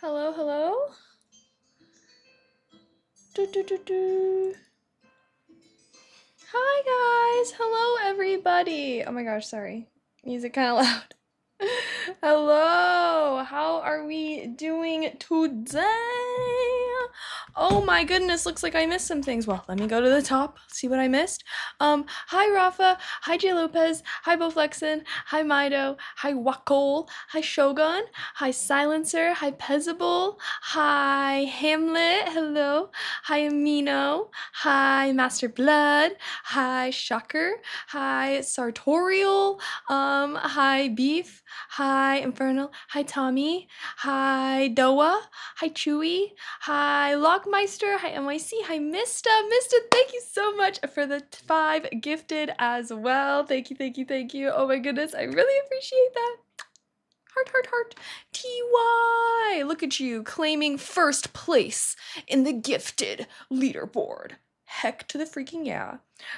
Hello, hello. Do, do, do, do. Hi guys. Hello everybody. Oh my gosh, sorry. Music kind of loud. Hello. How are we doing today? Oh my goodness, looks like I missed some things. Well, let me go to the top, see what I missed. Hi Rafa, hi J Lopez, hi Bowflexin, hi Mido, hi Wakol, hi Shogun, hi Silencer, hi Pezable, hi Hamlet, hello, hi Amino, hi Master Blood, hi Shocker, hi Sartorial, hi Beef, hi Infernal, hi Tommy, hi Doa, hi Chewy, hi Lockmeister, hi NYC, hi Mista. Mista, thank you so much for the 5 gifted as well. Thank you, thank you, thank you. Oh my goodness, I really appreciate that. Heart, heart, heart. TY, look at you claiming first place in the gifted leaderboard. Heck to the freaking yeah.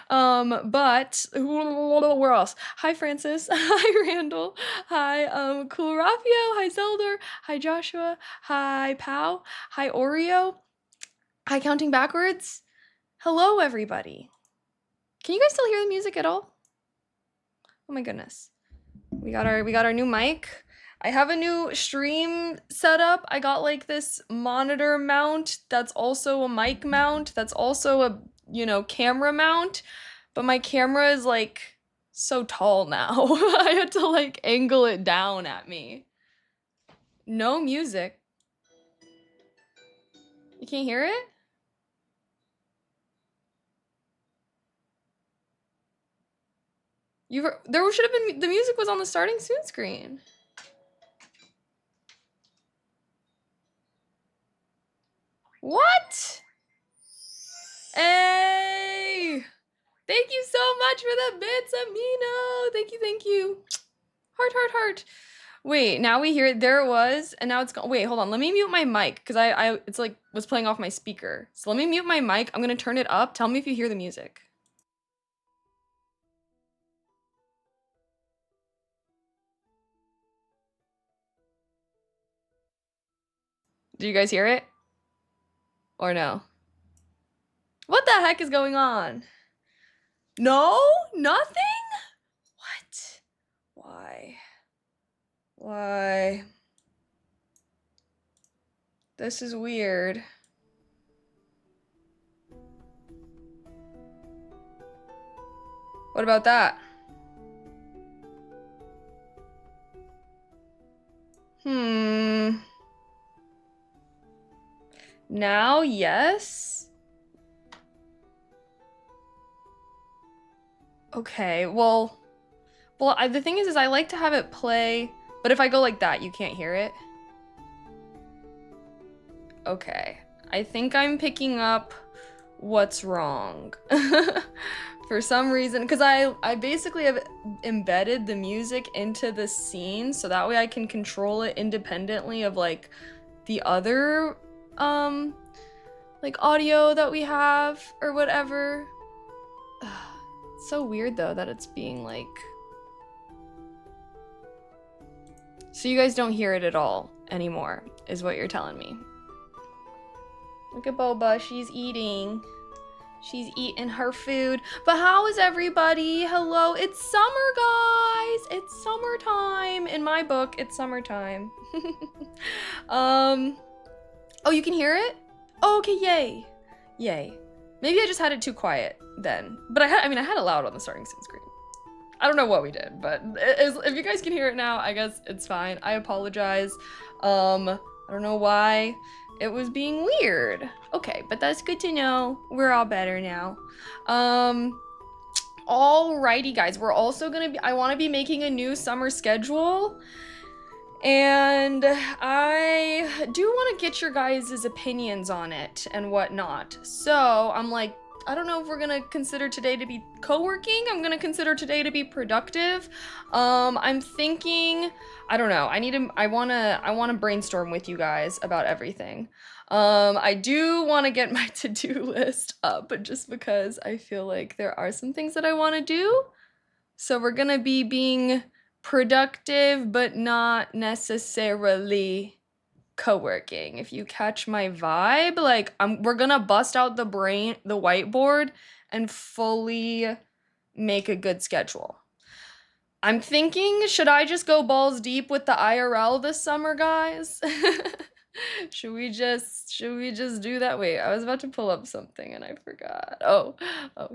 But where else? Hi Francis. Hi Randall. Hi Cool Raffio. Hi Zeldor. Hi Joshua. Hi Pow. Hi Oreo. Hi Counting Backwards. Hello everybody. Can you guys still hear the music at all? Oh my goodness. We got our new mic. I have a new stream setup. I got like this monitor mount that's also a mic mount that's also a, camera mount, but my camera is like so tall now. I had to like angle it down at me. No music. You can't hear it? There should have been, the music was on the starting soon screen. What? Hey! Thank you so much for the bits, Amino. Thank you, thank you. Heart, heart, heart. Wait, now we hear it. There it was, and now it's gone. Wait, hold on. Let me mute my mic because it's like was playing off my speaker. So let me mute my mic. I'm gonna turn it up. Tell me if you hear the music. Do you guys hear it? Or no? What the heck is going on? No? Nothing? What? Why? Why? This is weird. What about that? Now, yes? Okay, well, the thing is I like to have it play, but if I go like that, you can't hear it. Okay, I think I'm picking up what's wrong. For some reason, because I basically have embedded the music into the scene, so that way I can control it independently of like the other like audio that we have or whatever. It's so weird though that it's being like, so you guys don't hear it at all anymore, is what you're telling me. Look at Boba, she's eating. She's eating her food. But how is everybody? Hello, it's summer, guys. It's summertime. In my book, it's summertime. Oh, you can hear it? Oh, okay, yay. Yay. Maybe I just had it too quiet then. But I had it loud on the starting screen. I don't know what we did, but if you guys can hear it now, I guess it's fine. I apologize. I don't know why it was being weird. Okay, but that's good to know. We're all better now. Alrighty, guys. We're also I want to be making a new summer schedule. And I do want to get your guys' opinions on it and whatnot. So I'm like, I don't know if we're gonna consider today to be co-working. I'm gonna consider today to be productive. I'm thinking, I don't know. I wanna brainstorm with you guys about everything. I do want to get my to-do list up, just because I feel like there are some things that I want to do. So we're gonna be being productive, but not necessarily co-working, if you catch my vibe. Like, we're gonna bust out the whiteboard and fully make a good schedule. I'm thinking, should I just go balls deep with the IRL this summer, guys? Should we just do that? Wait, I was about to pull up something and I forgot. Oh,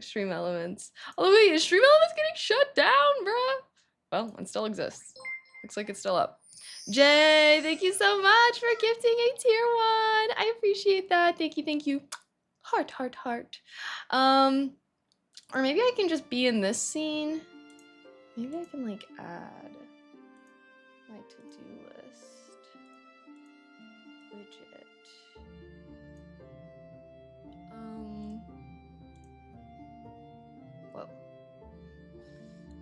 Stream Elements. Oh wait, is Stream Elements getting shut down, bruh? Well, it still exists. Looks like it's still up. Jay, thank you so much for gifting a tier 1. I appreciate that. Thank you, thank you. Heart, heart, heart. Or maybe I can just be in this scene. Maybe I can like add my to-do list widget. Whoa.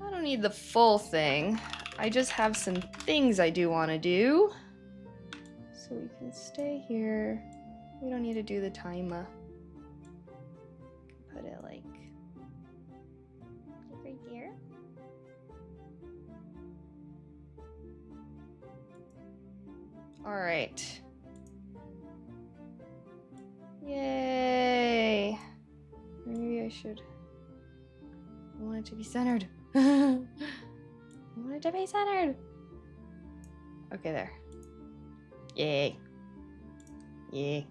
I don't need the full thing. I just have some things I do want to do. So we can stay here. We don't need to do the timer. Put it like right there. All right. Yay. Maybe I should. I want it to be centered. I want it to be centered. Okay, there. Yay. Yay.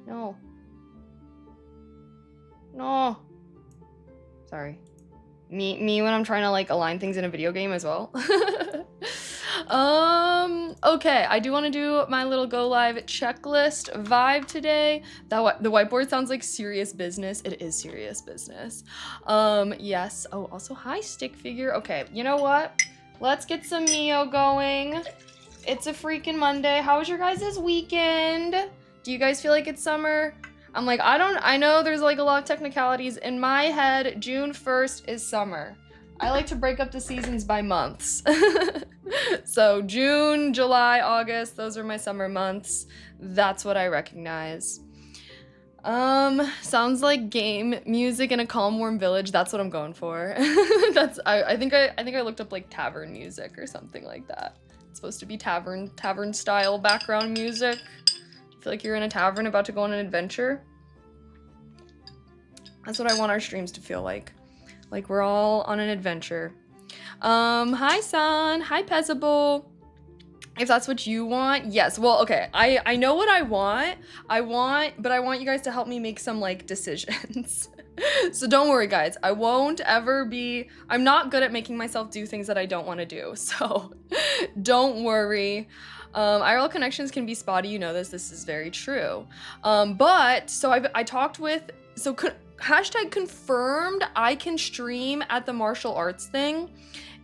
No. No. Sorry. Me when I'm trying to like align things in a video game as well. Okay, I do want to do my little go live checklist vibe today. The whiteboard sounds like serious business. It is serious business. Yes. Oh, also hi stick figure. Okay, you know what? Let's get some Neo going. It's a freaking Monday. How was your guys' weekend? Do you guys feel like it's summer? I'm like, I know there's like a lot of technicalities. In my head, June 1st is summer. I like to break up the seasons by months. So June, July, August, those are my summer months. That's what I recognize. Sounds like game music in a calm, warm village. That's what I'm going for. I think I looked up like tavern music or something like that. It's supposed to be tavern style background music. I feel like you're in a tavern about to go on an adventure. That's what I want our streams to feel like. Like we're all on an adventure. Hi San, hi Pezable. If that's what you want, yes. Well, okay, I know what I want. But I want you guys to help me make some like decisions. So don't worry guys, I won't ever be, I'm not good at making myself do things that I don't want to do. So don't worry. IRL connections can be spotty, you know this is very true. But so I talked with, so hashtag confirmed I can stream at the martial arts thing.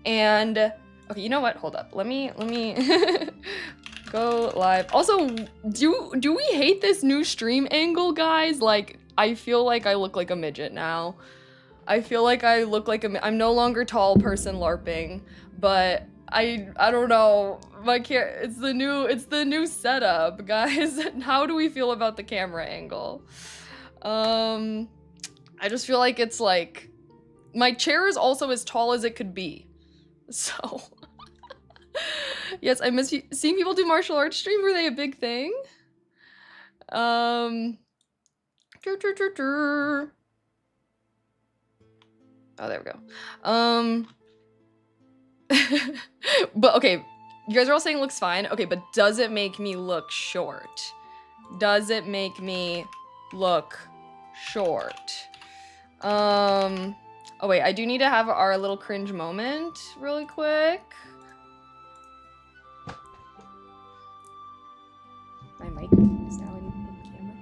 And okay, you know what? Hold up. Let me go live. Also, do we hate this new stream angle, guys? Like, I feel like I look like a midget now. I feel like I look like I'm no longer tall person LARPing, but I don't know. It's the new setup, guys. How do we feel about the camera angle? I just feel like it's like my chair is also as tall as it could be. So yes, I miss seeing people do martial arts stream. Were they a big thing? Oh, there we go. But okay, you guys are all saying it looks fine. Okay, but does it make me look short? Does it make me look short? Oh wait, I do need to have our little cringe moment really quick. My mic is now in camera.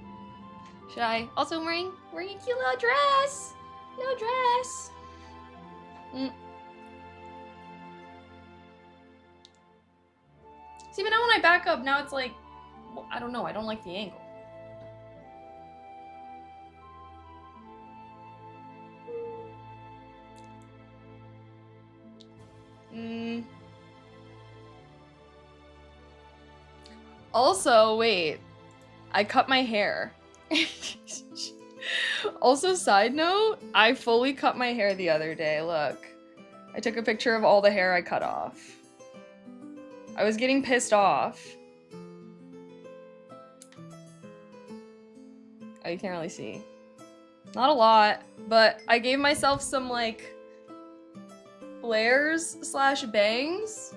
Should I? Also, I'm wearing a cute little dress. Little dress. See, but now when I back up, now it's like, well, I don't know. I don't like the angle. Also, wait, I cut my hair. Also, side note, I fully cut my hair the other day. Look, I took a picture of all the hair I cut off. I was getting pissed off. Oh, you can't really see. Not a lot, but I gave myself some like flares slash bangs.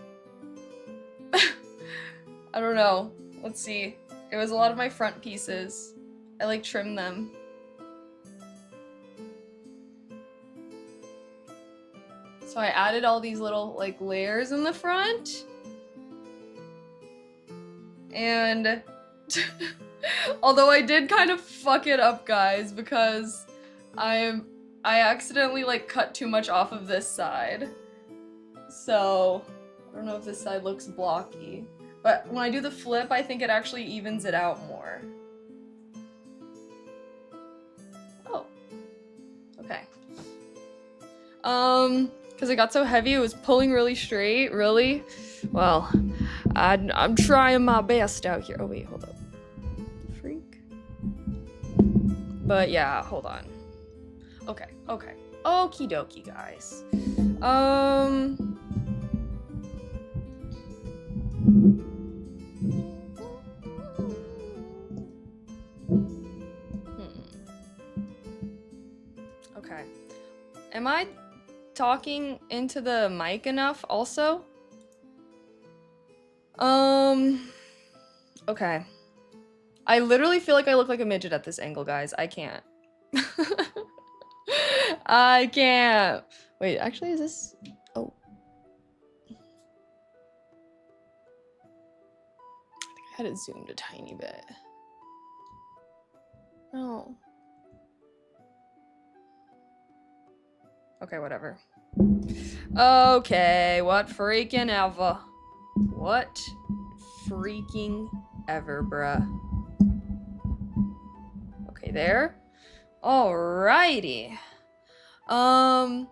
I don't know. Let's see. It was a lot of my front pieces. I like trimmed them. So I added all these little like layers in the front. And although I did kind of fuck it up, guys, because I accidentally like cut too much off of this side. So I don't know if this side looks blocky. But when I do the flip, I think it actually evens it out more. Oh. Okay. Because it got so heavy, it was pulling really straight, really. Well, I'm trying my best out here. Oh wait, hold up. Freak. But yeah, hold on. Okay, okay. Okie dokie, guys. Okay. Am I talking into the mic enough also? Okay. I literally feel like I look like a midget at this angle, guys. I can't. I can't. Wait, actually, is this... Oh. I think I had it zoomed a tiny bit. No. Okay, whatever. Okay, what freaking ever. What freaking ever, bruh. Okay, there. Alrighty. Do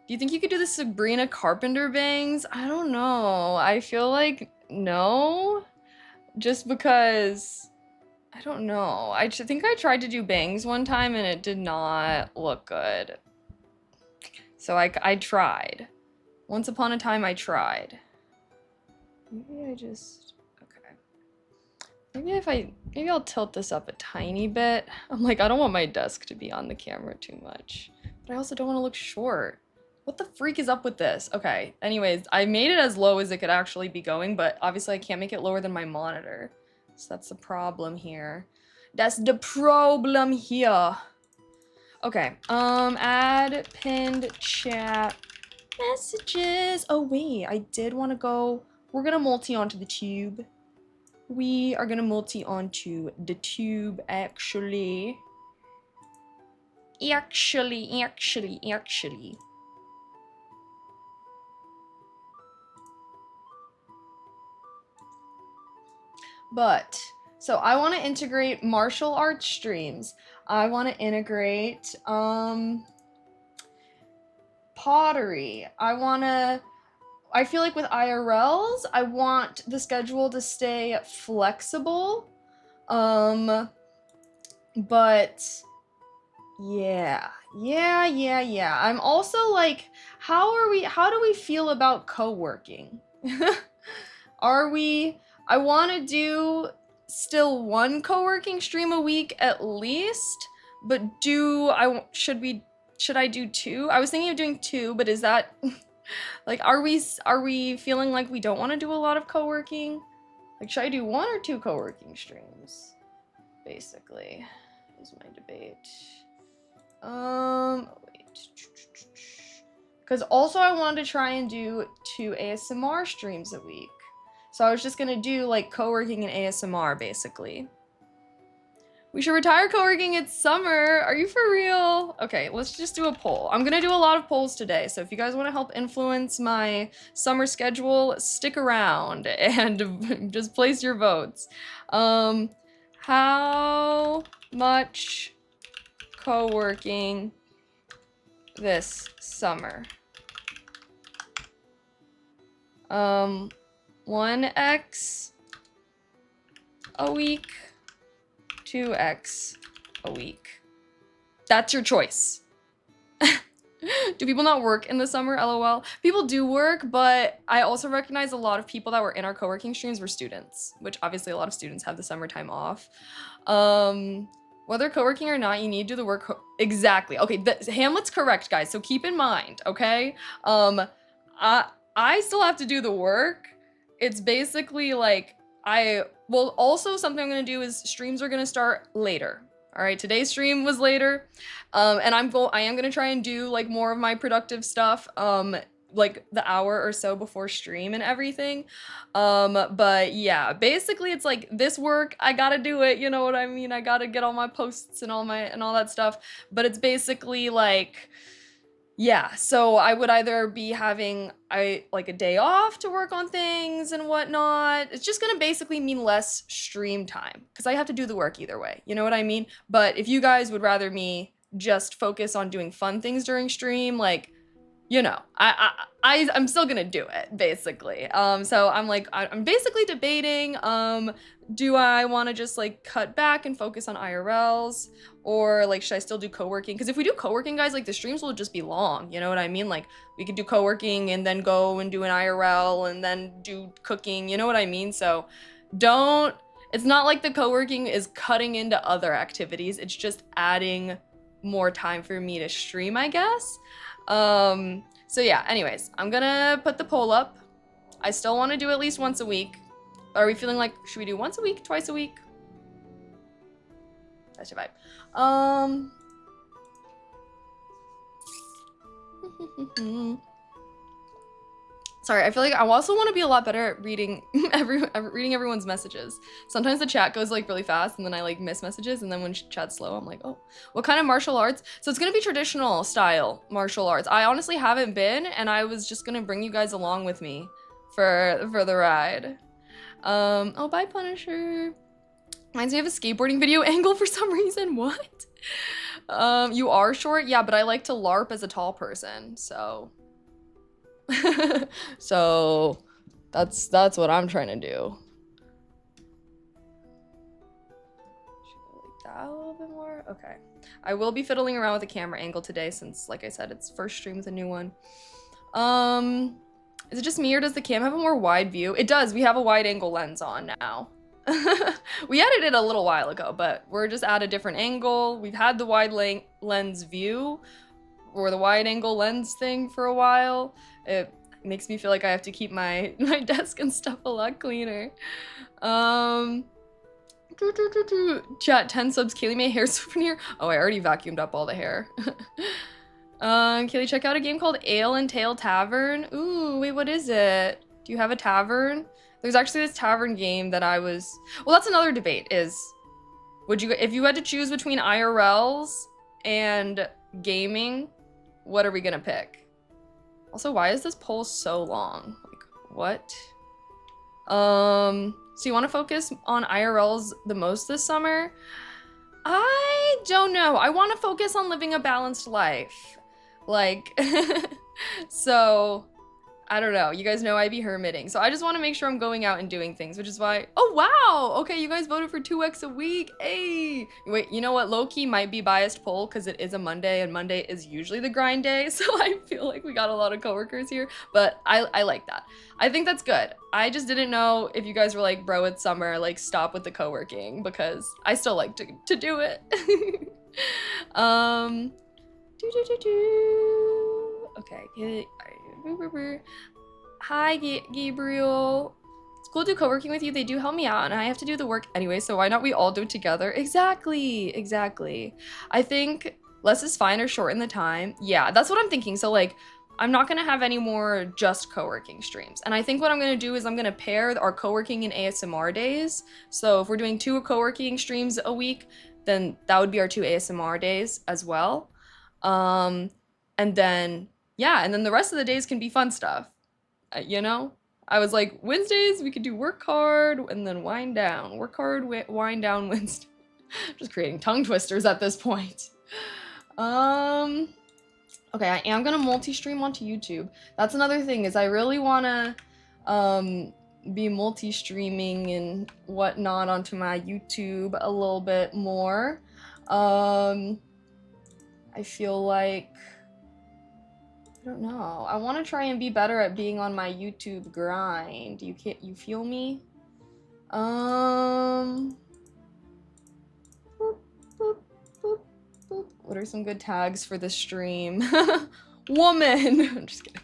you think you could do the Sabrina Carpenter bangs? I don't know. I feel like no. Just because... I don't know. I think I tried to do bangs one time and it did not look good. So I tried. Once upon a time I tried. Maybe I just... Okay. Maybe I'll tilt this up a tiny bit. I'm like, I don't want my desk to be on the camera too much. But I also don't want to look short. What the freak is up with this? Okay, anyways, I made it as low as it could actually be going, but obviously I can't make it lower than my monitor. So that's the problem here. That's the problem here. Okay, add pinned chat messages. Oh wait, I did want to go, we're gonna multi onto the tube. We are gonna multi onto the tube, actually. Actually. But, so I want to integrate martial arts streams. I want to integrate, pottery. I feel like with IRLs, I want the schedule to stay flexible. But yeah. I'm also like, how do we feel about co-working? I want to do still one co-working stream a week at least, but should I do 2? I was thinking of doing 2, but is that like, are we feeling like we don't want to do a lot of co-working? Like, should I do 1 or 2 co-working streams? Basically, is my debate. Wait. Because also I wanted to try and do 2 ASMR streams a week. So I was just gonna do like co-working and ASMR basically. We should retire co-working, it's summer. Are you for real? Okay, let's just do a poll. I'm gonna do a lot of polls today, so if you guys wanna help influence my summer schedule, stick around and just place your votes. How much co-working this summer? 1x a week, 2x a week. That's your choice. Do people not work in the summer? LOL. People do work, but I also recognize a lot of people that were in our co-working streams were students, which obviously a lot of students have the summertime off. Whether co-working or not, you need to do the work. Exactly. Okay, Hamlet's correct, guys. So keep in mind, okay? I still have to do the work. It's basically like well, also something I'm gonna do is streams are gonna start later. All right, today's stream was later, and I am gonna try and do like more of my productive stuff, like the hour or so before stream and everything. But yeah, basically it's like this work, I gotta do it, you know what I mean? I gotta get all my posts and all that stuff. But it's basically like, yeah, so I would either be having like a day off to work on things and whatnot. It's just gonna basically mean less stream time because I have to do the work either way. You know what I mean? But if you guys would rather me just focus on doing fun things during stream, like, you know, I'm still gonna do it basically. So I'm basically debating, do I want to just like cut back and focus on IRLs, or like should I still do co-working? Because if we do co-working, guys, like the streams will just be long. You know what I mean? Like we could do co-working and then go and do an IRL and then do cooking. You know what I mean? So it's not like the co-working is cutting into other activities. It's just adding more time for me to stream, I guess. So yeah, anyways, I'm gonna put the poll up. I still want to do at least once a week. Are we feeling like, should we do once a week, twice a week? That's your vibe. Sorry, I feel like I also want to be a lot better at reading reading everyone's messages. Sometimes the chat goes like really fast and then I like miss messages, and then when chat's slow, I'm like, oh, what kind of martial arts? So it's gonna be traditional style martial arts. I honestly haven't been, and I was just gonna bring you guys along with me for the ride. Oh, bye, Punisher. Reminds me of a skateboarding video angle for some reason. What? You are short? Yeah, but I like to LARP as a tall person, so. So that's what I'm trying to do. Should I like that a little bit more? Okay. I will be fiddling around with the camera angle today since, like I said, it's first stream with a new one. Is it just me or does the cam have a more wide view? It does. We have a wide angle lens on now. We added it a little while ago, but we're just at a different angle. We've had the wide lens view or the wide angle lens thing for a while. It makes me feel like I have to keep my desk and stuff a lot cleaner. Chat, 10 subs, Kaylee made a hair souvenir. Oh, I already vacuumed up all the hair. Kaylee, check out a game called Ale and Tail Tavern. Ooh, wait, what is it? Do you have a tavern? There's actually this tavern game that well, that's another debate is, if you had to choose between IRLs and gaming, what are we gonna pick? Also, why is this poll so long? Like, what? So you want to focus on IRLs the most this summer? I don't know. I want to focus on living a balanced life. Like, so, I don't know. You guys know I be hermiting. So I just want to make sure I'm going out and doing things, which is why, oh wow! Okay, you guys voted for 2x a week. Hey! Wait, you know what? Low-key might be biased poll because it is a Monday and Monday is usually the grind day. So I feel like we got a lot of coworkers here, but I like that. I think that's good. I just didn't know if you guys were like, bro, it's summer, like stop with the co-working, because I still like to do it. Okay. Hi, Gabriel. It's cool to do co-working with you. They do help me out and I have to do the work anyway, so why not we all do it together? Exactly. I think less is fine or shorten the time. Yeah, that's what I'm thinking. So like, I'm not gonna have any more just co-working streams. And I think what I'm gonna do is I'm gonna pair our co-working and ASMR days. So if we're doing 2 co-working streams a week, then that would be our 2 ASMR days as well. And then, yeah, and then the rest of the days can be fun stuff, you know? I was like, Wednesdays, we could do work hard and then wind down. Work hard, wind down, Wednesday. Just creating tongue twisters at this point. Okay, I am gonna multi-stream onto YouTube. That's another thing, is I really wanna be multi-streaming and whatnot onto my YouTube a little bit more. I feel like I don't know. I want to try and be better at being on my YouTube grind. You feel me? Boop, boop, boop, boop. What are some good tags for the stream? Woman. I'm just kidding.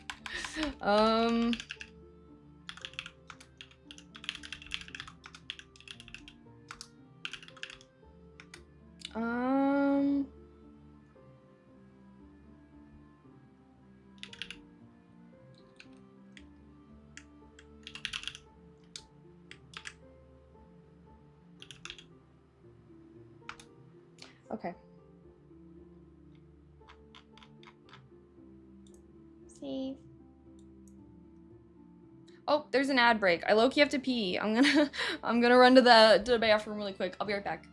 Okay. See. Oh, there's an ad break. I low-key have to pee. I'm gonna run to the bathroom really quick. I'll be right back.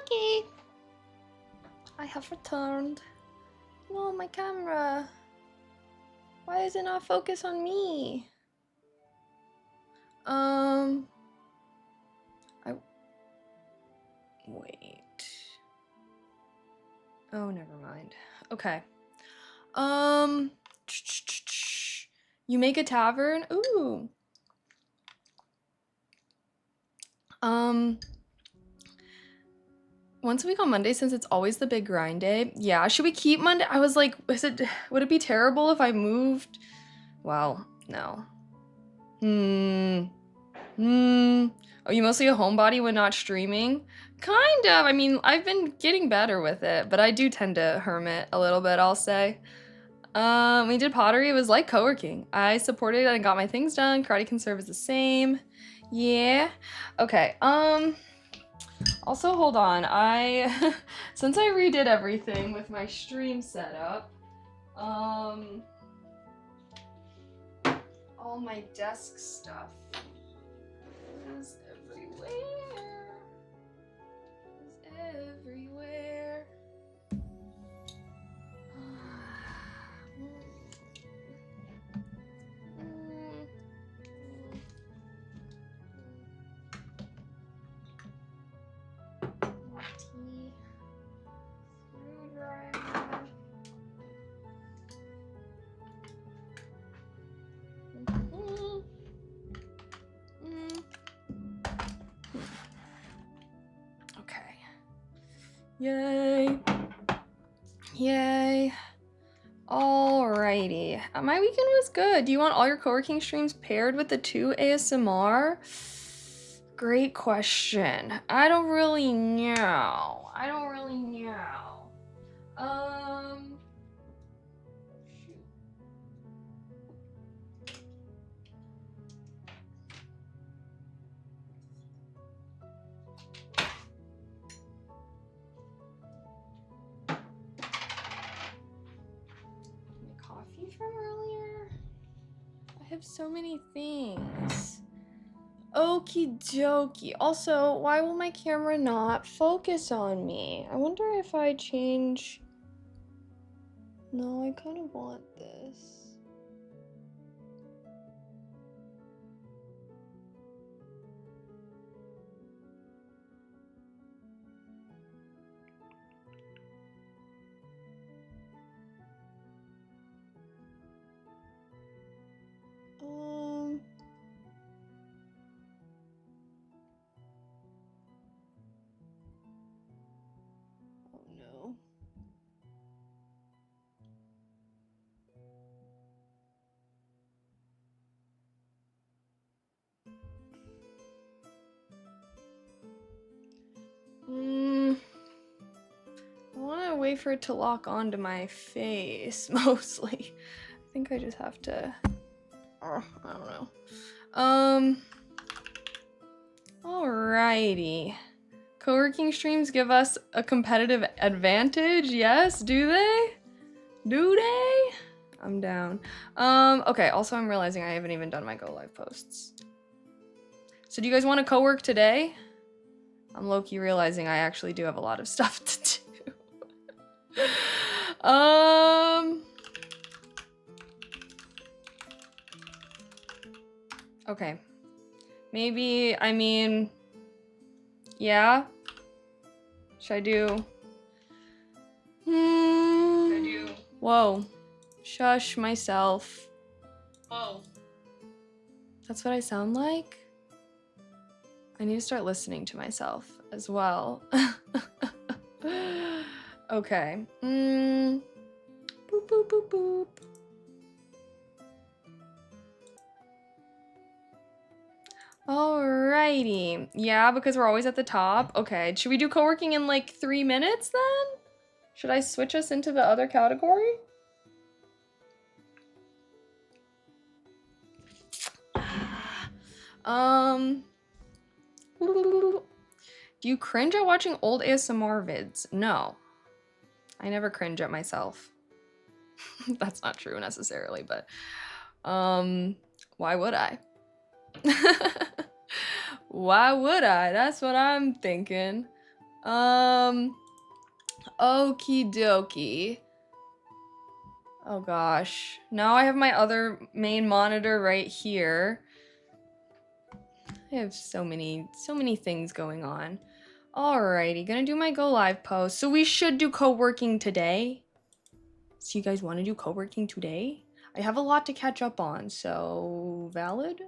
Okay. I have returned. No, my camera. Why does it not focus on me? Wait. Oh, never mind. Okay. You make a tavern? Ooh. Once a week on Monday, since it's always the big grind day. Yeah, should we keep Monday? I was like, would it be terrible if I moved? Well, no. Oh, you mostly a homebody when not streaming? Kind of. I mean, I've been getting better with it, but I do tend to hermit a little bit, I'll say. We did pottery. It was like co-working. I supported and got my things done. Karate can serve as the same. Yeah. Okay. Also, hold on. Since I redid everything with my stream setup, all my desk stuff is everywhere. Is everywhere. Screwdriver. Okay. Yay. Yay. Alrighty. My weekend was good. Do you want all your co-working streams paired with the 2 ASMR? Great question. I don't really know. Shoot. My coffee from earlier? I have so many things. Okie dokie. Also, why will my camera not focus on me? I wonder if I change... No, I kind of want this. Oh no. I want to wait for it to lock onto my face, mostly. I think I just have to... Oh, I don't know. Alrighty. Co-working streams give us a competitive advantage, yes? Do they? Do they? I'm down. Okay, also I'm realizing I haven't even done my go live posts. So do you guys want to co-work today? I'm low-key realizing I actually do have a lot of stuff to do. Okay. Maybe, I mean, yeah. Should I do? Whoa. Shush myself. Whoa. That's what I sound like? I need to start listening to myself as well. Okay. Boop, boop, boop, boop. Alrighty. Yeah, because we're always at the top. Okay, should we do co-working in like 3 minutes then? Should I switch us into the other category? Do you cringe at watching old ASMR vids? No. I never cringe at myself. That's not true necessarily, but why would I? Why would I? That's what I'm thinking. Okie dokie. Oh gosh. Now I have my other main monitor right here. I have so many things going on. Alrighty, gonna do my go live post. So we should do co-working today. So you guys want to do co-working today? I have a lot to catch up on, so valid.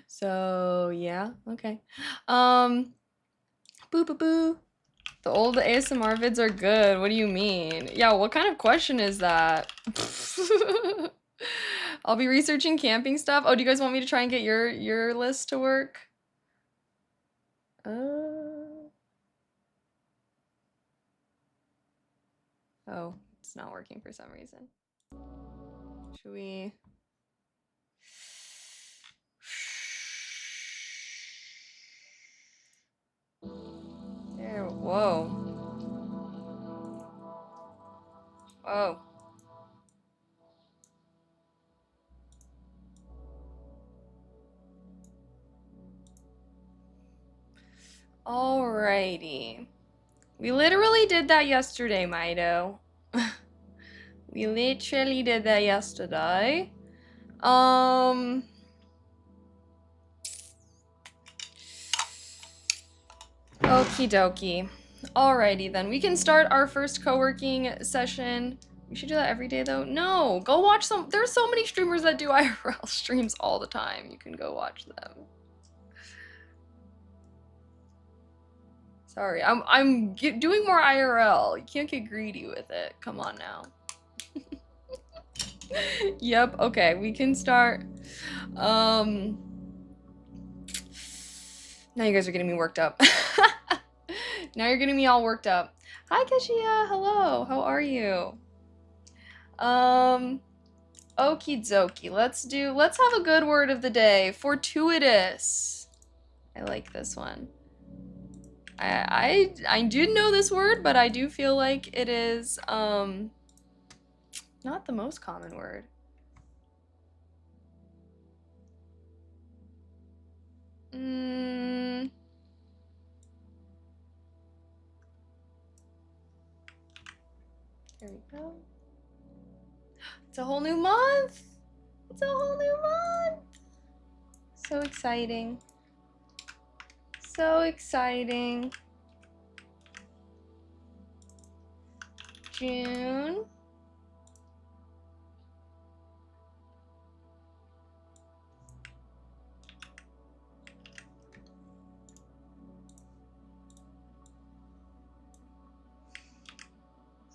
So yeah, okay. Boo boo boo. The old ASMR vids are good. What do you mean? Yeah, what kind of question is that? I'll be researching camping stuff. Oh, do you guys want me to try and get your list to work? Oh, it's not working for some reason. Should we? Whoa. Whoa. Alrighty. We literally did that yesterday, Mido. We literally did that yesterday. Okie dokie. Alrighty then. We can start our first co-working session. We should do that every day though. No, go watch some. There's so many streamers that do IRL streams all the time. You can go watch them. Sorry, I'm doing more IRL. You can't get greedy with it. Come on now. Yep, okay, we can start. Now you guys are getting me worked up. Now you're getting me all worked up. Hi, Kashia. Hello. How are you? Okie dokie. Let's have a good word of the day. Fortuitous. I like this one. I do know this word, but I do feel like it is not the most common word. There we go. It's a whole new month. It's a whole new month. So exciting. So exciting. June.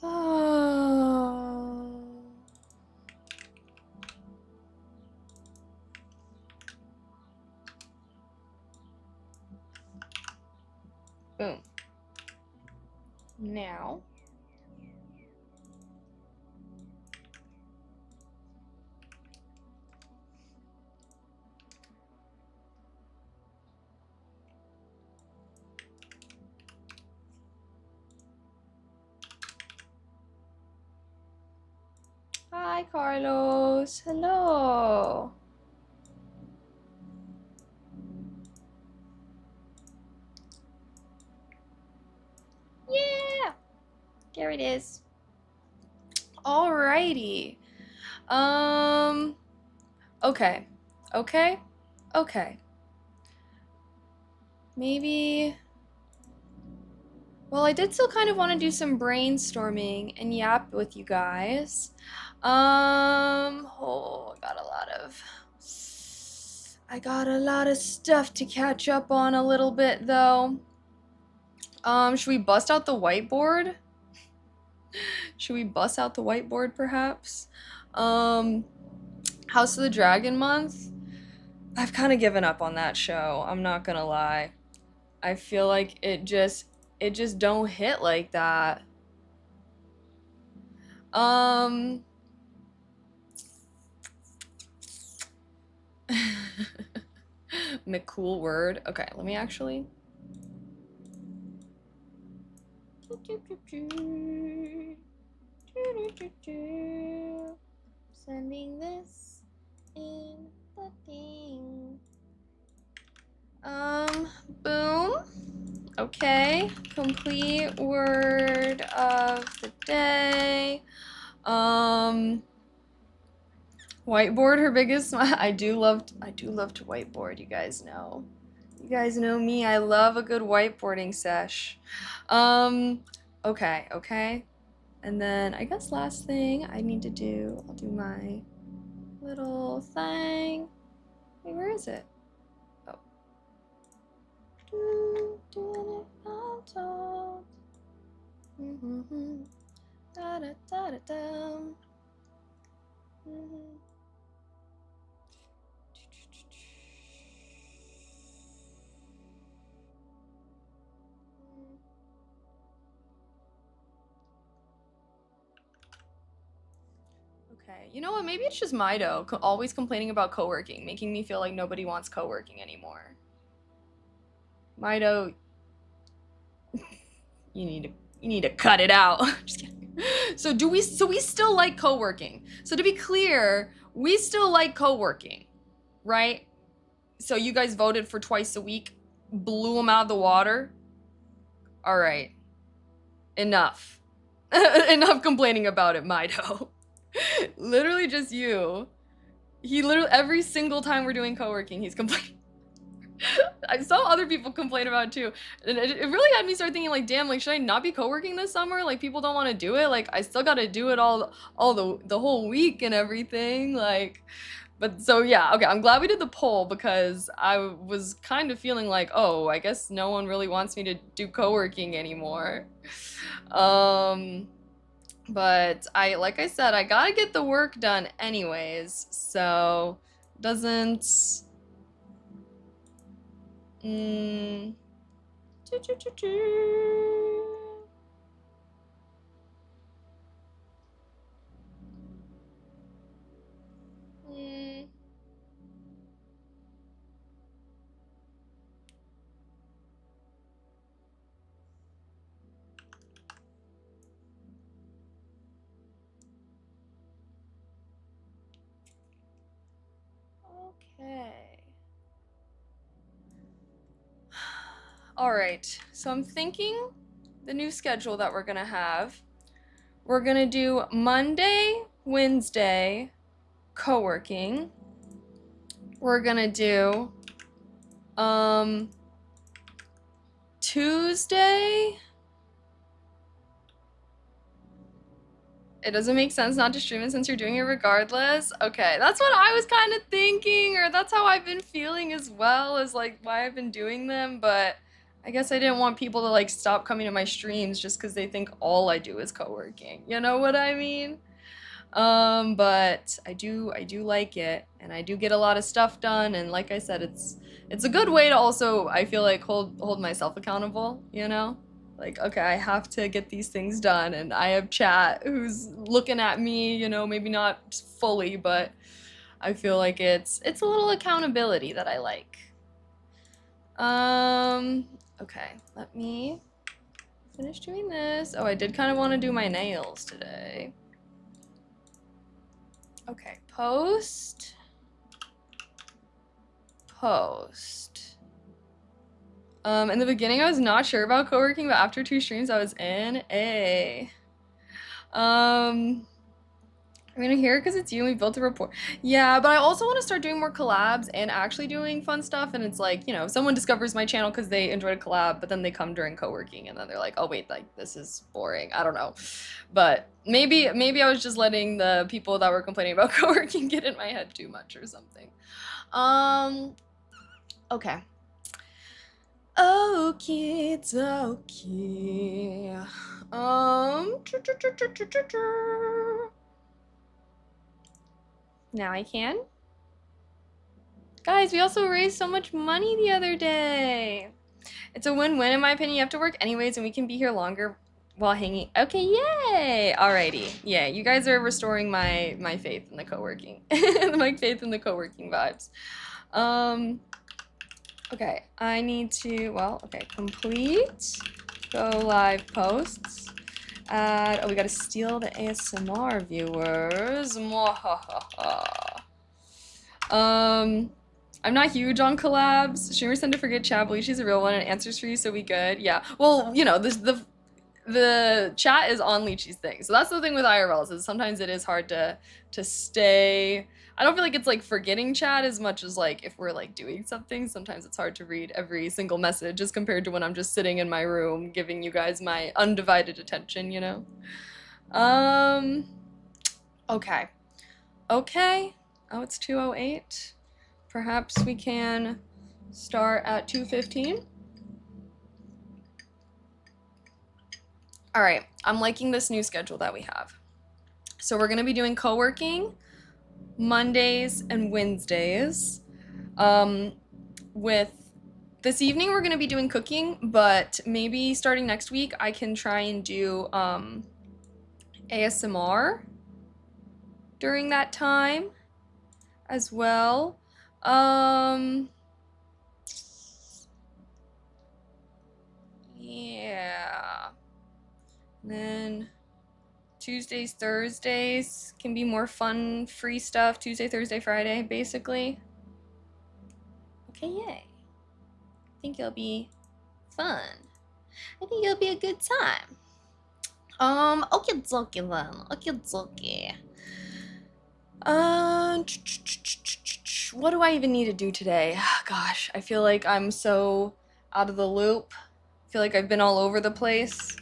Oh. Boom. Now. Hi, Carlos. Hello. Yeah. There it is. Alrighty. Okay. Okay. Okay. Maybe. Well, I did still kind of want to do some brainstorming and yap with you guys. Oh, I got a lot of stuff to catch up on a little bit though. Should we bust out the whiteboard? Should we bust out the whiteboard perhaps? House of the Dragon month? I've kind of given up on that show. I'm not gonna lie. I feel like it just don't hit like that. McCool word. Okay, let me actually. Sending this in the thing. Boom. Okay, complete word of the day. Whiteboard, her biggest smile. I do love to whiteboard, you guys know. You guys know me, I love a good whiteboarding sesh. Okay. And then I guess last thing I need to do, I'll do my little thing. Wait, where is it? Oh. Doing it on top. Da da da da da. Okay, you know what? Maybe it's just Mido always complaining about co-working, making me feel like nobody wants co-working anymore. Mido. you need to cut it out. Just kidding. So we still like co-working. So to be clear, we still like co-working, right? So you guys voted for twice a week, blew them out of the water. All right. Enough. Enough complaining about it, Mido. Literally just you. He literally, every single time we're doing co-working, he's complaining. I saw other people complain about it too. And it really had me start thinking like, damn, like, should I not be co-working this summer? Like, people don't want to do it. Like, I still got to do it all the whole week and everything. Like, but so yeah, okay, I'm glad we did the poll because I was kind of feeling like, oh, I guess no one really wants me to do co-working anymore. But like I said, I gotta get the work done anyways, so doesn't mm, mm. Okay. All right, so I'm thinking the new schedule that we're gonna have. We're gonna do Monday, Wednesday, co-working. We're gonna do Tuesday. It doesn't make sense not to stream it since you're doing it regardless. Okay, that's what I was kind of thinking, or that's how I've been feeling as well, is like why I've been doing them, but I guess I didn't want people to like stop coming to my streams just because they think all I do is co-working. You know what I mean? But I do like it, and I do get a lot of stuff done, and like I said, it's a good way to also, I feel like, hold myself accountable, you know? Like, okay, I have to get these things done, and I have chat who's looking at me, you know, maybe not fully, but I feel like it's a little accountability that I like. Okay, let me finish doing this. Oh, I did kind of want to do my nails today. Okay, post. In the beginning, I was not sure about co-working, but after 2 streams, I was in. I'm gonna hear it because it's you and we built a rapport. Yeah, but I also want to start doing more collabs and actually doing fun stuff. And it's like, you know, someone discovers my channel because they enjoyed a collab, but then they come during co-working and then they're like, oh wait, like this is boring. I don't know. But maybe I was just letting the people that were complaining about co-working get in my head too much or something. Okay. Okie dokie. Now I can. Guys, we also raised so much money the other day. It's a win-win in my opinion. You have to work anyways and we can be here longer while hanging. Okay, yay! Alrighty. Yeah, you guys are restoring my faith in the co-working. My faith in the co-working vibes. Okay, I need to, well, okay, complete, go live posts, add, oh, we gotta steal the ASMR viewers, I'm not huge on collabs, streamers tend to forget chat, believe she's a real one and answers for you, so we good, yeah, well, you know, the chat is on Leechy's thing, so that's the thing with IRLs, is sometimes it is hard to stay. I don't feel like it's like forgetting chat as much as like if we're like doing something, sometimes it's hard to read every single message as compared to when I'm just sitting in my room giving you guys my undivided attention, you know? Okay. Okay. Oh, it's 2:08. Perhaps we can start at 2:15. All right, I'm liking this new schedule that we have. So we're gonna be doing co-working Mondays and Wednesdays. With this evening, we're gonna be doing cooking, but maybe starting next week, I can try and do ASMR during that time as well. Yeah. then Tuesdays, Thursdays can be more fun, free stuff. Tuesday, Thursday, Friday, basically. Okay, yay. I think it'll be fun. I think it'll be a good time. Okay, dokie then. Okay, dokie. What do I even need to do today? Gosh, I feel like I'm so out of the loop. I feel like I've been all over the place.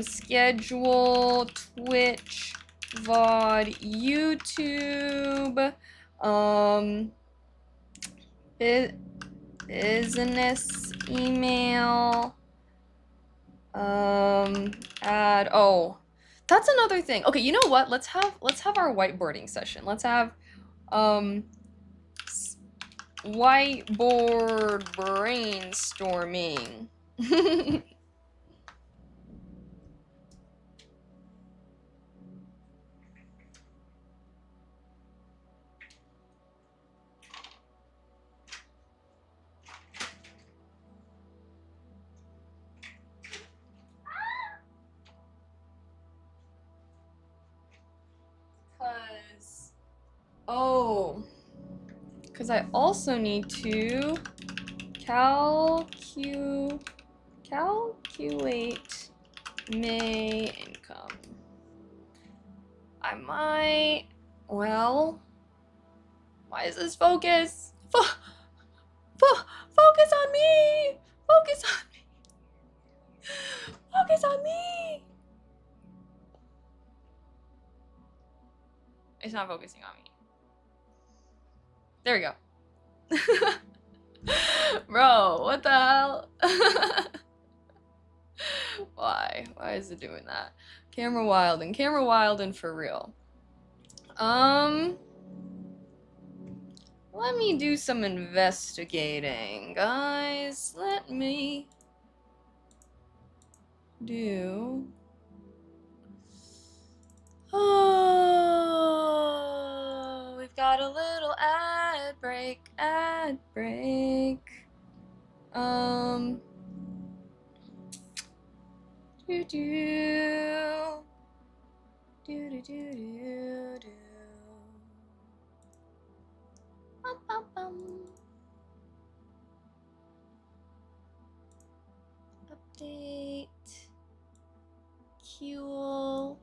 Schedule, Twitch, VOD, YouTube, business email, add, oh, that's another thing. Okay, you know what? Let's have our whiteboarding session. Let's have, whiteboard brainstorming. Because I also need to calculate May income. I might, well, why is this focus? Focus on me! Focus on me! Focus on me! It's not focusing on me. There we go. Bro, what the hell? Why? Why is it doing that? Camera wild and for real. Let me do some investigating, guys. Let me do. Oh, we've got a little ad break. Do do do do do do do. Bum, bum, bum. Update. Cool.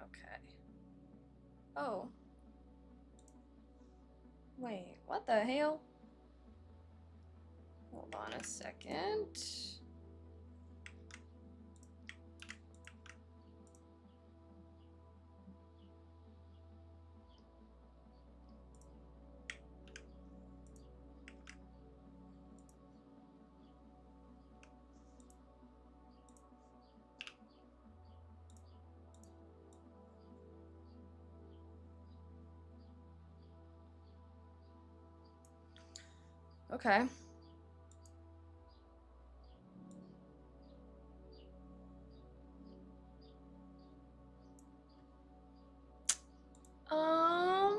Okay. Oh. Wait, what the hell? Hold on a second. Okay. Um.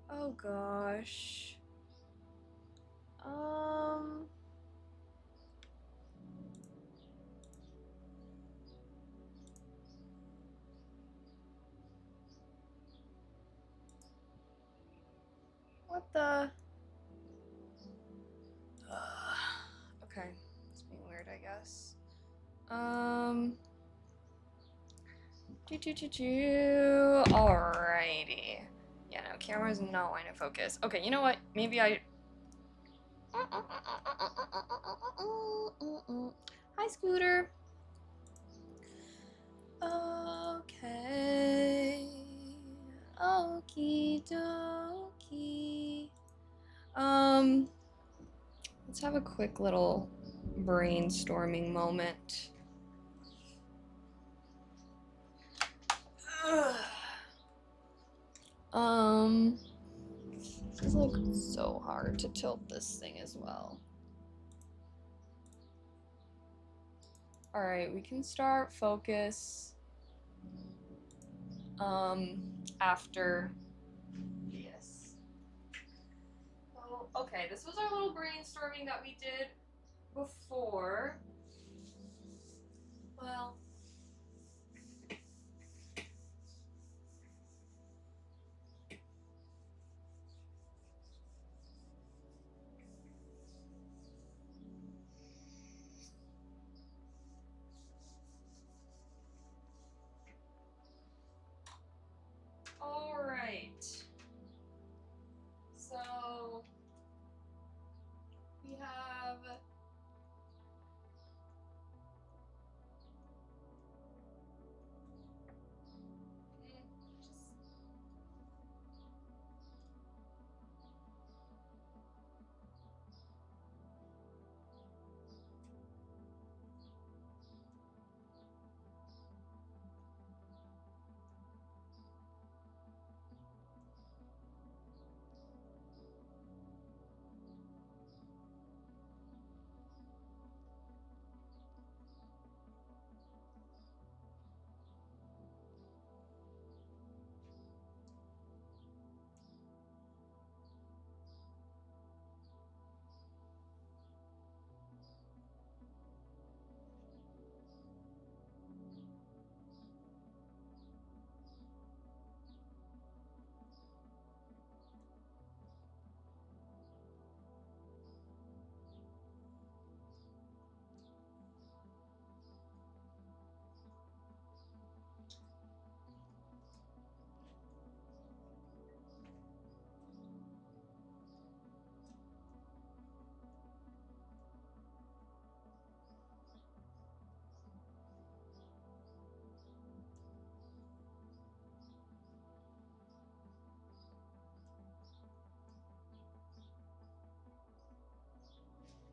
Oh gosh. Um. What the? Okay. It's being weird, I guess. Alrighty. Yeah, no, camera's not line of focus. Okay, you know what? Maybe I. Hi, Scooter. Okay. Okie dokie. Let's have a quick little brainstorming moment. This is like so hard to tilt this thing as well. All right, we can start focus after this. Oh, okay, this was our little brainstorming that we did before. Well, all right. So we have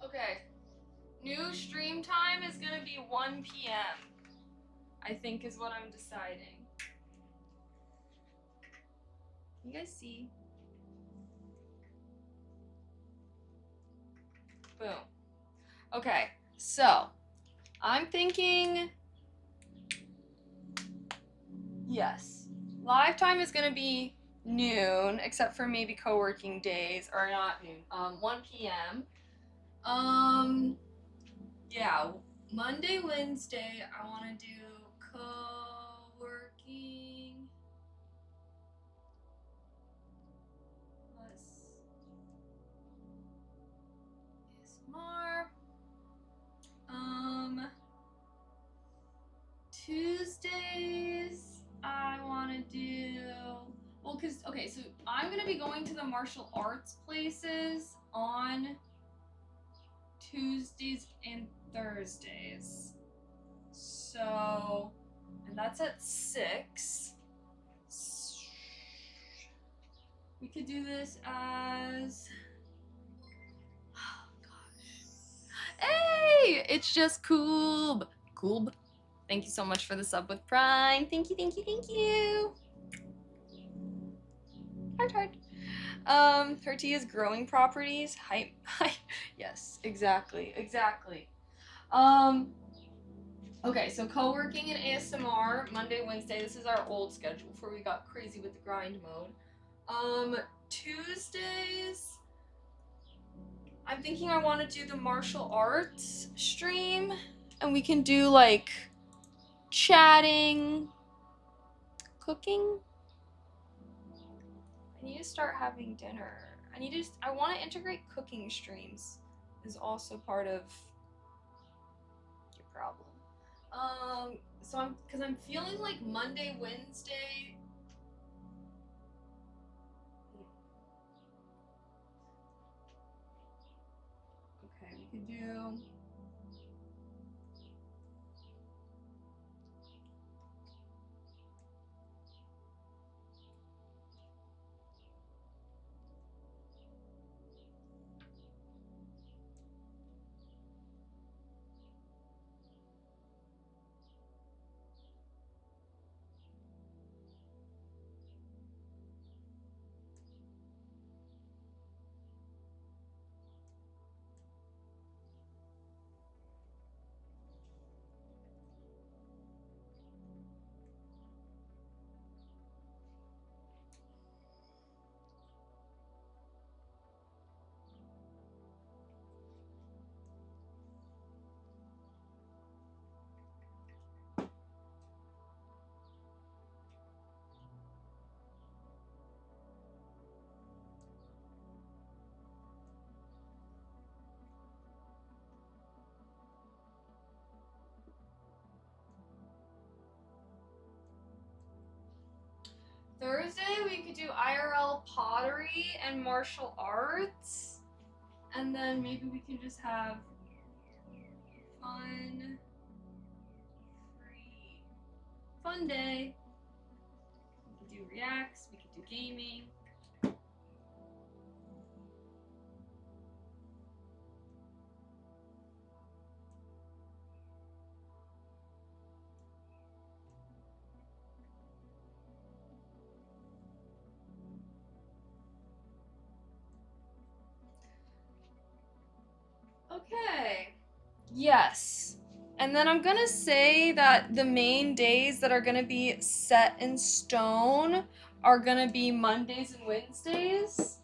okay. New stream time is gonna be 1 p.m. I think is what I'm deciding. You guys see? Boom. Okay, so I'm thinking, yes, live time is gonna be noon, except for maybe co-working days, or not noon, 1 p.m. Yeah, Monday, Wednesday, I want to do co-working plus ASMR. Tuesdays, I want to do, well, because, okay, so I'm going to be going to the martial arts places on Tuesdays and Thursdays. So, and that's at 6. We could do this as, oh gosh. Hey, it's just Koob. Koob, thank you so much for the sub with Prime. Thank you, thank you, thank you. Heart, heart. Tortilla's growing properties. Hype. Yes, exactly, exactly. Okay, so co-working and ASMR, Monday, Wednesday. This is our old schedule before we got crazy with the grind mode. Tuesdays, I'm thinking I want to do the martial arts stream, and we can do like chatting, cooking. I need to start having dinner. I want to integrate cooking streams is also part of your problem. Because I'm feeling like Monday, Wednesday. Okay, we could do. Thursday we could do IRL pottery and martial arts. And then maybe we can just have fun day. We could do reacts, we could do gaming. Okay. Yes. And then I'm gonna say that the main days that are gonna be set in stone are gonna be Mondays and Wednesdays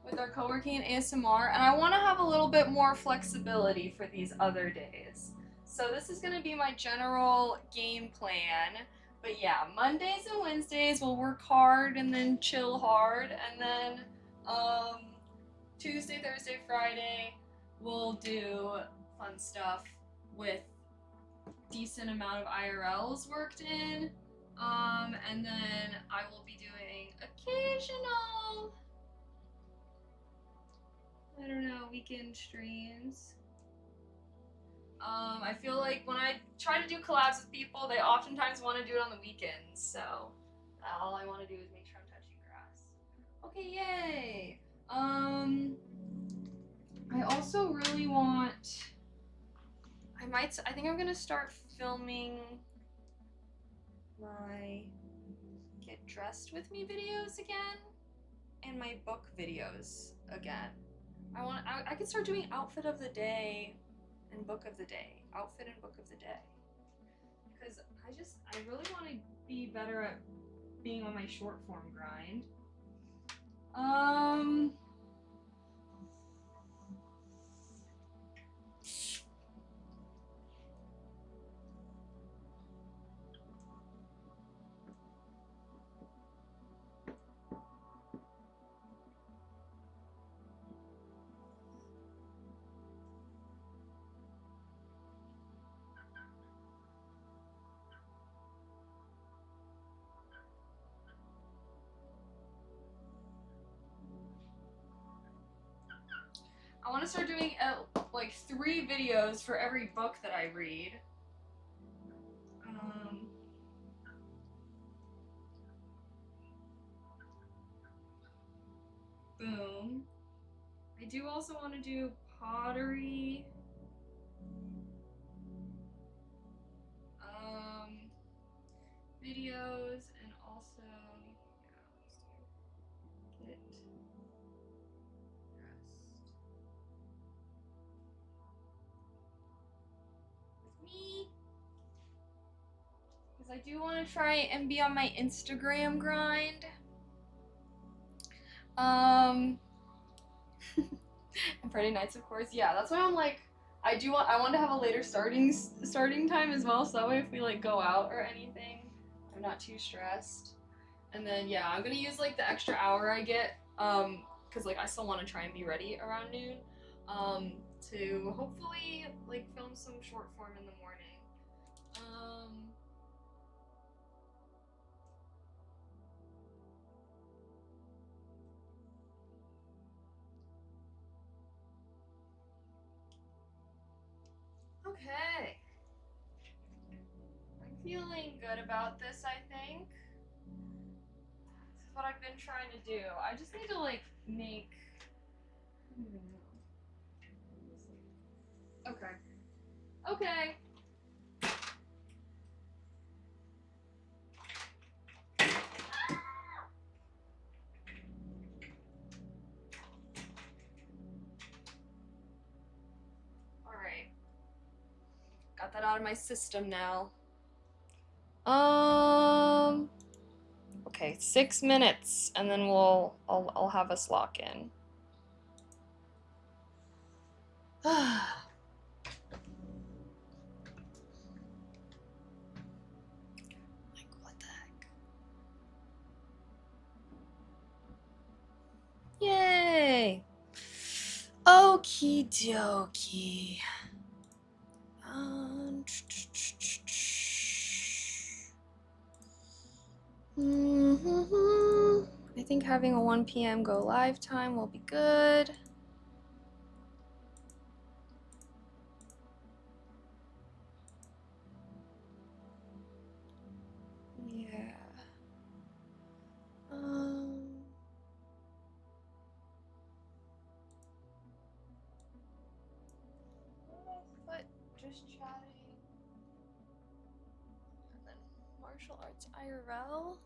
with our co-working and ASMR. And I wanna have a little bit more flexibility for these other days. So this is gonna be my general game plan. But yeah, Mondays and Wednesdays we'll work hard and then chill hard. And then Tuesday, Thursday, Friday we'll do fun stuff with decent amount of IRLs worked in. And then I will be doing occasional, I don't know, weekend streams. I feel like when I try to do collabs with people, they oftentimes want to do it on the weekends, so all I want to do is make sure I'm touching grass. Okay, yay! I also really want, I think I'm gonna start filming my get dressed with me videos again and my book videos again. I could start doing outfit of the day and book of the day. Outfit and book of the day. Because I really want to be better at being on my short form grind. I want to start doing like 3 videos for every book that I read. Boom. I do also want to do pottery. Videos and also get dressed with me. Because I do want to try and be on my Instagram grind. And Friday nights, of course. Yeah, that's why I'm like, I want to have a later starting time as well, so that way if we like go out or anything, I'm not too stressed. And then yeah, I'm gonna use like the extra hour I get, because like I still want to try and be ready around noon, to hopefully like film some short form in the morning. Okay. I'm feeling good about this, I think. This is what I've been trying to do. I just need to like make, I don't even know. Okay. Okay. Alright. Got that out of my system now. Okay, 6 minutes, and then I'll have us lock in. Like, what the heck? Yay! Okie dokie. I think having a 1 p.m. go live time will be good. Yeah. But just chatting. And then martial arts IRL.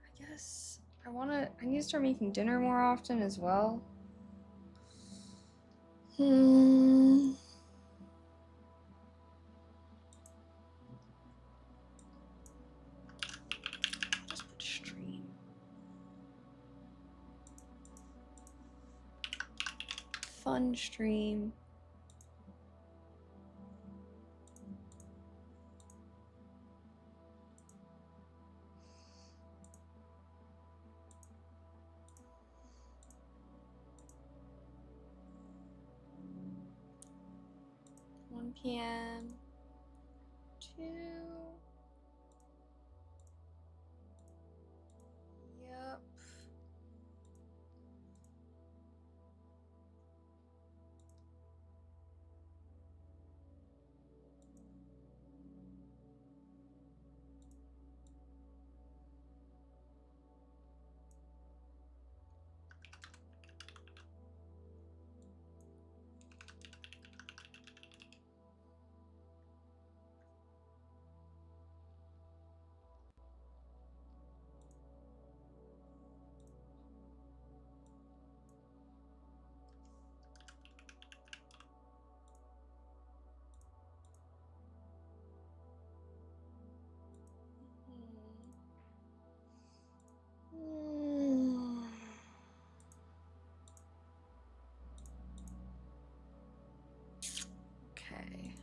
I guess I need to start making dinner more often as well. Just put stream. Fun stream. PM. 2. Yep. Okay.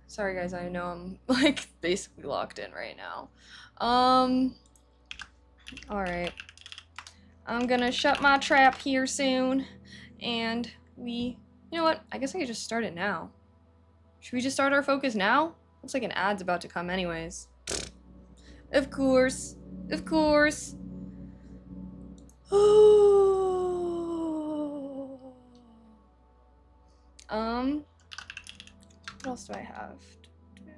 Sorry guys, I know I'm like basically locked in right now. Alright. I'm gonna shut my trap here soon. And you know what? I guess I could just start it now. Should we just start our focus now? Looks like an ad's about to come anyways. Of course. Of course. What else do I have to do?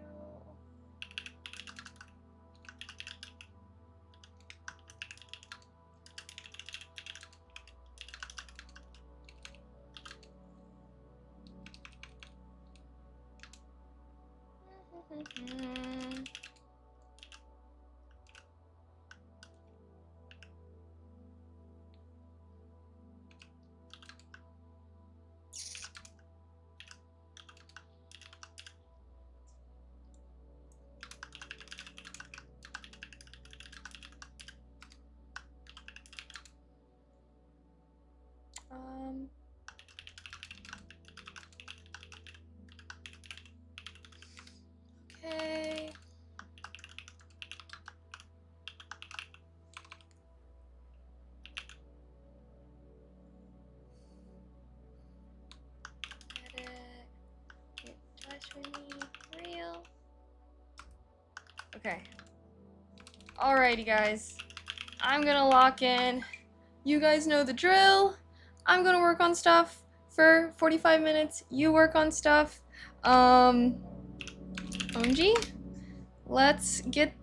Okay. Edit. Get touch with me. Real. Okay. Alrighty, guys. I'm gonna lock in. You guys know the drill. I'm gonna work on stuff for 45 minutes. You work on stuff. OMG. Let's get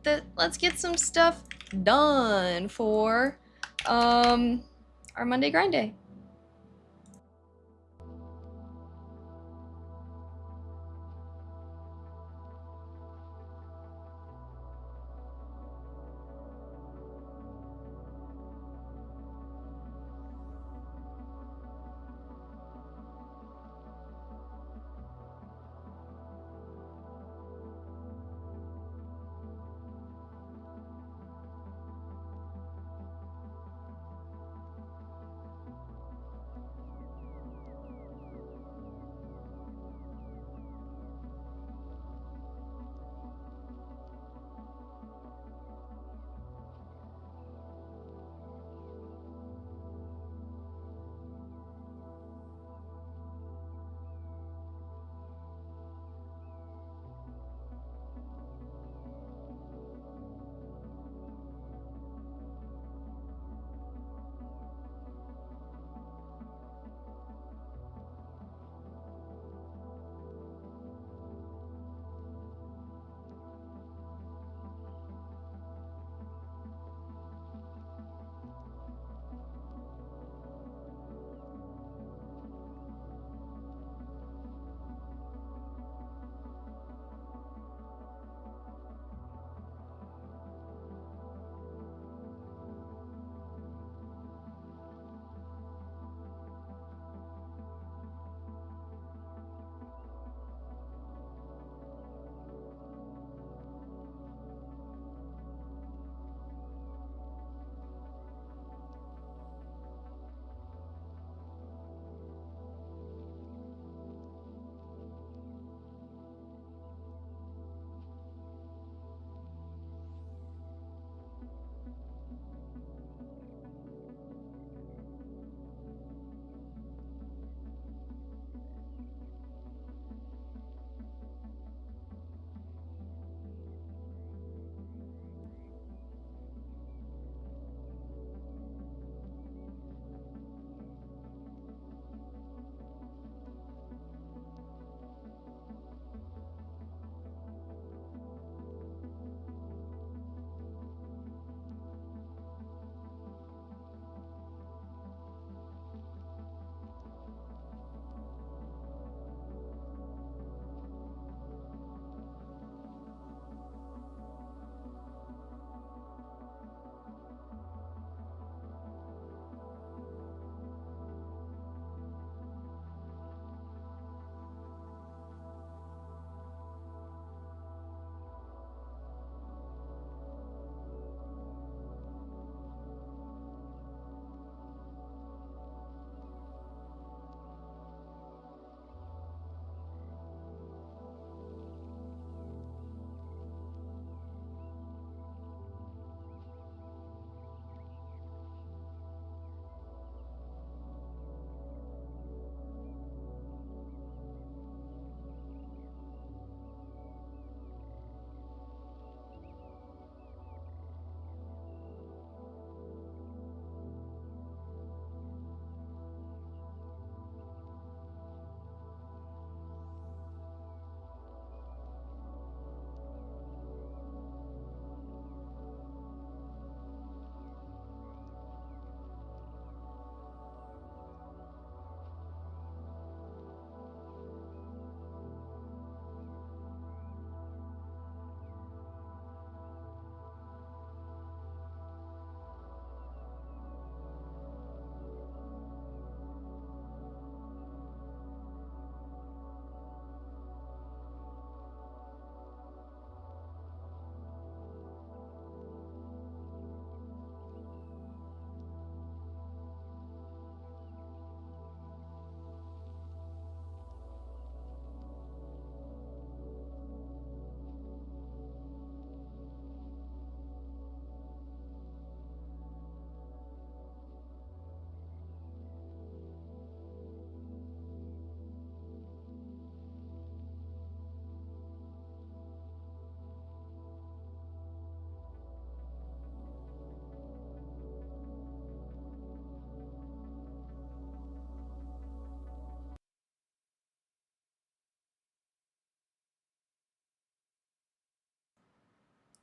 some stuff done for our Monday grind day.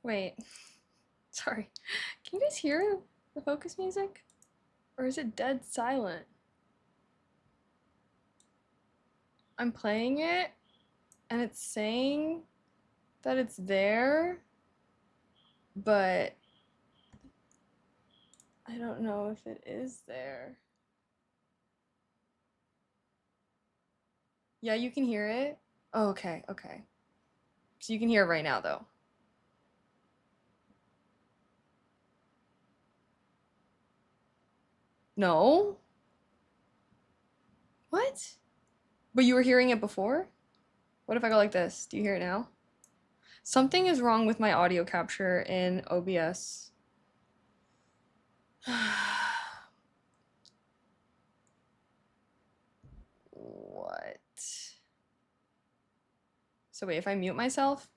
Wait, sorry. Can you guys hear the focus music? Or is it dead silent? I'm playing it and it's saying that it's there, but I don't know if it is there. Yeah, you can hear it? Oh, okay, okay. So you can hear it right now, though. No? What? But you were hearing it before? What if I go like this? Do you hear it now? Something is wrong with my audio capture in OBS. What? So wait, if I mute myself?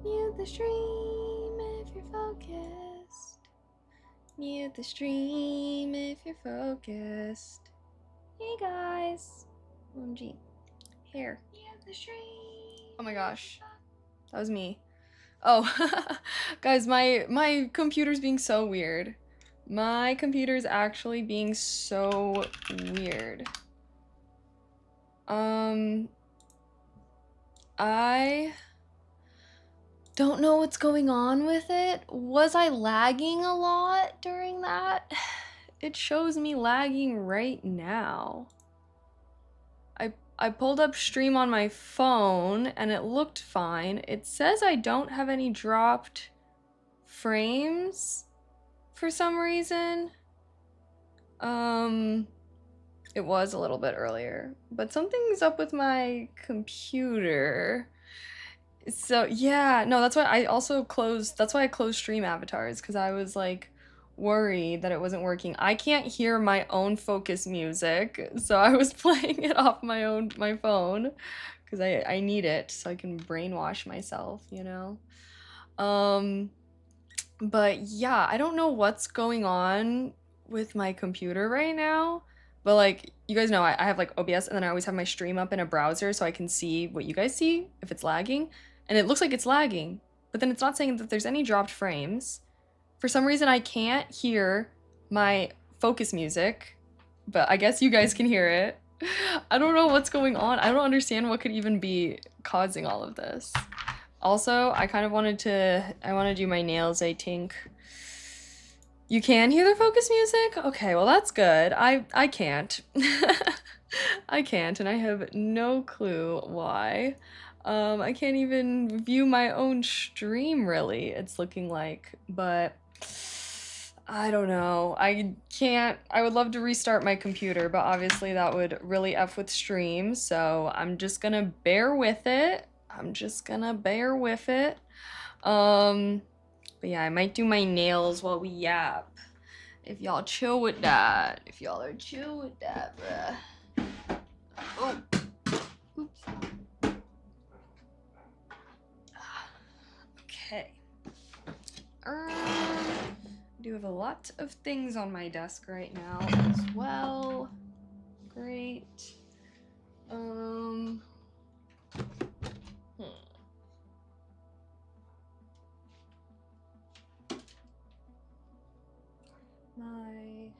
Mute the stream if you're focused. Mute the stream if you're focused. Hey guys. OMG. Hair. Mute the stream. Oh my gosh. That was me. Oh, guys, my computer's being so weird. My computer's actually being so weird. I don't know what's going on with it. Was I lagging a lot during that? It shows me lagging right now. I pulled up stream on my phone and it looked fine. It says I don't have any dropped frames for some reason. It was a little bit earlier, but something's up with my computer. So yeah, no, that's why I closed stream avatars, because I was like worried that it wasn't working. I can't hear my own focus music, so I was playing it off my phone because I need it so I can brainwash myself, you know? But yeah, I don't know what's going on with my computer right now, but like you guys know, I have like OBS, and then I always have my stream up in a browser so I can see what you guys see if it's lagging, and it looks like it's lagging, but then it's not saying that there's any dropped frames. For some reason I can't hear my focus music, but I guess you guys can hear it. I don't know what's going on. I don't understand what could even be causing all of this. Also, I kind of wanted to do my nails, I think. You can hear the focus music? Okay, well that's good. I can't. I can't, and I have no clue why. I can't even view my own stream, really, it's looking like, but I don't know. I would love to restart my computer, but obviously that would really F with stream, so I'm just gonna bear with it. But yeah, I might do my nails while we yap. If y'all chill with that. If y'all are chill with that, bruh. Oh. Oops. Okay. I do have a lot of things on my desk right now as well. Great. My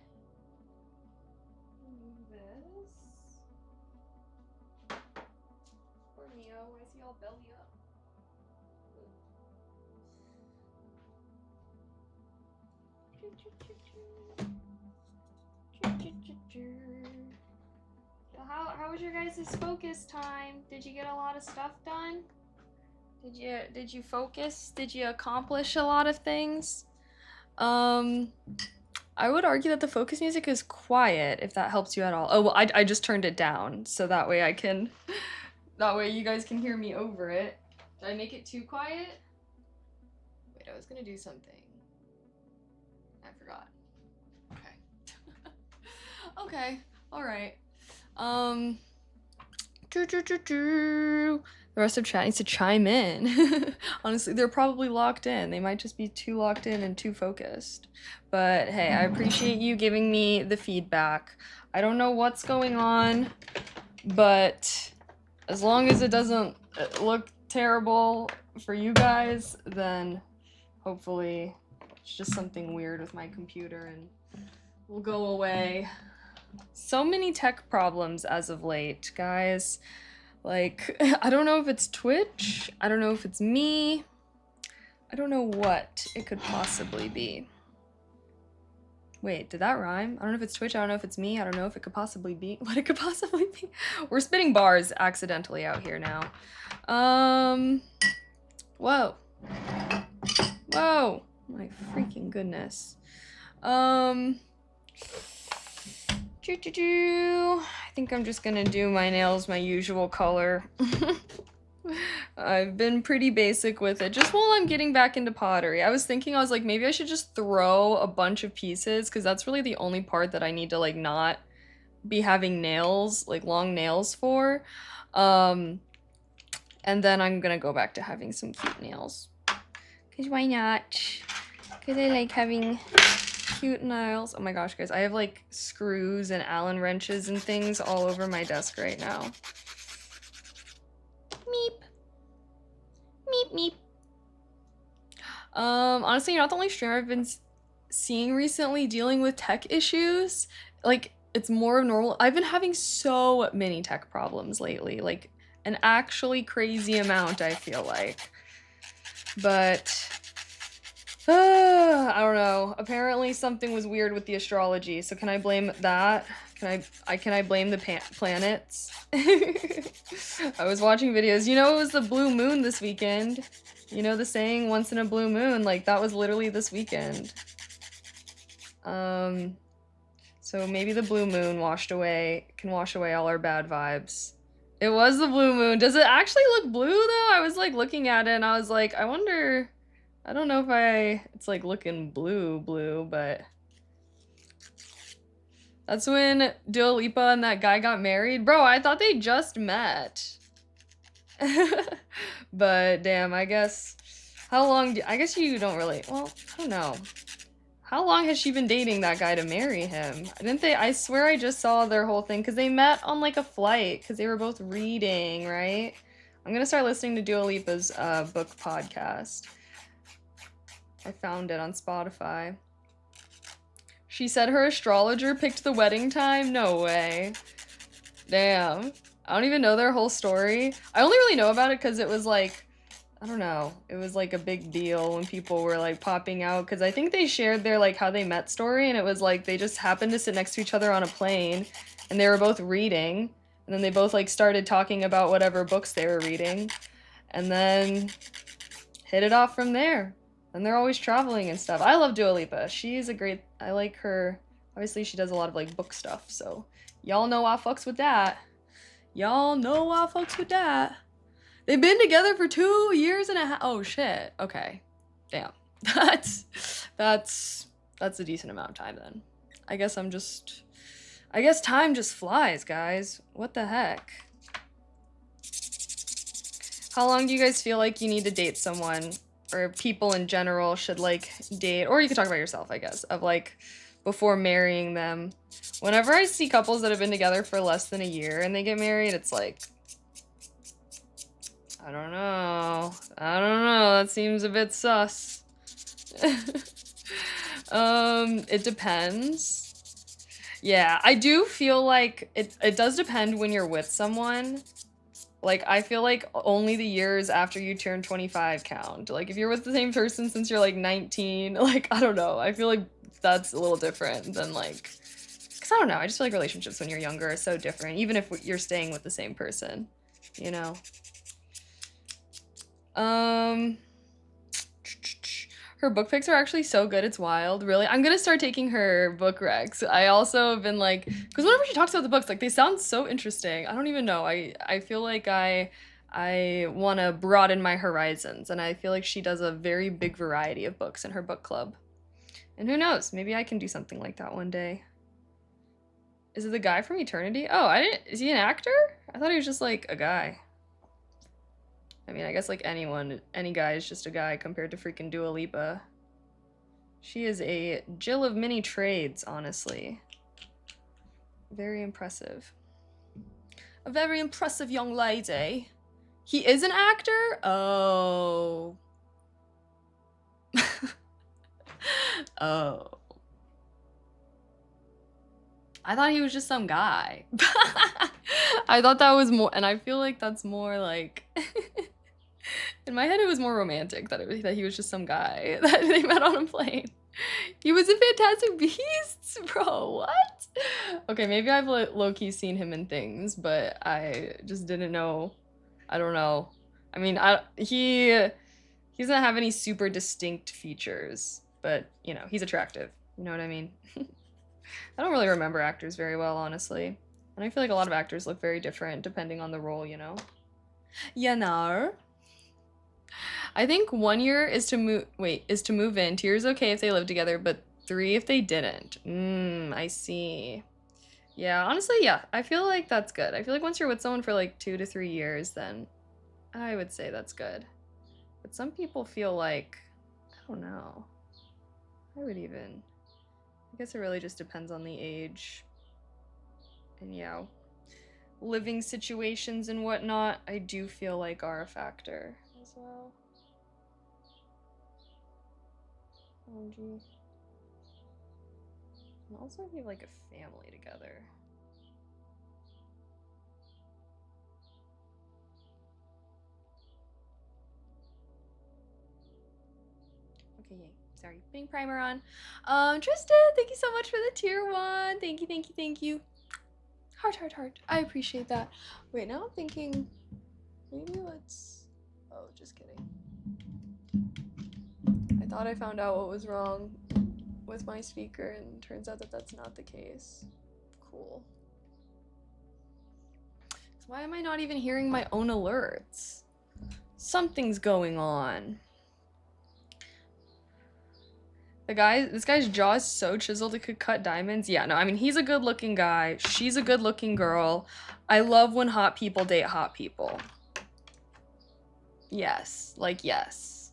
this. Poor Neo, why is he all belly up? So how was your guys' focus time? Did you get a lot of stuff done? Did you focus? Did you accomplish a lot of things? I would argue that the focus music is quiet, if that helps you at all. Oh, well, I just turned it down, so that way that way you guys can hear me over it. Did I make it too quiet? Wait, I was gonna do something. I forgot. Okay. Okay, alright. The rest of chat needs to chime in. Honestly, they're probably locked in. They might just be too locked in and too focused. But hey, I appreciate you giving me the feedback. I don't know what's going on, but as long as it doesn't look terrible for you guys, then hopefully it's just something weird with my computer and will go away. So many tech problems as of late, guys. Like, I don't know if it's Twitch, I don't know if it's me, I don't know what it could possibly be. Wait, did that rhyme? I don't know if it's Twitch, I don't know if it's me, I don't know if it could possibly be, what it could possibly be. We're spitting bars accidentally out here now. Whoa. Whoa, my freaking goodness. I think I'm just gonna do my nails my usual color. I've been pretty basic with it, just while I'm getting back into pottery. I was like, maybe I should just throw a bunch of pieces, because that's really the only part that I need to, like, not be having nails, like, long nails for. And then I'm gonna go back to having some cute nails. Because why not? Because I like having cute nails. Oh my gosh, guys. I have like screws and Allen wrenches and things all over my desk right now. Meep. Meep, meep. Honestly, you're not the only streamer I've been seeing recently dealing with tech issues. Like, it's more normal. I've been having so many tech problems lately, like an actually crazy amount, I feel like. But I don't know. Apparently something was weird with the astrology. So can I blame that? Can I blame the planets? I was watching videos. You know, it was the blue moon this weekend. You know the saying, once in a blue moon, like that was literally this weekend. So maybe the blue moon can wash away all our bad vibes. It was the blue moon. Does it actually look blue though? I was like looking at it and I was like, I wonder, I don't know if it's like looking blue, but that's when Dua Lipa and that guy got married. Bro, I thought they just met. But damn, I guess, I guess you don't really, well, I don't know. How long has she been dating that guy to marry him? I swear I just saw their whole thing, because they met on like a flight, because they were both reading, right? I'm gonna start listening to Dua Lipa's book podcast. I found it on Spotify. She said her astrologer picked the wedding time? No way. Damn. I don't even know their whole story. I only really know about it because it was like, I don't know, it was like a big deal when people were like popping out, because I think they shared their like how they met story, and it was like they just happened to sit next to each other on a plane and they were both reading, and then they both like started talking about whatever books they were reading and then hit it off from there. And they're always traveling and stuff. I love Dua Lipa. I like her. Obviously she does a lot of like book stuff, so y'all know I fucks with that. Y'all know I fucks with that. They've been together for 2 years and a half. Oh shit. Okay. Damn. That's a decent amount of time then. I guess time just flies, guys. What the heck? How long do you guys feel like you need to date someone, or people in general should like date, or you could talk about yourself, I guess, of like before marrying them? Whenever I see couples that have been together for less than a year and they get married, it's like, I don't know. That seems a bit sus. It depends. Yeah, I do feel like it does depend when you're with someone. Like, I feel like only the years after you turn 25 count. Like, if you're with the same person since you're like 19, like, I don't know. I feel like that's a little different than like, because I don't know. I just feel like relationships when you're younger are so different, even if you're staying with the same person, you know? Her book picks are actually so good, it's wild. Really, I'm gonna start taking her book recs. I also have been like, because whenever she talks about the books, like they sound so interesting. I don't even know. I feel like I want to broaden my horizons, and I feel like she does a very big variety of books in her book club. And who knows, maybe I can do something like that one day. Is it the guy from Eternity? Oh, is he an actor? I thought he was just like a guy. I mean, I guess like any guy is just a guy compared to freaking Dua Lipa. She is a Jill of many trades, honestly. Very impressive. A very impressive young lady. He is an actor? Oh. Oh. I thought he was just some guy. I thought that was more, and I feel like that's more like... In my head, it was more romantic that he was just some guy that they met on a plane. He was in Fantastic Beasts? Bro, what? Okay, maybe I've low-key seen him in things, but I just didn't know. I don't know. I mean, he doesn't have any super distinct features, but, you know, he's attractive. You know what I mean? I don't really remember actors very well, honestly. And I feel like a lot of actors look very different depending on the role, you know? You know? I think 1 year is to move in. 2 years okay if they live together, but 3 if they didn't. I see. Yeah, honestly, yeah. I feel like that's good. I feel like once you're with someone for like 2 to 3 years, then I would say that's good. But some people feel like don't know. I guess it really just depends on the age. And yeah, living situations and whatnot, I do feel like are a factor as well. Oh, gee. And also if you have like a family together. Okay, yay. Sorry, putting primer on. Tristan, thank you so much for the tier 1. Thank you, thank you, thank you. Heart, heart, heart. I appreciate that. Wait, now I'm thinking maybe let's... Oh, just kidding. I thought I found out what was wrong with my speaker, and turns out that that's not the case. Cool. So why am I not even hearing my own alerts? Something's going on. This guy's jaw is so chiseled it could cut diamonds. Yeah, no, I mean, he's a good looking guy. She's a good looking girl. I love when hot people date hot people. Yes, like yes.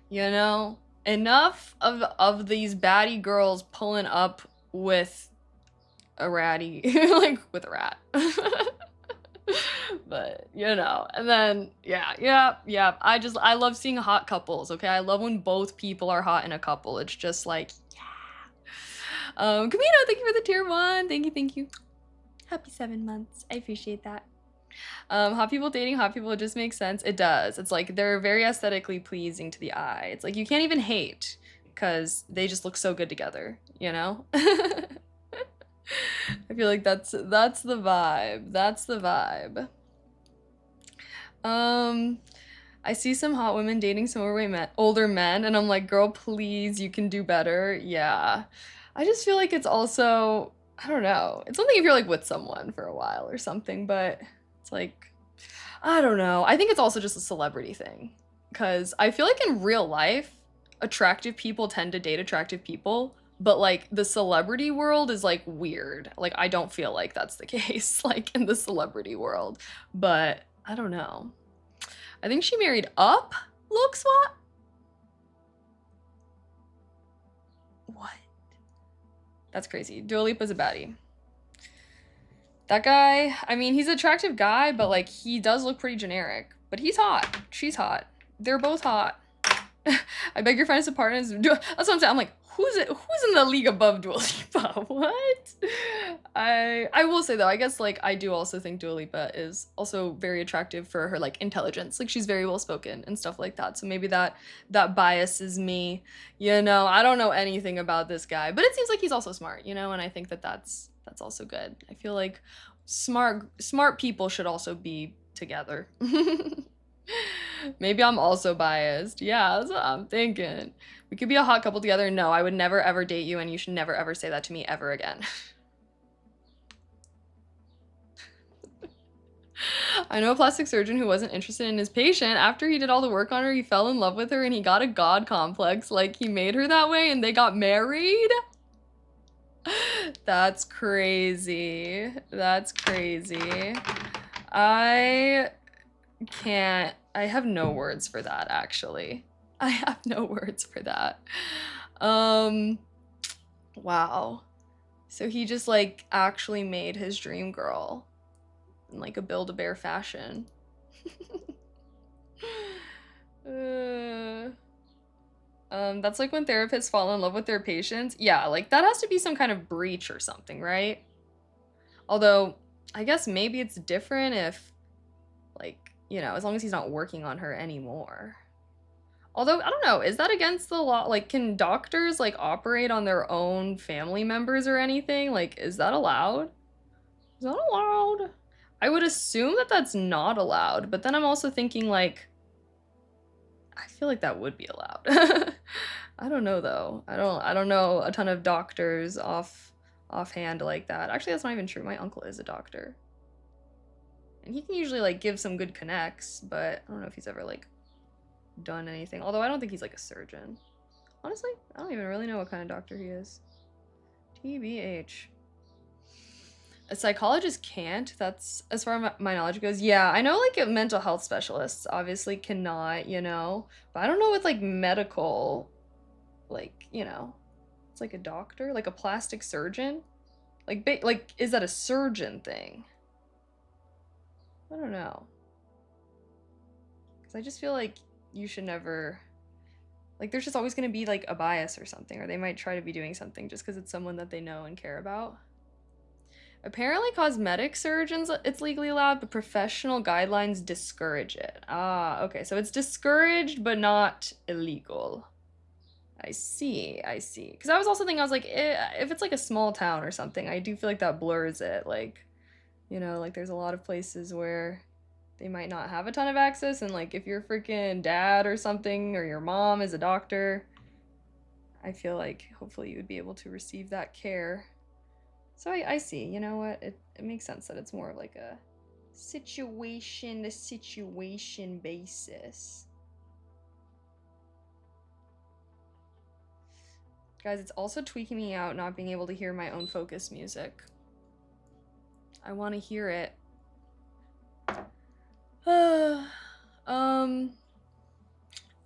You know, enough of these baddie girls pulling up with a ratty, like with a rat. But you know, and then yeah. I love seeing hot couples. Okay, I love when both people are hot in a couple. It's just like Camino, thank you for the tier 1. Thank you. Happy 7 months. I appreciate that. Hot people dating hot people, it just makes sense. It does. It's like they're very aesthetically pleasing to the eye. It's like you can't even hate because they just look so good together, you know? I feel like that's the vibe. That's the vibe. I see some hot women dating some older men, and I'm like, girl, please, you can do better. Yeah. I just feel like it's also, I don't know. It's one thing if you're like with someone for a while or something, but it's like, I don't know. I think it's also just a celebrity thing. Because I feel like in real life, attractive people tend to date attractive people, but like the celebrity world is like weird. Like I don't feel like that's the case like in the celebrity world, but I don't know. I think she married up look swap. What? That's crazy. Dua Lipa's a baddie. That guy, I mean, he's an attractive guy, but like he does look pretty generic. But he's hot. She's hot. They're both hot. I beg your friends to partner. That's what I'm saying. I'm like, who's in the league above Dua Lipa? What? I will say though, I guess like I do also think Dua Lipa is also very attractive for her like intelligence. Like she's very well spoken and stuff like that. So maybe that biases me. You know, I don't know anything about this guy, but it seems like he's also smart. You know, and I think that that's also good. I feel like smart people should also be together. Maybe I'm also biased. Yeah, that's what I'm thinking. We could be a hot couple together. No, I would never ever date you, and you should never ever say that to me ever again. I know a plastic surgeon who wasn't interested in his patient. After he did all the work on her, he fell in love with her and he got a god complex. Like, he made her that way and they got married? That's crazy. That's crazy. I have no words for that, actually. I have no words for that. Wow. So he just, like, actually made his dream girl in, like, a Build-A-Bear fashion. That's like when therapists fall in love with their patients. Yeah, like, that has to be some kind of breach or something, right? Although, I guess maybe it's different if, like, you know, as long as he's not working on her anymore. Although, I don't know, is that against the law? Like, can doctors, like, operate on their own family members or anything? Like, is that allowed? Is that allowed? I would assume that that's not allowed, but then I'm also thinking, like, I feel like that would be allowed. I don't know, though. I don't know a ton of doctors offhand like that. Actually, that's not even true. My uncle is a doctor. And he can usually, like, give some good connects, but I don't know if he's ever, like, done anything. Although I don't think he's, like, a surgeon. Honestly, I don't even really know what kind of doctor he is. TBH. A psychologist can't. That's, as far as my knowledge goes. Yeah, I know, like, mental health specialists obviously cannot, you know? But I don't know with, like, medical Like, you know, it's like a doctor, like a plastic surgeon. Like, is that a surgeon thing? I don't know. Because I just feel like you should never, like, there's just always going to be like a bias or something, or they might try to be doing something just because it's someone that they know and care about. Apparently, cosmetic surgeons, it's legally allowed, but professional guidelines discourage it. Ah, okay, so it's discouraged but not illegal. I see, I see. Because I was also thinking, I was like, if it's like a small town or something, I do feel like that blurs it. Like, you know, like there's a lot of places where they might not have a ton of access, and like if your freaking dad or something, or your mom is a doctor, I feel like hopefully you would be able to receive that care. So I see, you know what? It makes sense that it's more of like a situation to situation basis. Guys, it's also tweaking me out not being able to hear my own focus music. I want to hear it.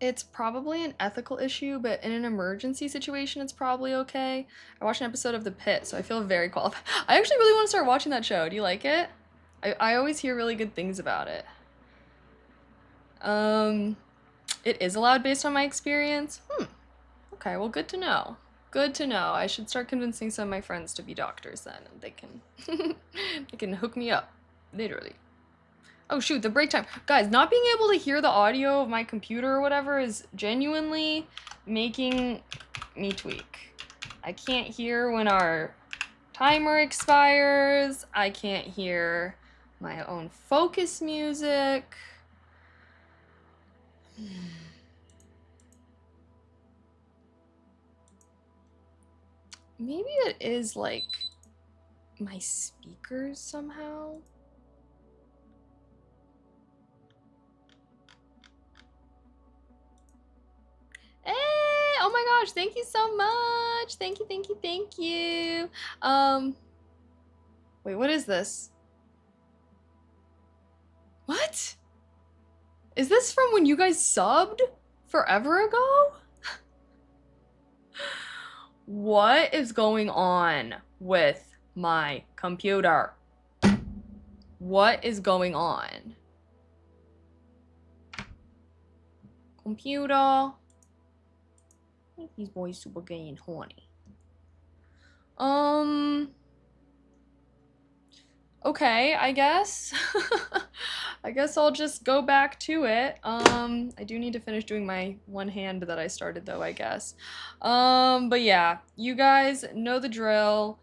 It's probably an ethical issue, but in an emergency situation, it's probably okay. I watched an episode of The Pit, so I feel very qualified. I actually really want to start watching that show. Do you like it? I always hear really good things about it. It is allowed based on my experience. Okay, well, good to know. Good to know. I should start convincing some of my friends to be doctors then, and they can they can hook me up, literally. Oh shoot, the break time. Guys, not being able to hear the audio of my computer or whatever is genuinely making me tweak. I can't hear when our timer expires. I can't hear my own focus music. Maybe it is like my speakers somehow. Hey, oh my gosh, thank you so much. Thank you, thank you, thank you. Wait, what is this? What? Is this from when you guys subbed forever ago? What is going on with my computer? What is going on? Computer. I think these boys super gay and horny. Okay, I guess. I guess I'll just go back to it. I do need to finish doing my one hand that I started though, I guess. But yeah, you guys know the drill.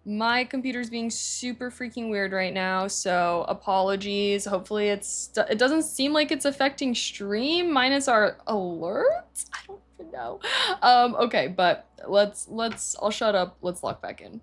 My computer's being super freaking weird right now, so apologies. Hopefully it doesn't seem like it's affecting stream minus our alerts. I don't even know. Okay, but I'll shut up. Let's log back in.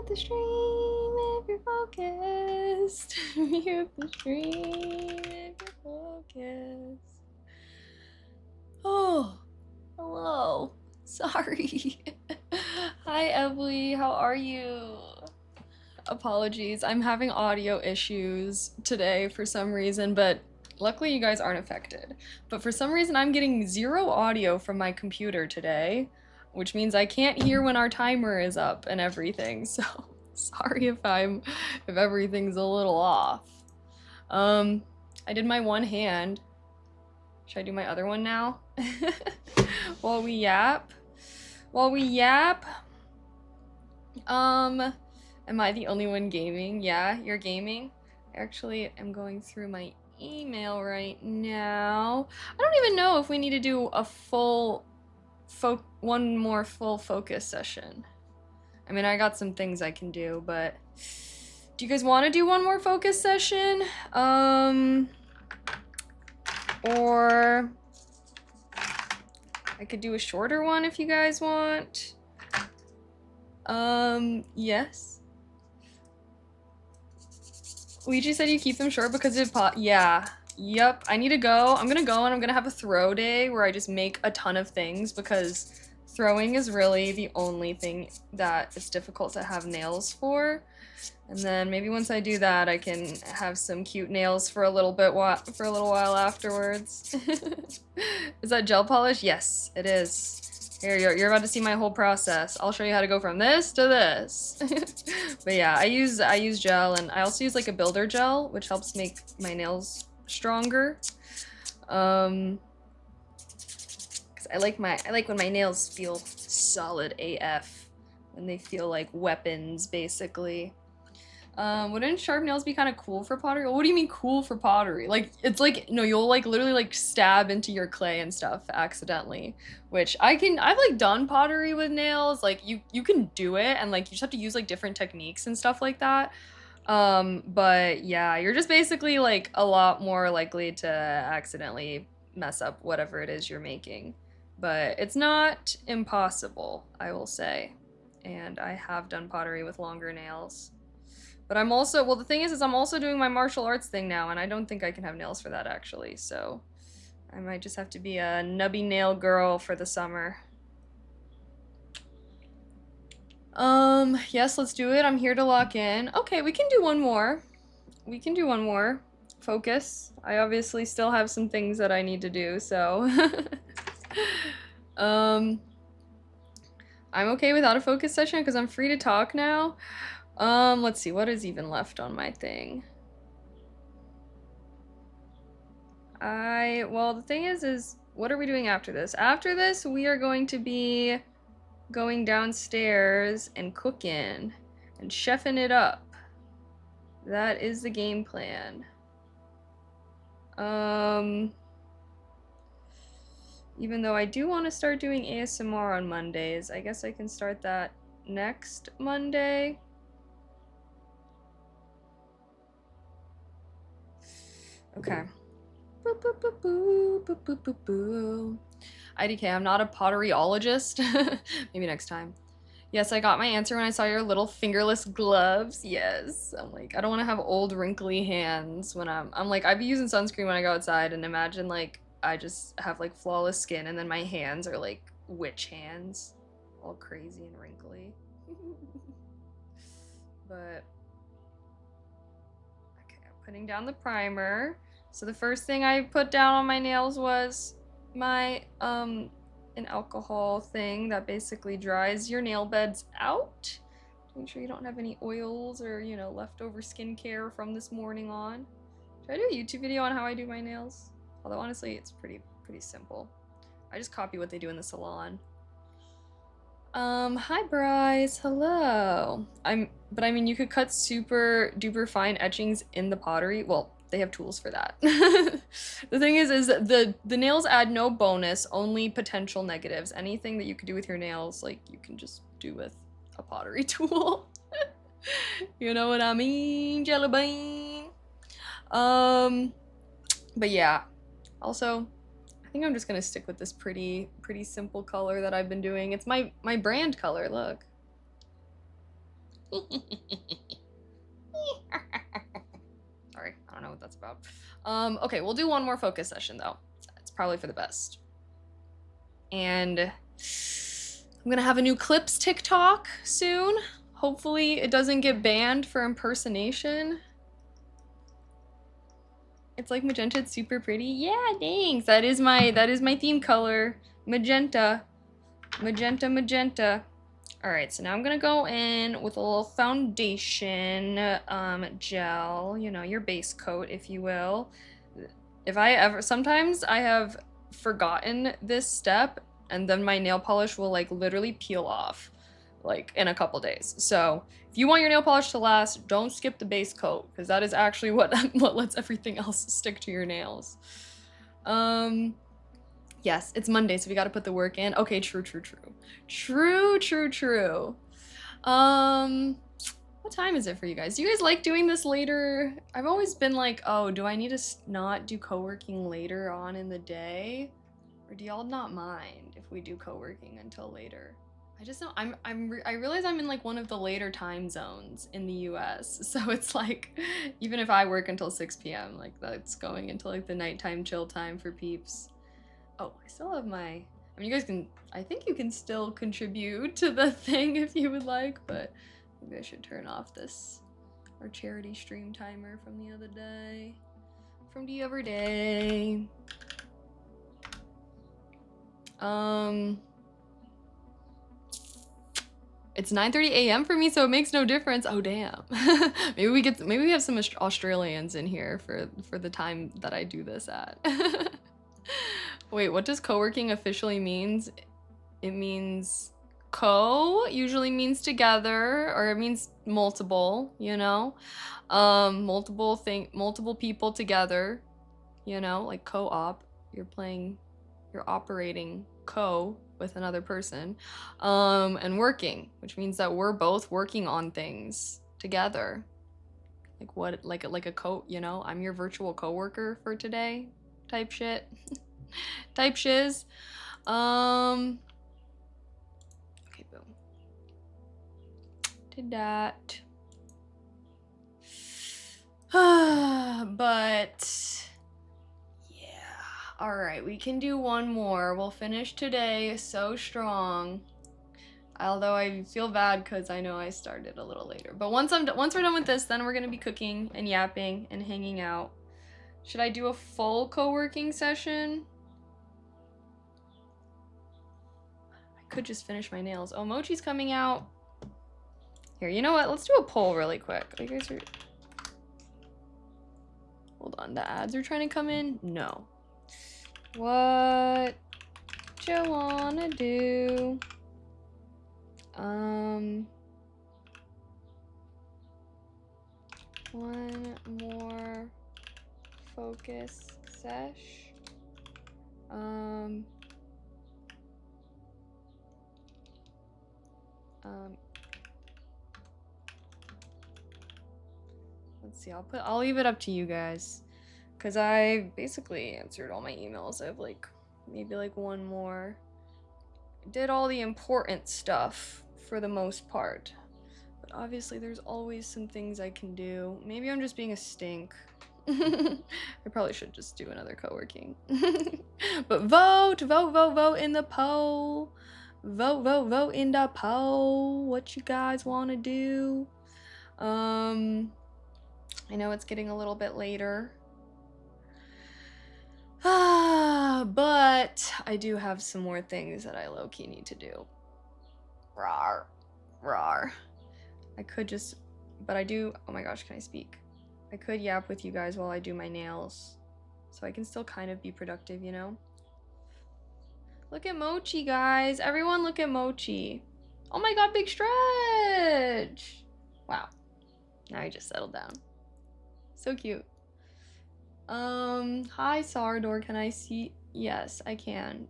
the stream if you're focused. Mute the stream if you're focused. Oh, hello. Sorry. Hi, Emily. How are you? Apologies. I'm having audio issues today for some reason, but luckily you guys aren't affected. But for some reason I'm getting 0 audio from my computer today, which means I can't hear when our timer is up and everything. So sorry if everything's a little off. I did my one hand. Should I do my other one now? While we yap? Am I the only one gaming? Yeah, you're gaming? I actually am going through my email right now. I don't even know if we need to do a one more full focus session. I mean, I got some things I can do, but do you guys want to do one more focus session? Or I could do a shorter one if you guys want. Yes. Luigi said you keep them short because it yeah. Yep, I need to go. I'm gonna go and I'm gonna have a throw day where I just make a ton of things because throwing is really the only thing that is difficult to have nails for. And then maybe once I do that, I can have some cute nails for a little while afterwards. Is that gel polish? Yes, it is. Here, you're about to see my whole process. I'll show you how to go from this to this. But yeah, I use gel, and I also use like a builder gel, which helps make my nails stronger. 'Cause I like when my nails feel solid AF, when they feel like weapons, basically. Wouldn't sharp nails be kind of cool for pottery? Well, what do you mean cool for pottery? Like, it's like, no, you'll like literally like stab into your clay and stuff accidentally, which I've like done pottery with nails. Like you can do it, and like you just have to use like different techniques and stuff like that. But yeah, you're just basically like a lot more likely to accidentally mess up whatever it is you're making. But it's not impossible, I will say. And I have done pottery with longer nails. But I'm also, well, the thing is I'm also doing my martial arts thing now, and I don't think I can have nails for that, actually, so I might just have to be a nubby nail girl for the summer. Yes, let's do it. I'm here to lock in. Okay, we can do one more. We can do one more. Focus. I obviously still have some things that I need to do, so. I'm okay without a focus session because I'm free to talk now. Let's see, what is even left on my thing? Well, the thing is what are we doing after this? After this, we are going to be going downstairs and cooking and chefing it up. That is the game plan. Even though I do want to start doing ASMR on Mondays, I guess I can start that next Monday. Okay. Boop, boop, boop, boop, boop, boop, boop, boop. IDK, I'm not a potteryologist. Maybe next time. Yes, I got my answer when I saw your little fingerless gloves. Yes. I'm like, I don't want to have old wrinkly hands when I'm like, I'd be using sunscreen when I go outside, and imagine like I just have like flawless skin and then my hands are like witch hands. All crazy and wrinkly. But okay, I'm putting down the primer. So the first thing I put down on my nails was my an alcohol thing that basically dries your nail beds out to make sure you don't have any oils or, you know, leftover skincare from this morning on. Should I do a YouTube video on how I do my nails? Although honestly, it's pretty simple. I just copy what they do in the salon. Hi Bryce, hello. But I mean, you could cut super duper fine etchings in the pottery. Well, they have tools for that. The thing is the nails add no bonus, only potential negatives. Anything that you could do with your nails, like, you can just do with a pottery tool. You know what I mean, jelly bean? But yeah. Also, I think I'm just gonna stick with this pretty simple color that I've been doing. It's my brand color, look. Sorry, I don't know what that's about. Okay, we'll do one more focus session though. It's probably for the best. And I'm gonna have a new clips TikTok soon. Hopefully it doesn't get banned for impersonation. It's like magenta, it's super pretty. Yeah, thanks. That is my theme color. Magenta. Magenta, magenta. Alright, so now I'm gonna go in with a little foundation gel, you know, your base coat, if you will. Sometimes I have forgotten this step, and then my nail polish will like literally peel off like in a couple days. So if you want your nail polish to last, don't skip the base coat, because that is actually what lets everything else stick to your nails. Yes, it's Monday, so we gotta put the work in. Okay, true. What time is it for you guys? Do you guys like doing this later? I've always been like, oh, do I need to not do co-working later on in the day? Or do y'all not mind if we do co-working until later? I just know I realize I'm in like one of the later time zones in the US. So it's like, even if I work until 6 p.m., like that's going into like the nighttime chill time for peeps. Oh, I still have my, I mean, you guys can, I think you can still contribute to the thing if you would like, but maybe I should turn off this, our charity stream timer from the other day. From the other day. It's 9:30 a.m. for me, so it makes no difference. Oh damn. maybe we have some Australians in here for the time that I do this at. Wait, what does co-working officially means? It means usually means together, or it means multiple, you know? Multiple people together, you know, like co-op. You're operating with another person. And working, which means that we're both working on things together. Like what, like a you know, I'm your virtual coworker for today type shit. Type shiz. Okay, boom. Did that. But yeah. All right, we can do one more. We'll finish today so strong. Although I feel bad because I know I started a little later. But once we're done with this, then we're gonna be cooking and yapping and hanging out. Should I do a full co-working session? I could just finish my nails. Oh, Mochi's coming out. Here, you know what? Let's do a poll really quick. You guys are... Hold on, the ads are trying to come in? No. What you wanna do? One more focus sesh. Let's see, I'll leave it up to you guys, because I basically answered all my emails. I have like maybe like one more. I did all the important stuff for the most part, but obviously there's always some things I can do. Maybe I'm just being a stink. I probably should just do another co-working. But vote in the poll. Vote in the poll. What you guys want to do? I know it's getting a little bit later. But I do have some more things that I low-key need to do. Rawr. I could just, but I do, oh my gosh, can I speak? I could yap with you guys while I do my nails, so I can still kind of be productive, you know? Look at Mochi, guys. Everyone look at Mochi. Oh my god, big stretch. Wow. Now he just settled down. So cute. Hi Sardor, can I see? Yes, I can.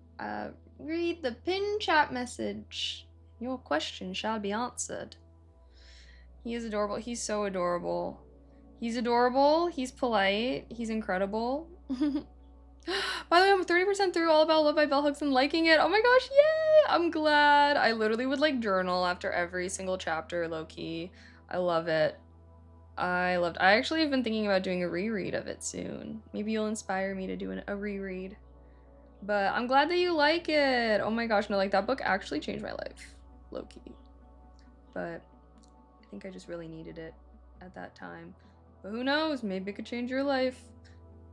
Read the pinned chat message. Your question shall be answered. He is adorable. He's so adorable. He's adorable. He's polite. He's incredible. By the way, I'm 30% through All About Love by Bell Hooks and liking it. Oh my gosh, yay! I'm glad. I literally would like journal after every single chapter, low key. I love it. I actually have been thinking about doing a reread of it soon. Maybe you'll inspire me to do a reread. But I'm glad that you like it. Oh my gosh, no, like that book actually changed my life, low key. But I think I just really needed it at that time. But who knows? Maybe it could change your life.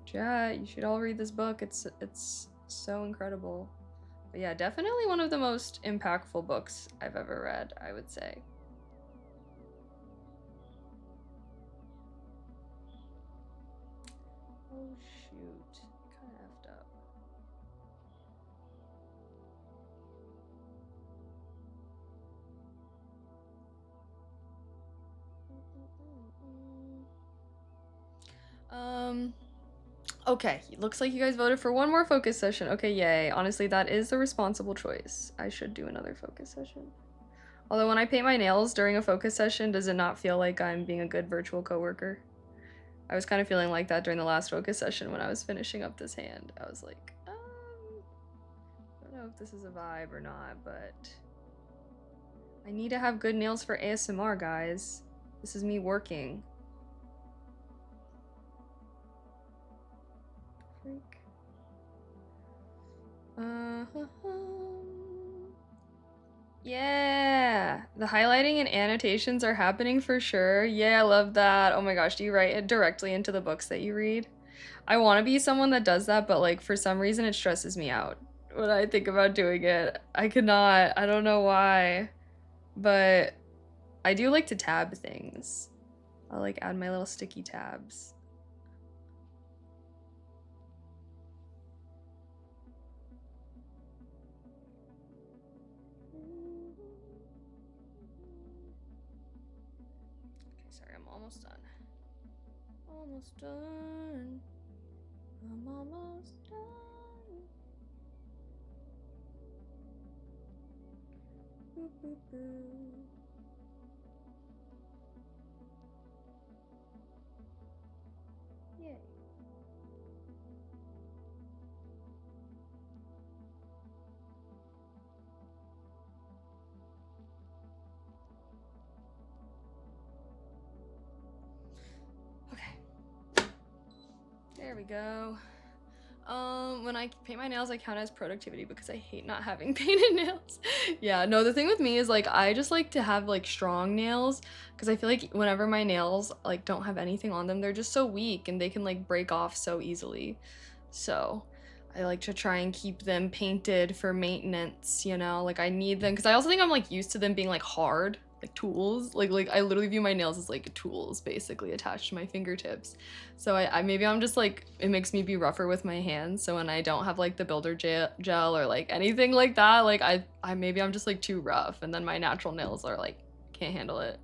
Chat, you should all read this book. It's so incredible. But yeah, definitely one of the most impactful books I've ever read, I would say. Oh shoot, kind of effed up. Okay, looks like you guys voted for one more focus session. Okay, yay. Honestly, that is the responsible choice. I should do another focus session. Although when I paint my nails during a focus session, does it not feel like I'm being a good virtual coworker? I was kind of feeling like that during the last focus session when I was finishing up this hand. I was like, I don't know if this is a vibe or not, but I need to have good nails for ASMR, guys. This is me working. Freak. Yeah, the highlighting and annotations are happening for sure. Yeah, I love that. Oh my gosh, do you write it directly into the books that you read? I want to be someone that does that, but like for some reason it stresses me out when I think about doing it. I cannot. I don't know why, but I do like to tab things. I'll like add my little sticky tabs. Okay, sorry, I'm almost done. Almost done. I'm almost done. Boop, boop, boop. Yay. Okay. There we go. When I paint my nails, I count as productivity because I hate not having painted nails. Yeah, no, the thing with me is like I just like to have like strong nails because I feel like whenever my nails like don't have anything on them, they're just so weak and they can like break off so easily. So I like to try and keep them painted for maintenance, you know? Like I need them because I also think I'm like used to them being like hard, like tools. Like I literally view my nails as like tools basically attached to my fingertips. So I maybe I'm just like it makes me be rougher with my hands. So when I don't have like the builder gel or like anything like that, like I maybe I'm just like too rough and then my natural nails are like can't handle it.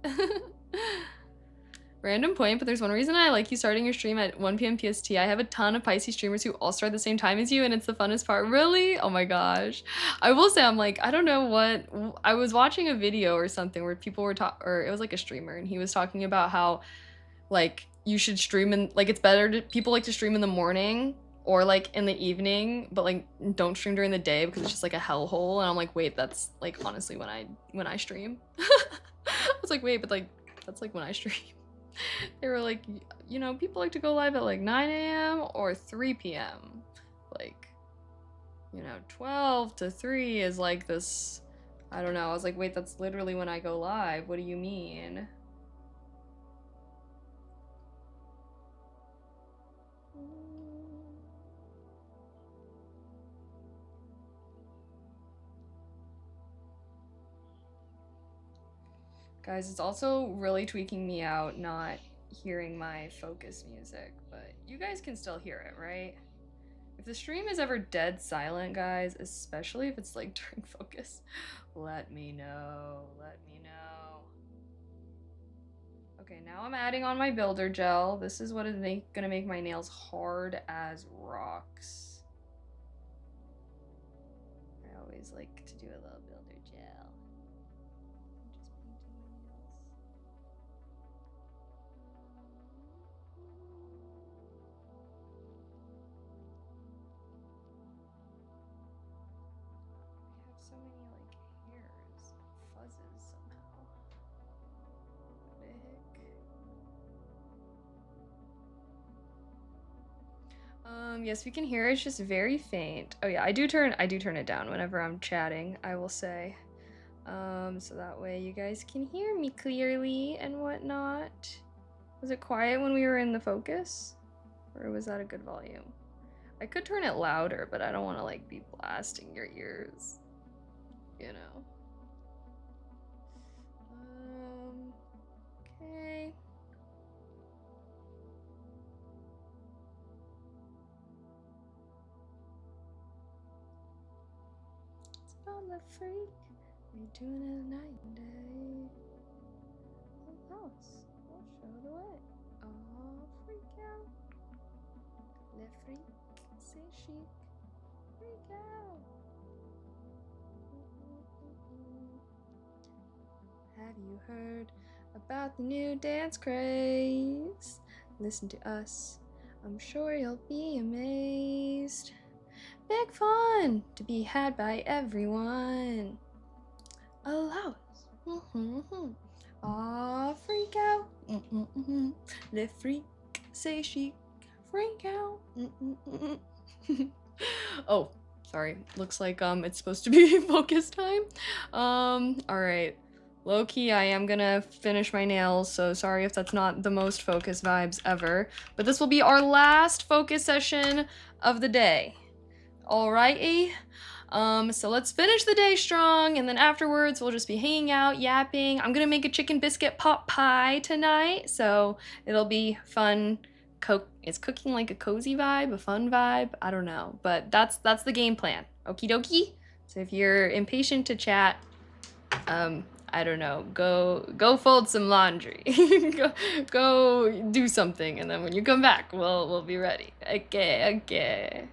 Random point, but there's one reason I like you starting your stream at 1 p.m. PST. I have a ton of Pisces streamers who all start at the same time as you, and it's the funnest part. Really? Oh my gosh. I will say, I'm like, I don't know what. I was watching a video or something where people were talking, or it was like a streamer, and he was talking about how, like, you should stream in, like, it's better to, people like to stream in the morning or like in the evening, but like don't stream during the day because it's just like a hellhole. And I'm like, wait, that's like honestly when I stream. I was like, wait, but like that's like when I stream. They were like, you know, people like to go live at like 9 a.m. or 3 p.m. Like, you know, 12 to 3 is like this. I don't know. I was like, wait, that's literally when I go live. What do you mean? Guys, it's also really tweaking me out not hearing my focus music, but you guys can still hear it, right? If the stream is ever dead silent, guys, especially if it's like during focus, let me know. Let me know. Okay, now I'm adding on my builder gel. This is what is gonna make my nails hard as rocks. I always like to do a little builder gel. Just painting my nails. Yes, we can hear it. It's just very faint. Oh yeah, I do turn it down whenever I'm chatting, I will say. So that way you guys can hear me clearly and whatnot. Was it quiet when we were in the focus? Or was that a good volume? I could turn it louder, but I don't want to like be blasting your ears. You know. Okay. It's about the freak. We're doing it night and day. The house will show the way. Oh, freak out. Le freak, c'est chic. Freak out. Have you heard about the new dance craze? Listen to us. I'm sure you'll be amazed. Big fun to be had by everyone. Allow us. Aw, freak out. Le freak, say chic. Freak out. Oh, sorry. Looks like it's supposed to be focus time. All right. Low key, I am gonna finish my nails, so sorry if that's not the most focus vibes ever. But this will be our last focus session of the day. Alrighty. So let's finish the day strong, and then afterwards we'll just be hanging out, yapping. I'm gonna make a chicken biscuit pot pie tonight, so it'll be fun. Is cooking like a cozy vibe, a fun vibe? I don't know, but that's the game plan. Okie dokie. So if you're impatient to chat, I don't know, go fold some laundry. go do something, and then when you come back, we'll be ready. Okay.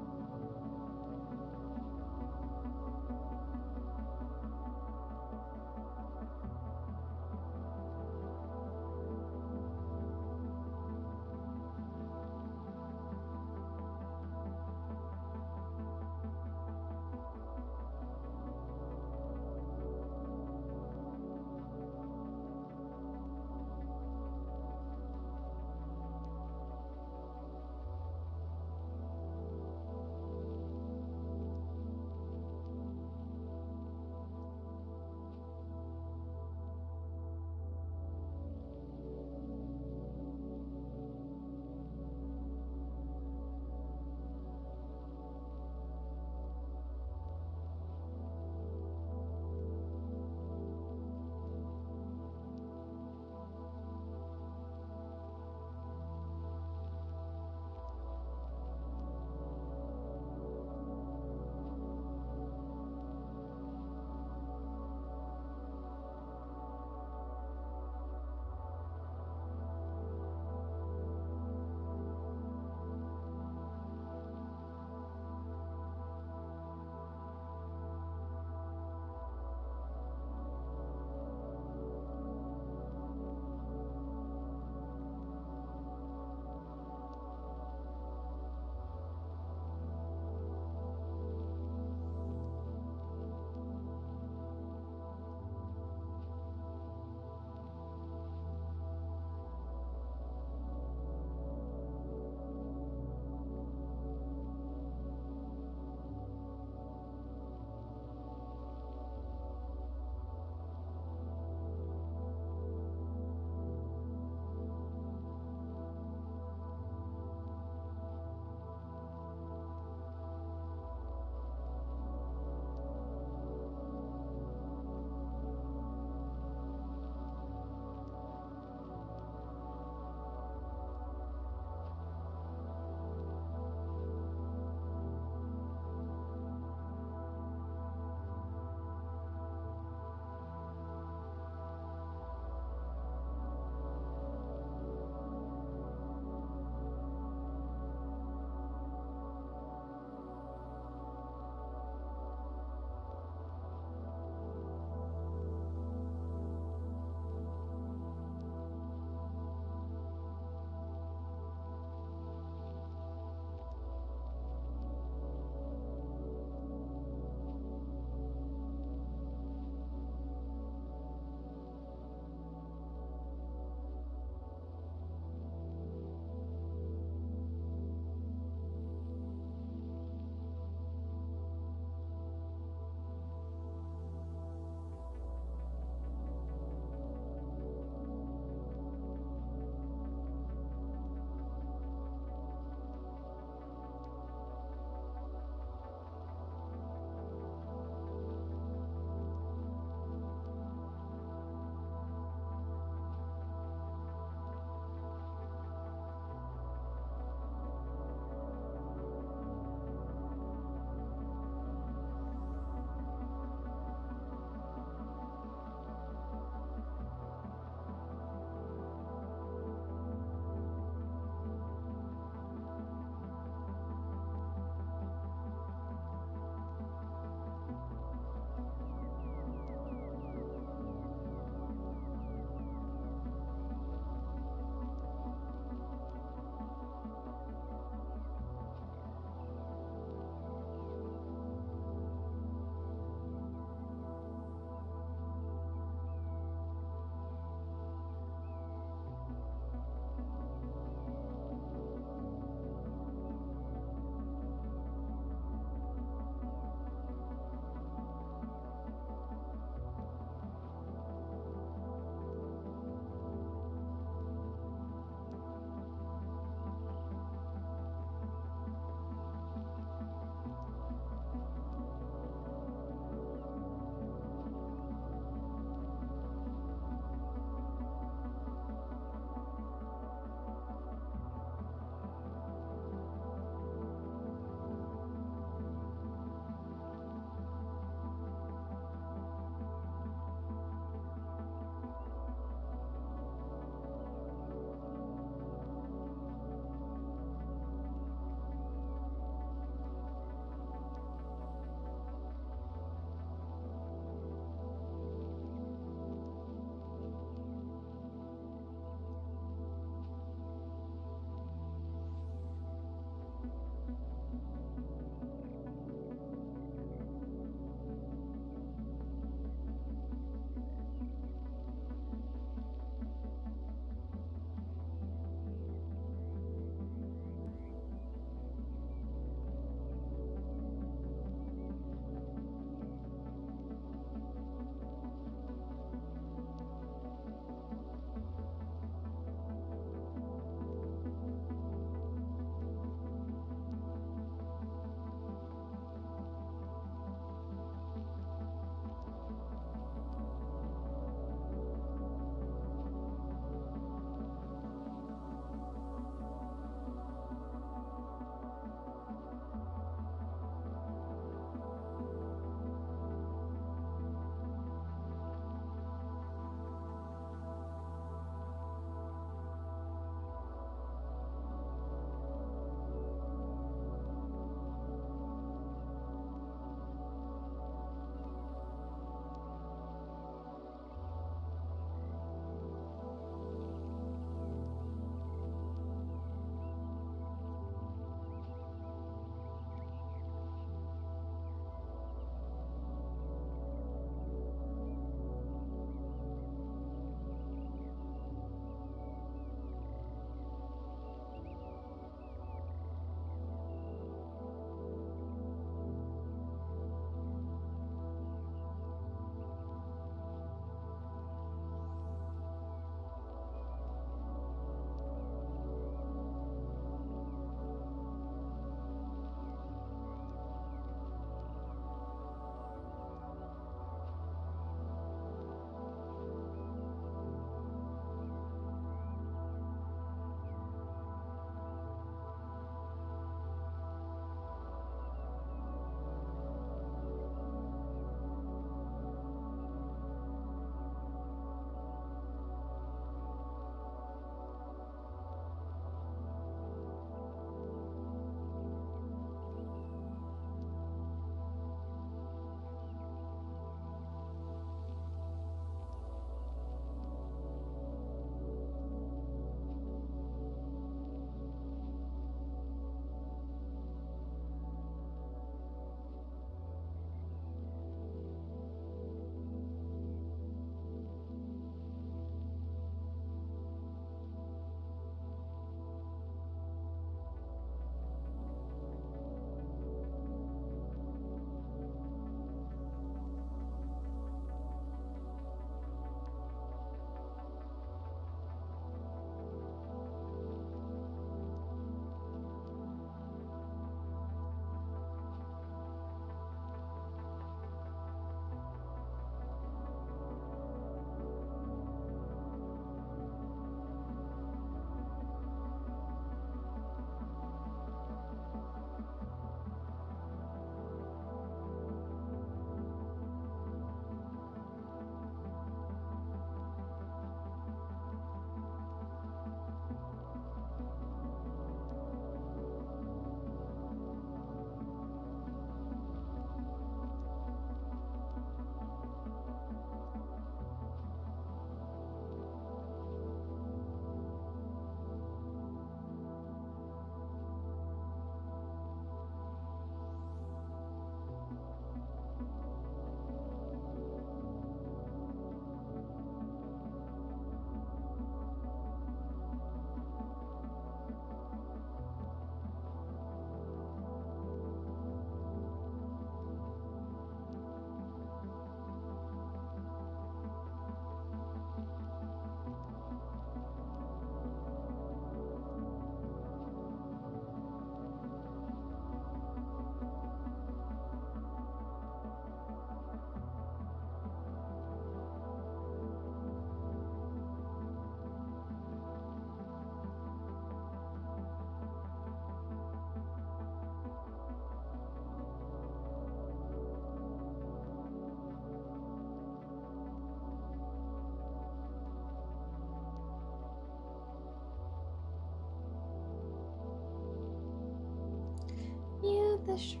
mute the stream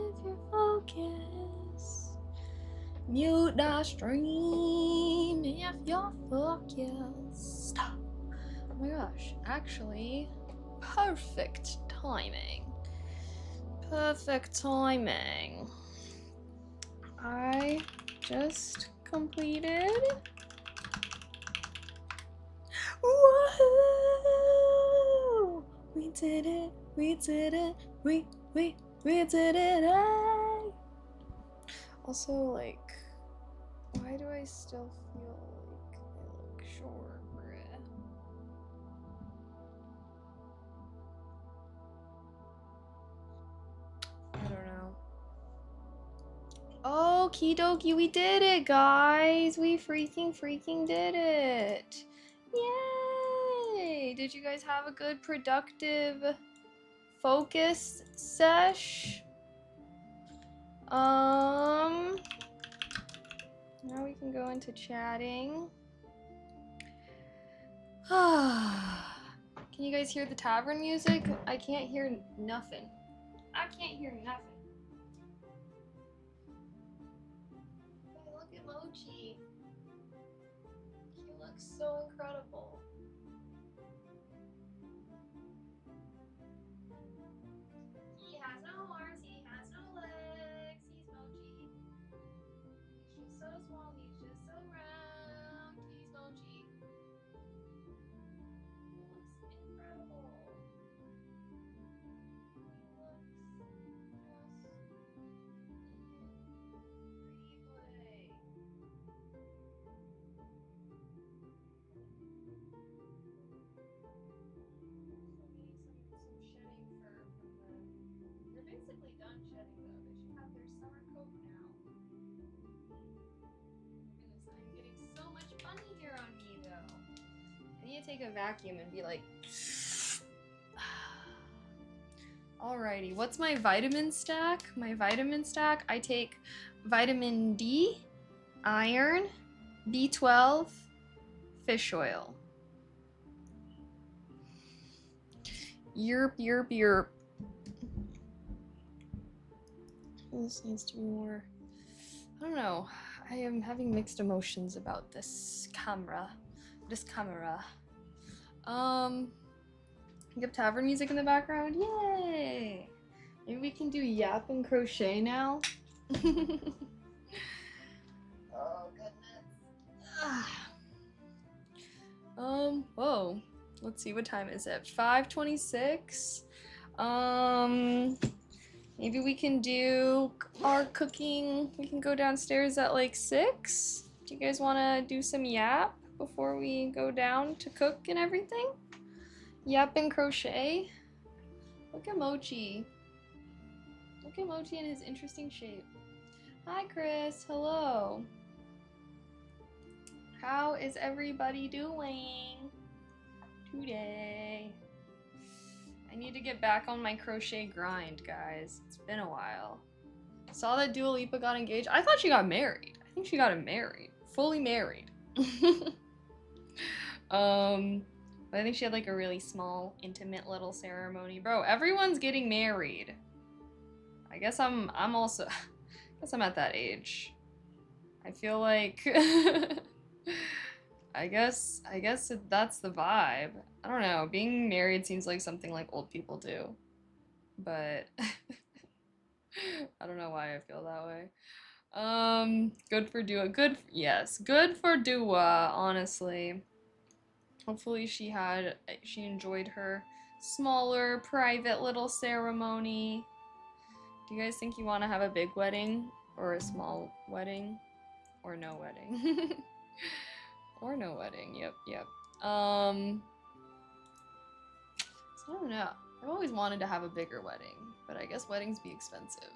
if you're focused. Mute the stream if you're focused. Oh my gosh, actually, perfect timing. Perfect timing. I just completed. Woohoo! We did it. We did it. We did it. Hey! Also, like, why do I still feel like I look short, bruh? I don't know. Okie dokie, we did it, guys. We freaking did it. Yay! Did you guys have a good, productive focus sesh? Now we can go into chatting. Can you guys hear the tavern music? I can't hear nothing. I can't hear nothing. Hey, look at Mochi. He looks so incredible. He has no arms, he has no legs. He's Mochi. He's just so small, he's just so round. He's Mochi. He looks incredible. Basically done shedding though. They should have their summer coat now. Goodness, I'm getting so much bunny hair on me though. I need to take a vacuum and be like. Alrighty, what's my vitamin stack? My vitamin stack, I take vitamin D, iron, B12, fish oil. Yerp. This needs to be more. I don't know. I am having mixed emotions about this camera. You have tavern music in the background? Yay! Maybe we can do yap and crochet now. Oh goodness. Whoa. Let's see, what time is it? 5:26. Maybe we can do our cooking. We can go downstairs at like 6. Do you guys want to do some yap before we go down to cook and everything? Yap and crochet. Look at Mochi. Look at Mochi in his interesting shape. Hi, Chris. Hello. How is everybody doing today? I need to get back on my crochet grind, guys. It's been a while. Saw that Dua Lipa got engaged. I thought she got married. I think she got married. Fully married. But I think she had like a really small, intimate little ceremony. Bro, everyone's getting married. I guess I'm also I guess I'm at that age. I feel like I guess that's the vibe. I don't know. Being married seems like something like old people do. But I don't know why I feel that way. Good for Dua. Yes, good for Dua, honestly. Hopefully she enjoyed her smaller, private little ceremony. Do you guys think you want to have a big wedding or a small wedding or no wedding? Or no wedding. Yep. So I don't know. I've always wanted to have a bigger wedding, but I guess weddings be expensive.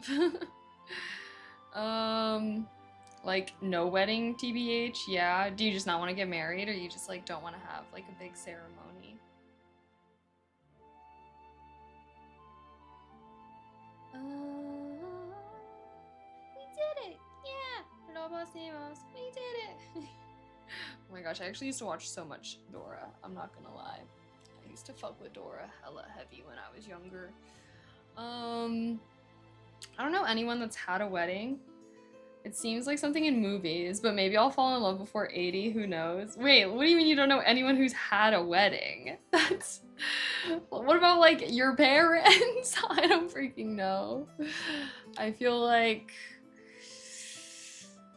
Like no wedding TBH, yeah. Do you just not want to get married, or you just like don't want to have like a big ceremony? We did it! Yeah! We did it! Oh my gosh, I actually used to watch so much Dora, I'm not gonna lie. I used to fuck with Dora hella heavy when I was younger. I don't know anyone that's had a wedding. It seems like something in movies, but maybe I'll fall in love before 80, who knows? Wait, what do you mean you don't know anyone who's had a wedding? That's... What about, like, your parents? I don't freaking know. I feel like...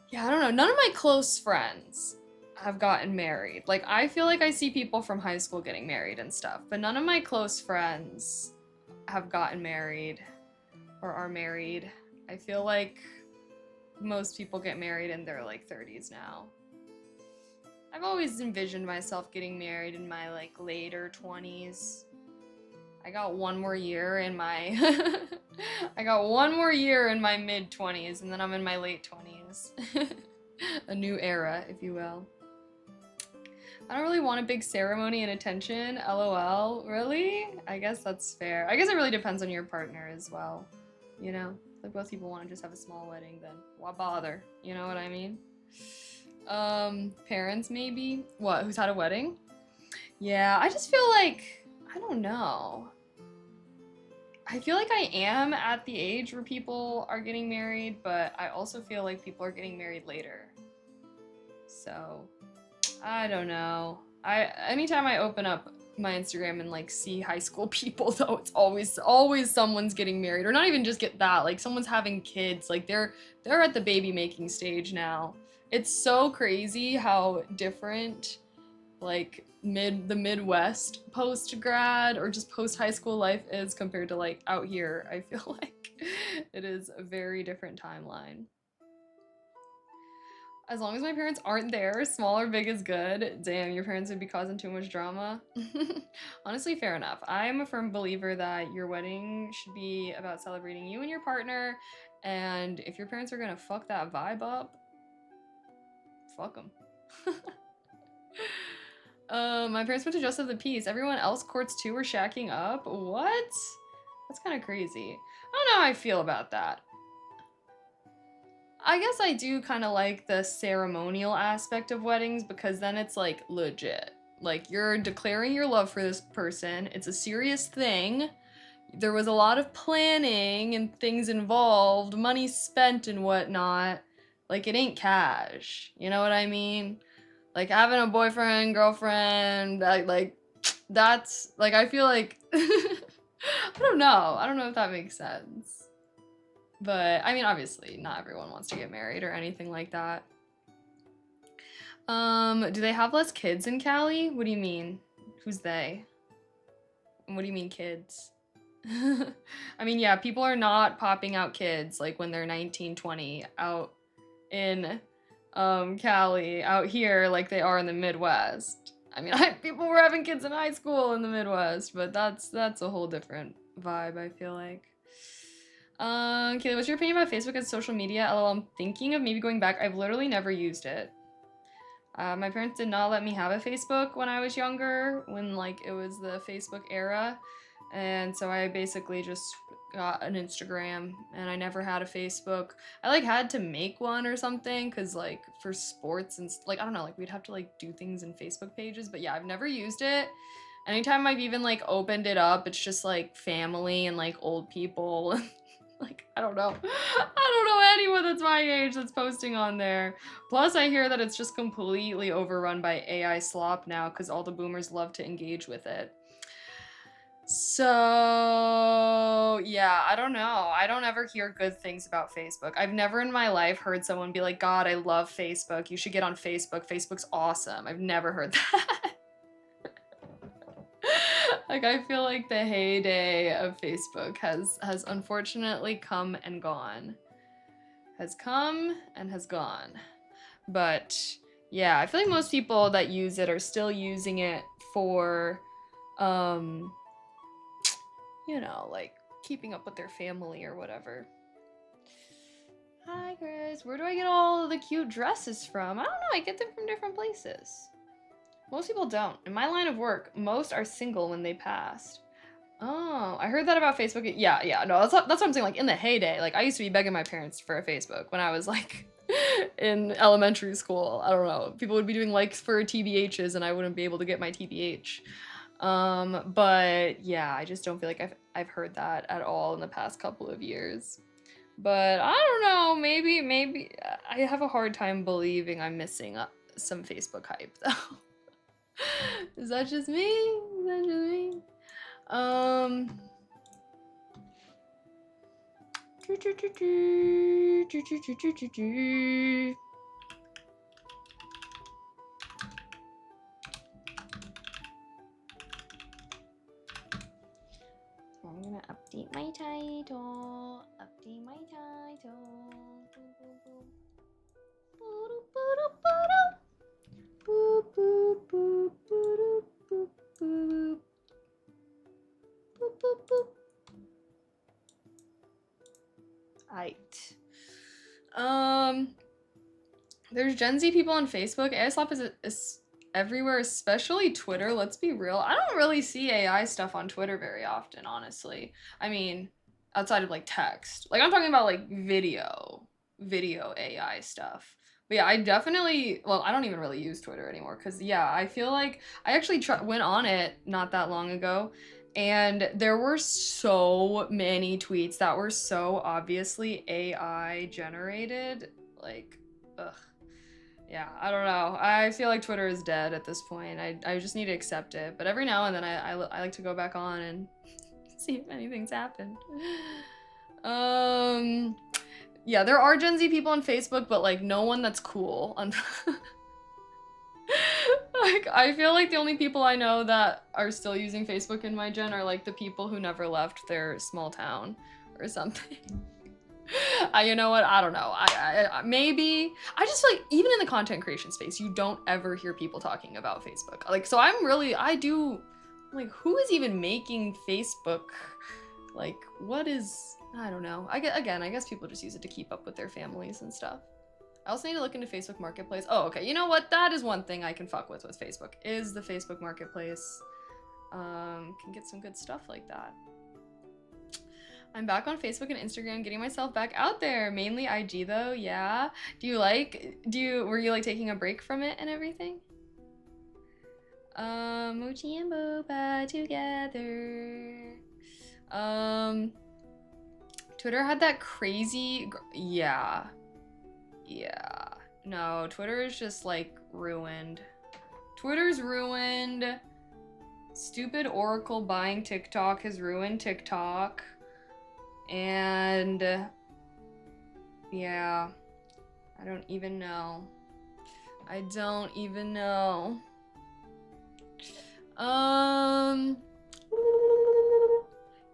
Yeah, I don't know. None of my close friends have gotten married. Like, I feel like I see people from high school getting married and stuff, but none of my close friends have gotten married or are married. I feel like most people get married in their like 30s now. I've always envisioned myself getting married in my like later 20s. I got one more year in my I got one more year in my mid 20s and then I'm in my late 20s. A new era, if you will. I don't really want a big ceremony and attention, lol. Really? I guess that's fair. I guess it really depends on your partner as well, you know? Like both people want to just have a small wedding, then why bother? You know what I mean? Parents maybe? What, who's had a wedding? Yeah, I just feel like, I don't know. I feel like I am at the age where people are getting married, but I also feel like people are getting married later. So, I don't know. Anytime I open up my Instagram and like see high school people though, it's always someone's getting married, or not even just get that, like someone's having kids, like they're at the baby making stage now. It's so crazy how different like the Midwest post grad or just post high school life is compared to like out here. I feel like it is a very different timeline. As long as my parents aren't there, small or big is good. Damn, your parents would be causing too much drama. Honestly, fair enough. I am a firm believer that your wedding should be about celebrating you and your partner, and if your parents are gonna fuck that vibe up, fuck them. My parents went to Justice of the Peace. Everyone else courts too were shacking up. What? That's kind of crazy. I don't know how I feel about that. I guess I do kind of like the ceremonial aspect of weddings because then it's like legit. Like you're declaring your love for this person. It's a serious thing. There was a lot of planning and things involved, money spent and whatnot. Like it ain't cash. You know what I mean? Like having a boyfriend, girlfriend, like that's like I feel like I don't know. I don't know if that makes sense. But, I mean, obviously, not everyone wants to get married or anything like that. Do they have less kids in Cali? What do you mean? Who's they? What do you mean, kids? I mean, yeah, people are not popping out kids, like, when they're 19, 20, out in, Cali, out here, like they are in the Midwest. I mean, people were having kids in high school in the Midwest, but that's a whole different vibe, I feel like. Kaylee, what's your opinion about Facebook as social media? LOL, I'm thinking of maybe going back. I've literally never used it. My parents did not let me have a Facebook when I was younger, when like it was the Facebook era. And so I basically just got an Instagram and I never had a Facebook. I like had to make one or something because like for sports and like, I don't know, like we'd have to like do things in Facebook pages. But yeah, I've never used it. Anytime I've even like opened it up, it's just like family and like old people. Like, I don't know. I don't know anyone that's my age that's posting on there. Plus, I hear that it's just completely overrun by AI slop now because all the boomers love to engage with it. So, yeah, I don't know. I don't ever hear good things about Facebook. I've never in my life heard someone be like, God, I love Facebook. You should get on Facebook. Facebook's awesome. I've never heard that. Like, I feel like the heyday of Facebook has unfortunately come and gone. Has come and has gone. But, yeah, I feel like most people that use it are still using it for, you know, like, keeping up with their family or whatever. Hi, Chris. Where do I get all the cute dresses from? I don't know. I get them from different places. Most people don't. In my line of work, most are single when they passed. Oh, I heard that about Facebook. Yeah, no, that's what I'm saying. Like in the heyday, like I used to be begging my parents for a Facebook when I was like in elementary school. I don't know. People would be doing likes for TBHs and I wouldn't be able to get my TBH. But yeah, I just don't feel like I've heard that at all in the past couple of years. But I don't know, maybe I have a hard time believing I'm missing some Facebook hype though. Is that just me? Is that just me? I'm gonna update my title. Update my title. Boom, boom, boom. Boop, boop, boop, boop, boop, boop, boop, boop, boop, boop, boop, boop. Aight. There's Gen Z people on Facebook. AI slop is everywhere, especially Twitter. Let's be real. I don't really see AI stuff on Twitter very often, honestly. I mean, outside of like text. Like I'm talking about like video AI stuff. But yeah, I definitely, well, I don't even really use Twitter anymore because yeah, I feel like I actually went on it not that long ago and there were so many tweets that were so obviously AI generated. Like, ugh. Yeah, I don't know. I feel like Twitter is dead at this point. I just need to accept it. But every now and then I like to go back on and see if anything's happened. Yeah, there are Gen Z people on Facebook, but like no one that's cool. Like, I feel like the only people I know that are still using Facebook in my gen are like the people who never left their small town or something. You know what? I don't know. Maybe I just feel like even in the content creation space, you don't ever hear people talking about Facebook. Like, so I do, like, who is even making Facebook? Like, what is, I don't know. I guess people just use it to keep up with their families and stuff. I also need to look into Facebook Marketplace. Oh, okay. You know what? That is one thing I can fuck with Facebook is the Facebook Marketplace. Can get some good stuff like that. I'm back on Facebook and Instagram, getting myself back out there. Mainly IG though, yeah. Were you like taking a break from it and everything? Mochi and boba together. Twitter had that crazy, yeah. No, Twitter is just like ruined. Twitter's ruined. Stupid Oracle buying TikTok has ruined TikTok. And yeah, I don't even know.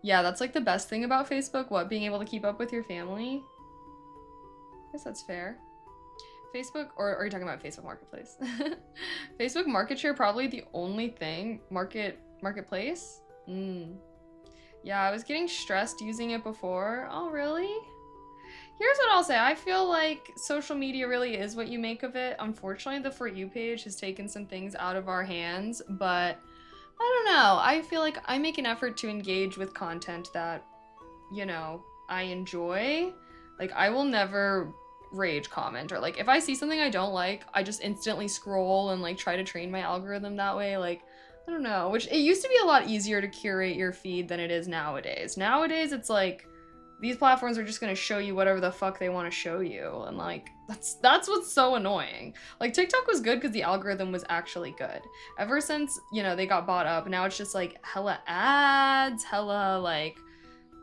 Yeah, that's like the best thing about Facebook, what, being able to keep up with your family? I guess that's fair. Facebook, or are you talking about Facebook Marketplace? Facebook market share, probably the only thing. Marketplace? Yeah, I was getting stressed using it before. Oh, really? Here's what I'll say. I feel like social media really is what you make of it. Unfortunately, the For You page has taken some things out of our hands, but I don't know. I feel like I make an effort to engage with content that, you know, I enjoy. Like, I will never rage comment, or like if I see something I don't like, I just instantly scroll and like try to train my algorithm that way. Like, I don't know, which it used to be a lot easier to curate your feed than it is nowadays. Nowadays it's like these platforms are just gonna show you whatever the fuck they want to show you, and like that's what's so annoying. Like TikTok was good because the algorithm was actually good. Ever since, you know, they got bought up, now it's just like hella ads, hella like,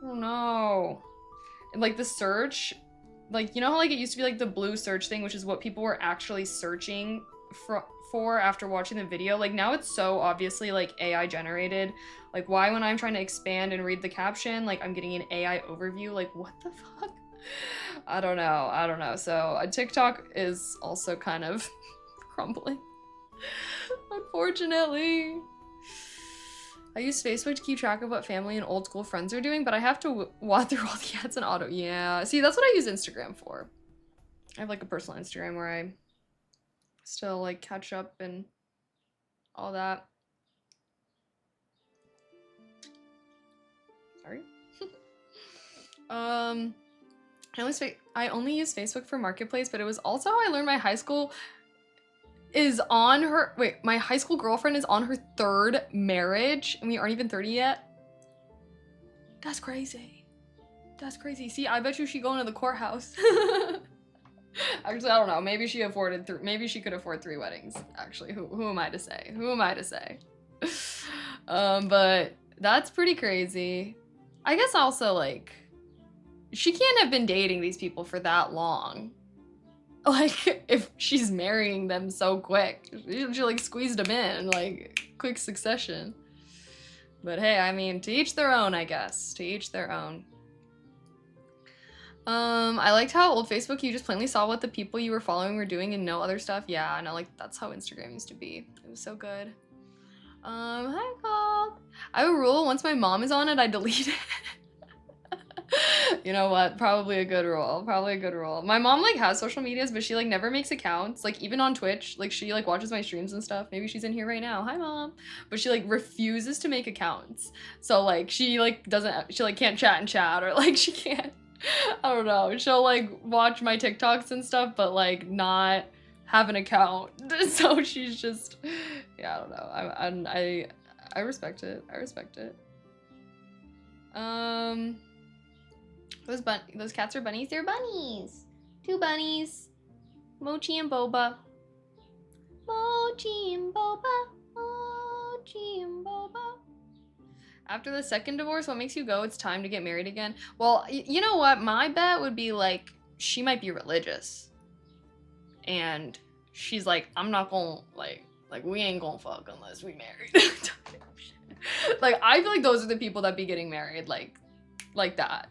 I don't know. And like the search, like, you know how like it used to be like the blue search thing, which is what people were actually searching for after watching the video. Like now it's so obviously like AI generated. Like why when I'm trying to expand and read the caption, like I'm getting an AI overview, like what the fuck? I don't know. So TikTok is also kind of crumbling, unfortunately. I use Facebook to keep track of what family and old school friends are doing, but I have to wad through all the ads and auto. Yeah, see, that's what I use Instagram for. I have like a personal Instagram where I still like catch up and all that. Sorry. I only use Facebook for Marketplace, but it was also how I learned my high school my high school girlfriend is on her 3rd marriage and we aren't even 30 yet. That's crazy. That's crazy. See, I bet you she'd go into the courthouse. Actually, I don't know. Maybe she could afford 3 weddings. Actually, who am I to say? Who am I to say? But that's pretty crazy. I guess also, like, she can't have been dating these people for that long. Like, if she's marrying them so quick, she like squeezed them in, like, quick succession. But hey, I mean, to each their own, I guess. To each their own. I liked how old Facebook, you just plainly saw what the people you were following were doing and no other stuff. Yeah, I know, like, that's how Instagram used to be. It was so good. Hi, Bob. I have a rule, once my mom is on it, I delete it. You know what? Probably a good rule. Probably a good rule. My mom, like, has social medias, but she, like, never makes accounts. Like, even on Twitch, like, she, like, watches my streams and stuff. Maybe she's in here right now. Hi, Mom. But she, like, refuses to make accounts. So, like, she, like, she, like, can't chat and chat, or, like, she can't, I don't know. She'll, like, watch my TikToks and stuff, but, like, not have an account. So she's just, yeah, I don't know. I respect it. I respect it. Those cats are bunnies. They're bunnies. 2 bunnies. Mochi and Boba. Mochi and Boba. Mochi and Boba. After the second divorce, what makes you go, it's time to get married again? Well, you know what? My bet would be, like, she might be religious. And she's like, I'm not gonna, like, we ain't gonna fuck unless we married. Like, I feel like those are the people that be getting married, like that.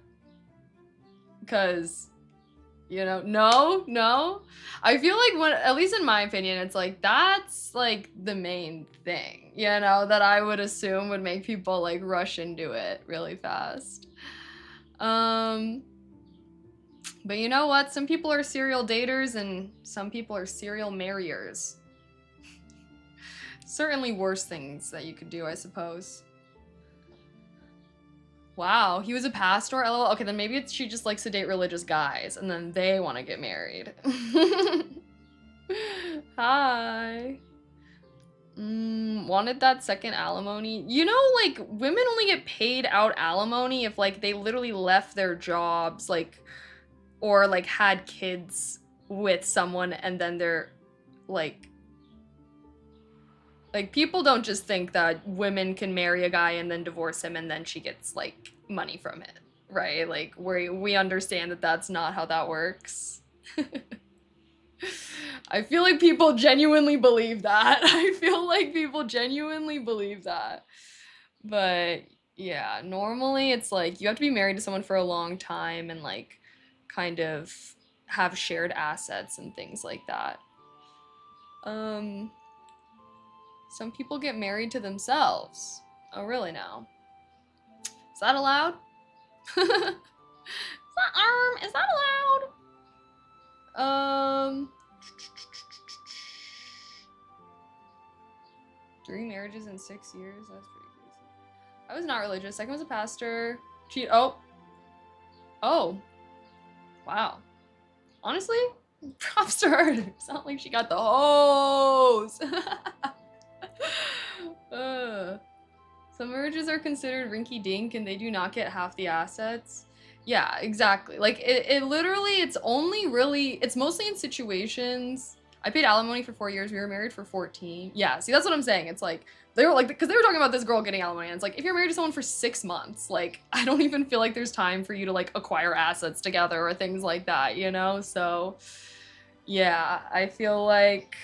Because, you know, no. I feel like when, at least in my opinion, it's like, that's like the main thing, you know, that I would assume would make people like rush into it really fast. But you know what? Some people are serial daters and some people are serial marriers. Certainly worse things that you could do, I suppose. Wow, he was a pastor? LOL. Okay, then maybe she just likes to date religious guys, and then they want to get married. Hi. Wanted that second alimony. You know, like, women only get paid out alimony if, like, they literally left their jobs, like, or, like, had kids with someone, and then they're, like, people don't just think that women can marry a guy and then divorce him and then she gets, like, money from it, right? Like, we understand that that's not how that works. I feel like people genuinely believe that. But, yeah, normally it's, like, you have to be married to someone for a long time and, like, kind of have shared assets and things like that. Some people get married to themselves. Oh, really now? Is that allowed? Is that allowed? 3 marriages in 6 years? That's pretty crazy. I was not religious. Second was a pastor. Oh. Wow. Honestly, props to her. It's not like she got the hose. Some marriages are considered rinky-dink and they do not get half the assets. Yeah, exactly. Like, it literally, it's mostly in situations. I paid alimony for 4 years. We were married for 14. Yeah, see, that's what I'm saying. It's like, they were like, because they were talking about this girl getting alimony, and it's like, if you're married to someone for 6 months, like, I don't even feel like there's time for you to, like, acquire assets together or things like that, you know? So, yeah, I feel like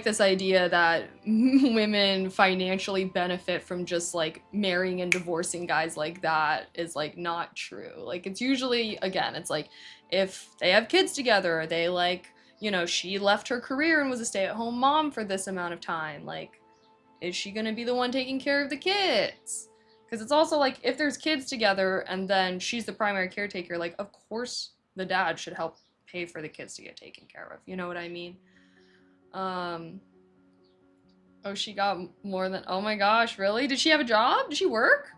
this idea that women financially benefit from just, like, marrying and divorcing guys like that is, like, not true. Like, it's usually, again, it's like, if they have kids together, they, like, you know, she left her career and was a stay-at-home mom for this amount of time. Like, is she gonna be the one taking care of the kids? Because it's also, like, if there's kids together and then she's the primary caretaker, like, of course the dad should help pay for the kids to get taken care of. You know what I mean? Oh, she got more than, oh my gosh, really? Did she have a job? Did she work?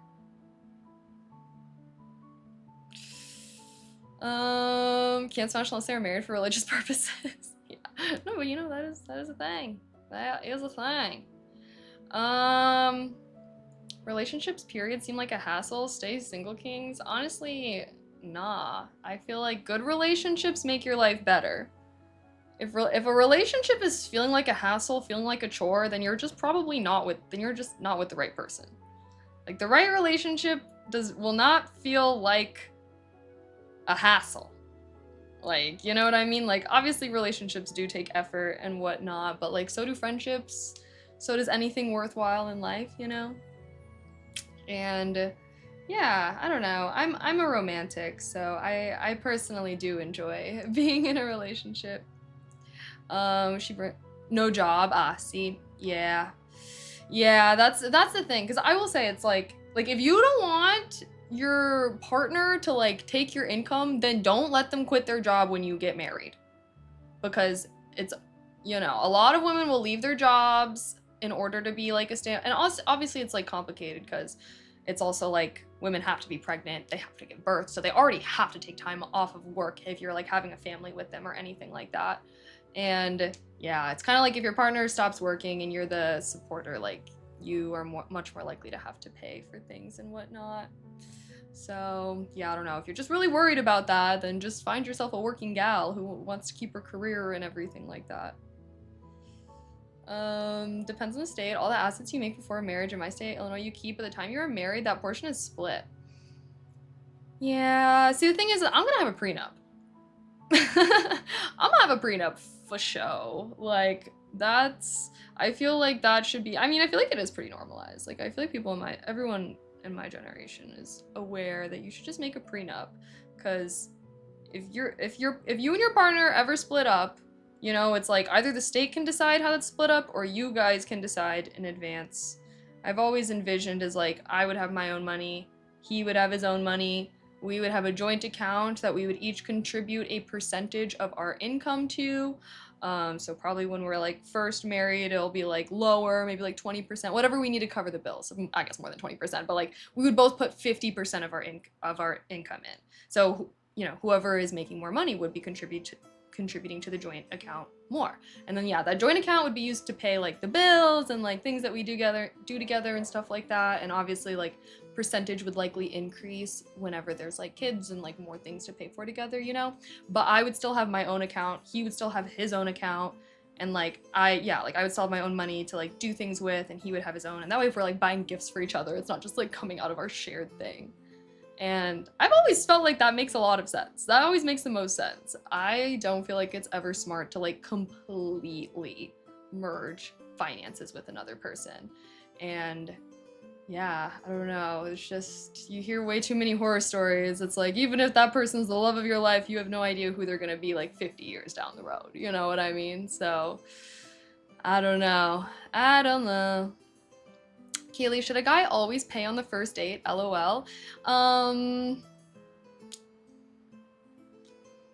Can't smash unless they're married for religious purposes. Yeah. No, but you know, that is a thing. That is a thing. Relationships, period, seem like a hassle. Stay single, kings. Honestly, nah. I feel like good relationships make your life better. If a relationship is feeling like a hassle, feeling like a chore, then you're just probably not with the right person. Like the right relationship will not feel like a hassle. Like, you know what I mean? Like, obviously relationships do take effort and whatnot, but like so do friendships, so does anything worthwhile in life, you know? And yeah, I don't know. I'm a romantic, so I personally do enjoy being in a relationship. No job. See, yeah, that's the thing. Because I will say it's like if you don't want your partner to like take your income, then don't let them quit their job when you get married, because it's, you know, a lot of women will leave their jobs in order to be like and also obviously it's like complicated because it's also like women have to be pregnant, they have to give birth, so they already have to take time off of work if you're like having a family with them or anything like that. And yeah, it's kind of like if your partner stops working and you're the supporter, like you are much more likely to have to pay for things and whatnot. So yeah, I don't know. If you're just really worried about that, then just find yourself a working gal who wants to keep her career and everything like that. Depends on the state. All the assets you make before marriage in my state, Illinois, you keep. By the time you're married, that portion is split. Yeah, see, the thing is, I'm gonna have a prenup. I'm gonna have a prenup for show. Like, I feel like that should be, I mean, I feel like it is pretty normalized. Like, I feel like everyone in my generation is aware that you should just make a prenup, because if you and your partner ever split up, you know, it's like either the state can decide how that's split up or you guys can decide in advance. I've always envisioned as like I would have my own money, he would have his own money, we would have a joint account that we would each contribute a percentage of our income to. So probably when we're like first married, it'll be like lower, maybe like 20%, whatever we need to cover the bills. I guess more than 20%, but like we would both put 50% of our income in. So, you know, whoever is making more money would be contributing to the joint account more. And then yeah, that joint account would be used to pay like the bills and like things that we do together and stuff like that. And obviously like percentage would likely increase whenever there's like kids and like more things to pay for together, you know? But I would still have my own account, he would still have his own account, and like I would still have my own money to like do things with, and he would have his own. And that way if we're like buying gifts for each other, it's not just like coming out of our shared thing. And I've always felt like that makes a lot of sense. That always makes the most sense. I don't feel like it's ever smart to like completely merge finances with another person. And yeah, I don't know. It's just, you hear way too many horror stories. It's like, even if that person's the love of your life, you have no idea who they're gonna be like 50 years down the road. You know what I mean? So, I don't know. Kaylee, should a guy always pay on the first date? LOL.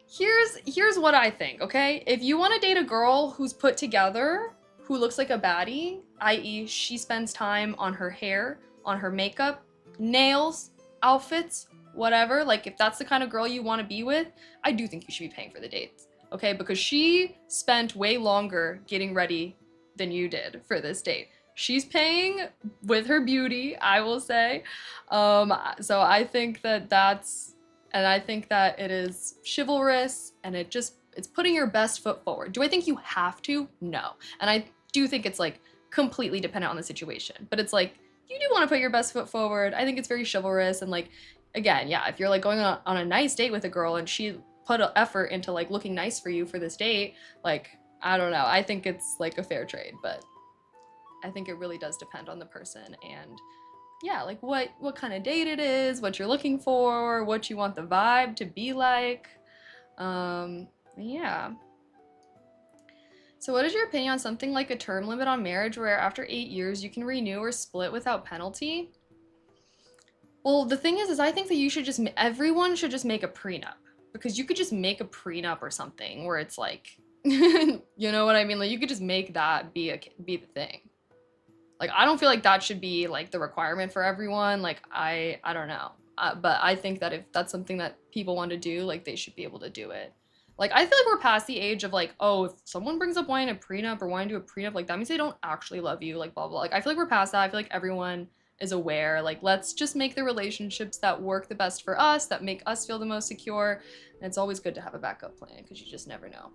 Here's what I think, okay? If you want to date a girl who's put together, who looks like a baddie, i.e. she spends time on her hair, on her makeup, nails, outfits, whatever, like if that's the kind of girl you want to be with, I do think you should be paying for the dates, okay? Because she spent way longer getting ready than you did for this date. She's paying with her beauty, I will say. So I think I think that it is chivalrous, and it's putting your best foot forward. Do I think you have to? No. And I do think it's like completely dependent on the situation. But it's like, you do want to put your best foot forward. I think it's very chivalrous. And like, again, yeah, if you're like going on a nice date with a girl and she put an effort into like looking nice for you for this date, like, I don't know. I think it's like a fair trade, but I think it really does depend on the person, and yeah, like what kind of date it is, what you're looking for, what you want the vibe to be like. Yeah. So what is your opinion on something like a term limit on marriage where after 8 years you can renew or split without penalty? Well, the thing is I think that everyone should just make a prenup, because you could just make a prenup or something where it's like, you know what I mean? Like you could just make that be the thing. Like, I don't feel like that should be like the requirement for everyone. Like, I don't know. But I think that if that's something that people want to do, like they should be able to do it. Like, I feel like we're past the age of like, oh, if someone brings up wanting a prenup or wanting to do a prenup, like that means they don't actually love you, like blah, blah. Like, I feel like we're past that. I feel like everyone is aware. Like, let's just make the relationships that work the best for us, that make us feel the most secure. And it's always good to have a backup plan because you just never know.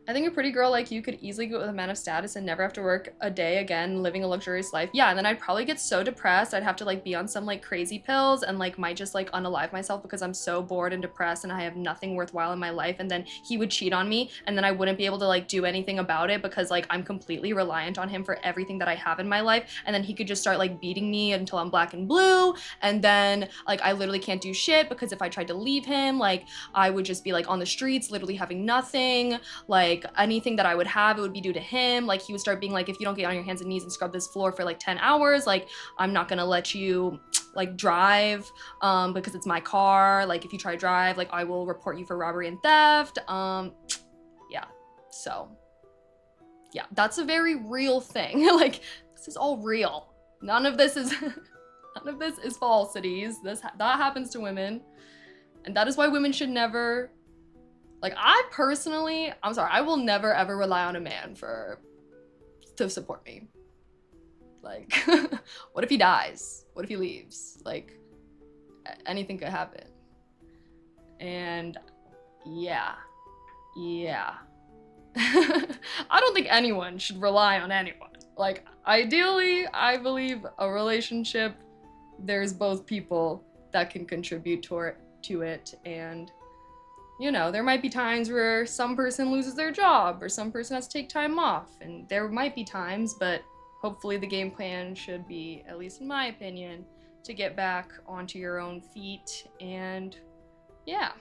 I think a pretty girl like you could easily go with a man of status and never have to work a day again, living a luxurious life. Yeah, and then I'd probably get so depressed, I'd have to like be on some like crazy pills and like might just like unalive myself because I'm so bored and depressed and I have nothing worthwhile in my life. And then he would cheat on me and then I wouldn't be able to like do anything about it because like I'm completely reliant on him for everything that I have in my life. And then he could just start like beating me until I'm black and blue. And then like I literally can't do shit because if I tried to leave him, like I would just be like on the streets, literally having nothing. Like anything that I would have, it would be due to him. Like he would start being like, if you don't get on your hands and knees and scrub this floor for like 10 hours, like I'm not gonna let you like drive because it's my car. Like if you try to drive, like I will report you for robbery and theft. Yeah, so yeah, that's a very real thing. Like this is all real. None of this is falsities. That happens to women, and that is why women should never. Like, I personally, I'm sorry, I will never ever rely on a man to support me. Like, what if he dies? What if he leaves? Like, anything could happen. And yeah. I don't think anyone should rely on anyone. Like, ideally, I believe a relationship, there's both people that can contribute to it, and you know, there might be times where some person loses their job or some person has to take time off, and there might be times, but hopefully the game plan should be, at least in my opinion, to get back onto your own feet. And yeah.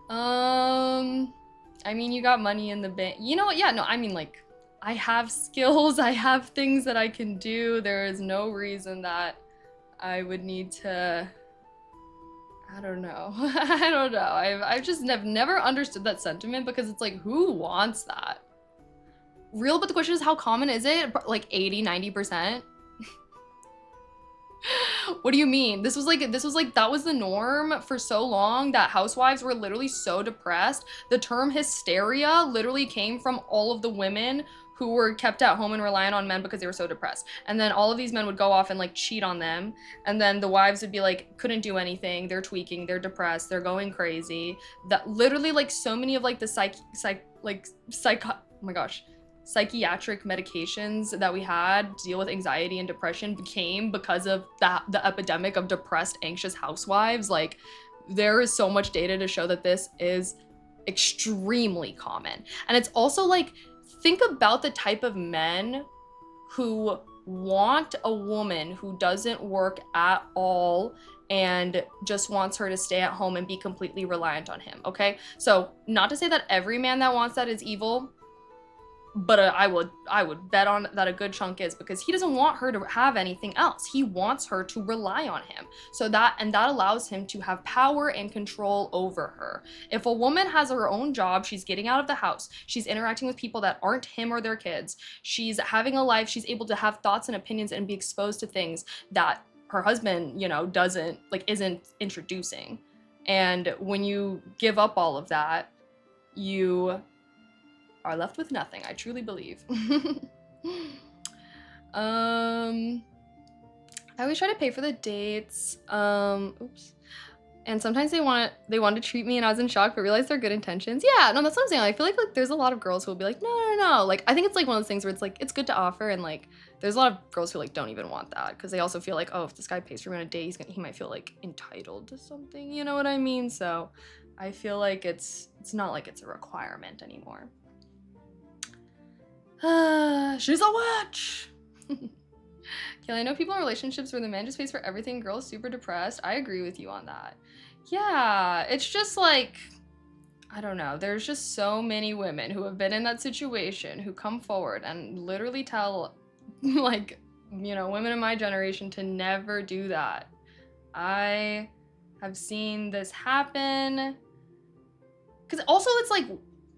I mean, you got money in the bank. You know what? Yeah, no, I mean, like, I have skills, I have things that I can do. There is no reason that I would need to, I don't know. I don't know. I've just never understood that sentiment because it's like, who wants that? Real, but the question is, how common is it? Like 80, 90%? What do you mean? That was the norm for so long that housewives were literally so depressed. The term hysteria literally came from all of the women who were kept at home and reliant on men because they were so depressed. And then all of these men would go off and like cheat on them. And then the wives would be like, couldn't do anything. They're tweaking, they're depressed, they're going crazy. That literally like so many of like the psychiatric medications that we had to deal with anxiety and depression became because of the epidemic of depressed, anxious housewives. Like there is so much data to show that this is extremely common. And it's also like, think about the type of men who want a woman who doesn't work at all and just wants her to stay at home and be completely reliant on him, okay? So not to say that every man that wants that is evil, but I would bet on that a good chunk is, because he doesn't want her to have anything else. He wants her to rely on him. So that allows him to have power and control over her. If a woman has her own job, she's getting out of the house, she's interacting with people that aren't him or their kids, she's having a life, she's able to have thoughts and opinions and be exposed to things that her husband, you know, isn't introducing. And when you give up all of that, you are left with nothing, I truly believe. I always try to pay for the dates. Oops. And sometimes they want to treat me and I was in shock, but realized they're good intentions. Yeah, no, that's what I'm saying. I feel like there's a lot of girls who will be like, no. Like, I think it's like one of those things where it's like, it's good to offer, and like, there's a lot of girls who like don't even want that because they also feel like, oh, if this guy pays for me on a date, he might feel like entitled to something, you know what I mean? So I feel like it's not like it's a requirement anymore. She's a witch. Kelly, I know people in relationships where the man just pays for everything, girl's super depressed. I agree with you on that. Yeah, it's just like, I don't know. There's just so many women who have been in that situation who come forward and literally tell, like, you know, women in my generation to never do that. I have seen this happen. Because also it's like,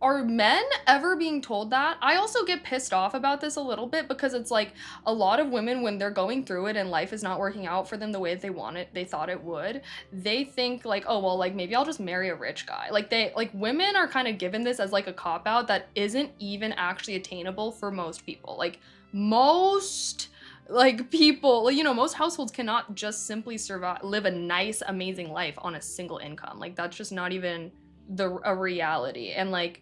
are men ever being told that? I also get pissed off about this a little bit because it's like a lot of women, when they're going through it and life is not working out for them the way that they thought it would, they think like, oh, well, like maybe I'll just marry a rich guy. Like women are kind of given this as like a cop out that isn't even actually attainable for most people. Like most like people, you know, most households cannot just simply live a nice, amazing life on a single income. Like that's just not even a reality. And like,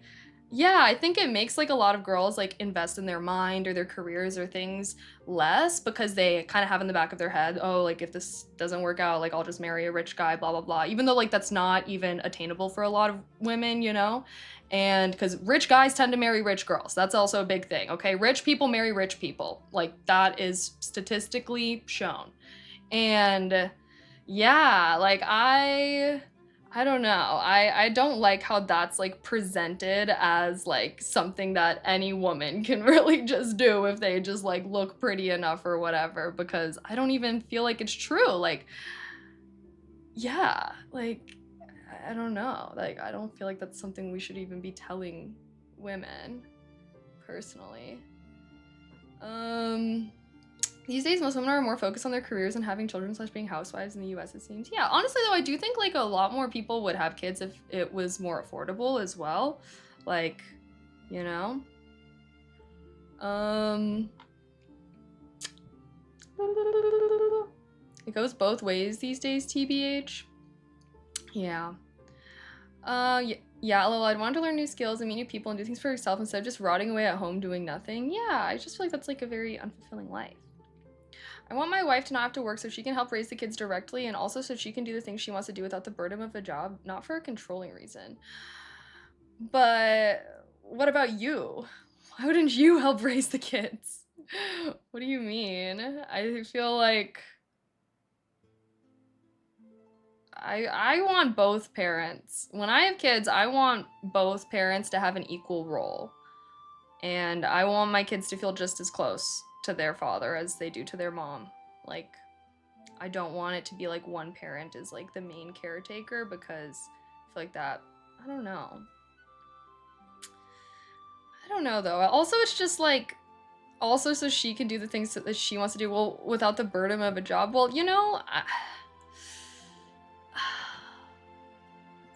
yeah, I think it makes like a lot of girls like invest in their mind or their careers or things less because they kind of have in the back of their head, oh, like if this doesn't work out, like I'll just marry a rich guy, blah blah blah, even though like that's not even attainable for a lot of women, you know. And because rich guys tend to marry rich girls, that's also a big thing. Okay, rich people marry rich people, like that is statistically shown. And yeah, like I don't know. I don't like how that's like presented as like something that any woman can really just do if they just like look pretty enough or whatever, because I don't even feel like it's true. Like, yeah, like I don't know. Like I don't feel like that's something we should even be telling women personally. These days, most women are more focused on their careers and having children / being housewives in the US, it seems. Yeah, honestly, though, I do think, like, a lot more people would have kids if it was more affordable as well. Like, you know? It goes both ways these days, TBH. Yeah. Yeah, lol, I'd want to learn new skills and meet new people and do things for yourself instead of just rotting away at home doing nothing. Yeah, I just feel like that's, like, a very unfulfilling life. I want my wife to not have to work so she can help raise the kids directly and also so she can do the things she wants to do without the burden of a job, not for a controlling reason. But what about you? Why wouldn't you help raise the kids? What do you mean? I feel like I want both parents. When I have kids, I want both parents to have an equal role. And I want my kids to feel just as close to their father as they do to their mom. Like, I don't want it to be like one parent is like the main caretaker, because I feel like that, I don't know. I don't know though. Also, it's just like, also so she can do the things that she wants to do, well, without the burden of a job. Well, you know,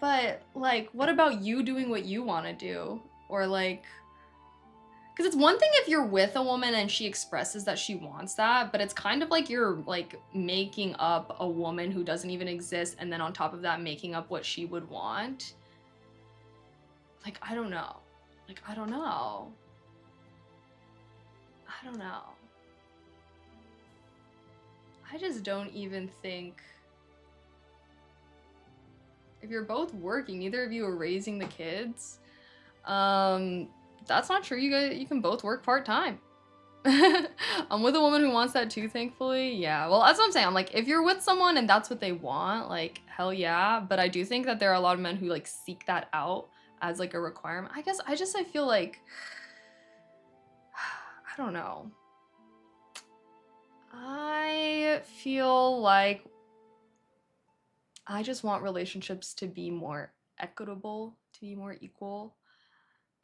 but like, what about you doing what you want to do? Or like, because it's one thing if you're with a woman and she expresses that she wants that, but it's kind of like you're like making up a woman who doesn't even exist, and then on top of that making up what she would want. Like, I don't know. Like, I don't know. I don't know. I just don't even think... If you're both working, neither of you are raising the kids, that's not true. You can both work part-time. I'm with a woman who wants that too, thankfully. Yeah, well, that's what I'm saying. I'm like, if you're with someone and that's what they want, like, hell yeah. But I do think that there are a lot of men who like seek that out as like a requirement. I guess I feel like, I don't know. I feel like I just want relationships to be more equitable, to be more equal.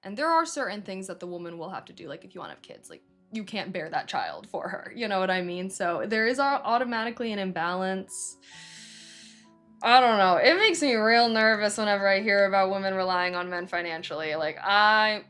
And there are certain things that the woman will have to do, like if you want to have kids, like you can't bear that child for her, you know what I mean? So there is automatically an imbalance. I don't know. It makes me real nervous whenever I hear about women relying on men financially. Like I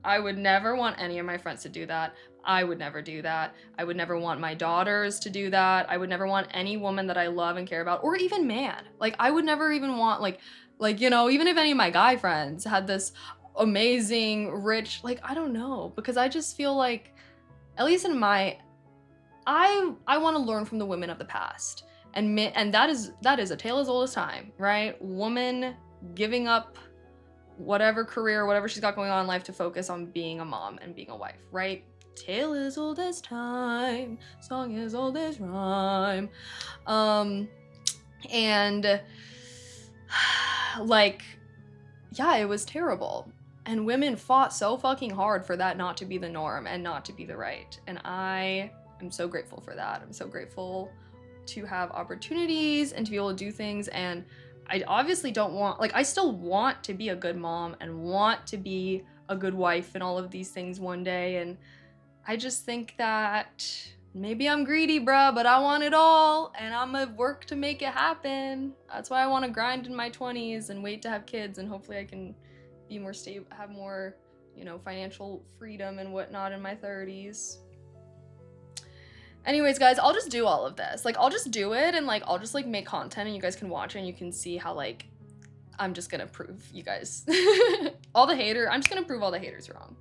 would never want any of my friends to do that. I would never do that. I would never want my daughters to do that. I would never want any woman that I love and care about, or even man. Like I would never even want like, you know, even if any of my guy friends had this amazing, rich, like, I don't know, because I just feel like, at least in my, I want to learn from the women of the past, and that is a tale as old as time, right? Woman giving up whatever career, whatever she's got going on in life to focus on being a mom and being a wife, right? Tale as old as time, song as old as rhyme, and like, yeah, it was terrible. And women fought so fucking hard for that not to be the norm and not to be the right. And I am so grateful for that. I'm so grateful to have opportunities and to be able to do things. And I obviously don't want, like, I still want to be a good mom and want to be a good wife and all of these things one day. And I just think that maybe I'm greedy, bruh, but I want it all and I'm gonna work to make it happen. That's why I want to grind in my 20s and wait to have kids, and hopefully I can be more stable, have more, you know, financial freedom and whatnot in my 30s. Anyways, guys, I'll just do all of this. Like, I'll just do it and, like, I'll just, like, make content and you guys can watch it and you can see how, like, I'm just gonna prove you guys I'm just gonna prove all the haters wrong.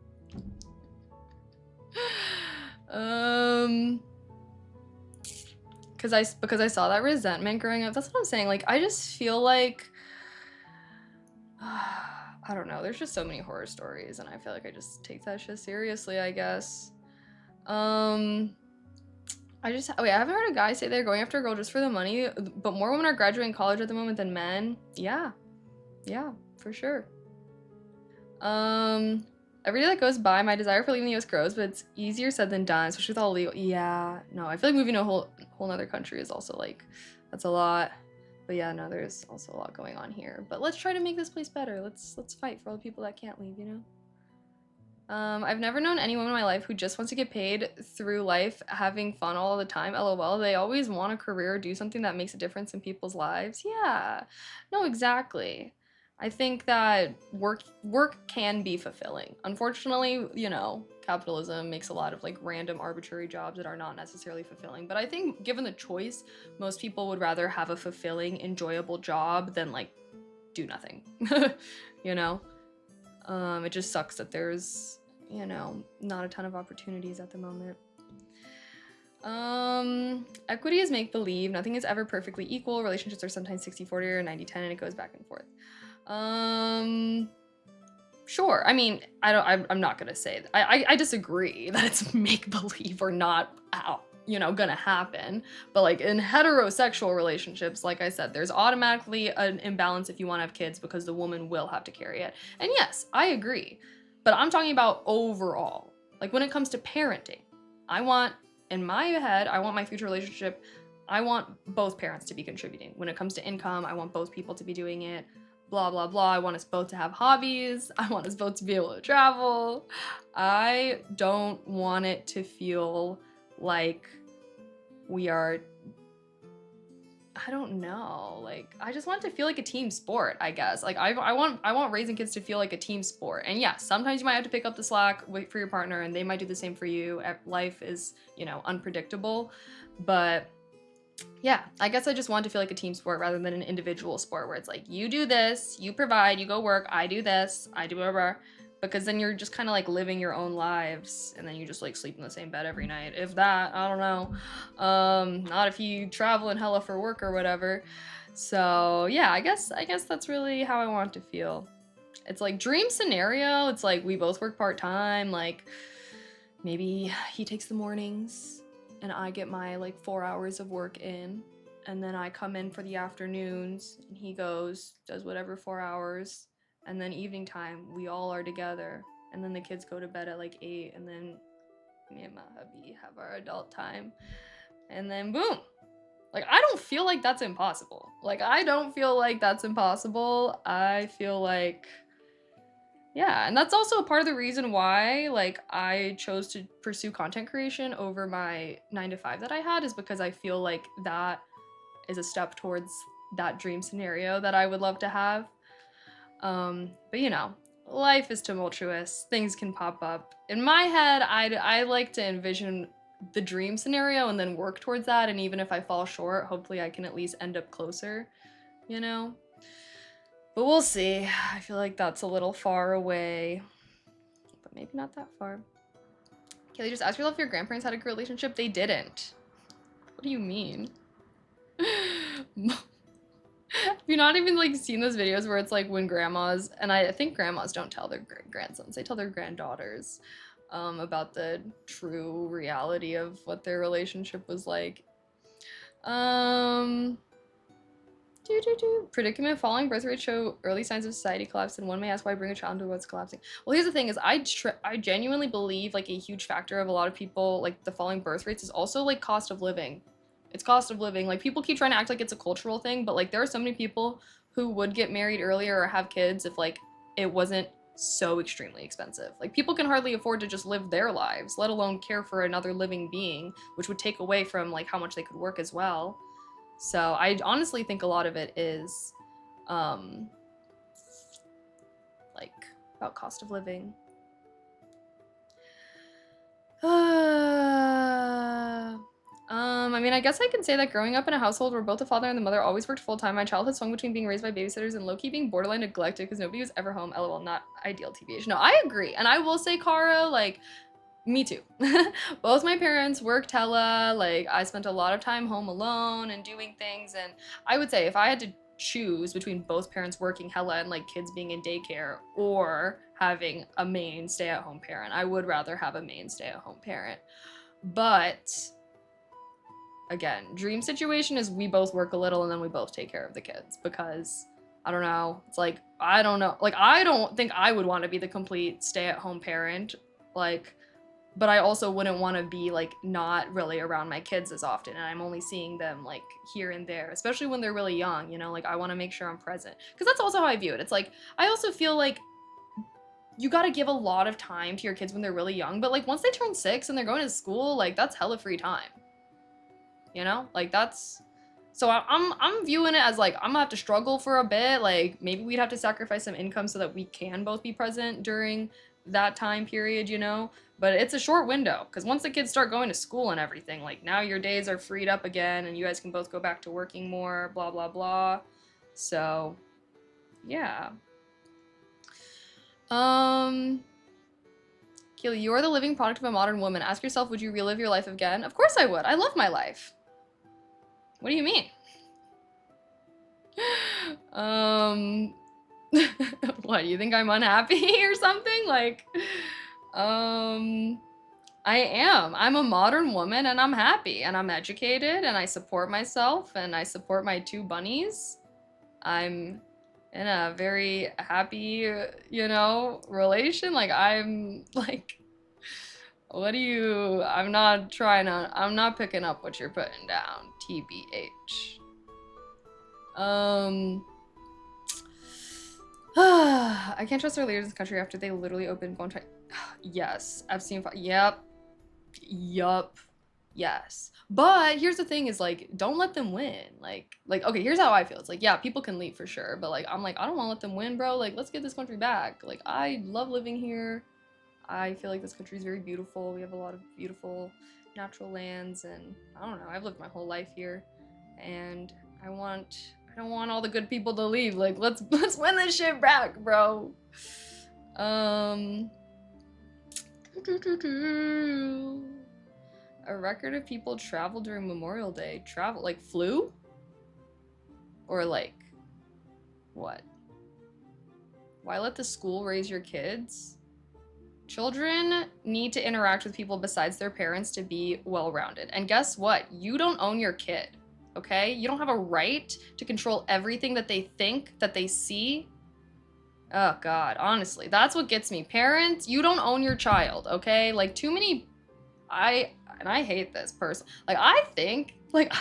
Because I saw that resentment growing up. That's what I'm saying. Like, I just feel like, I don't know. There's just so many horror stories and I feel like I just take that shit seriously, I guess. I haven't heard a guy say they're going after a girl just for the money, but more women are graduating college at the moment than men. Yeah, for sure. Every day that goes by, my desire for leaving the US grows, but it's easier said than done, especially with all legal. Yeah, no, I feel like moving to a whole nother country is also like, that's a lot. But yeah, no, there's also a lot going on here. But let's try to make this place better. Let's fight for all the people that can't leave, you know? I've never known anyone in my life who just wants to get paid through life having fun all the time. LOL. They always want a career or do something that makes a difference in people's lives. Yeah. No, exactly. I think that work can be fulfilling. Unfortunately, you know, capitalism makes a lot of like random arbitrary jobs that are not necessarily fulfilling. But I think given the choice, most people would rather have a fulfilling, enjoyable job than like do nothing. You know? It just sucks that there's, you know, not a ton of opportunities at the moment. Equity is make-believe. Nothing is ever perfectly equal. Relationships are sometimes 60-40 or 90-10 and it goes back and forth. Sure. I mean, I'm not gonna say that. I disagree that it's make-believe or not out, you know, gonna happen. But like in heterosexual relationships, like I said, there's automatically an imbalance if you want to have kids because the woman will have to carry it. And yes, I agree. But I'm talking about overall. Like when it comes to parenting, in my head, I want my future relationship, I want both parents to be contributing. When it comes to income, I want both people to be doing it. Blah, blah, blah. I want us both to have hobbies. I want us both to be able to travel. I don't want it to feel like we are, I don't know, like I just want it to feel like a team sport, I guess. Like I want raising kids to feel like a team sport. And yeah, sometimes you might have to pick up the slack, wait for your partner, and they might do the same for you. Life is, you know, unpredictable. But yeah, I guess I just want to feel like a team sport rather than an individual sport where it's like you do this, you provide, you go work, I do this, I do whatever. Because then you're just kind of like living your own lives and then you just like sleep in the same bed every night. If that, I don't know. Not if you travel in hella for work or whatever. So yeah, I guess that's really how I want to feel. It's like dream scenario. It's like we both work part-time. Like maybe he takes the mornings and I get my like 4 hours of work in. And then I come in for the afternoons and he goes, does whatever 4 hours. And then evening time, we all are together. And then the kids go to bed at like 8. And then me and my hubby have our adult time. And then boom. Like, I don't feel like that's impossible. Like, I don't feel like that's impossible. I feel like, yeah. And that's also a part of the reason why, like, I chose to pursue content creation over my 9-to-5 that I had, is because I feel like that is a step towards that dream scenario that I would love to have. But you know, life is tumultuous. Things can pop up. In my head, I like to envision the dream scenario and then work towards that. And even if I fall short, hopefully I can at least end up closer, you know? But we'll see. I feel like that's a little far away, but maybe not that far. Kaylee, just ask yourself if your grandparents had a good relationship. They didn't. What do you mean? Have you not even like seen those videos where it's like when grandmas, and I think grandmas don't tell their grandsons, they tell their granddaughters about the true reality of what their relationship was like. Predicament: falling birth rates show early signs of society collapse, and one may ask why bring a child into what's collapsing. Well, here's the thing: is I genuinely believe like a huge factor of a lot of people like the falling birth rates is also like cost of living. It's cost of living. Like, people keep trying to act like it's a cultural thing, but like there are so many people who would get married earlier or have kids if like it wasn't so extremely expensive. Like people can hardly afford to just live their lives, let alone care for another living being, which would take away from like how much they could work as well. So I honestly think a lot of it is like about cost of living. I mean, I guess I can say that growing up in a household where both the father and the mother always worked full-time, my childhood swung between being raised by babysitters and low-key being borderline neglected because nobody was ever home. LOL, not ideal TBH. No, I agree. And I will say, Kara, like, me too. Both my parents worked hella. Like, I spent a lot of time home alone and doing things. And I would say if I had to choose between both parents working hella and like kids being in daycare or having a main stay-at-home parent, I would rather have a main stay-at-home parent. But again, dream situation is we both work a little and then we both take care of the kids, because I don't know, it's like, I don't know, like I don't think I would want to be the complete stay-at-home parent, like, but I also wouldn't want to be like not really around my kids as often, and I'm only seeing them like here and there, especially when they're really young, you know, like I want to make sure I'm present, because that's also how I view it. It's like, I also feel like you got to give a lot of time to your kids when they're really young, but like once they turn 6 and they're going to school, like that's hella free time. You know, like that's, so I'm viewing it as like I'm gonna have to struggle for a bit. Like maybe we'd have to sacrifice some income so that we can both be present during that time period, you know. But it's a short window, because once the kids start going to school and everything, like now your days are freed up again, and you guys can both go back to working more. Blah blah blah. So, yeah. Keely, you are the living product of a modern woman. Ask yourself, would you relive your life again? Of course I would. I love my life. What do you mean? What, do you think I'm unhappy or something? Like, I am. I'm a modern woman and I'm happy and I'm educated and I support myself and I support my 2 bunnies. I'm in a very happy, you know, relation. Like, I'm like, what do you, I'm not picking up what you're putting down, TBH. I can't trust our leaders in this country after they literally opened one time. Yes, Epstein, yep, yes. But here's the thing is like, don't let them win. Like, okay, here's how I feel. It's like, yeah, people can leave for sure, but like, I'm like, I don't want to let them win, bro. Like, let's get this country back. Like, I love living here. I feel like this country is very beautiful. We have a lot of beautiful natural lands, and I don't know, I've lived my whole life here, and I don't want all the good people to leave. Like, let's win this shit back, bro. A record of people traveled during Memorial Day. Travel, like flew? Or like, what? Why let the school raise your kids? Children need to interact with people besides their parents to be well-rounded. And guess what? You don't own your kid, okay? You don't have a right to control everything that they think, that they see. Oh God, honestly, that's what gets me. Parents, you don't own your child, okay? Like too many, I hate this person. Like I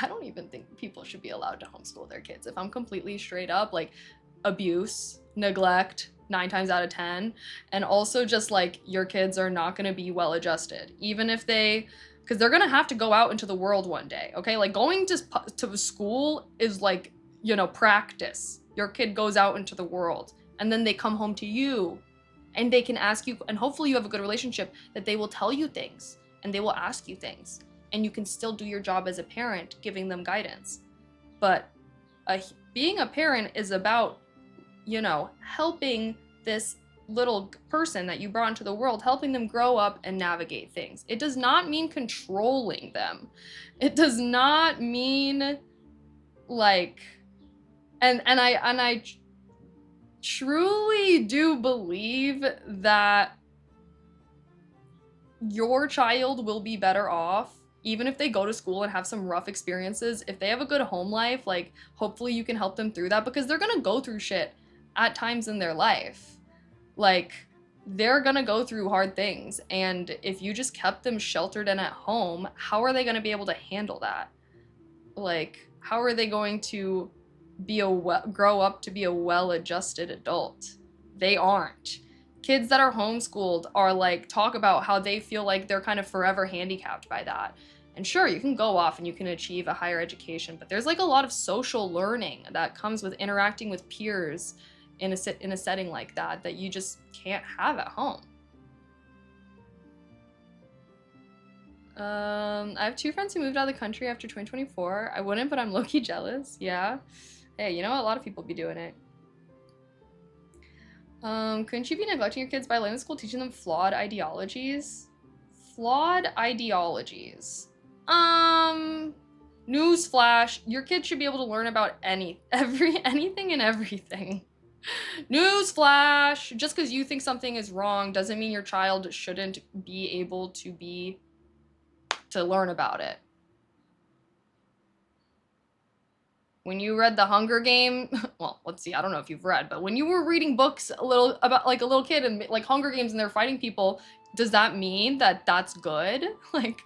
don't even think people should be allowed to homeschool their kids. If I'm completely straight up, like abuse, neglect, 9 times out of 10, and also just like your kids are not going to be well adjusted, even if because they're going to have to go out into the world one day, okay? Like going to school is like, you know, practice. Your kid goes out into the world and then they come home to you and they can ask you, and hopefully you have a good relationship that they will tell you things and they will ask you things, and you can still do your job as a parent, giving them guidance. But being a parent is about, you know, helping this little person that you brought into the world, helping them grow up and navigate things. It does not mean controlling them. It does not mean like, and I truly do believe that your child will be better off even if they go to school and have some rough experiences. If they have a good home life, like hopefully you can help them through that, because they're gonna go through shit at times in their life. Like, they're gonna go through hard things, and if you just kept them sheltered and at home, how are they gonna be able to handle that? Like, how are they going to grow up to be a well-adjusted adult. They aren't. Kids that are homeschooled are like, talk about how they feel like they're kind of forever handicapped by that. And sure, you can go off and you can achieve a higher education, but there's like a lot of social learning that comes with interacting with peers in a setting like that you just can't have at home. I have 2 friends who moved out of the country after 2024. I wouldn't, but I'm low-key jealous. Yeah. Hey, you know, a lot of people be doing it. Couldn't you be neglecting your kids by letting the school teaching them flawed ideologies? Flawed ideologies. Newsflash, your kids should be able to learn about anything and everything. Newsflash, just because you think something is wrong doesn't mean your child shouldn't be able to learn about it. When you read The Hunger Game, well, let's see, I don't know if you've read, but when you were reading books about like a little kid and like Hunger Games and they're fighting people, does that mean that that's good? Like,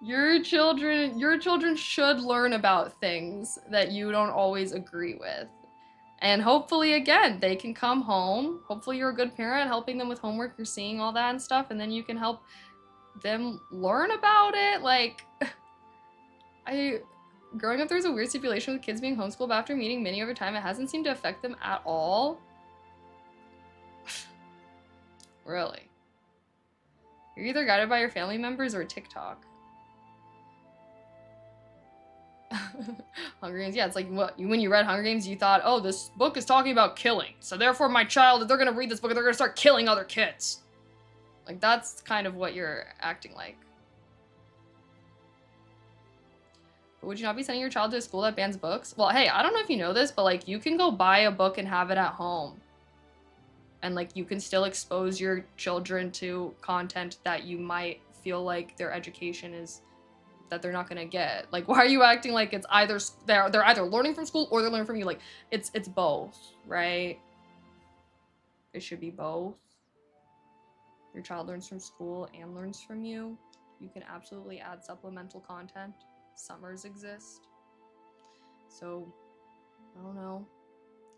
your children should learn about things that you don't always agree with. And hopefully, again, they can come home. Hopefully you're a good parent, helping them with homework, you're seeing all that and stuff, and then you can help them learn about it. Like, growing up, there's a weird stipulation with kids being homeschooled, but after meeting many over time, it hasn't seemed to affect them at all. Really? You're either guided by your family members or TikTok. Hunger Games, yeah, it's like when you read Hunger Games, you thought, oh, this book is talking about killing, so therefore my child, if they're gonna read this book, they're gonna start killing other kids. Like, that's kind of what you're acting like. But would you not be sending your child to a school that bans books? Well, hey, I don't know if you know this, but like, you can go buy a book and have it at home. And like, you can still expose your children to content that you might feel like their education is, that they're not gonna get. Like, why are you acting like it's either, they're either learning from school or they're learning from you? Like, it's both, right? It should be both. Your child learns from school and learns from you. You can absolutely add supplemental content. Summers exist. So, I don't know.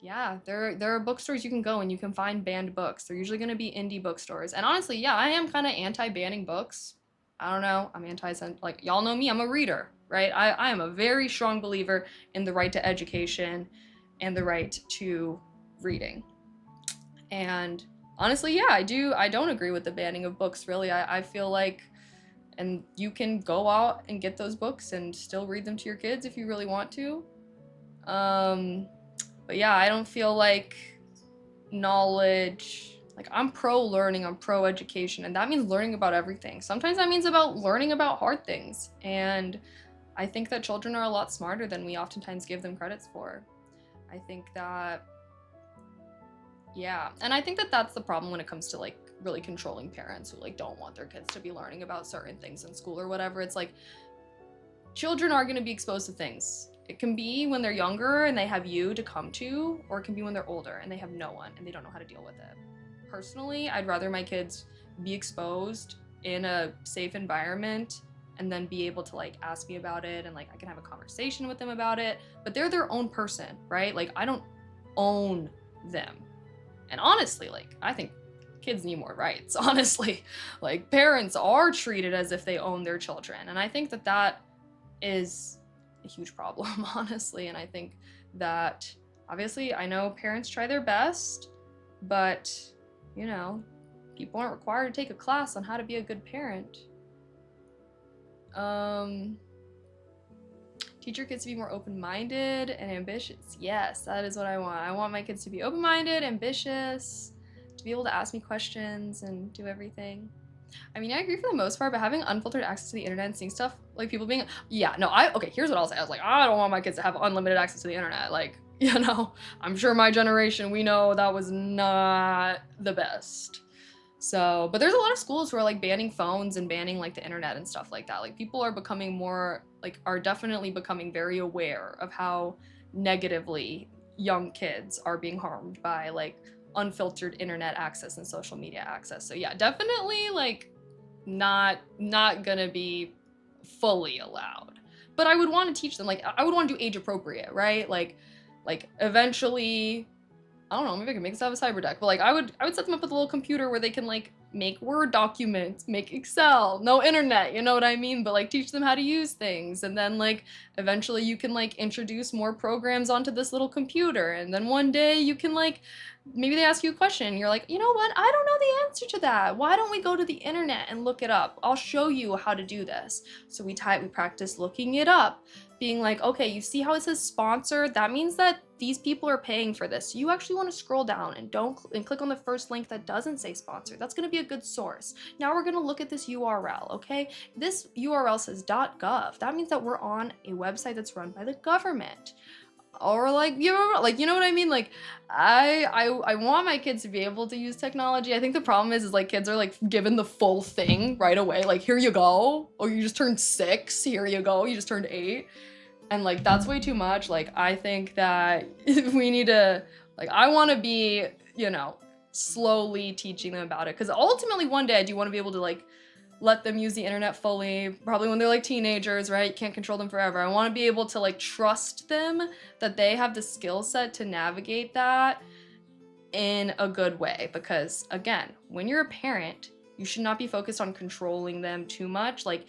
Yeah, there are bookstores you can go and you can find banned books. They're usually going to be indie bookstores. And honestly, yeah, I am kind of anti-banning books. I don't know. I'm like, y'all know me, I'm a reader, right? I am a very strong believer in the right to education and the right to reading. And honestly, yeah, I don't agree with the banning of books, really. I feel like, and you can go out and get those books and still read them to your kids if you really want to. But yeah, I don't feel like knowledge, like, I'm pro-learning, I'm pro-education, and that means learning about everything. Sometimes that means about learning about hard things, and I think that children are a lot smarter than we oftentimes give them credits for. I think that, yeah, and I think that that's the problem when it comes to like really controlling parents who like don't want their kids to be learning about certain things in school or whatever. It's like, children are going to be exposed to things. It can be when they're younger and they have you to come to, or it can be when they're older and they have no one and they don't know how to deal with it. Personally, I'd rather my kids be exposed in a safe environment and then be able to like ask me about it and like I can have a conversation with them about it, but they're their own person, right? Like, I don't own them. And honestly, like, I think kids need more rights, honestly. Like, parents are treated as if they own their children, and I think that that is a huge problem, honestly. And I think that, obviously, I know parents try their best, but, you know, people aren't required to take a class on how to be a good parent. Teach your kids to be more open-minded and ambitious. Yes, that is what I want. I want my kids to be open-minded, ambitious, to be able to ask me questions and do everything. I mean, I agree for the most part, but having unfiltered access to the internet and seeing stuff, like people being, yeah, no, okay, here's what I'll say. I was like, I don't want my kids to have unlimited access to the internet. Like, you know, I'm sure my generation, we know that was not the best. So, but there's a lot of schools who are like banning phones and banning like the internet and stuff like that. Like, people are becoming more, like, are definitely becoming very aware of how negatively young kids are being harmed by like unfiltered internet access and social media access. So yeah, definitely like not gonna be fully allowed. but I would want to teach them, like, I would want to do age appropriate, right? Like eventually, I don't know, maybe I could make this out of a cyber deck, but like I would set them up with a little computer where they can like make Word documents, make Excel, no internet, you know what I mean? But like teach them how to use things. And then like eventually you can like introduce more programs onto this little computer. And then one day you can like, maybe they ask you a question. You're like, you know what? I don't know the answer to that. Why don't we go to the internet and look it up? I'll show you how to do this. So we practice looking it up, being like, okay, you see how it says sponsored? That means that these people are paying for this. So you actually want to scroll down and click on the first link that doesn't say sponsored. That's going to be a good source. Now we're going to look at this URL, okay? This URL says .gov. That means that we're on a website that's run by the government. Or like, you know what I mean? Like, I want my kids to be able to use technology. I think the problem is like kids are like given the full thing right away. Like, here you go. Oh, you just turned 6. Here you go. You just turned 8. And like, that's way too much. Like, I think that we need to, like, I want to be, you know, slowly teaching them about it. Because ultimately one day I do want to be able to like let them use the internet fully, probably when they're like teenagers, right? You can't control them forever. I want to be able to like trust them that they have the skill set to navigate that in a good way. Because again, when you're a parent, you should not be focused on controlling them too much. Like,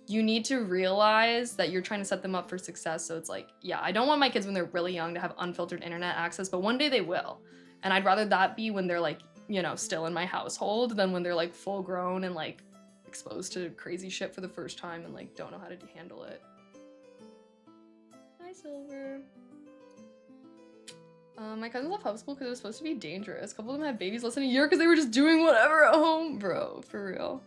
you need to realize that you're trying to set them up for success. So it's like, yeah, I don't want my kids when they're really young to have unfiltered internet access, but one day they will. And I'd rather that be when they're like, you know, still in my household than when they're like full grown and like exposed to crazy shit for the first time and like don't know how to handle it. Hi, Silver. My cousins left public school because it was supposed to be dangerous. A couple of them had babies less than a year because they were just doing whatever at home. Bro, for real.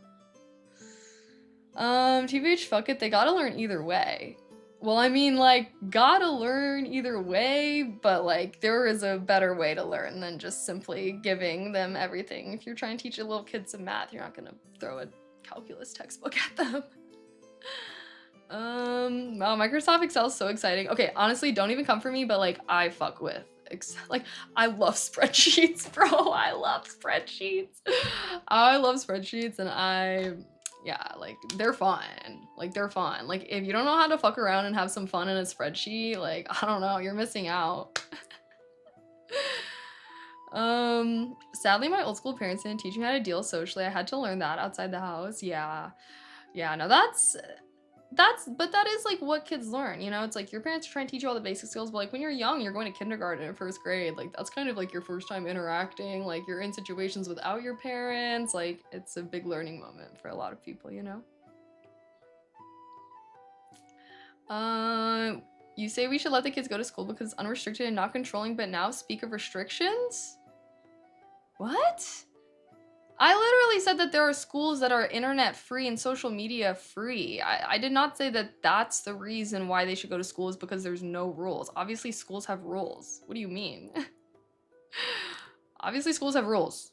TBH, fuck it, they gotta learn either way. Well, I mean, like, gotta learn either way, but like, there is a better way to learn than just simply giving them everything. If you're trying to teach your little kids some math, you're not gonna throw a calculus textbook at them. Wow, Microsoft Excel is so exciting. Okay, honestly, don't even come for me, but like, I fuck with Excel. Like, I love spreadsheets, bro. I love spreadsheets. I love spreadsheets, and yeah, like, they're fun. Like, they're fun. Like, if you don't know how to fuck around and have some fun in a spreadsheet, like, I don't know, you're missing out. Sadly, my old school parents didn't teach me how to deal socially. I had to learn that outside the house. Yeah, no, but that is like what kids learn, you know? It's like your parents are trying to teach you all the basic skills, but like when you're young, you're going to kindergarten and first grade. Like, that's kind of like your first time interacting. Like, you're in situations without your parents. Like, it's a big learning moment for a lot of people, you know? You say we should let the kids go to school because it's unrestricted and not controlling, but now speak of restrictions? What? I literally said that there are schools that are internet free and social media free. I did not say that that's the reason why they should go to school is because there's no rules. Obviously, schools have rules. What do you mean? Obviously, schools have rules.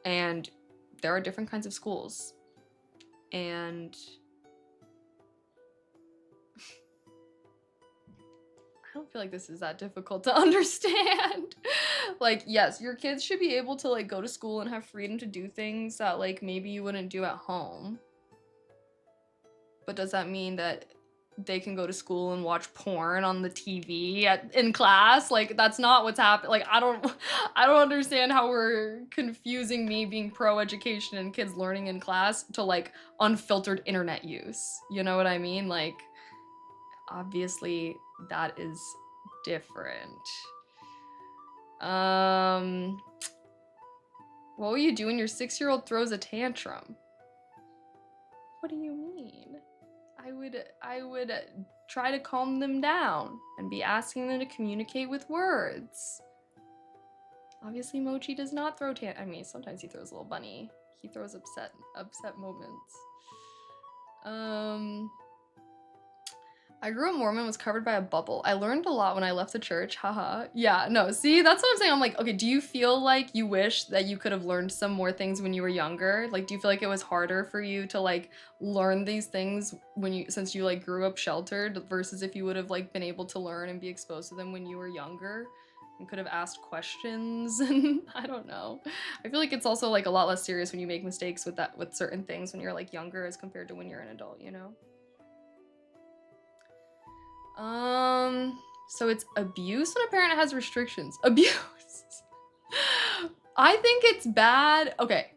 And there are different kinds of schools. And I don't feel like this is that difficult to understand. Like, yes, your kids should be able to like go to school and have freedom to do things that like maybe you wouldn't do at home. But does that mean that they can go to school and watch porn on the TV in class? Like, that's not what's happening. Like, I don't understand how we're confusing me being pro-education and kids learning in class to like unfiltered internet use. You know what I mean? Like, obviously that is different. What will you do when your 6-year-old throws a tantrum? What do you mean? I would try to calm them down and be asking them to communicate with words. Obviously, Mochi does not throw I mean, sometimes he throws a little bunny. He throws upset moments. I grew up Mormon, was covered by a bubble. I learned a lot when I left the church, haha. Yeah, no, see, that's what I'm saying. I'm like, okay, do you feel like you wish that you could have learned some more things when you were younger? Like, do you feel like it was harder for you to like learn these things since you like grew up sheltered versus if you would have like been able to learn and be exposed to them when you were younger and could have asked questions? And I don't know. I feel like it's also like a lot less serious when you make mistakes with certain things when you're like younger as compared to when you're an adult, you know? So it's abuse when a parent has restrictions. Abuse. I think it's bad. Okay.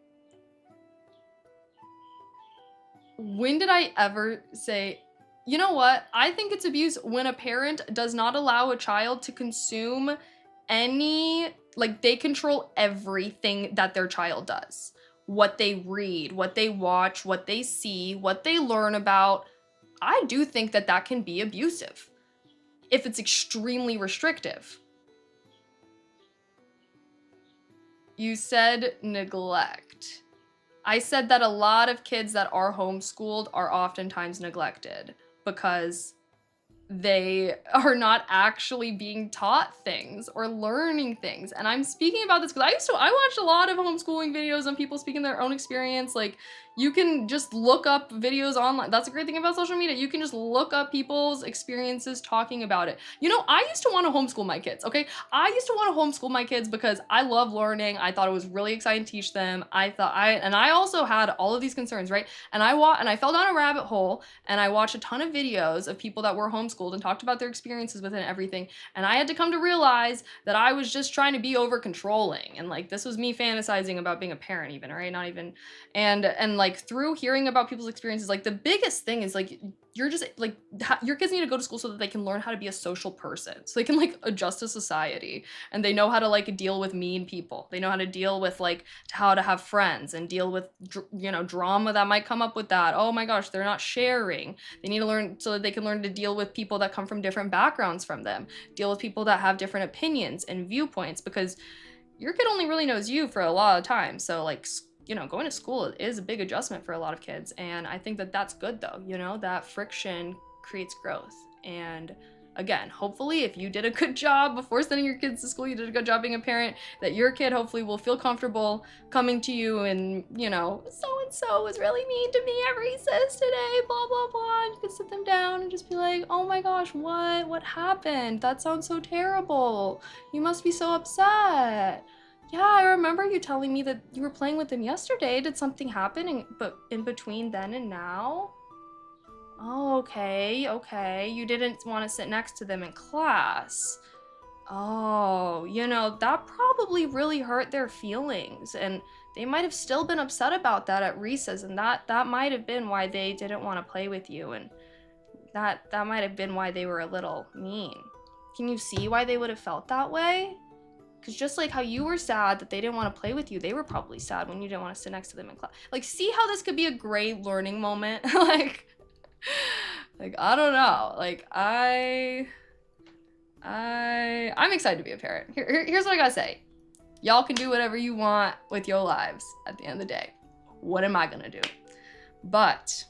When did I ever say, you know what? I think it's abuse when a parent does not allow a child to consume any, like, they control everything that their child does. What they read, what they watch, what they see, what they learn about. I do think that that can be abusive if it's extremely restrictive. You said neglect. I said that a lot of kids that are homeschooled are oftentimes neglected because they are not actually being taught things or learning things. And I'm speaking about this because I watched a lot of homeschooling videos and people speaking their own experience. Like, you can just look up videos online. That's a great thing about social media. You can just look up people's experiences talking about it. You know, I used to want to homeschool my kids, okay? I used to want to homeschool my kids because I love learning. I thought it was really exciting to teach them. I also had all of these concerns, right? And I fell down a rabbit hole and I watched a ton of videos of people that were homeschooled and talked about their experiences with it and everything. And I had to come to realize that I was just trying to be over controlling. And like, this was me fantasizing about being a parent even, right? Not even, and like through hearing about people's experiences, like the biggest thing is like, you're just like, your kids need to go to school so that they can learn how to be a social person. So they can like adjust to society and they know how to like deal with mean people. They know how to deal with like how to have friends and deal with, you know, drama that might come up with that. Oh my gosh, they're not sharing. They need to learn so that they can learn to deal with people that come from different backgrounds from them, deal with people that have different opinions and viewpoints, because your kid only really knows you for a lot of time. So like, you know, going to school is a big adjustment for a lot of kids. And I think that that's good though, you know, that friction creates growth. And again, hopefully if you did a good job before sending your kids to school, you did a good job being a parent, that your kid hopefully will feel comfortable coming to you and, you know, so-and-so was really mean to me at recess today, blah, blah, blah. And you can sit them down and just be like, oh my gosh, what happened? That sounds so terrible. You must be so upset. Yeah, I remember you telling me that you were playing with them yesterday. Did something happen in between then and now? Oh, okay. You didn't want to sit next to them in class. Oh, you know, that probably really hurt their feelings, and they might have still been upset about that at recess, and that might have been why they didn't want to play with you, and that might have been why they were a little mean. Can you see why they would have felt that way? Because just like how you were sad that they didn't want to play with you, they were probably sad when you didn't want to sit next to them in class. Like, see how this could be a great learning moment? like, I don't know. Like, I'm excited to be a parent. Here's what I gotta say. Y'all can do whatever you want with your lives at the end of the day. What am I gonna do? But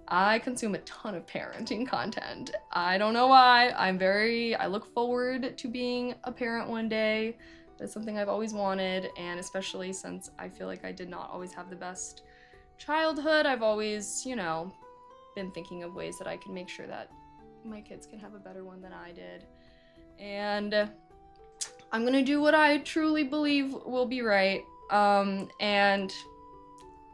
I consume a ton of parenting content. I don't know why. I look forward to being a parent one day. That's something I've always wanted, and especially since I feel like I did not always have the best childhood, I've always, you know, been thinking of ways that I can make sure that my kids can have a better one than I did. And I'm gonna do what I truly believe will be right. And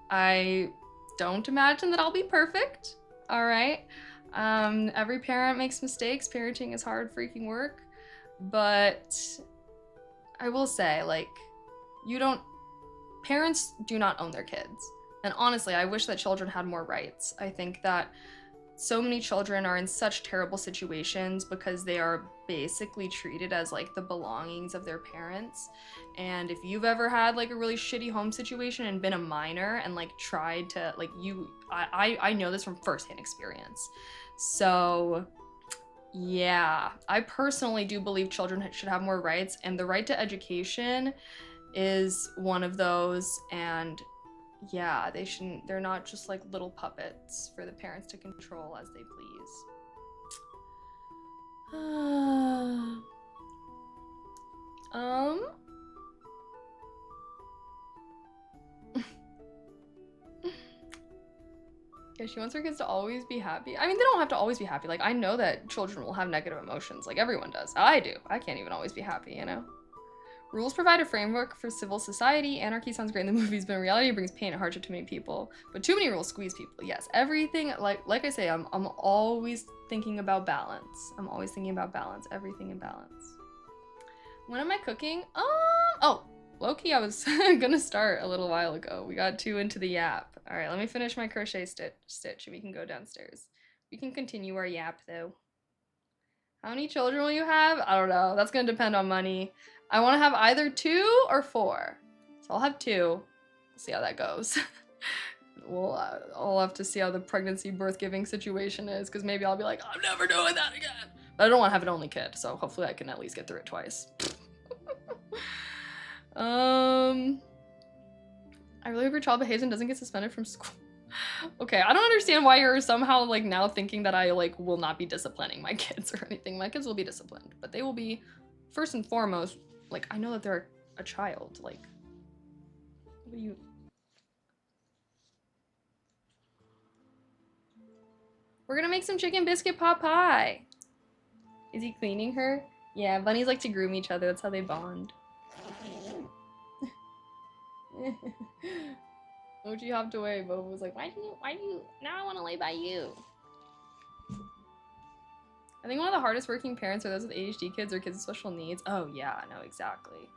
I don't imagine that I'll be perfect, all right? Every parent makes mistakes. Parenting is hard freaking work. But I will say, like, parents do not own their kids. And honestly, I wish that children had more rights. I think that so many children are in such terrible situations because they are basically treated as like the belongings of their parents. And if you've ever had like a really shitty home situation and been a minor and like tried to like I know this from firsthand experience. So yeah, I personally do believe children should have more rights, and the right to education is one of those. And yeah, they're not just like little puppets for the parents to control as they please. Yeah, she wants her kids to always be happy. I mean, they don't have to always be happy. Like, I know that children will have negative emotions, like everyone does. I do. I can't even always be happy, you know? Rules provide a framework for civil society. Anarchy sounds great in the movies, but in reality it brings pain and hardship to many people. But too many rules squeeze people. Yes, everything, like I say, I'm always thinking about balance. I'm always thinking about balance. Everything in balance. When am I cooking? Oh, low-key, I was gonna start a little while ago. We got too into the yap. All right, let me finish my crochet stitch and we can go downstairs. We can continue our yap though. How many children will you have? I don't know. That's gonna depend on money. I want to have either 2 or 4. So I'll have 2. See how that goes. I'll have to see how the pregnancy birth giving situation is, because maybe I'll be like, I'm never doing that again. But I don't want to have an only kid, so hopefully I can at least get through it twice. I really hope your child behaves and doesn't get suspended from school. Okay, I don't understand why you're somehow like now thinking that I like will not be disciplining my kids or anything. My kids will be disciplined, but they will be first and foremost, like, I know that they're a child. Like, what do you... We're gonna make some chicken biscuit pot pie. Is he cleaning her? Yeah, bunnies like to groom each other. That's how they bond. Mochi hopped away. Boba was like, why do you, now I want to lay by you. I think one of the hardest working parents are those with ADHD kids or kids with special needs. Oh yeah, no, exactly.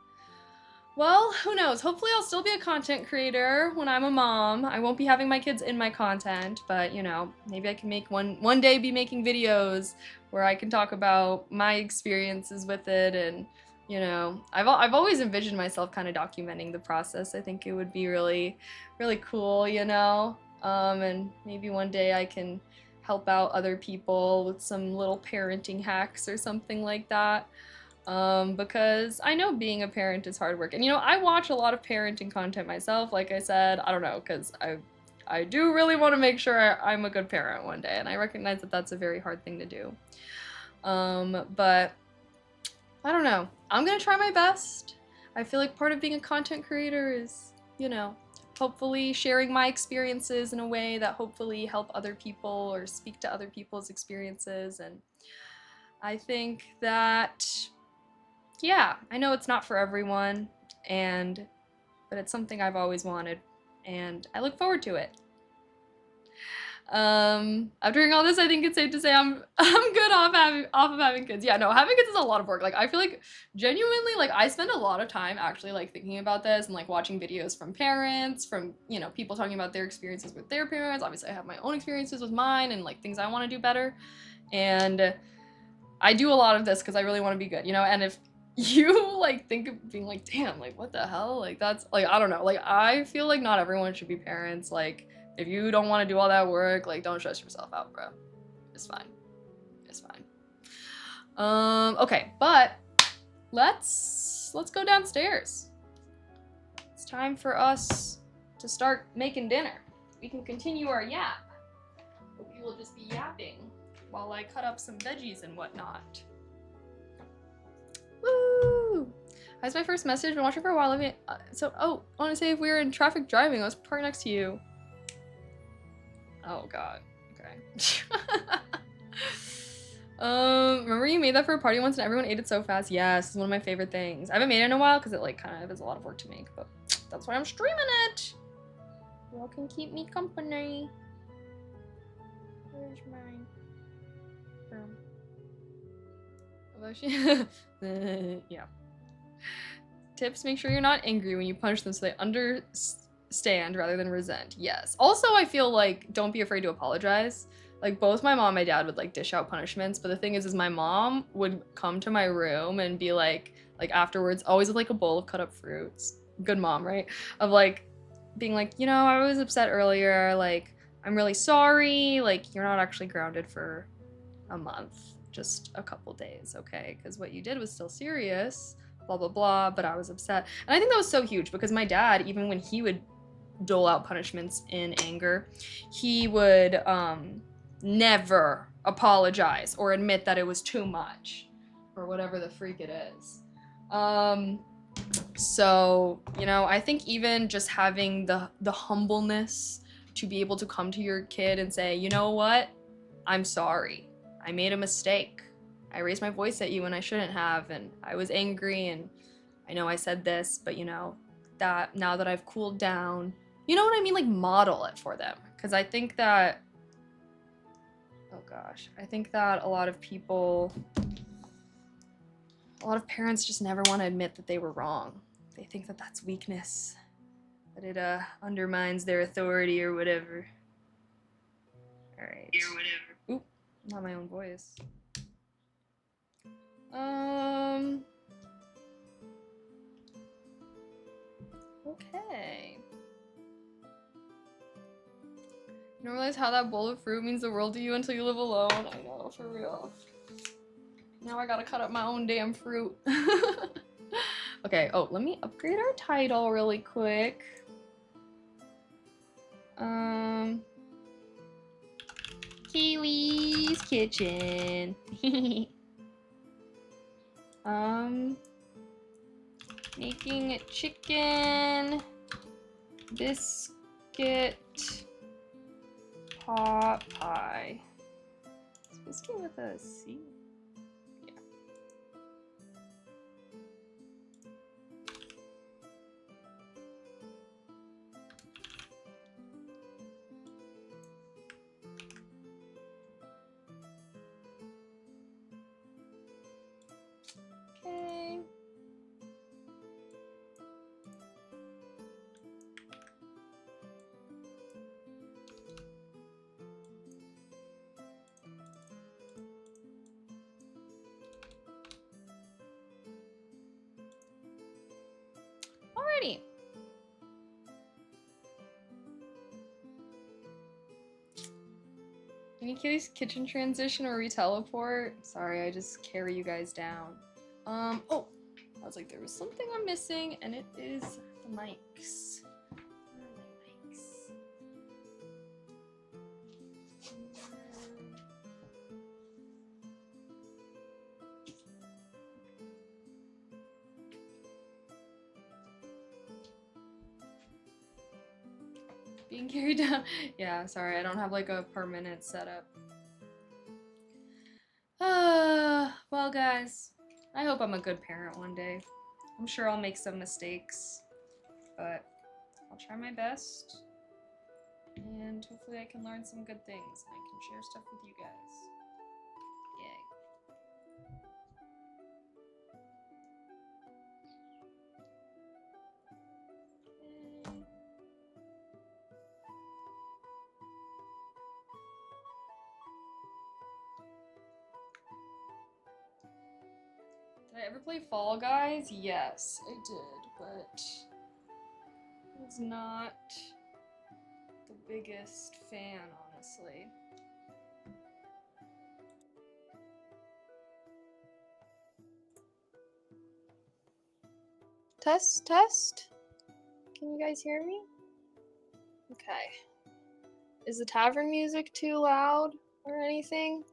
Well, who knows? Hopefully I'll still be a content creator when I'm a mom. I won't be having my kids in my content, but you know, maybe I can make one day be making videos where I can talk about my experiences with it. And you know, I've always envisioned myself kind of documenting the process. I think it would be really, really cool, you know? And maybe one day I can help out other people with some little parenting hacks or something like that. Because I know being a parent is hard work. And you know, I watch a lot of parenting content myself, like I said. I don't know, because I do really want to make sure I'm a good parent one day, and I recognize that that's a very hard thing to do. But I don't know. I'm gonna try my best. I feel like part of being a content creator is, you know, hopefully sharing my experiences in a way that hopefully help other people or speak to other people's experiences. And I think that, yeah, I know it's not for everyone, but it's something I've always wanted, and I look forward to it. After hearing all this, I think it's safe to say I'm good off of having kids. Yeah, no, having kids is a lot of work. Like, I feel like genuinely, like, I spend a lot of time actually like thinking about this and like watching videos from parents, from, you know, people talking about their experiences with their parents. Obviously I have my own experiences with mine and like things I want to do better. And I do a lot of this because I really want to be good, you know? And if you like think of being like, damn, like what the hell? Like that's like, I don't know. Like, I feel like not everyone should be parents. Like, if you don't want to do all that work, like, don't stress yourself out, bro. It's fine. It's fine. Okay, but let's go downstairs. It's time for us to start making dinner. We can continue our yap. But we will just be yapping while I cut up some veggies and whatnot. Woo! That's my first message. Been watching for a while. I want to say if we were in traffic driving, I was parked next to you. Oh god. Okay. Remember you made that for a party once and everyone ate it so fast? Yes, it's one of my favorite things. I haven't made it in a while because it like kind of is a lot of work to make, but that's why I'm streaming it. Y'all can keep me company. Where's mine? Yeah. Tips: make sure you're not angry when you punch them so they understand rather than resent. Yes. Also, I feel like don't be afraid to apologize. Like, both my mom and my dad would like dish out punishments, but the thing is my mom would come to my room and be like afterwards, always with like a bowl of cut up fruits. Good mom, right? Of like being like, you know, I was upset earlier, like, I'm really sorry, like, you're not actually grounded for a month, just a couple days, okay? Because what you did was still serious, blah, blah, blah, but I was upset. And I think that was so huge because my dad, even when he would dole out punishments in anger, he would never apologize or admit that it was too much or whatever the freak it is. So, you know, I think even just having the humbleness to be able to come to your kid and say, you know what, I'm sorry, I made a mistake, I raised my voice at you when I shouldn't have, and I was angry, and I know I said this, but you know, that now that I've cooled down, you know what I mean? Like model it for them. Because I think that, oh gosh, I think that a lot of parents just never want to admit that they were wrong. They think that that's weakness, that it undermines their authority or whatever. All right. Oop, not my own voice. Okay. You don't realize how that bowl of fruit means the world to you until you live alone. I know, for real. Now I gotta cut up my own damn fruit. Okay, oh, let me upgrade our title really quick. Kiwi's Kitchen. Making chicken biscuit pot pie. Is biscuit with a C? Yeah. Okay. Alrighty. Any kitty's kitchen transition or re-teleport? Sorry, I just carry you guys down. Oh, I was like, there was something I'm missing, and it is the mics. Where are my mics? Being carried down. Yeah, sorry, I don't have like a per minute setup. Well, guys, I hope I'm a good parent one day. I'm sure I'll make some mistakes, but I'll try my best. And hopefully I can learn some good things and I can share stuff with you guys. Yay. Okay. Did I ever play Fall Guys? Yes, I did, but I was not the biggest fan, honestly. Test, test. Can you guys hear me? Okay. Is the tavern music too loud or anything?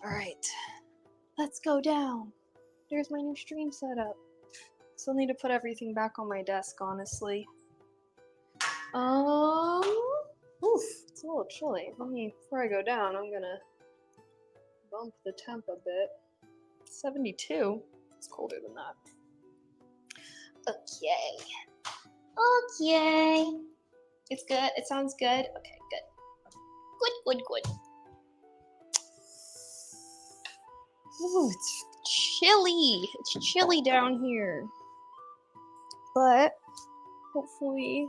Alright. Let's go down. There's my new stream setup. Still need to put everything back on my desk, honestly. Oof, it's a little chilly. Before I go down, I'm gonna bump the temp a bit. 72. It's colder than that. Okay. Okay. It's good. It sounds good. Okay, good. Good, good, good. Ooh, it's chilly. It's chilly down here. But hopefully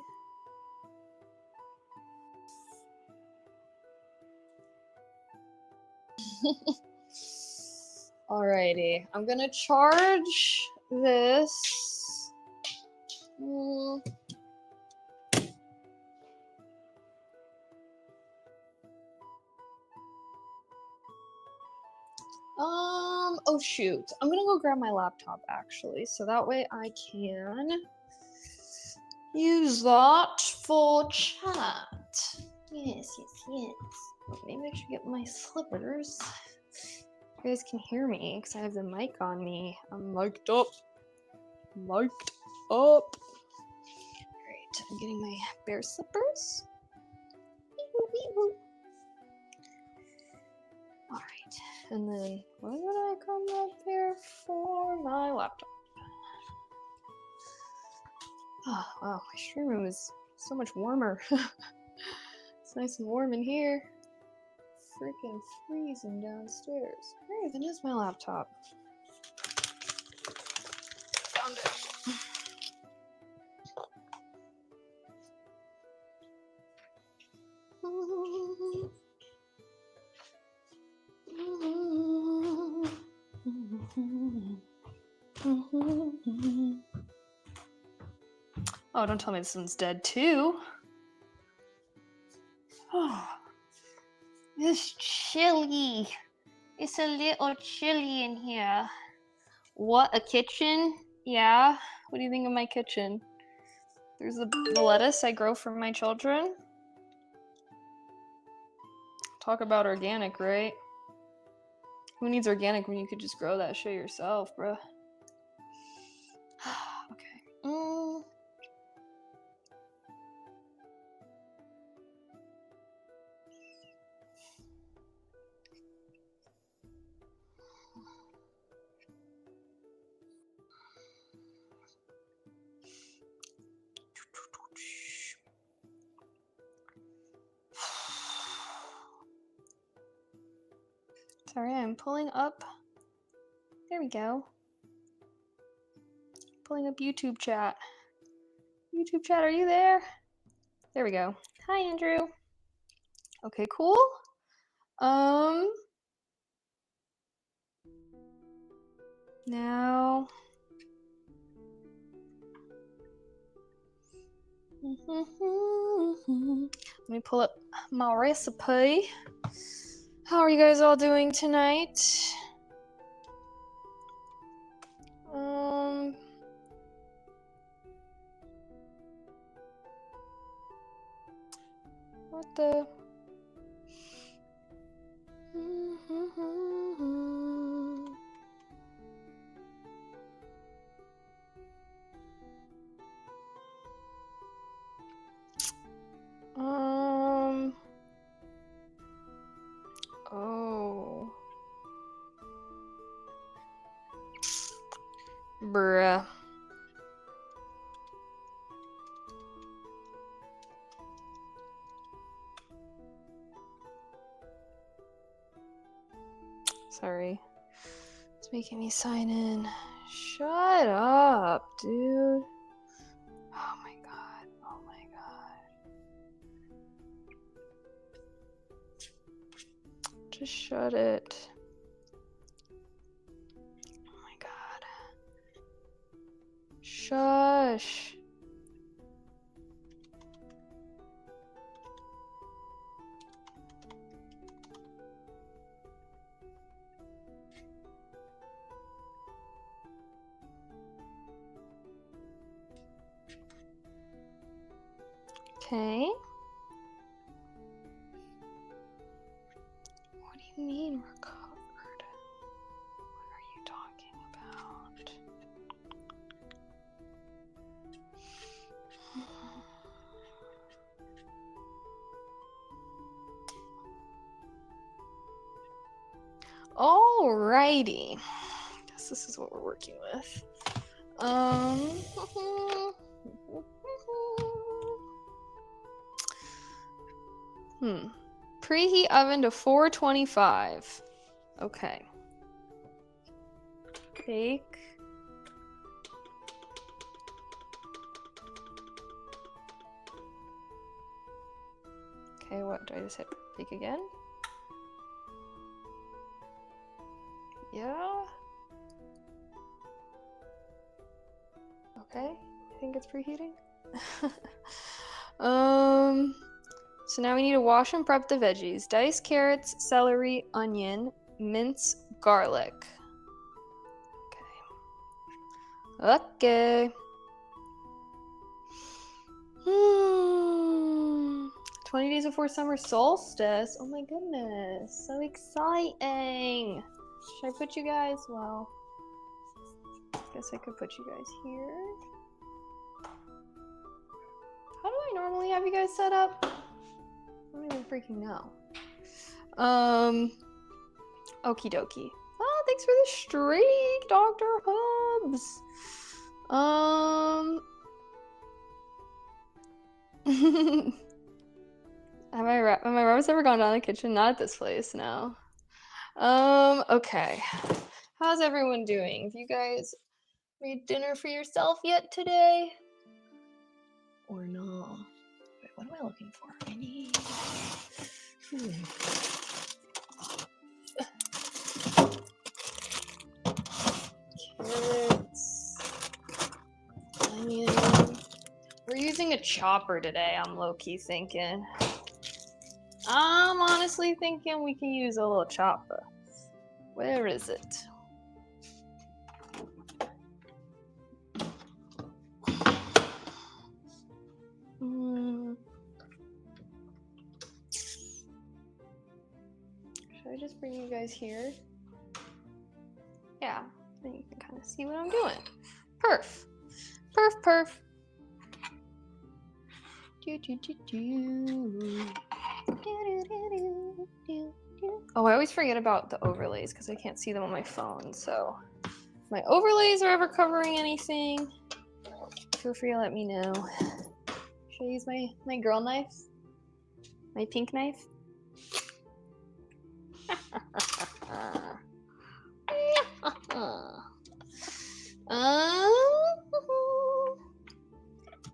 alrighty. I'm gonna charge this. Oh shoot. I'm gonna go grab my laptop actually, so that way I can use that for chat. Yes. Maybe I should get my slippers. You guys can hear me because I have the mic on me. I'm mic'd up. Alright, I'm getting my bear slippers. Alright. And then when did I come up here for my laptop? Oh, wow, my stream room is so much warmer. It's nice and warm in here. Freaking freezing downstairs. Where even is my laptop? Found it. Oh, don't tell me this one's dead too. Oh, it's chilly. It's a little chilly in here. What, a kitchen? Yeah. What do you think of my kitchen? There's the lettuce I grow for my children. Talk about organic, right? Who needs organic when you could just grow that shit yourself, bruh? Okay. Sorry, I'm pulling up. There we go. Pulling up YouTube chat. YouTube chat, are you there? There we go. Hi, Andrew. Okay, cool. Now. Let me pull up my recipe. How are you guys all doing tonight? What the? Oh. Bruh. Sorry. It's making me sign in. Shut up, dude. Oh my god. Oh my god. Just shut it. Oh my god. Shush. Okay. What do you mean recovered? What are you talking about? Alrighty. Guess this is what we're working with. Preheat oven to 425. Okay. Bake. Okay, what do I just hit? Bake again? Yeah. Okay, I think it's preheating. So now we need to wash and prep the veggies. Dice carrots, celery, onion, mince garlic. Okay. 20 days before summer solstice. Oh my goodness, so exciting. Should I put you guys? Well, guess I could put you guys here. How do I normally have you guys set up? I don't even freaking know. Okie dokie. Oh, thanks for the streak, Dr. Hubs. Have my rabbits ever gone down the kitchen? Not at this place, no. Okay. How's everyone doing? Have you guys made dinner for yourself yet today? Or no? Wait, what am I looking for? I need... Carrots. Onion. We're using a chopper today, I'm low-key thinking. I'm honestly thinking we can use a little chopper. Where is it? Should I just bring you guys here? Yeah, then you can kind of see what I'm doing. Perf. Perf, perf. Oh, I always forget about the overlays because I can't see them on my phone. So if my overlays are ever covering anything, feel free to let me know. Should I use my girl knife? My pink knife?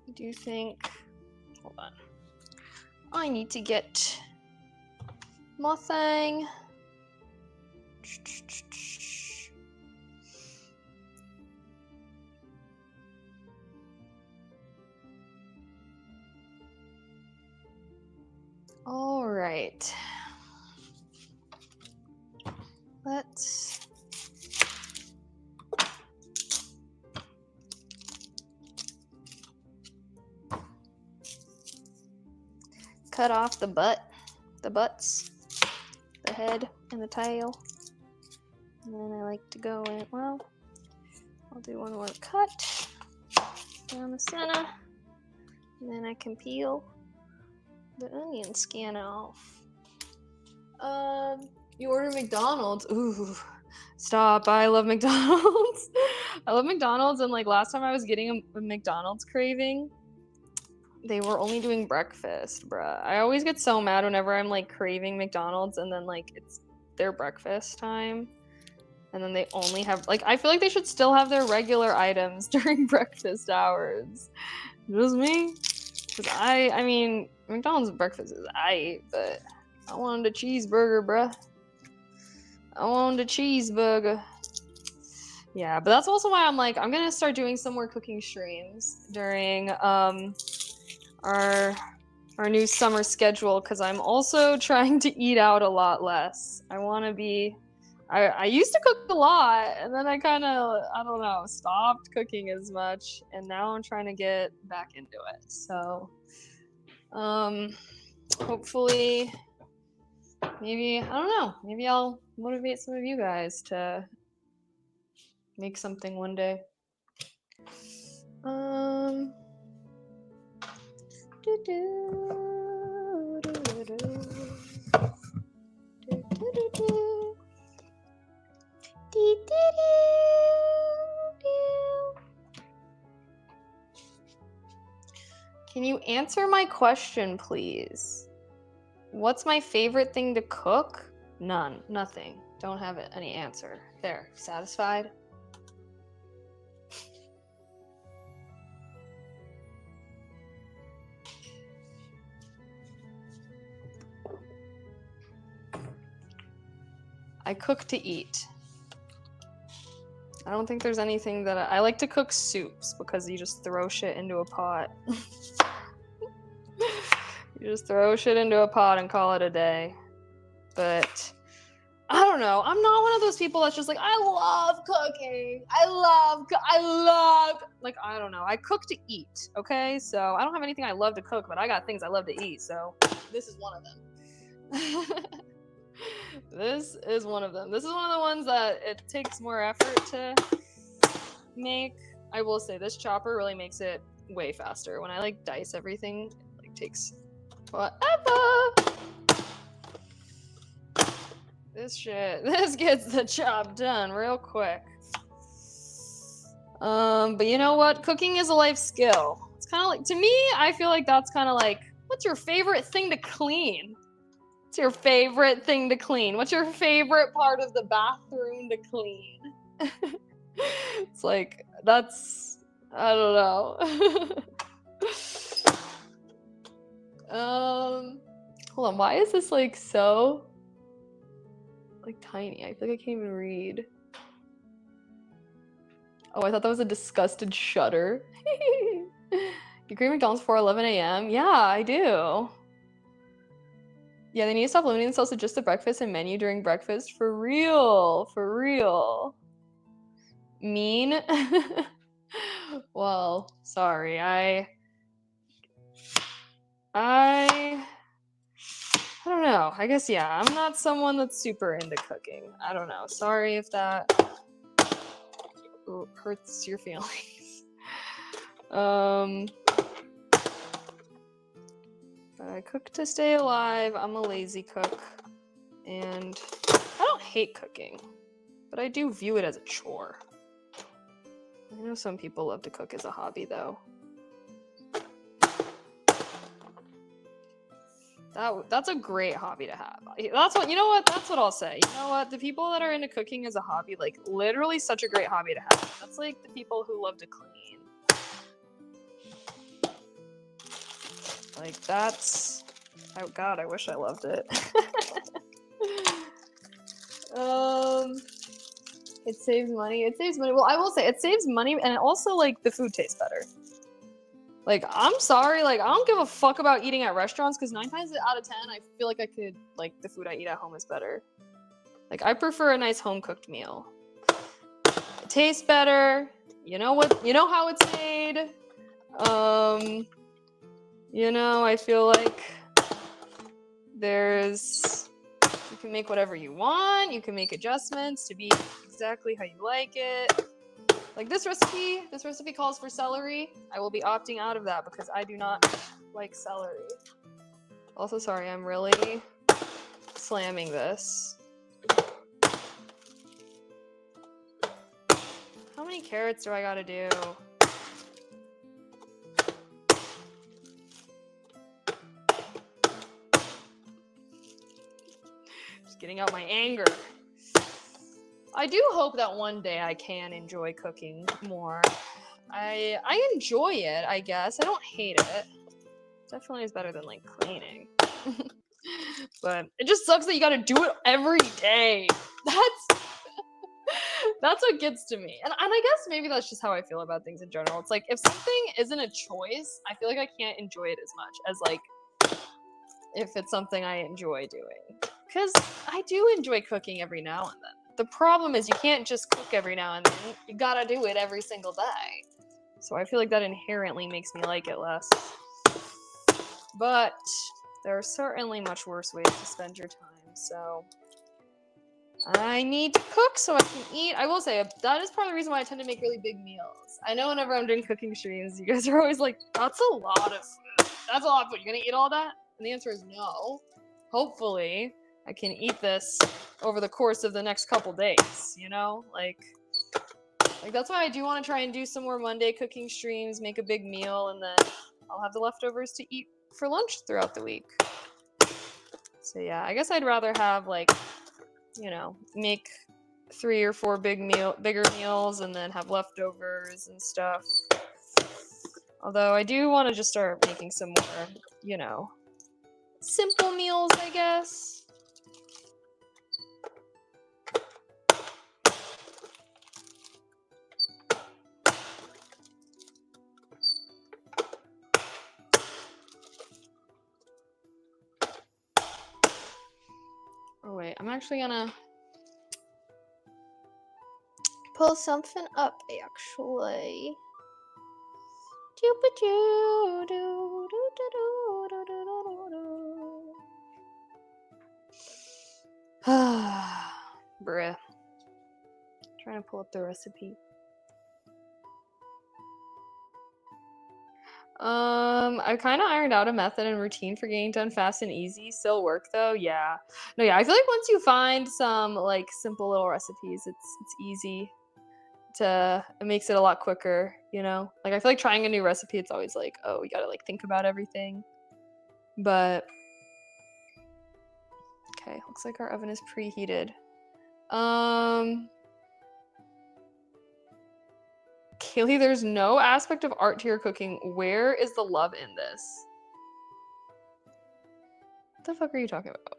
I do think, hold on. I need to get my thing. All right. Let's cut off the butts, the head, and the tail. And then I like to go in, well, I'll do one more cut down the center. And then I can peel the onion skin off. You order McDonald's. Ooh, stop. I love McDonald's. I love McDonald's, and like last time I was getting a McDonald's craving, they were only doing breakfast, bruh. I always get so mad whenever I'm like craving McDonald's and then like it's their breakfast time. And then they only have, like, I feel like they should still have their regular items during breakfast hours. Just me? Because I mean, McDonald's breakfast is aight, but I wanted a cheeseburger, bruh. I wanted a cheeseburger. Yeah, but that's also why I'm like, I'm gonna start doing some more cooking streams during our new summer schedule, because I'm also trying to eat out a lot less. I want to be... I used to cook a lot, and then I kind of, I don't know, stopped cooking as much, and now I'm trying to get back into it. So, hopefully, maybe, I don't know, maybe I'll motivate some of you guys to make something one day. Can you answer my question, please? What's my favorite thing to cook? None. Nothing. Don't have any answer. There. Satisfied? I cook to eat. I don't think there's anything that I like to cook soups because you just throw shit into a pot. You just throw shit into a pot and call it a day. But I don't know. I'm not one of those people that's just like, I love cooking. I love, like, I don't know. I cook to eat, okay? So I don't have anything I love to cook, but I got things I love to eat. So this is one of them. This is one of them. This is one of the ones that it takes more effort to make. I will say this chopper really makes it way faster. When I like dice everything, it like takes forever. This gets the job done real quick. But you know what? Cooking is a life skill. It's kind of like, to me, I feel like that's kind of like, what's your favorite thing to clean? What's your favorite thing to clean? What's your favorite part of the bathroom to clean? It's like, that's, I don't know. Hold on, why is this like so like tiny? I feel like I can't even read. Oh, I thought that was a disgusted shudder. You crave McDonald's before 11 a.m.? Yeah, I do. Yeah, they need to stop limiting themselves to just the breakfast and menu during breakfast. For real. For real. Mean? Well, sorry. I don't know. I guess, yeah, I'm not someone that's super into cooking. I don't know. Sorry if that hurts your feelings. I cook to stay alive. I'm a lazy cook. And I don't hate cooking, but I do view it as a chore. I know some people love to cook as a hobby, though. That's a great hobby to have. That's what, you know what? That's what I'll say. You know what? The people that are into cooking as a hobby, like, literally such a great hobby to have. That's like the people who love to clean. Like, that's... Oh god, I wish I loved it. It saves money. It saves money. Well, I will say, it saves money, and also, like, the food tastes better. Like, I'm sorry, like, I don't give a fuck about eating at restaurants, because 9 times out of 10, I feel like I could, like, the food I eat at home is better. Like, I prefer a nice home-cooked meal. It tastes better. You know how it's made. You know, I feel like you can make whatever you want. You can make adjustments to be exactly how you like it. Like this recipe calls for celery. I will be opting out of that because I do not like celery. Also, sorry, I'm really slamming this. How many carrots do I gotta do? Just getting out my anger. I do hope that one day I can enjoy cooking more. I enjoy it, I guess. I don't hate it. Definitely is better than like cleaning. But it just sucks that you gotta do it every day. That's what gets to me. And I guess maybe that's just how I feel about things in general. It's like if something isn't a choice, I feel like I can't enjoy it as much as like if it's something I enjoy doing. Because I do enjoy cooking every now and then. The problem is you can't just cook every now and then. You gotta do it every single day. So I feel like that inherently makes me like it less. But there are certainly much worse ways to spend your time, so I need to cook so I can eat. I will say, that is part of the reason why I tend to make really big meals. I know whenever I'm doing cooking streams, you guys are always like, that's a lot of food. That's a lot of food. You're gonna eat all that? And the answer is no. Hopefully, I can eat this over the course of the next couple days, you know? Like that's why I do want to try and do some more Monday cooking streams, make a big meal, and then I'll have the leftovers to eat for lunch throughout the week. So yeah, I guess I'd rather have like, you know, make 3 or 4 bigger meals and then have leftovers and stuff. Although I do want to just start making some more, you know, simple meals, I guess. Oh wait, I'm actually gonna pull something up actually. Bruh. Trying to pull up the recipe. I kind of ironed out a method and routine for getting done fast and easy. Still work though, yeah. No, yeah. I feel like once you find some like simple little recipes, it's easy to. It makes it a lot quicker, you know. Like I feel like trying a new recipe, it's always like, oh, you gotta like think about everything. But okay, looks like our oven is preheated. Kaylee, there's no aspect of art to your cooking. Where is the love in this? What the fuck are you talking about?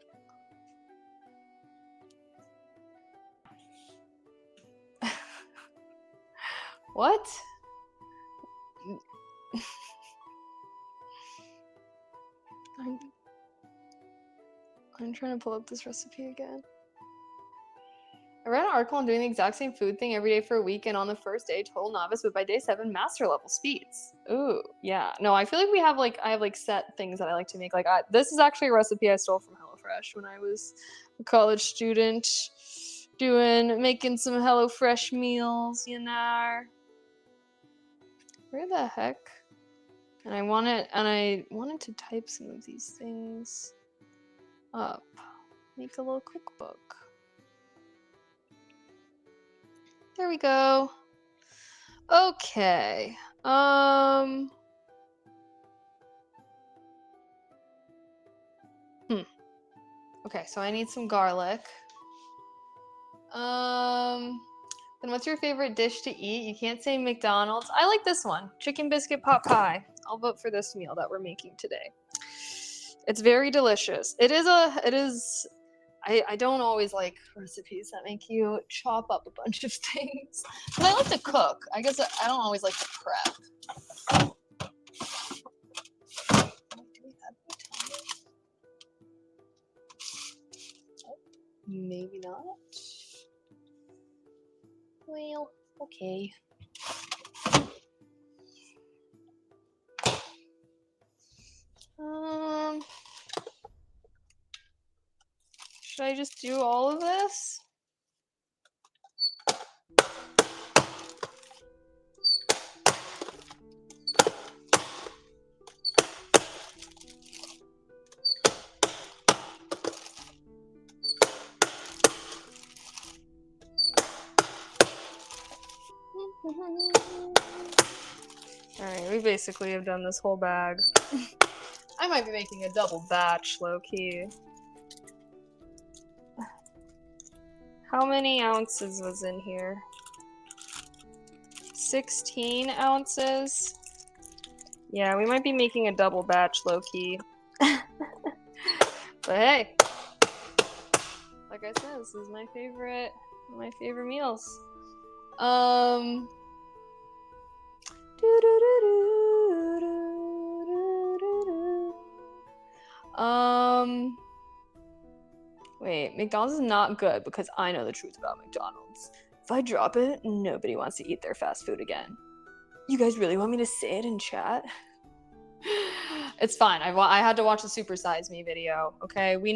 What? I'm trying to pull up this recipe again. I read an article on doing the exact same food thing every day for a week, and on the first day, total novice, but by day 7, master level speeds. Ooh, yeah. No, I feel like I have like set things that I like to make. Like this is actually a recipe I stole from HelloFresh when I was a college student, making some HelloFresh meals, you know. Where the heck? And I wanted to type some of these things up. Make a little cookbook. There we go. Okay. Okay, so I need some garlic. Then what's your favorite dish to eat? You can't say McDonald's. I like this one. Chicken biscuit pot pie. I'll vote for this meal that we're making today. It's very delicious. It is I don't always like recipes that make you chop up a bunch of things. But I like to cook. I guess I don't always like to prep. Do we have any time? Oh, maybe not. Well, okay. Should I just do all of this? Alright, we basically have done this whole bag. I might be making a double batch, low-key. How many ounces was in here? 16 ounces? Yeah, we might be making a double batch, low-key. But hey, like I said, this is my favorite meals. Wait, McDonald's is not good because I know the truth about McDonald's. If I drop it, nobody wants to eat their fast food again. You guys really want me to say it in chat? It's fine. I had to watch the Super Size Me video, okay? I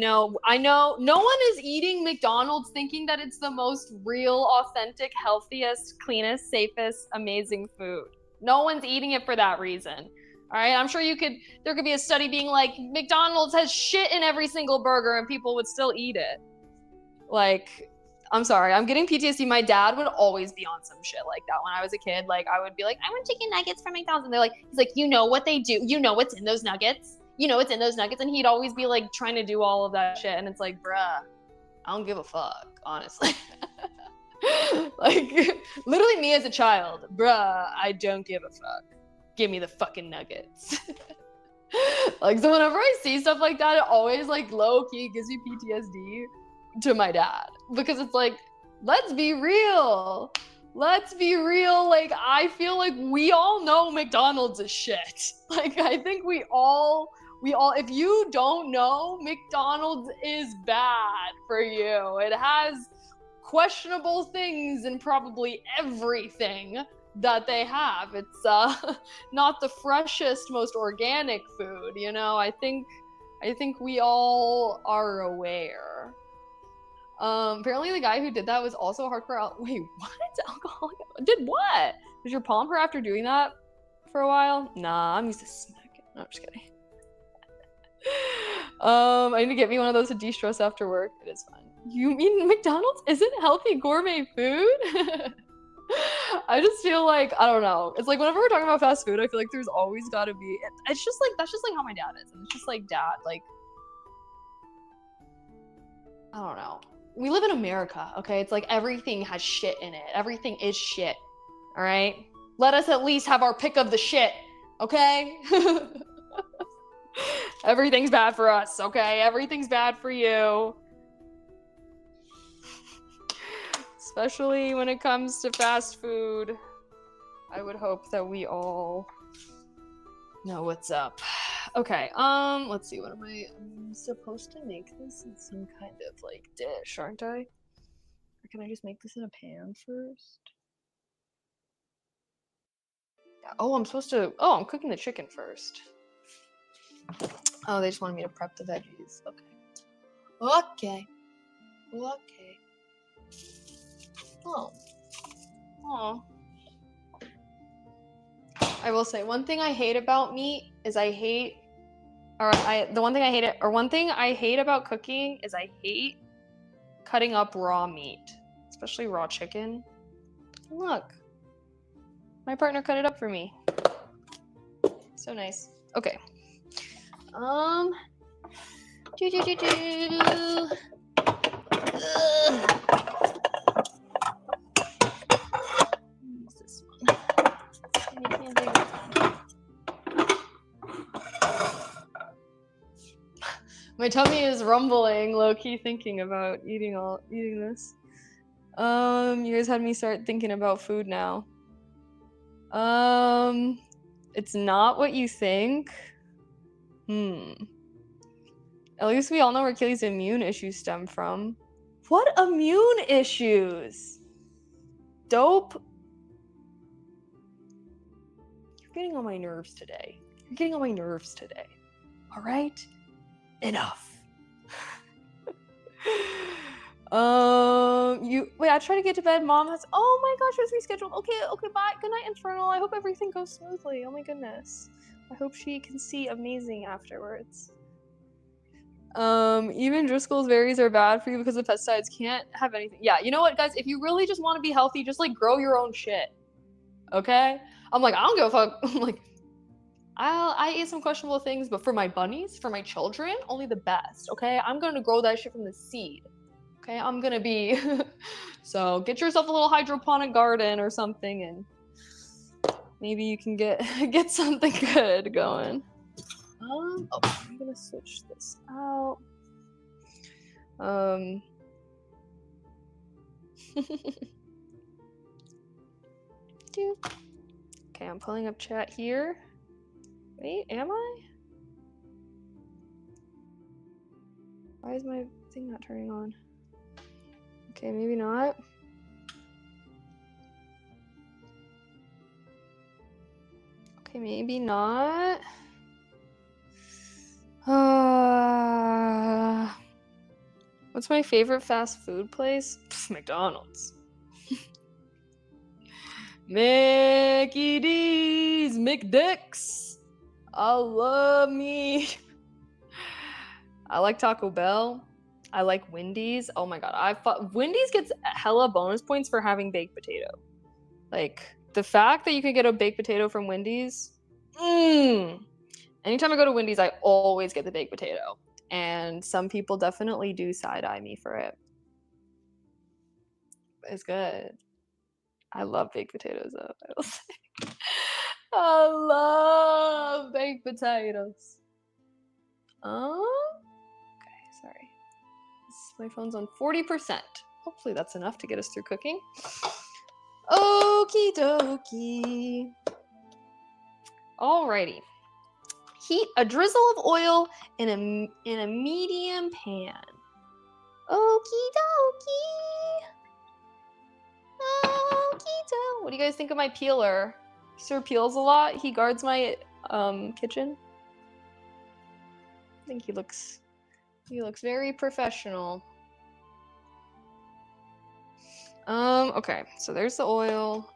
know, no one is eating McDonald's thinking that it's the most real, authentic, healthiest, cleanest, safest, amazing food. No one's eating it for that reason. All right, I'm sure there could be a study being like, McDonald's has shit in every single burger and people would still eat it. Like, I'm sorry, I'm getting PTSD. My dad would always be on some shit like that when I was a kid. Like, I would be like, I want chicken nuggets from McDonald's. And he's like, you know what they do? You know what's in those nuggets? You know what's in those nuggets? And he'd always be like trying to do all of that shit. And it's like, bruh, I don't give a fuck, honestly. Like, literally me as a child, bruh, I don't give a fuck. Give me the fucking nuggets. Like, so whenever I see stuff like that, it always like low-key gives me PTSD to my dad, because it's like, let's be real. Like, I feel like we all know McDonald's is shit. Like, I think we all, if you don't know, McDonald's is bad for you. It has questionable things in probably everything that they have. It's not the freshest, most organic food, you know. I think we all are aware. Apparently the guy who did that was also a hardcore wait, what? Alcoholic? Did what? Was your palm hurt after doing that for a while? Nah, I'm used to smacking No, I'm just kidding. I need to get me one of those to de-stress after work. It is fun. You mean McDonald's isn't healthy gourmet food? I just feel like, I don't know. It's like whenever we're talking about fast food, I feel like there's always gotta be, it's just like, that's just like how my dad is. And it's just like dad, like, I don't know. We live in America, okay? It's like everything has shit in it. Everything is shit, all right? Let us at least have our pick of the shit, okay? Everything's bad for us, okay? Everything's bad for you. Especially when it comes to fast food. I would hope that we all know what's up. Okay, let's see, what am I'm supposed to make this in some kind of like dish, aren't I? Or can I just make this in a pan first? Yeah. Oh, I'm cooking the chicken first. Oh, they just wanted me to prep the veggies. Okay. Oh. I will say one thing I hate about meat is one thing I hate about cooking is I hate cutting up raw meat, especially raw chicken. Look, my partner cut it up for me. So nice. Okay. Do do do do. Use this one. My tummy is rumbling, low-key thinking about eating this. You guys had me start thinking about food now. It's not what you think. At least we all know where Keely's immune issues stem from. What immune issues? Dope. You're getting on my nerves today. All right? Enough. I try to get to bed. Mom has, oh my gosh, it's rescheduled. Okay, bye. Good night, Infernal. I hope everything goes smoothly. Oh my goodness. I hope she can see amazing afterwards. Even Driscoll's berries are bad for you because the pesticides can't have anything. Yeah, you know what, guys? If you really just want to be healthy, just like grow your own shit. Okay? I'm like, I don't give a fuck. I'm like, I eat some questionable things, but for my bunnies, for my children, only the best. Okay? I'm gonna grow that shit from the seed. Okay, I'm gonna be. So get yourself a little hydroponic garden or something, and maybe you can get something good going. I'm gonna switch this out. Okay, I'm pulling up chat here. Wait, am I? Why is my thing not turning on? Okay, maybe not. Okay, maybe not. What's my favorite fast food place? McDonald's. Mickey D's, McDicks. I love me. I like Taco Bell. I like Wendy's. Oh my god, Wendy's gets hella bonus points for having baked potato. Like the fact that you can get a baked potato from Wendy's. Anytime I go to Wendy's, I always get the baked potato, and some people definitely do side-eye me for it. It's good. I love baked potatoes though, I will say. I love baked potatoes. Okay, sorry. My phone's on 40%. Hopefully that's enough to get us through cooking. Okie dokie. Alrighty. Heat a drizzle of oil in a medium pan. Okie dokie. What do you guys think of my peeler? Sir peels a lot. He guards my kitchen. I think he looks very professional. Okay, so there's the oil.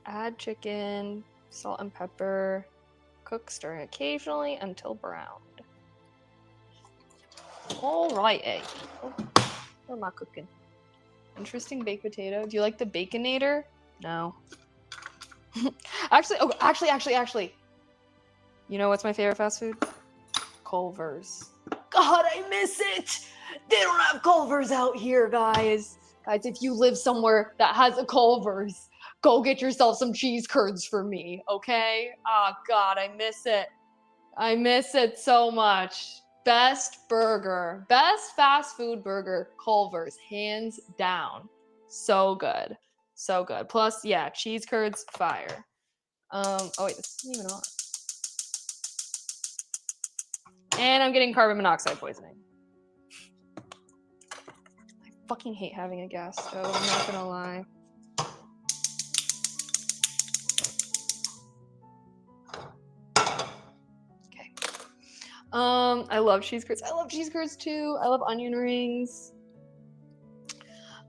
Add chicken, salt and pepper. Cook, stirring occasionally until browned. All right, egg. Oh, what am I cooking? Interesting baked potato. Do you like the Baconator? No. Actually. You know what's my favorite fast food? Culver's. God, I miss it. They don't have Culver's out here, guys. Guys, if you live somewhere that has a Culver's, go get yourself some cheese curds for me, okay? Oh, God, I miss it. I miss it so much. Best burger, best fast food burger, Culver's, hands down. So good. So good. Plus, yeah, cheese curds, fire. Oh wait, this isn't even on. And I'm getting carbon monoxide poisoning. I fucking hate having a gas stove, I'm not gonna lie. Okay. I love cheese curds. I love cheese curds too. I love onion rings.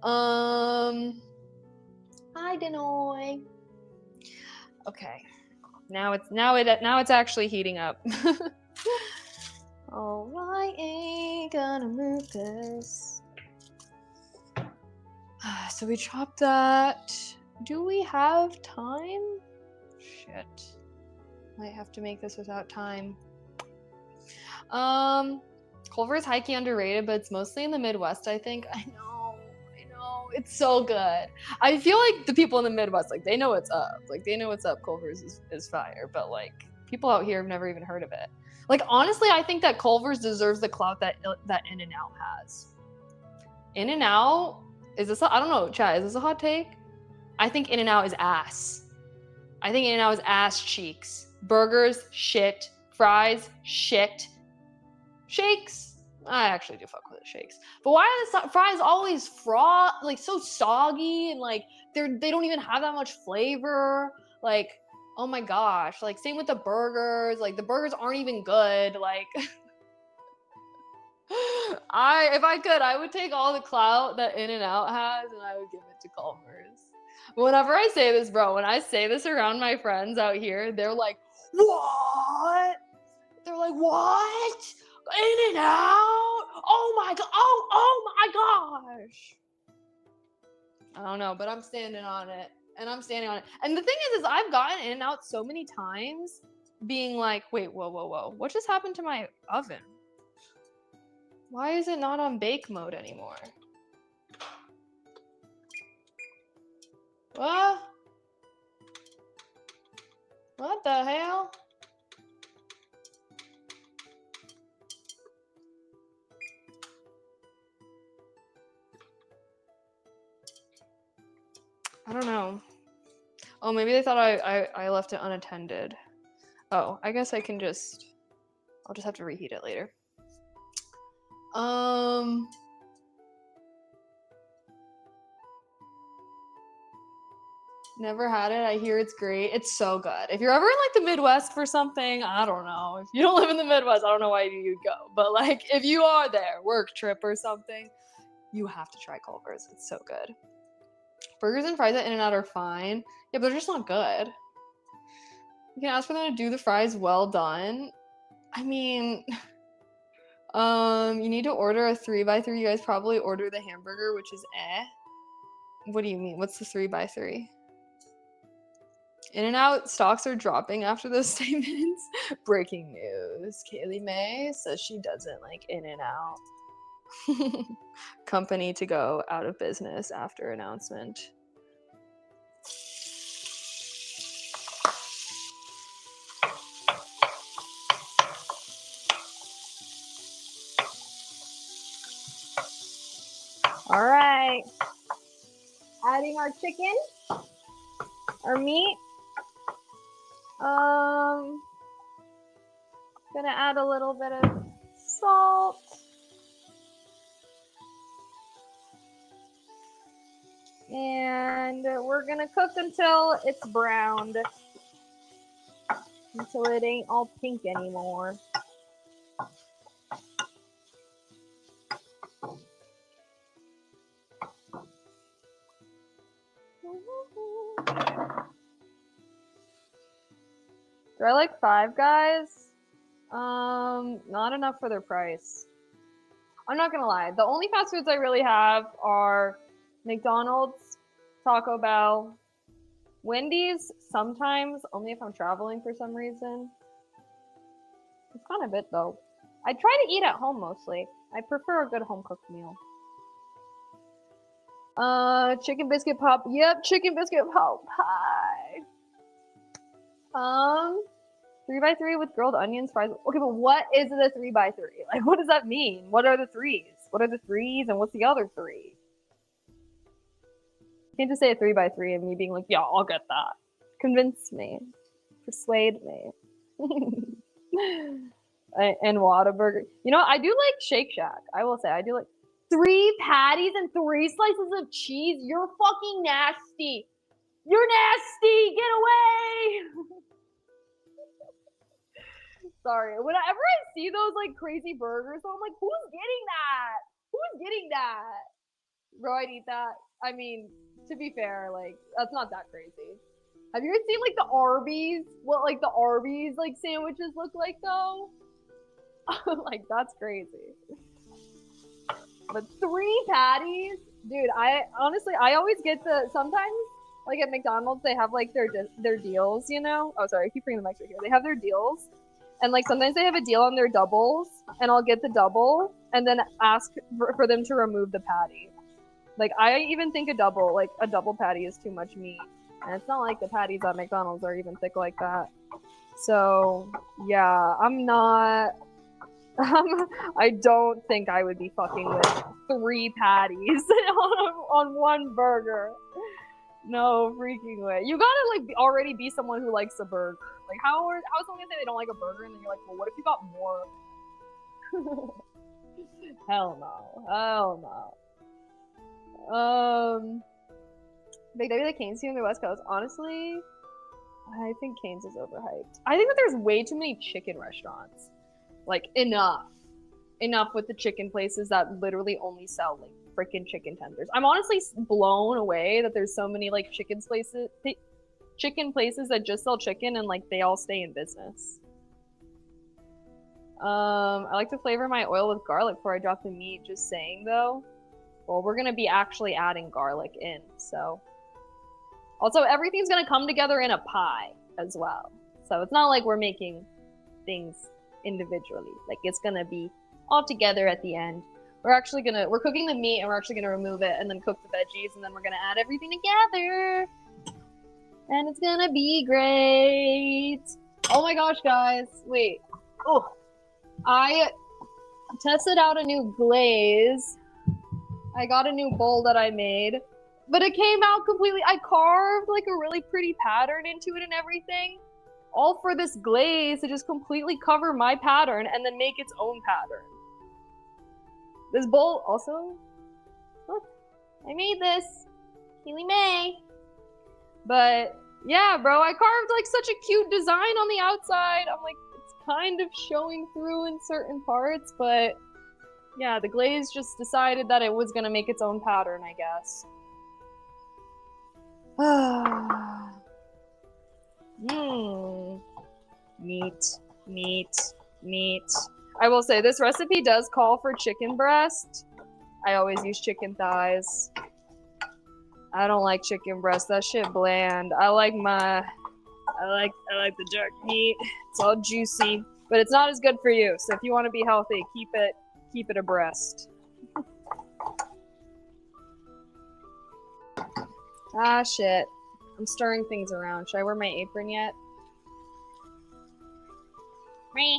Hi Denoy. Okay. Now it's actually heating up. Oh, I ain't gonna move this. So we chopped that. Do we have time? Shit. Might have to make this without time. Culver's high-key underrated, but it's mostly in the Midwest, I think. I know. It's so good. I feel like the people in the Midwest, like, they know what's up. Like, they know what's up. Culver's is fire, but like, people out here have never even heard of it. Like, honestly, I think that Culver's deserves the clout that In-N-Out has. In-N-Out, I don't know, Chad, is this a hot take? I think In-N-Out is ass. I think In-N-Out is ass cheeks. Burgers, shit. Fries, shit. Shakes, I actually do fuck with the shakes. But why are the fries always like so soggy and like they don't even have that much flavor? Like, oh my gosh. Like, same with the burgers. Like, the burgers aren't even good. Like, if I could, I would take all the clout that In-N-Out has and I would give it to Culver's. Whenever I say this, bro, when I say this around my friends out here, they're like, what? They're like, what? In-N-Out? Oh my god! Oh my gosh! I don't know, but I'm standing on it, and I'm standing on it. And the thing is I've gotten In-N-Out so many times, being like, wait, whoa, what just happened to my oven? Why is it not on bake mode anymore? What? What the hell? I don't know. Oh, maybe they thought I left it unattended. Oh, I guess I'll just have to reheat it later. Never had it. I hear it's great. It's so good. If you're ever in like the Midwest for something, I don't know. If you don't live in the Midwest, I don't know why you'd go. But like, if you are there, work trip or something, you have to try Culver's. It's so good. Burgers and fries at In-N-Out are fine. Yeah, but they're just not good. You can ask for them to do the fries well done. I mean, you need to order a 3x3. You guys probably order the hamburger, which is eh. What do you mean? What's the 3x3? In-N-Out stocks are dropping after those statements. Breaking news. Kaylee May says she doesn't like In-N-Out. Company to go out of business after announcement. All right. Adding our chicken, our meat. Gonna add a little bit of salt. And we're gonna cook until it's browned. Until it ain't all pink anymore. Do I like Five Guys? Not enough for their price. I'm not gonna lie. The only fast foods I really have are McDonald's, Taco Bell, Wendy's sometimes, only if I'm traveling for some reason. It's kind of it though. I try to eat at home mostly. I prefer a good home cooked meal. Chicken biscuit pop. Yep, chicken biscuit pop pie. 3x3 with grilled onions, fries. Okay, but what is the 3x3? Like, what does that mean? What are the threes? What are the threes and what's the other three? You can't just say a 3x3 and me being like, yeah, I'll get that. Convince me. Persuade me. And Whataburger. You know, I do like Shake Shack. I will say, I do like 3 patties and 3 slices of cheese. You're fucking nasty. You're nasty. Get away. Sorry. Whenever I see those like crazy burgers, I'm like, who's getting that? Who's getting that? Bro, I'd eat that. I mean, to be fair, like, that's not that crazy. Have you ever seen like the Arby's? What like the Arby's like sandwiches look like though? Like that's crazy. But 3 patties, dude. I honestly, I always get the sometimes like at McDonald's they have like their deals, you know. Oh, sorry, I keep bringing the mic right here. They have their deals, and like sometimes they have a deal on their doubles, and I'll get the double and then ask for them to remove the patty. Like I even think a double patty is too much meat, and it's not like the patties at McDonald's are even thick like that. So yeah, I'm not. I don't think I would be fucking with 3 patties on one burger. No freaking way. You gotta like already be someone who likes a burger. Like how is someone gonna say they don't like a burger and then you're like, well, what if you got more? Hell no. Hell no. Big W that Cane's here on the West Coast. Honestly, I think Cane's is overhyped. I think that there's way too many chicken restaurants. Like enough with the chicken places that literally only sell like freaking chicken tenders. I'm honestly blown away that there's so many like chicken places that just sell chicken and like they all stay in business. I like to flavor my oil with garlic before I drop the meat. Just saying though. Well, we're gonna be actually adding garlic in, so. Also, everything's gonna come together in a pie as well. So it's not like we're making things individually. Like it's gonna be all together at the end. We're cooking the meat and we're actually gonna remove it and then cook the veggies and then we're gonna add everything together. And it's gonna be great. Oh my gosh, guys. Wait. Oh, I tested out a new glaze. I got a new bowl that I made, but it came out completely. I carved like a really pretty pattern into it and everything, all for this glaze to just completely cover my pattern and then make its own pattern. This bowl also, look, I made this. Keely May. But yeah, bro, I carved like such a cute design on the outside. I'm like, it's kind of showing through in certain parts, but yeah, the glaze just decided that it was gonna make its own pattern, I guess. Meat. I will say this recipe does call for chicken breast. I always use chicken thighs. I don't like chicken breast. That shit bland. I like the dark meat. It's all juicy, but it's not as good for you. So if you want to be healthy, keep it a breast. Ah shit. I'm stirring things around. Should I wear my apron yet? Me.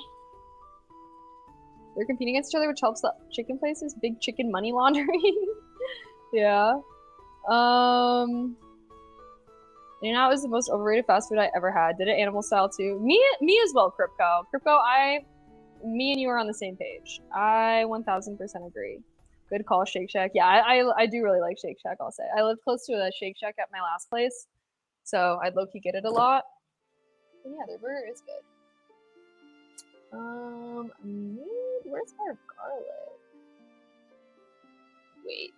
They're competing against each other, which helps the chicken places. Big chicken money laundering. Yeah. You know, it was the most overrated fast food I ever had. Did it animal style too? Me as well, Kripko. Me and you are on the same page. I 1000% agree. Good call, Shake Shack. Yeah, I do really like Shake Shack, I'll say. I lived close to a Shake Shack at my last place, so I'd low-key get it a lot. But yeah, their burger is good. Where's our garlic? Wait.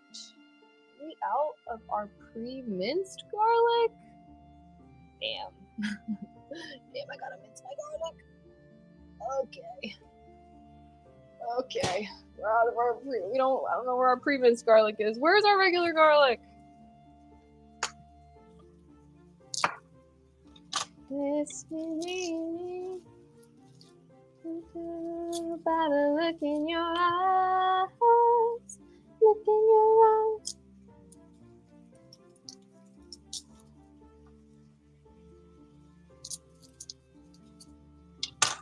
Are we out of our pre-minced garlic? Damn. Damn, I gotta mince my garlic. Okay. Okay. We're out of our I don't know where our pre-minced garlic is. Where's our regular garlic? Listening by the look in your eyes. Look in your eyes.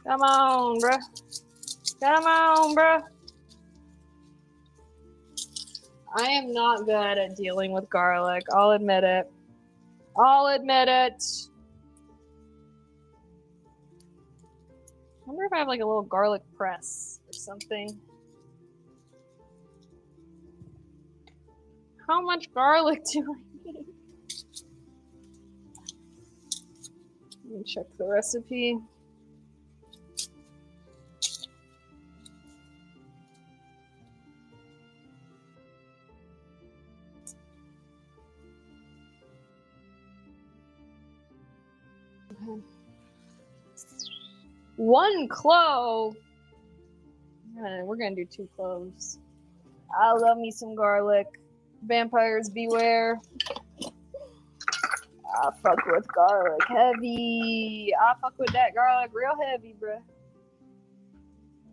Come on, bruh. Come on, bruh. I am not good at dealing with garlic. I'll admit it. I'll admit it. I wonder if I have like a little garlic press or something. How much garlic do I need? Let me check the recipe. One clove. We're gonna do 2 cloves. I love me some garlic. Vampires beware. I fuck with garlic heavy. I fuck with that garlic real heavy, bruh.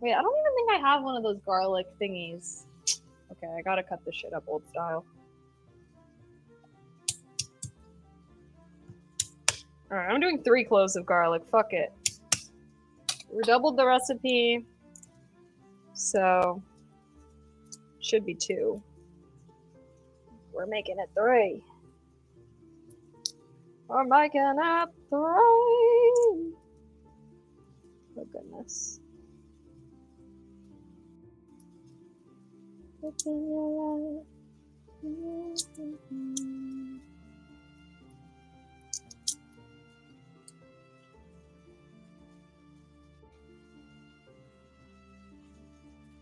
Wait, I don't even think I have one of those garlic thingies. Okay, I gotta cut this shit up old style. Alright, I'm doing 3 cloves of garlic. Fuck it. We doubled the recipe. So, should be 2. We're making it 3. We're making it 3. Oh, goodness.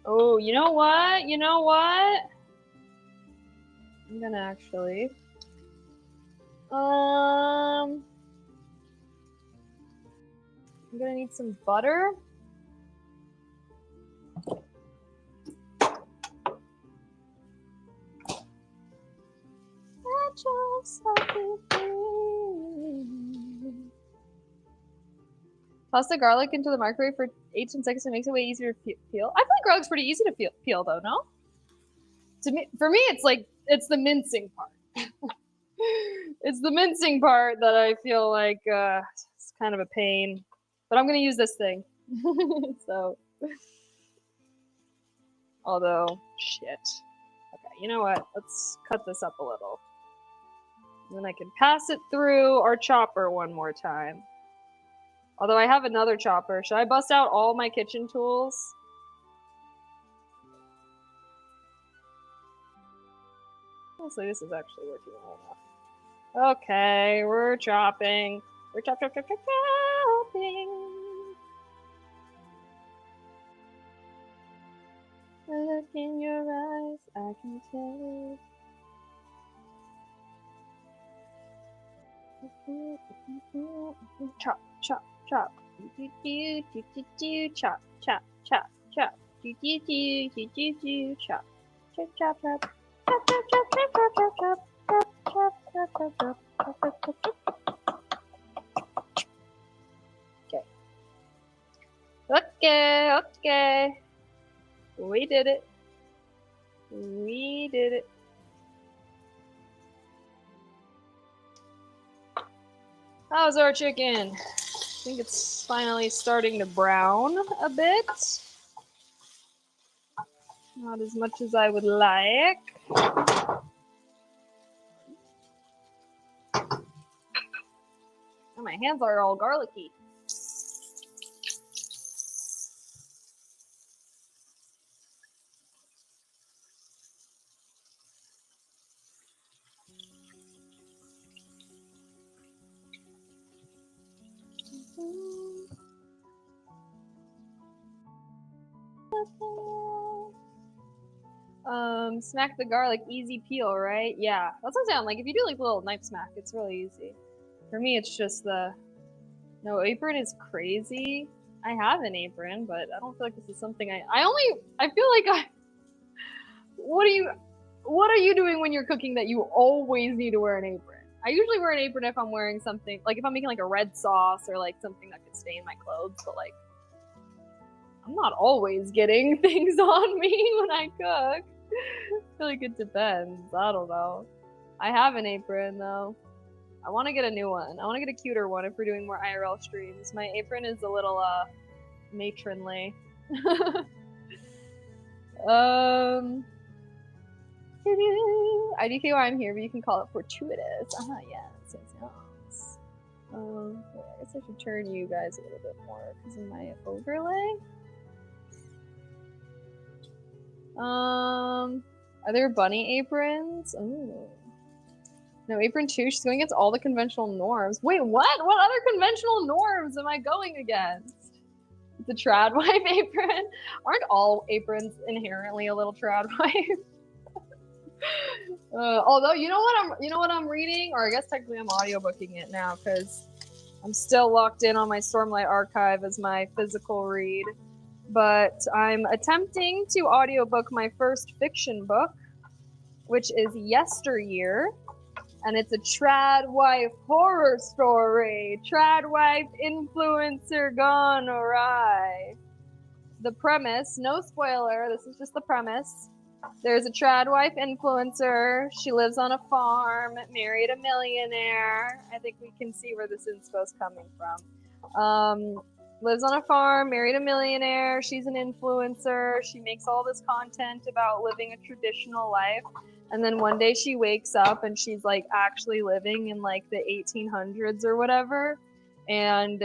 Oh, you know what? You know what? I'm gonna actually. I'm gonna need some butter. Toss the garlic into the microwave for 8 to 10 seconds. It makes it way easier to peel. I feel like garlic's pretty easy to peel though, no? For me, it's like it's the mincing part. It's the mincing part that I feel like it's kind of a pain. But I'm gonna use this thing. So, although shit. Okay, you know what? Let's cut this up a little. And then I can pass it through our chopper one more time. Although I have another chopper. Should I bust out all my kitchen tools? Honestly, this is actually working well enough. Okay, we're chopping. We're chopping. Look in your eyes, I can tell. Chop, chop, chop. Do do do do do. Chop, chop, chop, chop. Do do do do do do. Chop, chop, chop, chop. Chop, chop, chop, chop, chop, chop, chop. Chop, chop, chop, chop, chop, chop, chop, chop. Okay. Okay, okay. We did it. We did it. How's our chicken? I think it's finally starting to brown a bit. Not as much as I would like. Oh, my hands are all garlicky. Smack the garlic, easy peel, right? Yeah, that's what I'm saying. Like, if you do like a little knife smack, it's really easy. For me, it's just the No, apron is crazy. I have an apron, but I don't feel like this is something I feel like what are you doing when you're cooking that you always need to wear an apron? I usually wear an apron if I'm wearing something, like if I'm making like a red sauce or like something that could stain my clothes, but like I'm not always getting things on me when I cook. I feel like it depends. I don't know. I have an apron though. I want to get a new one. I want to get a cuter one if we're doing more IRL streams. My apron is a little matronly. um IDK why I'm here, but you can call it fortuitous. Yes, yes, yes. Wait, I guess I should turn you guys a little bit more because of my overlay. Are there bunny aprons? Oh. No, apron 2, she's going against all the conventional norms. Wait, what? What other conventional norms am I going against? The trad wife apron? Aren't all aprons inherently a little trad wife? Although you know what I'm reading, or I guess technically I'm audiobooking it now because I'm still locked in on my Stormlight Archive as my physical read. But I'm attempting to audiobook my first fiction book, which is Yesteryear, and it's a trad wife horror story. Trad wife influencer gone awry. The premise, no spoiler, this is just the premise. There's a trad wife influencer. She lives on a farm, married a millionaire. I think we can see where this info's coming from. Lives on a farm, married a millionaire. She's an influencer. She makes all this content about living a traditional life. And then one day she wakes up and she's like actually living in like the 1800s or whatever. And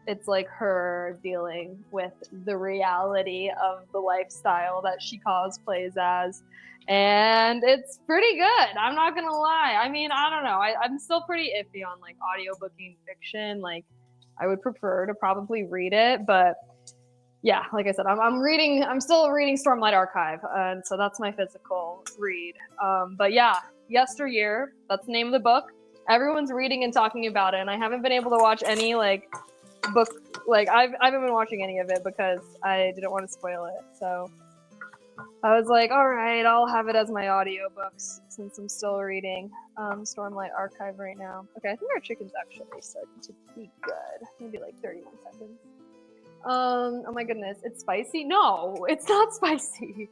it's like her dealing with the reality of the lifestyle that she cosplays as. And it's pretty good. I'm not gonna lie. I mean, I don't know. I'm still pretty iffy on like audiobooking fiction. Like, I would prefer to probably read it, but yeah, like I said, I'm still reading Stormlight Archive, and so that's my physical read. But yeah, Yesteryear, that's the name of the book. Everyone's reading and talking about it, and I haven't been able to watch any like book, like I haven't been watching any of it because I didn't want to spoil it. So I was like, all right, I'll have it as my audiobooks since I'm still reading Stormlight Archive right now. Okay, I think our chicken's actually starting to be good. Maybe like 31 seconds. Oh my goodness, it's spicy? No, it's not spicy.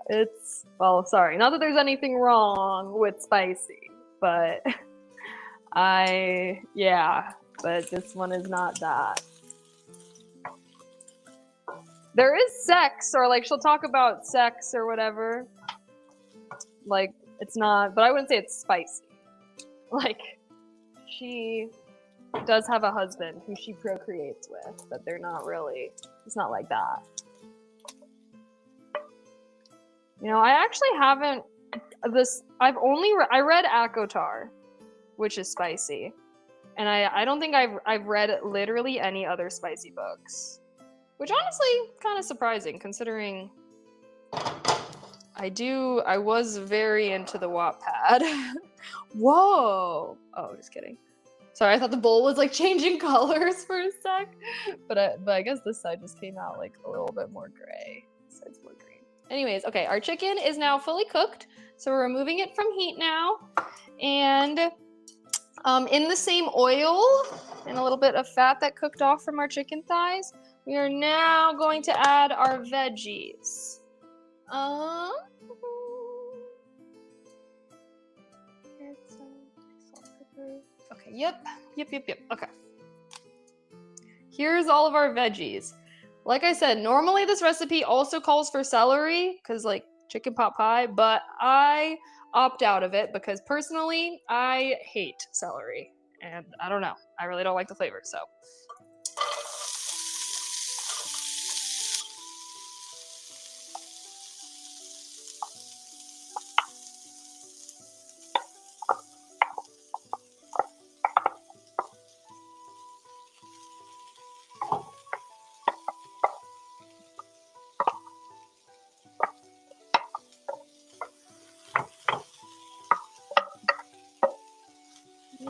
It's, well, sorry, not that there's anything wrong with spicy, but but this one is not that. There is sex, or like she'll talk about sex or whatever. Like, it's not, but I wouldn't say it's spicy. Like, she does have a husband who she procreates with, but they're not really, it's not like that. You know, I actually haven't, I read Akotar, which is spicy. And I don't think I've read literally any other spicy books. Which honestly, kind of surprising, considering I was very into the Wattpad. Whoa! Oh, just kidding. Sorry, I thought the bowl was like changing colors for a sec. But I guess this side just came out like a little bit more gray. This side's more green. Anyways, okay, our chicken is now fully cooked. So we're removing it from heat now. And in the same oil and a little bit of fat that cooked off from our chicken thighs, we are now going to add our veggies. Okay, yep. Okay. Here's all of our veggies. Like I said, normally this recipe also calls for celery, because like chicken pot pie, but I opt out of it because personally, I hate celery. And I don't know, I really don't like the flavor, so.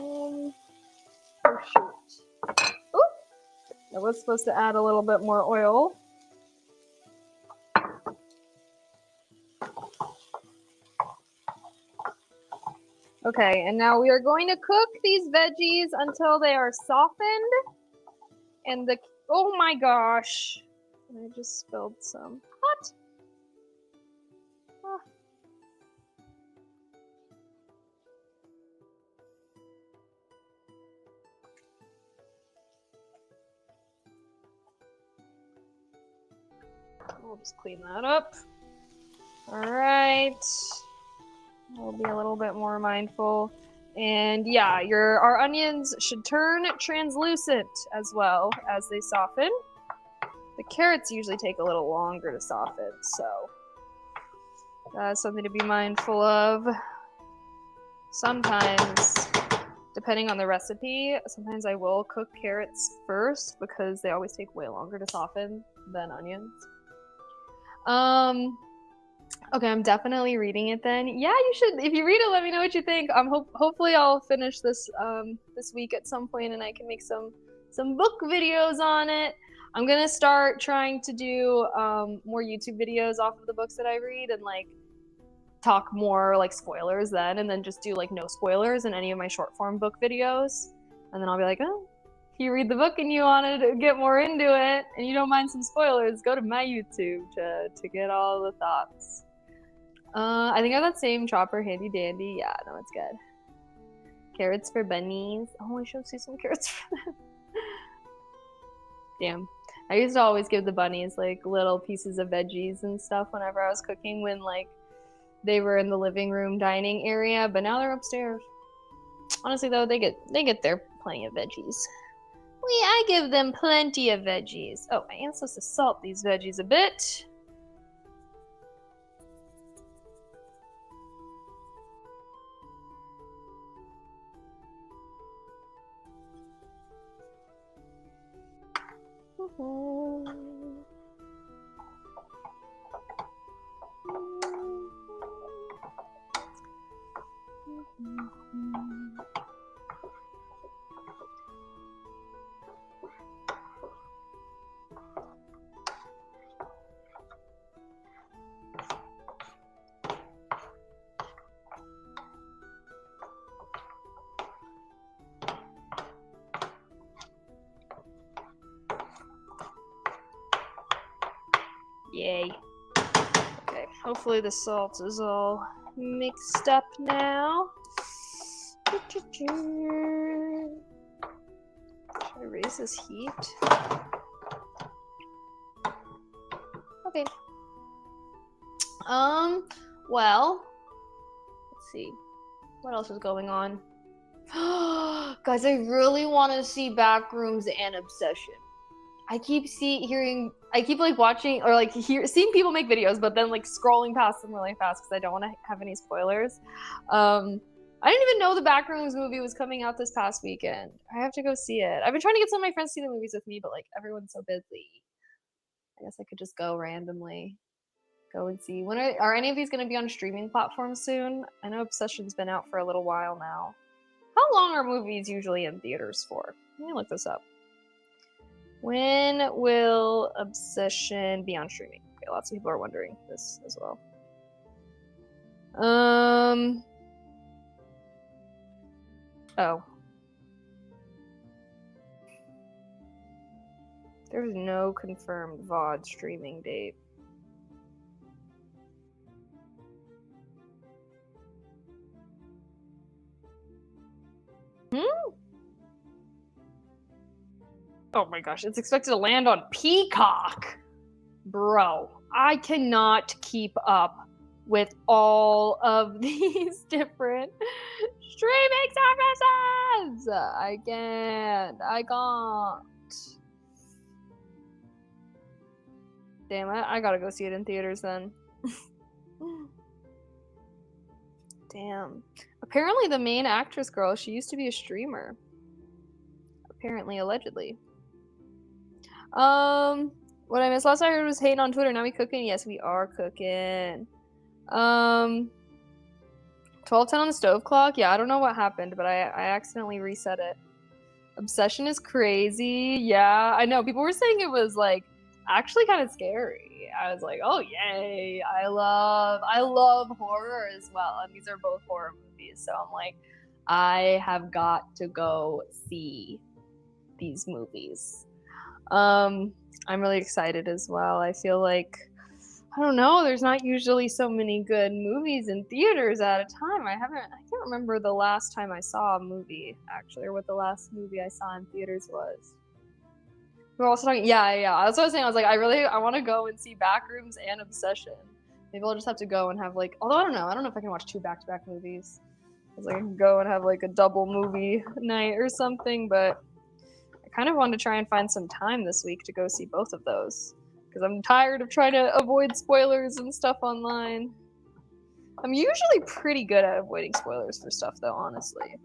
Oh shoot. I was supposed to add a little bit more oil. Okay, and now we are going to cook these veggies until they are softened. And oh my gosh, I just spilled some. What? Ah. We'll just clean that up. All right. We'll be a little bit more mindful. And yeah, our onions should turn translucent as well as they soften. The carrots usually take a little longer to soften, so that's something to be mindful of. Sometimes, depending on the recipe, sometimes I will cook carrots first because they always take way longer to soften than onions. Okay, I'm definitely reading it then. Yeah, you should. If you read it, let me know what you think. Hopefully I'll finish this this week at some point, and I can make some book videos on it. I'm gonna start trying to do more YouTube videos off of the books that I read, and like talk more like spoilers then, and then just do like no spoilers in any of my short form book videos. And then I'll be like, oh, if you read the book and you wanted to get more into it, and you don't mind some spoilers, go to my YouTube to get all the thoughts. I think I have that same chopper handy dandy. Yeah, no, it's good. Carrots for bunnies. Oh, I should see some carrots for them. Damn. I used to always give the bunnies like little pieces of veggies and stuff whenever I was cooking when like they were in the living room dining area, but now they're upstairs. Honestly though, they get their plenty of veggies. I give them plenty of veggies. Oh, I am supposed to salt these veggies a bit. Yay. Okay, hopefully the salt is all mixed up now. Should I raise this heat? Okay. Well, let's see. What else is going on? Guys, I really want to see Backrooms and Obsession. I keep like watching or like seeing people make videos, but then like scrolling past them really fast because I don't want to have any spoilers. I didn't even know the Backrooms movie was coming out this past weekend. I have to go see it. I've been trying to get some of my friends to see the movies with me, but like everyone's so busy. I guess I could just go randomly. Go and see. When are any of these going to be on streaming platforms soon? I know Obsession's been out for a little while now. How long are movies usually in theaters for? Let me look this up. When will Obsession be on streaming? Okay, lots of people are wondering this as well. Oh. There's no confirmed VOD streaming date. Oh my gosh, it's expected to land on Peacock. Bro, I cannot keep up with all of these different streaming services. I can't. Damn it, I gotta go see it in theaters then. Damn. Apparently the main actress girl, she used to be a streamer. Apparently, allegedly. What I missed last I heard was hating on Twitter. Now we cooking? Yes, we are cooking. 12:10 on the stove clock? Yeah, I don't know what happened, but I accidentally reset it. Obsession is crazy. Yeah, I know. People were saying it was like actually kind of scary. I was like, oh yay! I love horror as well, and these are both horror movies. So I'm like, I have got to go see these movies. I'm really excited as well. I feel like I don't know, there's not usually so many good movies in theaters at a time. I can't remember the last time I saw a movie actually, or what the last movie I saw in theaters was. We're also talking, yeah. That's what I was saying. I was like, I want to go and see Backrooms and Obsession. Maybe I'll just have to go and have like, although I don't know if I can watch 2 back-to-back movies. I was like, I can go and have like a double movie night or something, but I kind of want to try and find some time this week to go see both of those because I'm tired of trying to avoid spoilers and stuff online. I'm usually pretty good at avoiding spoilers for stuff though, honestly.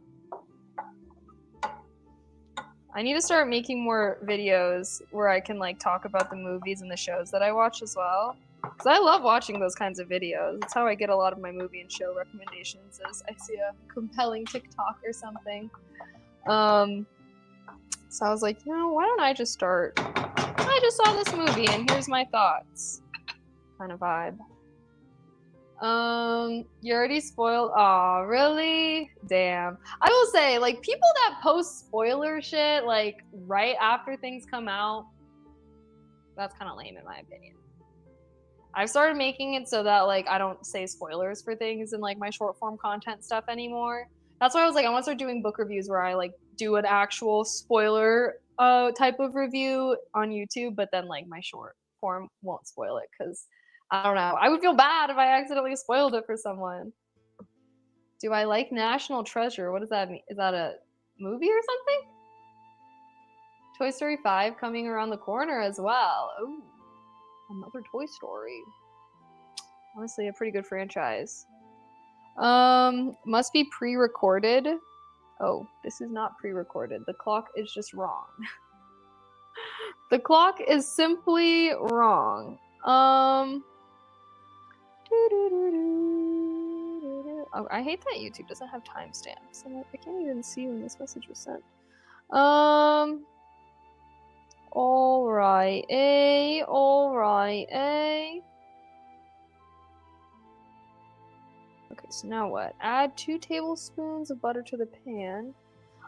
I need to start making more videos where I can like talk about the movies and the shows that I watch as well. Because I love watching those kinds of videos. That's how I get a lot of my movie and show recommendations is I see a compelling TikTok or something. So I was like, why don't I just start? I just saw this movie and here's my thoughts. Kind of vibe. You already spoiled. Aw, really? Damn. I will say, like, people that post spoiler shit, like, right after things come out, that's kind of lame in my opinion. I've started making it so that, like, I don't say spoilers for things in, like, my short form content stuff anymore. That's why I was like, I want to start doing book reviews where I, like, do an actual spoiler type of review on YouTube, but then, like, my short form won't spoil it because I don't know. I would feel bad if I accidentally spoiled it for someone. Do I like National Treasure? What does that mean? Is that a movie or something? Toy Story 5 coming around the corner as well. Ooh, another Toy Story. Honestly, a pretty good franchise. Must be pre-recorded. Oh, this is not pre-recorded. The clock is just wrong. The clock is simply wrong. Oh, I hate that YouTube doesn't have timestamps. I can't even see when this message was sent. Alright, alright, Okay, so now what? Add 2 tablespoons of butter to the pan.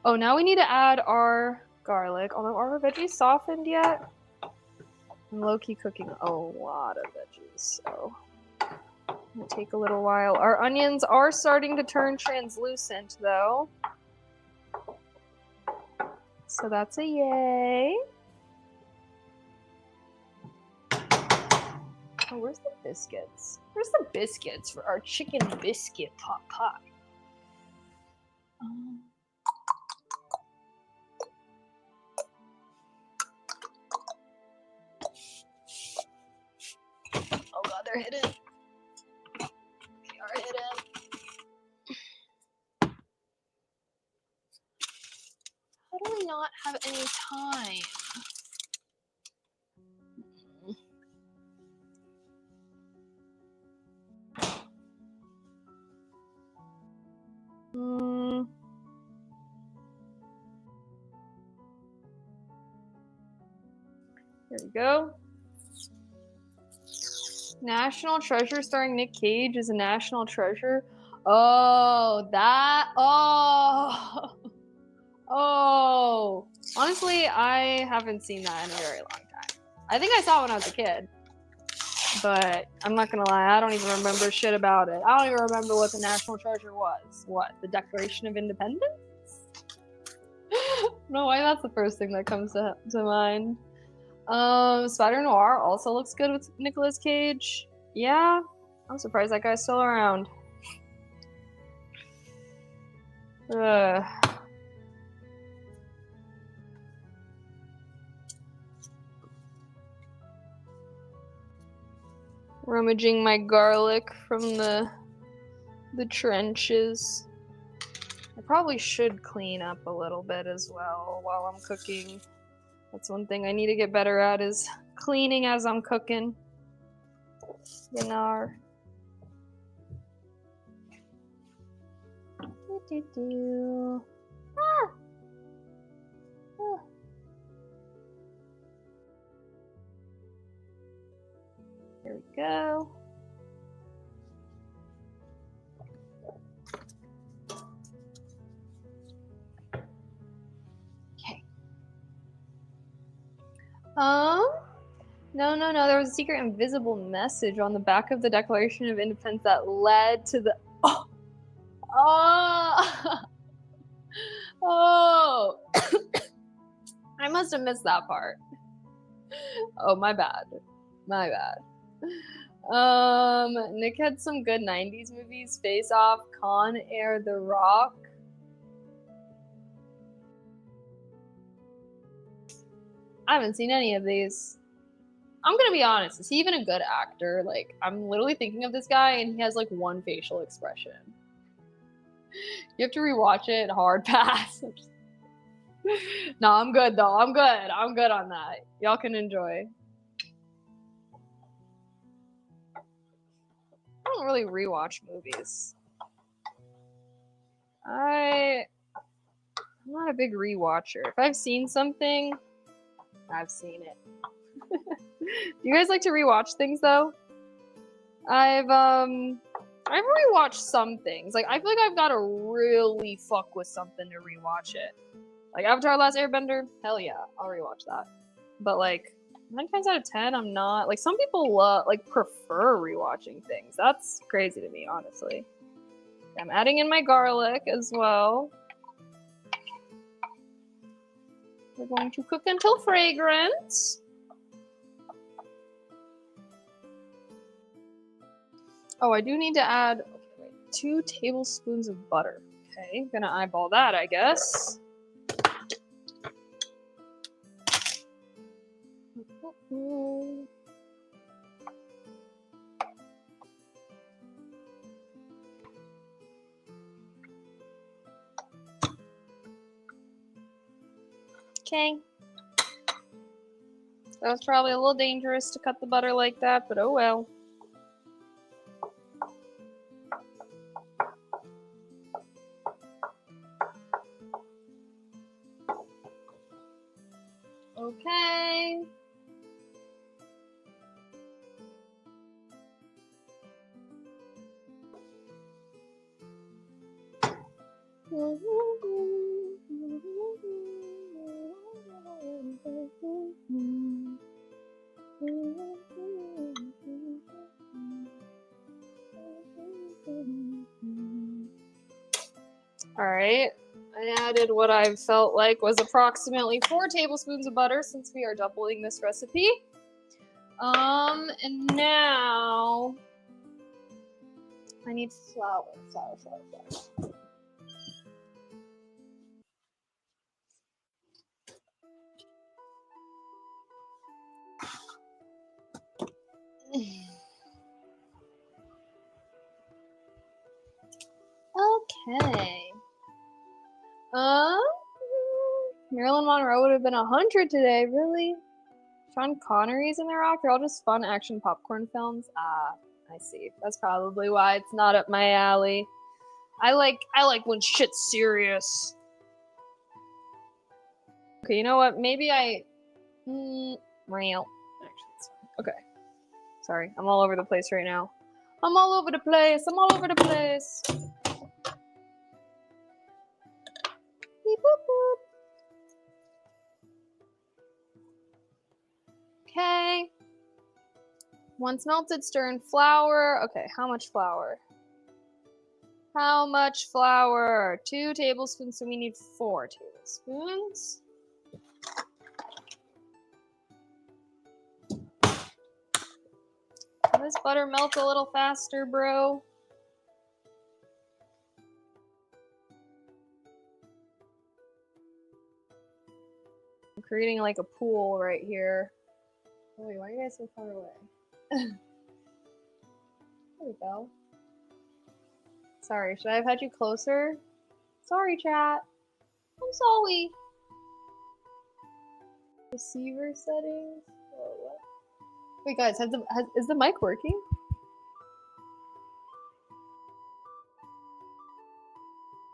Oh, now we need to add our garlic. Although, are our veggies softened yet? I'm low-key cooking a lot of veggies, so it'll take a little while. Our onions are starting to turn translucent, though. So that's a yay. Oh, where's the biscuits? Where's the biscuits for our chicken biscuit pot pie? Oh god, they're hidden. They are hidden. How do we not have any time? There we go. National Treasure starring Nick Cage is a national treasure. Oh, that. Oh. Oh. Honestly, I haven't seen that in a very long time. I think I saw it when I was a kid. But I'm not gonna lie, I don't even remember shit about it. I don't even remember what the national treasure was. What? The Declaration of Independence? No, why that's the first thing that comes to mind. Spider Noir also looks good with Nicolas Cage. Yeah, I'm surprised that guy's still around. Rummaging my garlic from the trenches. I probably should clean up a little bit as well while I'm cooking. That's one thing I need to get better at is cleaning as I'm cooking. You know. Ah. There we go. Okay. No. There was a secret invisible message on the back of the Declaration of Independence that led to the. Oh. Oh. I must have missed that part. Oh, my bad. My bad. Nick had some good 90s movies. Face Off, Con Air, The Rock. I haven't seen any of these. I'm gonna be honest, is he even a good actor? Like, I'm literally thinking of this guy and he has like one facial expression. You have to rewatch it, hard pass. No, I'm good though. I'm good on that. Y'all can enjoy. I don't really rewatch movies. I'm not a big rewatcher. If I've seen something, I've seen it. Do you guys like to rewatch things though? I've rewatched some things. Like, I feel like I've gotta really fuck with something to rewatch it. Like Avatar: Last Airbender, hell yeah, I'll rewatch that. But like 9 times out of 10, I'm not. Like, some people prefer rewatching things. That's crazy to me, honestly. I'm adding in my garlic as well. We're going to cook until fragrant. Oh, I do need to add 2 tablespoons of butter. Okay, gonna eyeball that, I guess. Okay. That was probably a little dangerous to cut the butter like that, but oh well. Okay. Alright, I added what I felt like was approximately 4 tablespoons of butter since we are doubling this recipe. And now I need flour. Okay. Marilyn Monroe would have been 100 today, really? Sean Connery's in The Rock? They're all just fun action popcorn films. Ah, I see. That's probably why it's not up my alley. I like when shit's serious. Okay, you know what? Maybe real. Actually, it's fine. Okay. Sorry, I'm all over the place right now. I'm all over the place. Beep, boop, boop. Okay. Once melted, stir in flour. Okay, how much flour? 2 tablespoons, so we need 4 tablespoons. Can this butter melt a little faster, bro? I'm creating like a pool right here. Oh, wait, why are you guys so far away? There we go. Sorry, should I have had you closer? Sorry, chat. I'm sorry. Receiver settings? Oh, what? Wait, guys, is the mic working?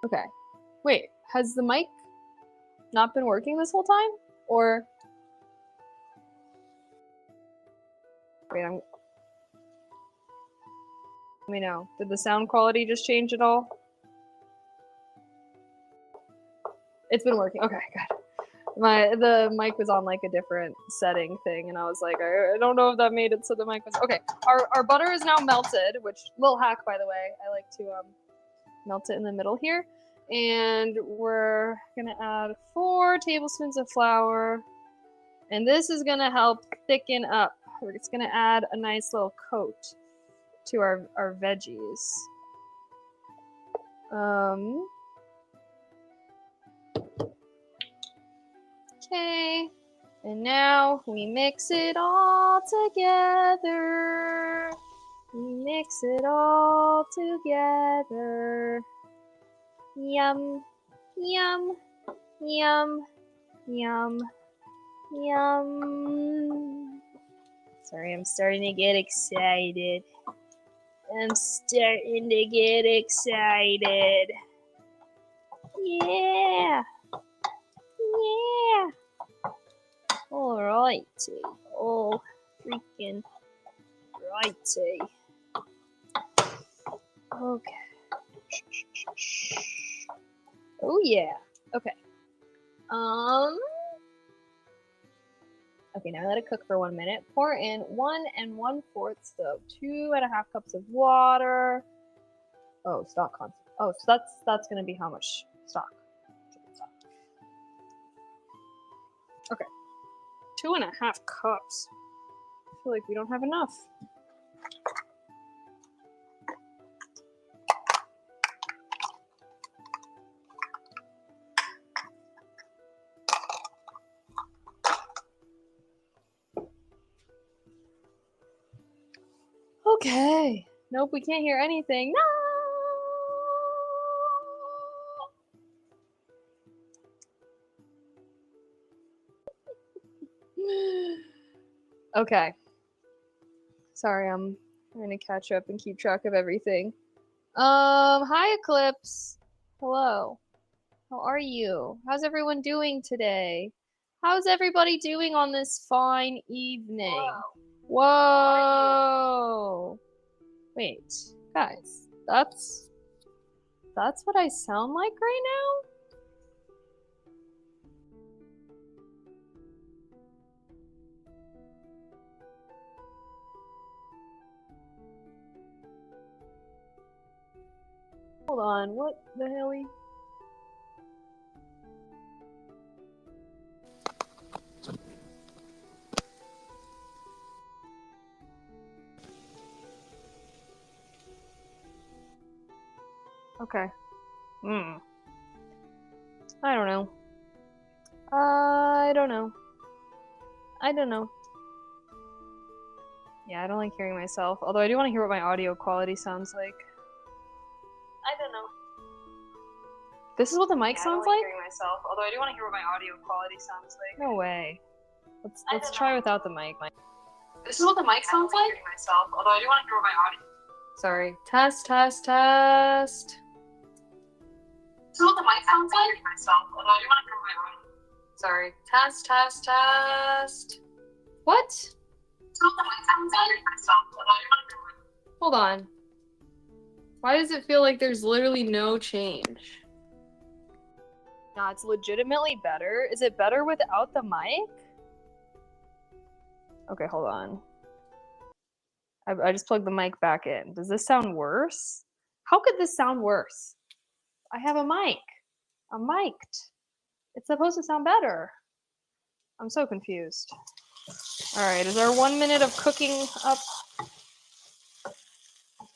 Okay. Wait, has the mic not been working this whole time? Or... Wait, Let me know. Did the sound quality just change at all? It's been working. Okay, good. The mic was on like a different setting thing, and I was like, I don't know if that made it so the mic was okay. Our butter is now melted, which little hack by the way. I like to melt it in the middle here, and we're gonna add 4 tablespoons of flour, and this is gonna help thicken up. It's gonna add a nice little coat to our veggies. Okay, and now we mix it all together. We mix it all together. Yum, yum, yum, yum, yum. Sorry, I'm starting to get excited. I'm starting to get excited. Yeah. Yeah. Alrighty. Oh, freaking righty. Okay. Oh yeah. Okay. Okay, now let it cook for 1 minute. Pour in 1 1/4, so 2.5 cups of water. Oh, stock content. Oh, so that's gonna be how much stock? Okay, 2.5 cups. I feel like we don't have enough. Okay. Nope, we can't hear anything. No. Okay. Sorry, I'm trying to catch up and keep track of everything. Hi Eclipse. Hello. How are you? How's everyone doing today? How's everybody doing on this fine evening? Whoa. Wait, guys, that's what I sound like right now? Hold on, what the helly? Okay. I don't know. I don't know. I don't know. Yeah, I don't like hearing myself. Although I do want to hear what my audio quality sounds like. I don't know. This is what the mic sounds like? Hearing myself. Although I do want to hear what my audio quality sounds like. No way. Let's try without the mic. This is what the mic sounds like? Hearing myself. Although I do want to hear what my audio. Sorry. Test, test, test. This is what the mic sounds like? Hearing myself. Although I do want to hear what my audio. Sorry. Test, test, test. What? This is what the mic sounds like? Hearing myself. Although I do want to hear what my audio. Hold on. Why does it feel like there's literally no change? No, it's legitimately better. Is it better without the mic? Okay, hold on. I just plugged the mic back in. Does this sound worse? How could this sound worse? I have a mic. I'm mic'd. It's supposed to sound better. I'm so confused. All right, is our 1 minute of cooking up?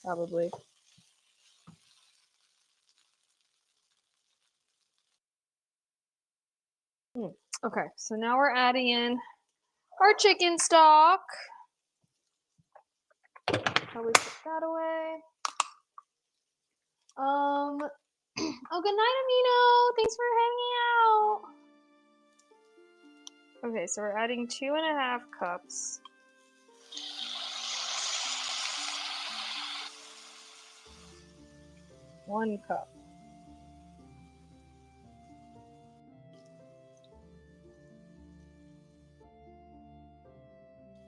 Probably. Okay, so now we're adding in our chicken stock. Probably put that away. Oh, good night, Amino. Thanks for hanging out. Okay, so we're adding 2.5 cups. One cup.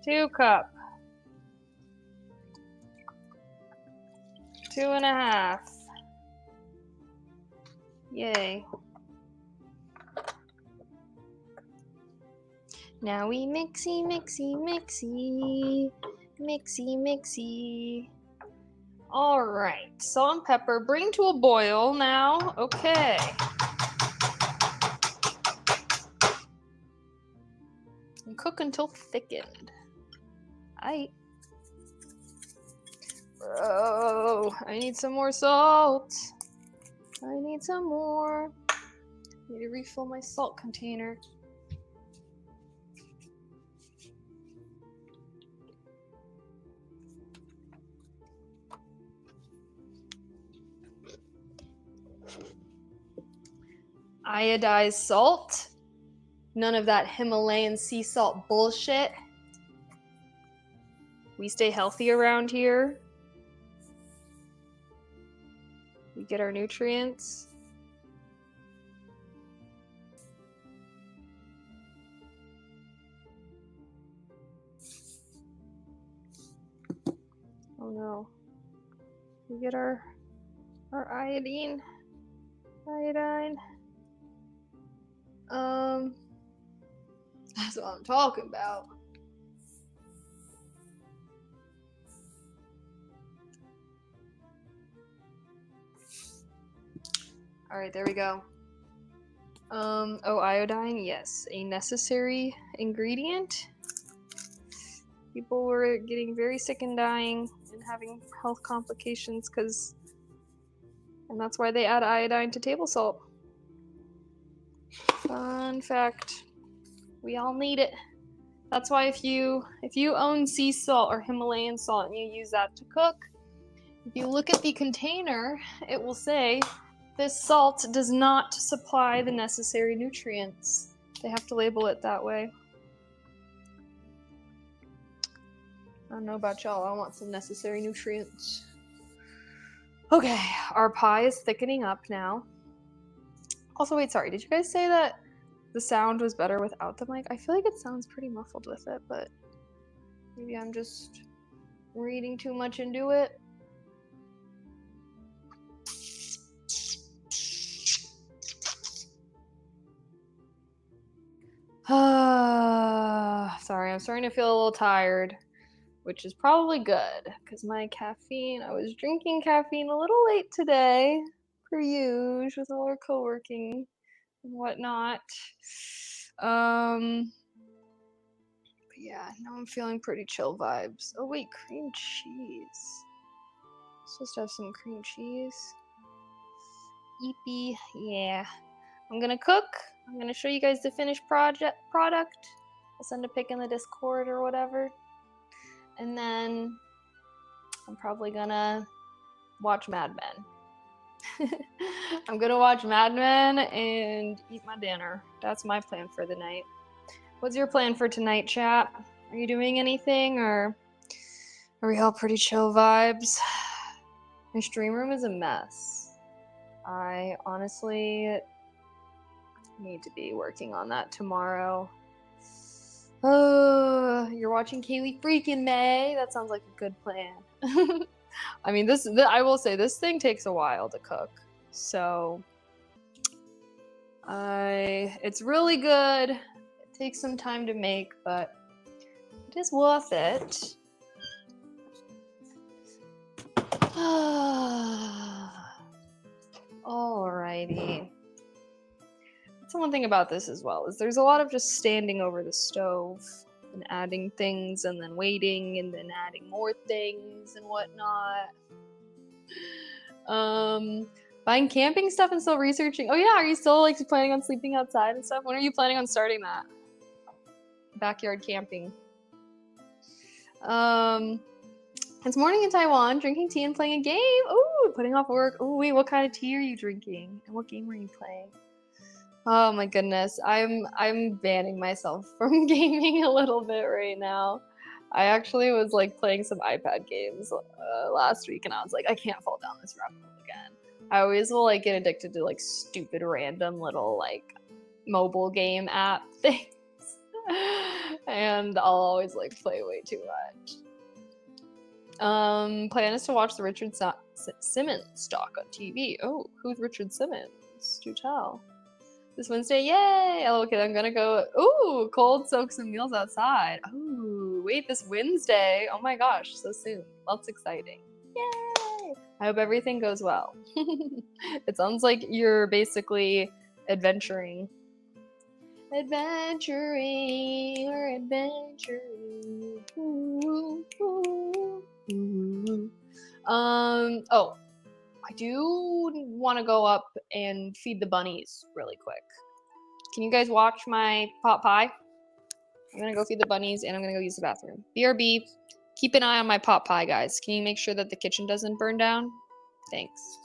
2 cup. 2.5. Yay. Now we mixy, mixy, mixy. Mixy, mixy. Alright, salt and pepper. Bring to a boil now. Okay. And cook until thickened. Bro, I need some more salt. I need some more. I need to refill my salt container. Iodized salt. None of that Himalayan sea salt bullshit. We stay healthy around here. We get our nutrients. Oh no. We get our iodine. Iodine. That's what I'm talking about. Alright, there we go. Oh, iodine, yes, a necessary ingredient. People were getting very sick and dying and having health complications and that's why they add iodine to table salt. Fun fact. We all need it. That's why if you own sea salt or Himalayan salt and you use that to cook, if you look at the container, it will say this salt does not supply the necessary nutrients. They have to label it that way. I don't know about y'all, I want some necessary nutrients. Okay, our pie is thickening up now. Also, wait, sorry, did you guys say that the sound was better without the mic? I feel like it sounds pretty muffled with it, but maybe I'm just reading too much into it. Sorry, I'm starting to feel a little tired, which is probably good because my caffeine, I was drinking caffeine a little late today, per usual, with all our co-working and whatnot. But yeah, now I'm feeling pretty chill vibes. Oh wait, cream cheese. Supposed to have some cream cheese. Eepy, yeah. I'm gonna cook. I'm gonna show you guys the finished product. I'll send a pic in the Discord or whatever. And then I'm probably gonna watch Mad Men. I'm gonna watch Mad Men and eat my dinner. That's my plan for the night. What's your plan for tonight, chat? Are you doing anything or are we all pretty chill vibes? My stream room is a mess. I honestly need to be working on that tomorrow. Oh, you're watching Kaylee freaking May? That sounds like a good plan. I mean, I will say this thing takes a while to cook. So it's really good. It takes some time to make, but it is worth it. Alrighty. That's one thing about this as well, is there's a lot of just standing over the stove and adding things and then waiting and then adding more things and whatnot. Buying camping stuff and still researching. Oh yeah, are you still like planning on sleeping outside and stuff? When are you planning on starting that? Backyard camping. It's morning in Taiwan, drinking tea and playing a game. Ooh, putting off work. Ooh, wait, what kind of tea are you drinking? And what game are you playing? Oh my goodness, I'm banning myself from gaming a little bit right now. I actually was like playing some iPad games last week and I was like, I can't fall down this rabbit hole again. I always will like get addicted to like stupid random little like mobile game app things. And I'll always like play way too much. Plan is to watch the Richard Simmons doc on TV. Oh, who's Richard Simmons? Do tell. This Wednesday, yay! Oh, okay, I'm gonna go. Ooh, cold soak some meals outside. Oh, wait, this Wednesday. Oh my gosh, so soon. That's exciting. Yay! I hope everything goes well. It sounds like you're basically adventuring. Adventuring, we're adventuring. Ooh, ooh, ooh. Oh, I do want to go up and feed the bunnies really quick. Can you guys watch my pot pie? I'm gonna go feed the bunnies and I'm gonna go use the bathroom. BRB, keep an eye on my pot pie, guys. Can you make sure that the kitchen doesn't burn down? Thanks.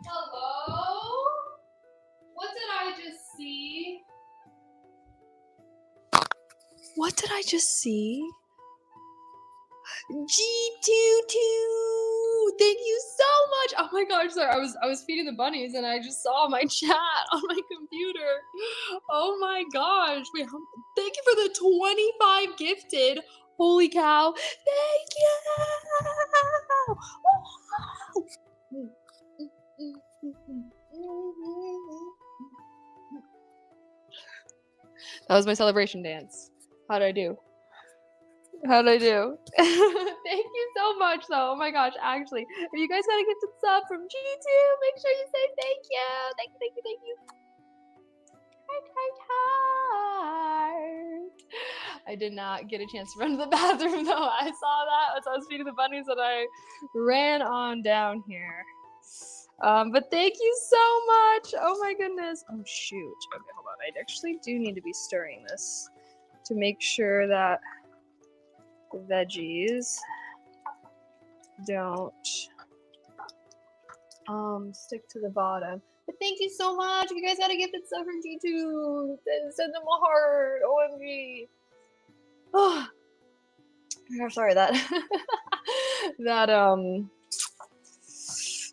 Hello? What did I just see? What did I just see? G22! Thank you so much! Oh my gosh, sorry, I was feeding the bunnies and I just saw my chat on my computer. Oh my gosh. Wait, thank you for the 25 gifted. Holy cow. Thank you! That was my celebration dance. How'd I do? How'd I do? Thank you so much, though. Oh my gosh, actually, if you guys got a gifted sub from G2, make sure you say thank you. Thank you, thank you, thank you. Heart, heart, heart. I did not get a chance to run to the bathroom, though. I saw that as I was feeding the bunnies and I ran on down here. But thank you so much. Oh my goodness. Oh shoot. Okay, hold on. I actually do need to be stirring this to make sure that the veggies don't stick to the bottom. But thank you so much. If you guys got a gifted sub from G2, then send them a heart. OMG. Oh, I'm sorry that that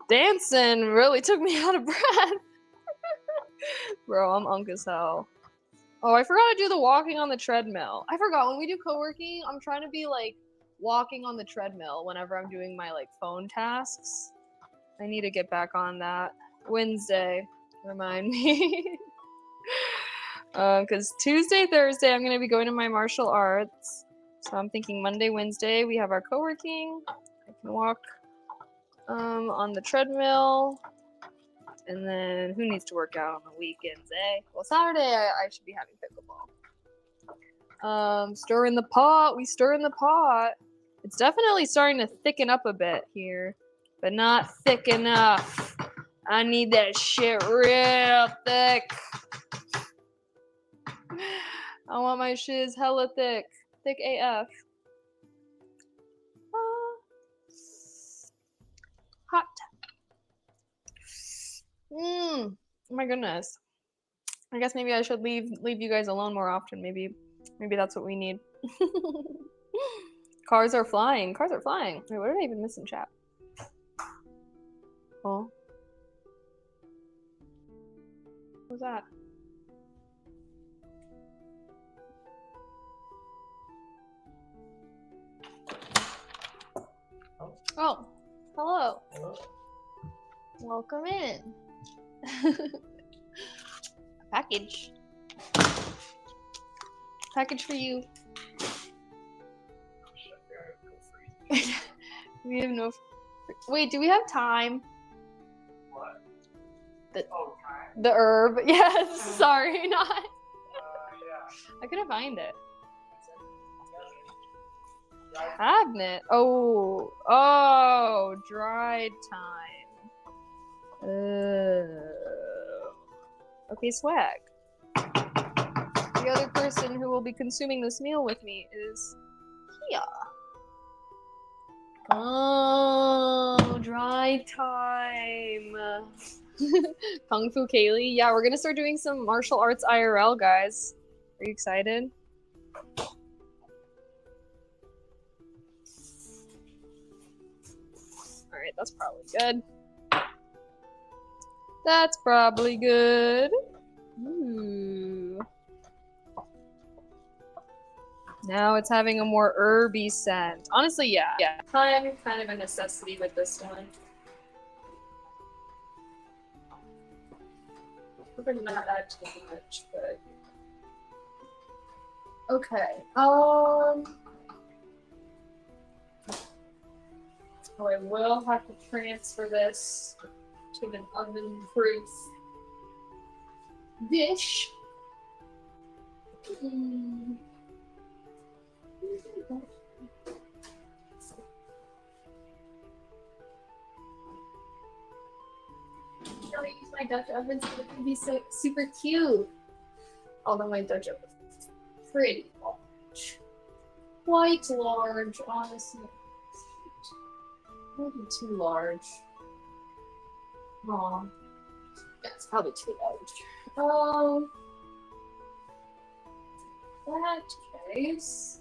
dancing really took me out of breath. Bro, I'm unk as hell. Oh, I forgot to do the walking on the treadmill. I forgot when we do co-working, I'm trying to be like walking on the treadmill whenever I'm doing my like phone tasks. I need to get back on that. Wednesday, remind me. Because Tuesday, Thursday, I'm gonna be going to my martial arts. So I'm thinking Monday, Wednesday, we have our co-working. I can walk on the treadmill. And then who needs to work out on the weekends, eh? Well, Saturday I should be having pickleball. Stir in the pot. We stir in the pot. It's definitely starting to thicken up a bit here, but not thick enough. I need that shit real thick. I want my shiz hella thick. Thick AF. Hot. Oh my goodness. I guess maybe I should leave you guys alone more often. Maybe that's what we need. Cars are flying. Cars are flying. Wait, what did I even miss in chat? Oh. What was that? Oh, hello. Hello. Welcome in. Package. Package for you. We have no. Wait, do we have time? What? The, Oh, time? the herb. Yes. Sorry, not. Yeah. I couldn't find it. Cabinet. Oh. Oh. Dried time. Okay, swag. The other person who will be consuming this meal with me is Kia. Oh, dry time. Kung Fu Kaylee. Yeah, we're gonna start doing some martial arts IRL, guys. Are you excited? Alright, that's probably good. That's probably good. Ooh. Now it's having a more herby scent. Honestly, yeah. Yeah. Time kind of a necessity with this one. Probably not that too much, but okay. Oh, I will have to transfer this to an oven-proof dish. I use my Dutch oven so it can be so super cute. Although my Dutch oven is pretty large. Quite large, honestly. Maybe too large. Aw. Yeah, it's probably too large. That case.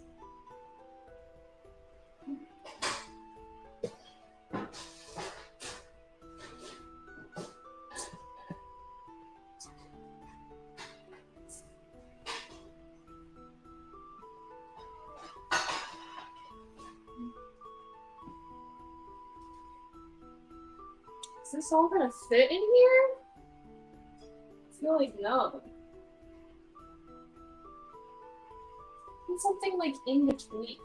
Is this all gonna fit in here? I feel like no. Need something like in between.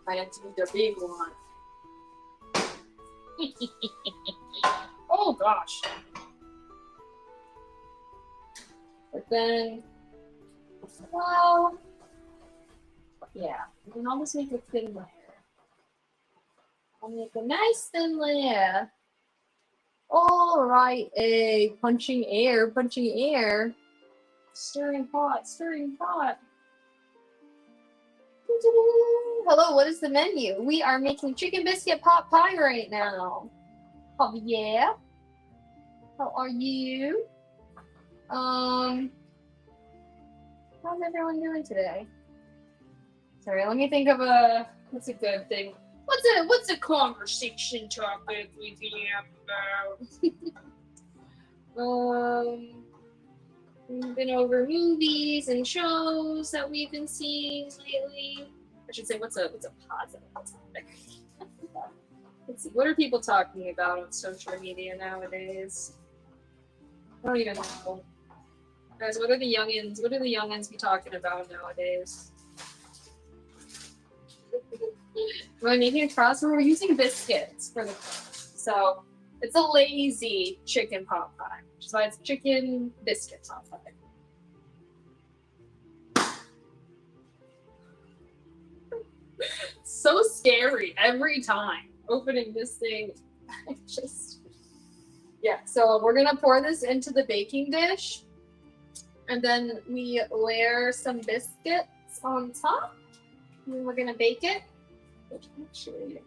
I have to use the big one. Oh gosh. But then, well, yeah, and I'll just make a thin layer. I'll make a nice thin layer. All right, punching air, punching air. Stirring pot, stirring pot. Hello, what is the menu? We are making chicken biscuit pot pie right now. Oh yeah. How are you? How's everyone doing today? Sorry, let me think of what's a good thing. What's a conversation topic we can have about? We've been over movies and shows that we've been seeing lately. I should say, what's a positive topic? Let's see, what are people talking about on social media nowadays? I don't even know. Guys, what are the youngins be talking about nowadays? We're making a cross where we're using biscuits for the crust. So it's a lazy chicken pot pie, which is why it's chicken biscuit pot pie. So scary every time opening this thing. Yeah, so we're gonna pour this into the baking dish, and then we layer some biscuits on top, and then we're gonna bake it. Which actually,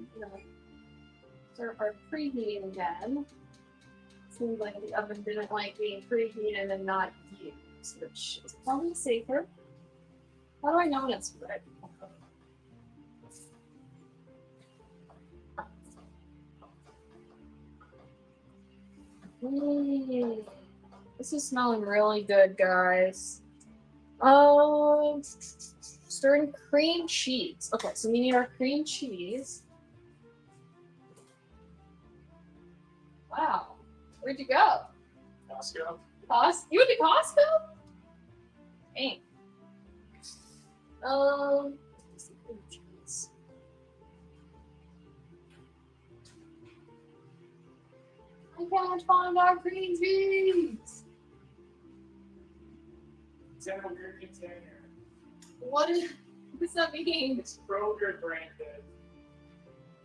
start our preheating again. seems like the oven didn't like being preheated and not used, which is probably safer. How do I know when it's ready? This is smelling really good, guys. Stirring cream cheese. Okay, so we need our cream cheese. Wow, where'd you go? Costco. You went to Costco? Dang. What's the cream cheese? I can't find our cream cheese. It's in a weird container. What does that mean? It's Kroger branded.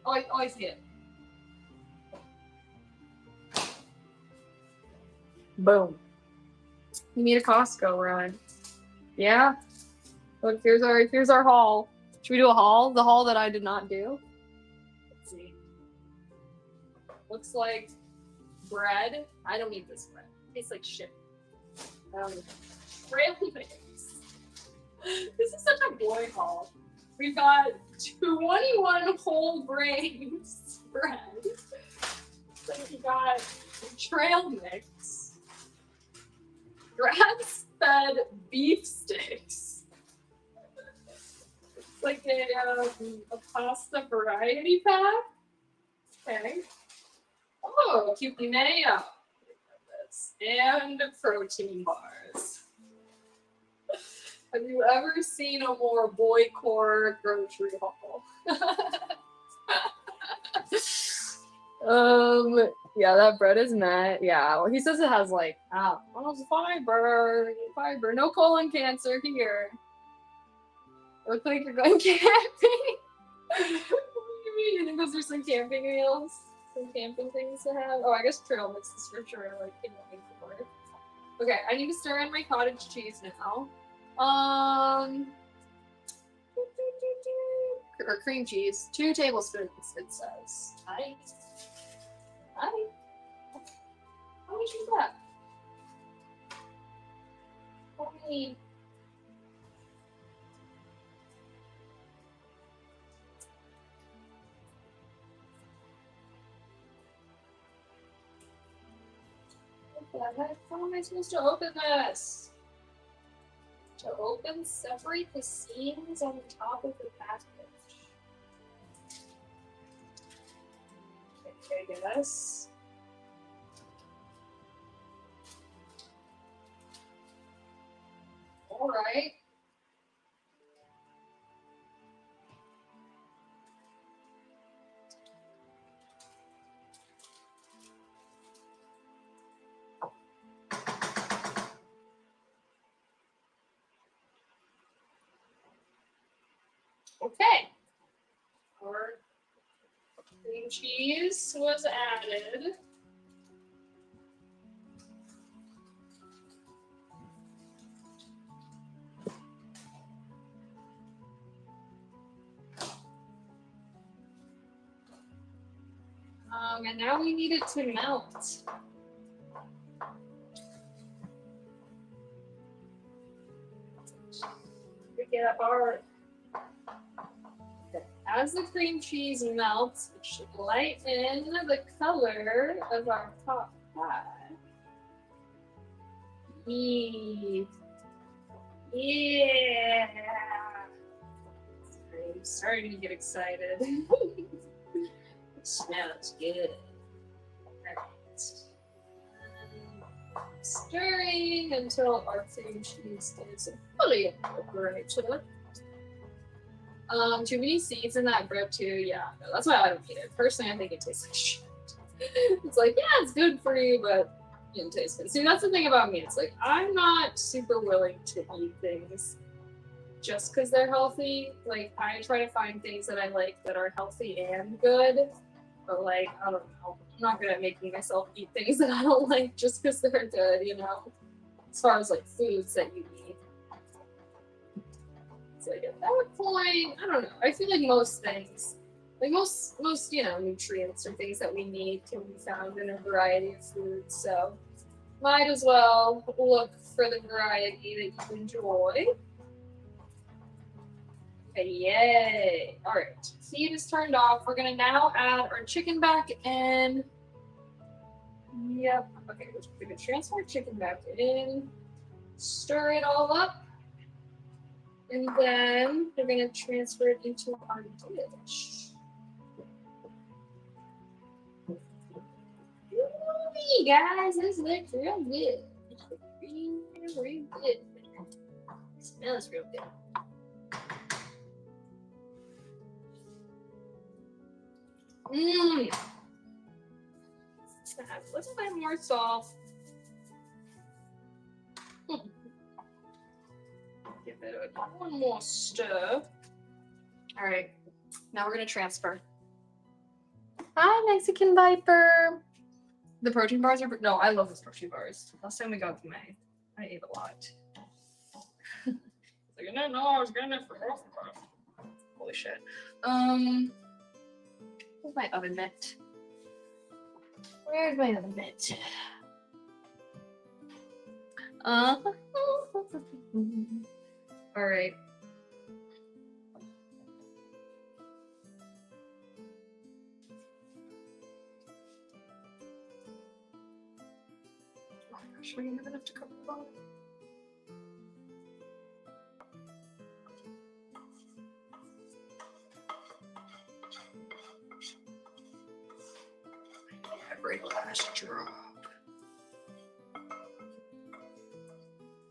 Oh, I see it. Boom. You need a Costco run. Yeah. Look, here's our haul. Should we do a haul? The haul that I did not do. Let's see. Looks like bread. I don't need this bread. It tastes like shit. Trail mix. This is such a boy haul. We've got 21 whole grains bread. Then we got trail mix. Grass-fed beef sticks. It's like a pasta variety pack. Okay. Oh, cute mayo. And protein bars. Have you ever seen a more boy core grocery haul? Yeah, that bread is met. Yeah, well, he says it has like, fiber, no colon cancer here. It looks like you're going camping. What do you mean? You think those are some camping meals? Some camping things to have? Oh, I guess trail mixes for sure, like camping for. Okay, I need to stir in my cottage cheese now. Or cream cheese. 2 tablespoons, it says. Hi. How much is that? How many? What the heck? How am I supposed to open this? To open, separate the seams on the top of the package. Okay, yes. All right. Okay. Our cream cheese was added. And now we need it to melt. We get up our. As the cream cheese melts, it should lighten the color of our top pie. Yeah. I'm starting to get excited. It smells good. Right. Stirring until our cream cheese is fully incorporated. Too many seeds in that bread too. Yeah, no, that's why I don't eat it. Personally, I think it tastes like shit. It's like, yeah, it's good for you, but it didn't taste good. See, that's the thing about me. It's like, I'm not super willing to eat things just because they're healthy. Like, I try to find things that I like that are healthy and good. But like, I don't know. I'm not good at making myself eat things that I don't like just because they're good, you know? As far as like foods that you eat. It's like at that point, I don't know. I feel like most things Like most nutrients or things that we need can be found in a variety of foods. So might as well look for the variety that you enjoy. Okay, yay! All right, feed is turned off. We're gonna now add our chicken back in. Yep. Okay, we're gonna transfer chicken back in. Stir it all up. And then we're going to transfer it into our dish. Ooh, guys, this looks real good. Real good. It smells real good. Mmm. Add a little bit more salt. Give it one more stir. All right, now we're gonna transfer. Hi, Mexican Viper. The protein bars are no, I love those protein bars. Last time we got them, I ate a lot. Like, no, I was getting it for half the price. Holy shit. Where's my oven mitt? Where's my oven mitt? All right. Oh my gosh, are you have enough to cover the bottom? Every last drop.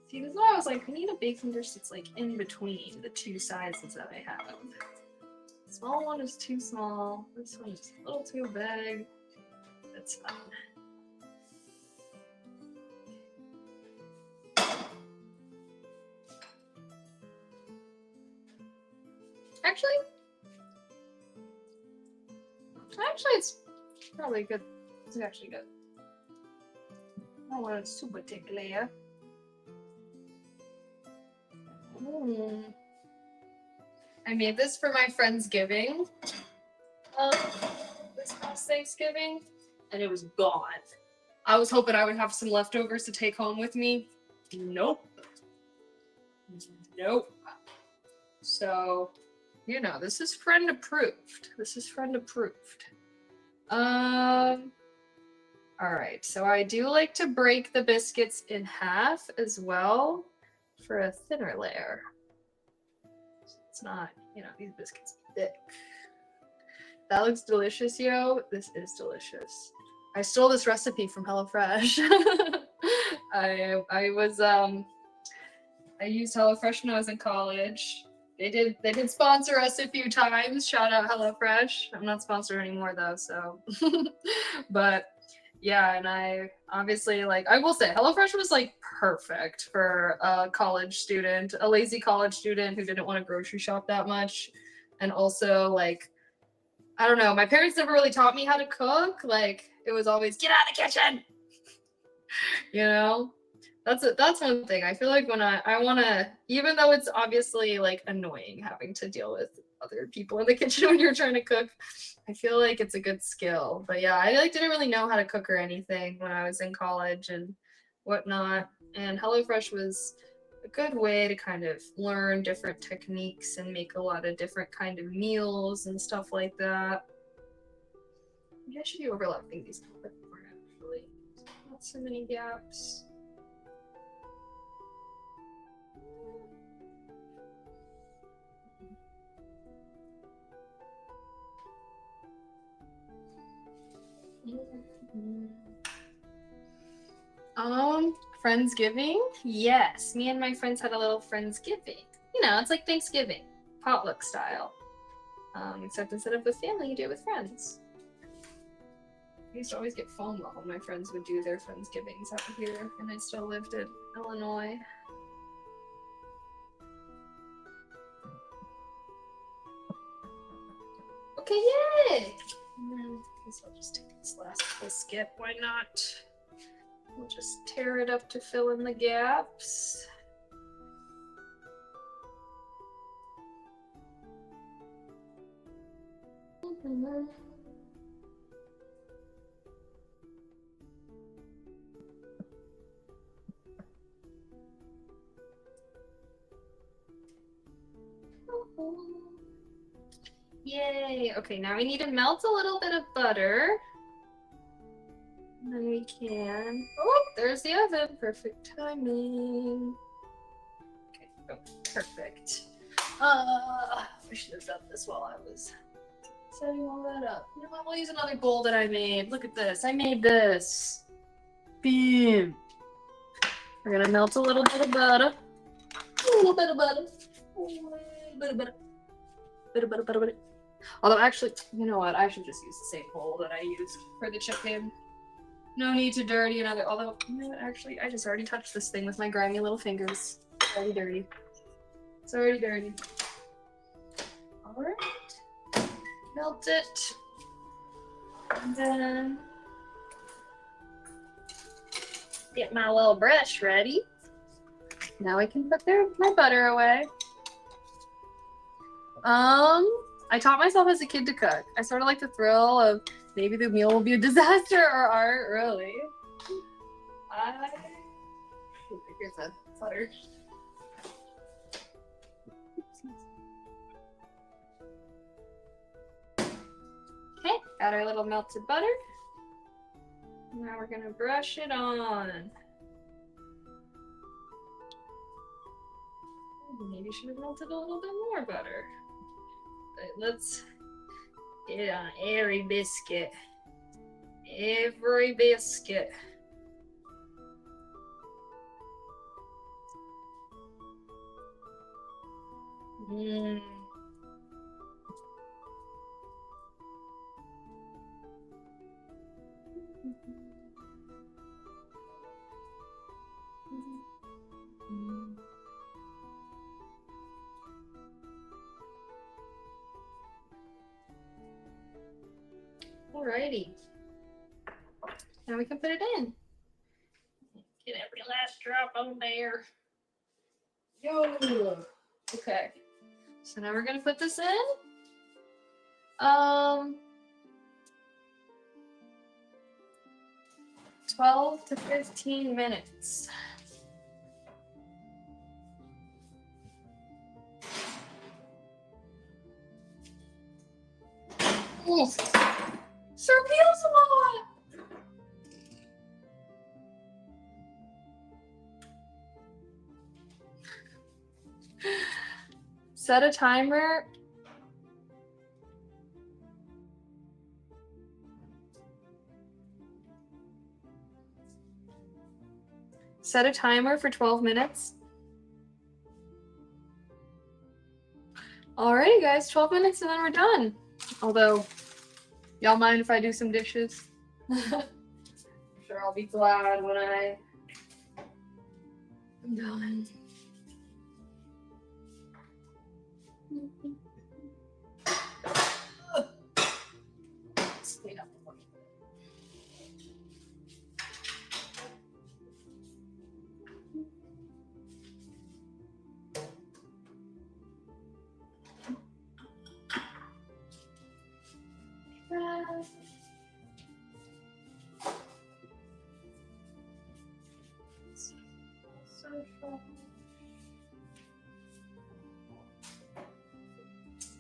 See, this is why I was like, I need a baking dish that's like in between the two sizes that I have. The small one is too small. This one is a little too big. That's fine. Actually, it's probably good. It's actually good. I don't want it super thick layer. I made this for my Friendsgiving. This past Thanksgiving, and it was gone. I was hoping I would have some leftovers to take home with me. Nope. Nope. So, you know, this is friend approved. This is friend approved. Alright, so I do like to break the biscuits in half as well for a thinner layer. It's not, you know, these biscuits are thick. That looks delicious, yo. This is delicious. I stole this recipe from HelloFresh. I used HelloFresh when I was in college. They did sponsor us a few times. Shout out HelloFresh. I'm not sponsored anymore though, so but yeah, and I obviously like I will say HelloFresh was like perfect for a college student, a lazy college student who didn't want to grocery shop that much. And also like I don't know, my parents never really taught me how to cook. Like it was always get out of the kitchen. You know? That's one thing. I feel like when I want to, even though it's obviously like annoying having to deal with other people in the kitchen when you're trying to cook, I feel like it's a good skill. But yeah, I like didn't really know how to cook or anything when I was in college and whatnot. And HelloFresh was a good way to kind of learn different techniques and make a lot of different kind of meals and stuff like that. Maybe I should be overlapping these a little bit more actually. Not so many gaps. Friendsgiving? Yes, me and my friends had a little Friendsgiving. You know, it's like Thanksgiving, potluck style. Except instead of with family, you do it with friends. I used to always get FOMO when my friends would do their Friendsgivings out here, and I still lived in Illinois. Okay, yay! And then I guess I'll just take this last biscuit. Why not? We'll just tear it up to fill in the gaps. Yay! Okay, now we need to melt a little bit of butter. And then we can. Oh, there's the oven. Perfect timing. Okay, oh, perfect. I should have done this while I was setting all that up. You know what? We'll use another bowl that I made. Look at this. I made this. Boom. We're gonna melt a little bit of butter. A little bit of butter. A little bit of butter. Butter. Although, actually, you know what? I should just use the same bowl that I used for the chicken. No need to dirty another. Although, you know what? Actually, I just already touched this thing with my grimy little fingers. It's already dirty. It's already dirty. Alright. Melt it. And then get my little brush ready. Now I can put my butter away. I taught myself as a kid to cook. I sort of like the thrill of maybe the meal will be a disaster or art, really. Here's a butter. Okay, got our little melted butter. Now we're gonna brush it on. Maybe should have melted a little bit more butter. But let's get it on every biscuit. Every biscuit. Mmm. Alrighty. Now we can put it in. Get every last drop on there. Yo. Okay. So now we're gonna put this in. 12 to 15 minutes. Ooh. Sir feels a lot. Set a timer. Set a timer for 12 minutes. Alrighty guys, 12 minutes and then we're done. Although, y'all mind if I do some dishes? I'm sure I'll be glad when I'm done. Stay up a little bit.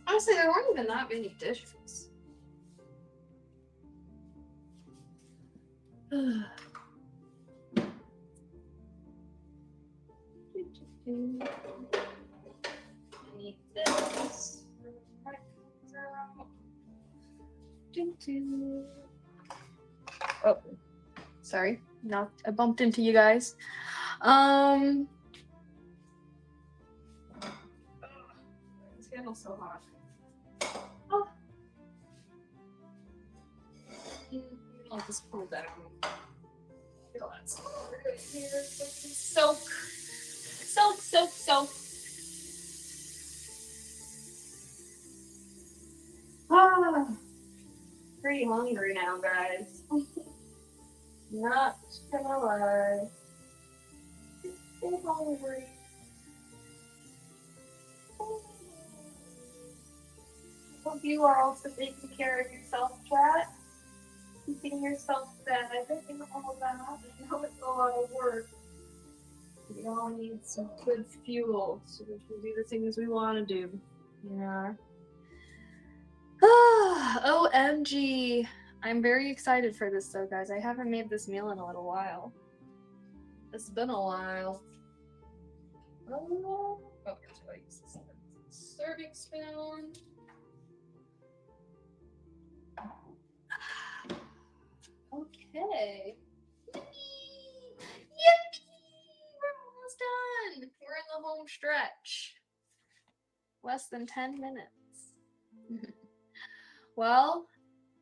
Honestly, there weren't even that many dishes. Need this. Oh, sorry. I bumped into you guys. This candle's so hot. Oh. I'll just pull that out. Feel that here. Soak. Ah, pretty hungry now, guys. Not gonna lie. Pretty hungry. Hope you are also taking care of yourself, chat. Keeping yourself fed and all that. I know it's a lot of work. We all need some good fuel so we can do the things we want to do. Yeah. OMG. I'm very excited for this though, guys. I haven't made this meal in a little while. It's been a while. Oh, here's what I use this serving spoon. Okay. Yippee! We're almost done. We're in the home stretch. Less than 10 minutes. Well,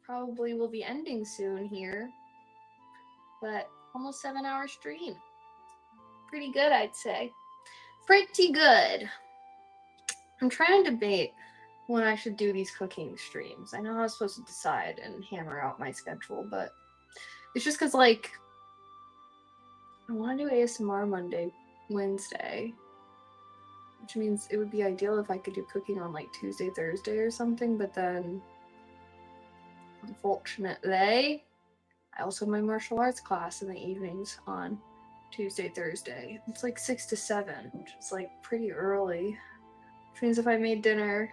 probably will be ending soon here. But almost 7-hour stream. Pretty good, I'd say. Pretty good. I'm trying to debate when I should do these cooking streams. I know I was supposed to decide and hammer out my schedule, but it's just because, like, I want to do ASMR Monday, Wednesday, which means it would be ideal if I could do cooking on, like, Tuesday, Thursday or something, but then, unfortunately, I also have my martial arts class in the evenings on Tuesday, Thursday. It's like 6 to 7, which is, like, pretty early. Which means if I made dinner,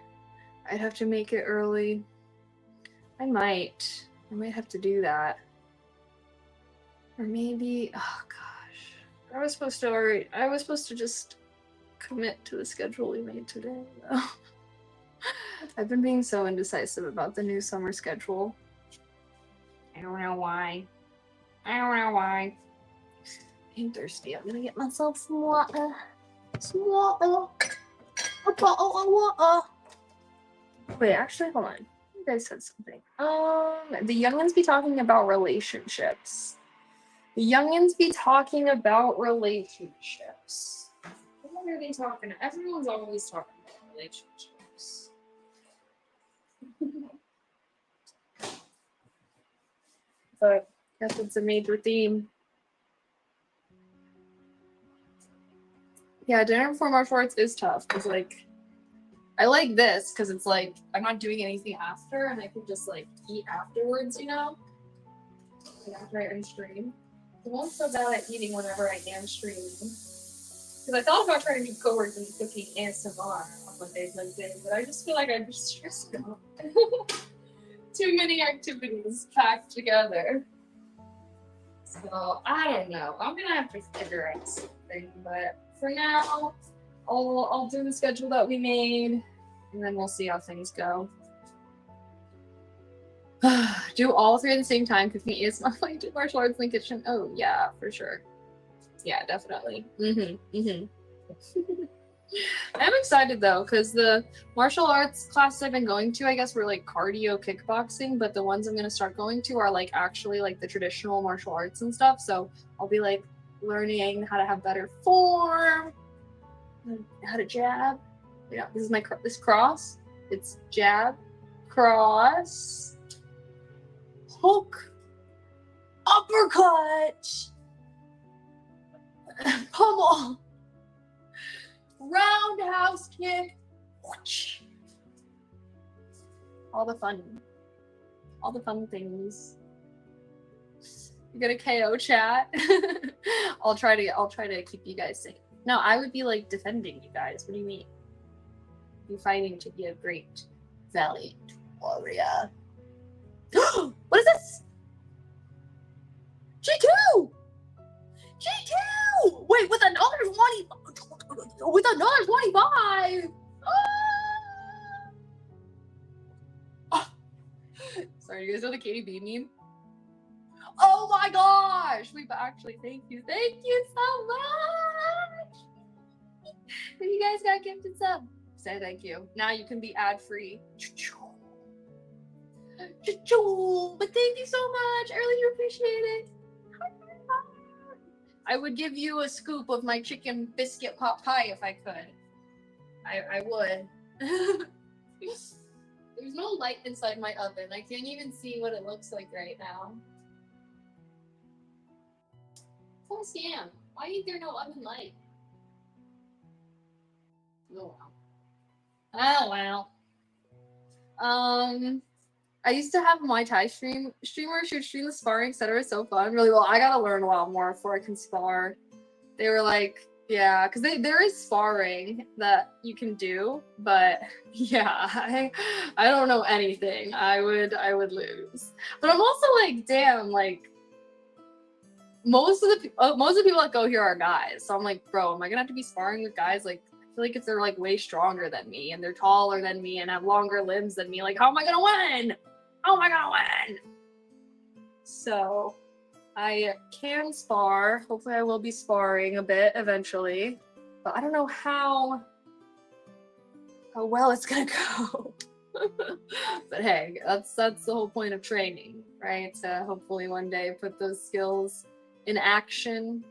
I'd have to make it early. I might have to do that. Or maybe, oh gosh. I was supposed to just commit to the schedule we made today, though. I've been being so indecisive about the new summer schedule. I don't know why. I'm thirsty. I'm gonna get myself some water. A bottle of water. Wait, actually, hold on. You guys said something. The youngins be talking about relationships. What are they talking? Everyone's always talking about relationships. But I guess it's a major theme. Yeah, dinner before martial arts is tough because, like, I like this because it's like I'm not doing anything after and I can just, like, eat afterwards, you know? Like, after I end stream. I won't feel bad at eating whenever I am streaming. Because I thought about trying to do co-working cooking ASMR on Mondays, Wednesdays, but I just feel like I'd be stressed out. Too many activities packed together. So, I don't know. I'm gonna have to figure out something, but for now, I'll do the schedule that we made, and then we'll see how things go. Do all three at the same time, cooking ASMR, like do martial arts in the kitchen. Oh, yeah, for sure. Yeah, definitely. I'm excited though, because the martial arts classes I've been going to, I guess, were like cardio kickboxing, but the ones I'm gonna start going to are like actually like the traditional martial arts and stuff. So I'll be like learning how to have better form, how to jab. Yeah, this is my this cross. It's jab, cross, hook, uppercut, pummel. Roundhouse kick. All the fun things. You get a KO chat. I'll try to keep you guys safe. No, I would be like defending you guys. What do you mean? You're fighting to be a great, valiant warrior. What is this? G2! G2! Wait, with another 20, with another 25. Oh. Sorry, you guys know the KDB meme? Oh my gosh! We've actually, thank you so much! If you guys got gifted sub, say thank you. Now you can be ad free. But thank you so much. I really appreciate it. I would give you a scoop of my chicken biscuit pot pie if I could. I would. There's no light inside my oven. I can't even see what it looks like right now. Oh, Sam, why ain't there no oven light? Oh, well. Oh, well. I used to have a Muay Thai streamer. She would stream the sparring, etc. It's so fun. Really, well, I gotta learn a lot more before I can spar. They were like, yeah, because there is sparring that you can do, but yeah, I don't know anything. I would lose. But I'm also like, damn, like most of the people that go here are guys. So I'm like, bro, am I gonna have to be sparring with guys? Like, I feel like if they're like way stronger than me and they're taller than me and have longer limbs than me, like, how am I gonna win? How am I gonna win? So I can spar. Hopefully I will be sparring a bit eventually. But I don't know how well it's gonna go. But hey, that's the whole point of training, right? To hopefully one day put those skills in action.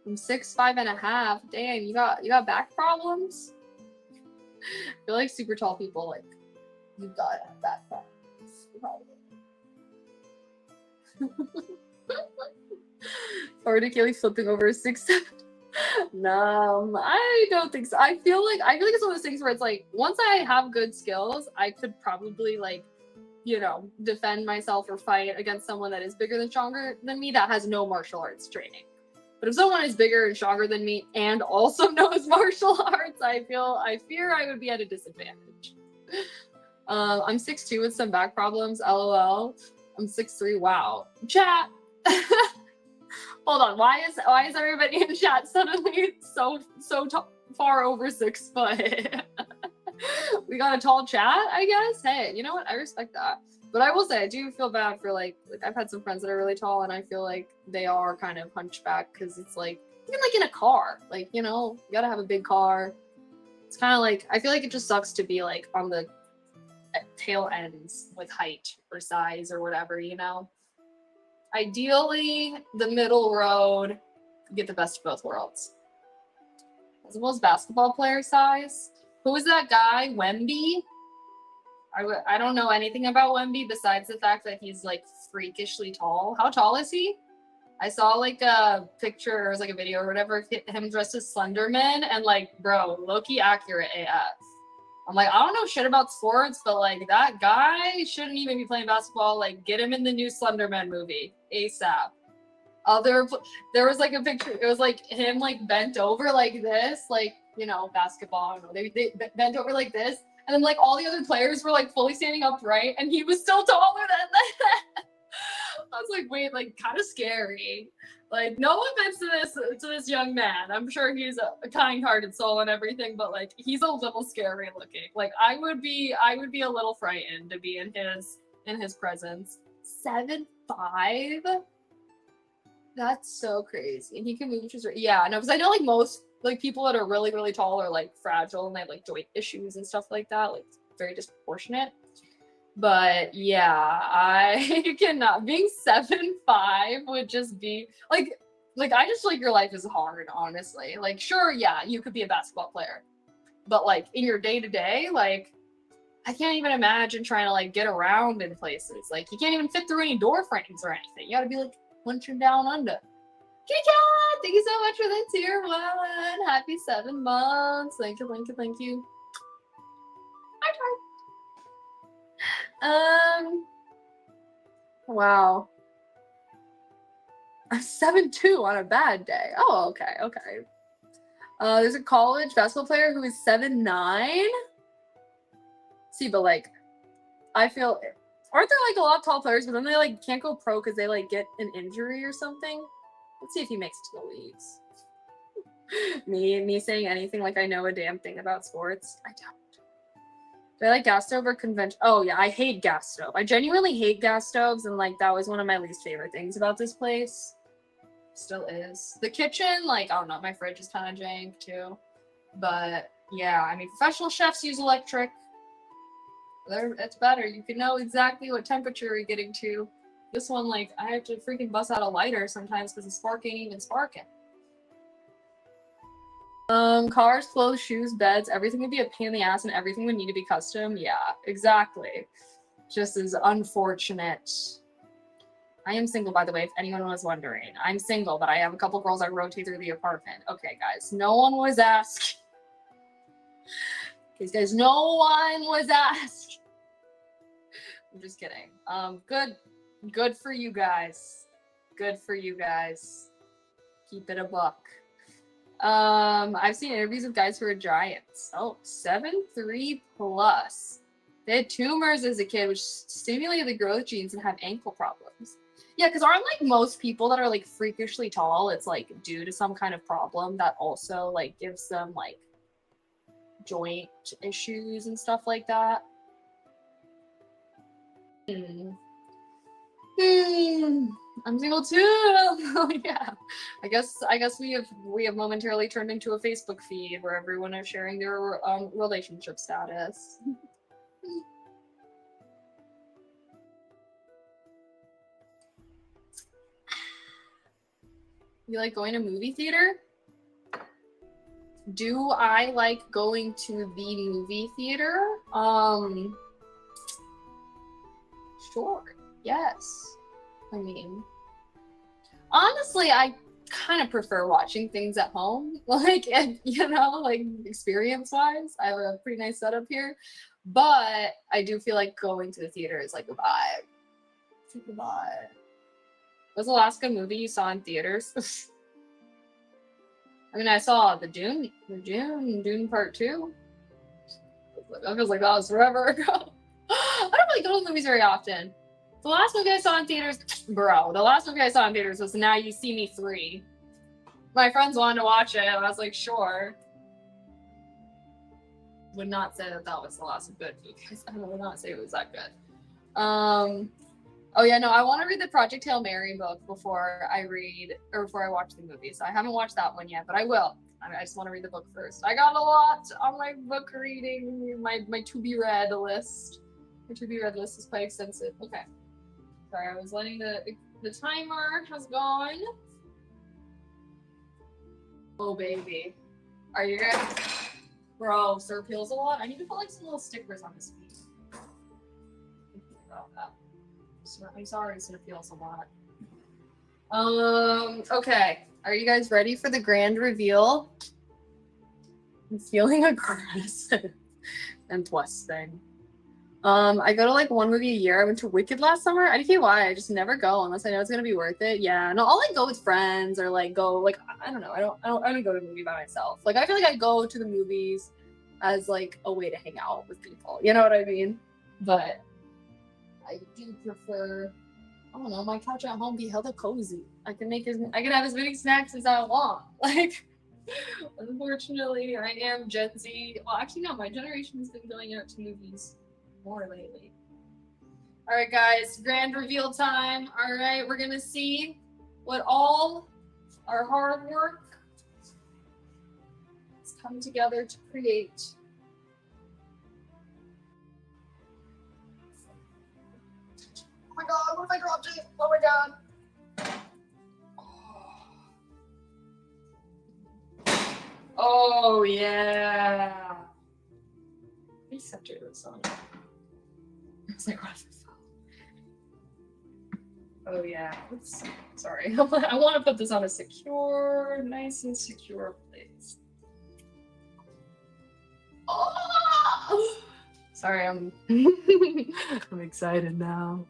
I'm 6'5.5". Damn, you got back problems? I feel like super tall people, like, you gotta have back problems. Artically flipping over a 6'7". No, I don't think so. I feel like it's one of those things where it's like, once I have good skills, I could probably, like, you know, defend myself or fight against someone that is bigger than stronger than me that has no martial arts training. But if someone is bigger and stronger than me and also knows martial arts, I fear I would be at a disadvantage. I'm 6'2" with some back problems, lol. I'm 6'3", wow. Chat! Hold on, why is everybody in chat suddenly so far over 6 foot? We got a tall chat, I guess. Hey, you know what? I respect that. But I will say, I do feel bad for like I've had some friends that are really tall, and I feel like they are kind of hunchback because it's like even like in a car, like, you know, you gotta have a big car. It's kind of like, I feel like it just sucks to be like on the tail ends with height or size or whatever, you know. Ideally, the middle road, get the best of both worlds. As well as basketball player size. Who is that guy? Wemby? I don't know anything about Wemby besides the fact that he's like freakishly tall. How tall is he? I saw like a picture or it was like a video or whatever of him dressed as Slenderman, and like, bro, low-key accurate AF. I'm like, I don't know shit about sports, but like that guy shouldn't even be playing basketball. Like, get him in the new Slenderman movie ASAP. There was like a picture. It was like him like bent over like this, like, you know, basketball. I don't know. They bent over like this, and then like all the other players were like fully standing upright, and he was still taller than that. I was like, wait, like kind of scary. Like, no offense to this young man. I'm sure he's a kind-hearted soul and everything, but like he's a little scary looking. Like I would be a little frightened to be in his presence. 7'5". That's so crazy. And he can move just right. Yeah, no, because I know like most like people that are really, really tall are like fragile and they have like joint issues and stuff like that. Like very disproportionate. But yeah, I cannot. Being 7'5" would just be like I just feel like your life is hard, honestly. Like, sure, yeah, you could be a basketball player. But like in your day-to-day, like I can't even imagine trying to like get around in places. Like you can't even fit through any door frames or anything. You gotta be like punching down under. Kika, thank you so much for the tier 1. Happy 7 months. Thank you, thank you, thank you. Wow. I'm 7'2" on a bad day. Oh, okay, okay. There's a college basketball player who is 7'9". See, but like, I feel, aren't there like a lot of tall players, but then they like can't go pro because they like get an injury or something? Let's see if he makes it to the leagues. me saying anything like I know a damn thing about sports. I don't. Do I like gas stove or convention? Oh yeah, I hate gas stove. I genuinely hate gas stoves, and like that was one of my least favorite things about this place. Still is. The kitchen, like, I don't know, my fridge is kind of jank too. But yeah, I mean, professional chefs use electric. It's better. You can know exactly what temperature you're getting to. This one, like, I have to freaking bust out a lighter sometimes because the spark ain't even sparking. Cars, clothes, shoes, beds, everything would be a pain in the ass and everything would need to be custom. Yeah, exactly. Just as unfortunate. I am single, by the way, if anyone was wondering. I'm single, but I have a couple girls I rotate through the apartment. Okay, guys, no one was asking. Because no one was asked. I'm just kidding. Good for you guys. Good for you guys. Keep it a buck. I've seen interviews with guys who are giants. Oh, 7'3" plus. They had tumors as a kid, which stimulated the growth genes and have ankle problems. Yeah, because aren't like most people that are like freakishly tall, it's like due to some kind of problem that also like gives them like joint issues and stuff like that. I'm single too. Oh yeah. I guess we have momentarily turned into a Facebook feed where everyone is sharing their relationship status. You like going to movie theater? Do I like going to the movie theater? Sure. Yes. I mean, honestly, I kind of prefer watching things at home. Like, and, you know, like experience-wise, I have a pretty nice setup here. But I do feel like going to the theater is like a vibe. It's like a vibe. What's the last good movie you saw in theaters? I mean, I saw the Dune Part 2. I was like, that was forever ago. I don't really go to movies very often. The last movie I saw in theaters, the last movie I saw in theaters was Now You See Me 3. My friends wanted to watch it, and I was like, sure. Would not say that was the last good movie. I would not say it was that good. Oh yeah, no, I want to read the Project Hail Mary book before I watch the movie. So I haven't watched that one yet, but I will. I just want to read the book first. I got a lot on my book reading, my to be read list. My to be read list is quite extensive. Okay. Sorry, I was letting the timer has gone. Oh baby. Are you good? Bro, Sir peels a lot. I need to put like some little stickers on his feet. About that. I'm sorry, Sir peels a lot. Okay. Are you guys ready for the grand reveal? I'm feeling aggressive and twisting. I go to like one movie a year. I went to Wicked last summer. I don't know why. I just never go unless I know it's gonna be worth it. Yeah, no, I'll like go with friends or like go like I don't know. I don't go to a movie by myself. Like I feel like I go to the movies as like a way to hang out with people. You know what I mean? But I do prefer. I don't know. My couch at home be hella cozy. I can have as many snacks as I want. Like. Unfortunately, I am Gen Z. Well, actually, no. My generation has been going out to movies more lately. All right, guys, grand reveal time. All right, we're gonna see what all our hard work has come together to create. Oh my god, what if I dropped it? Oh my god. Oh yeah. Let me center this on. It's like, what if I fell? Oh yeah. Oops. Sorry. I want to put this on a secure, nice and secure place. Oh! Sorry, I'm I'm excited now.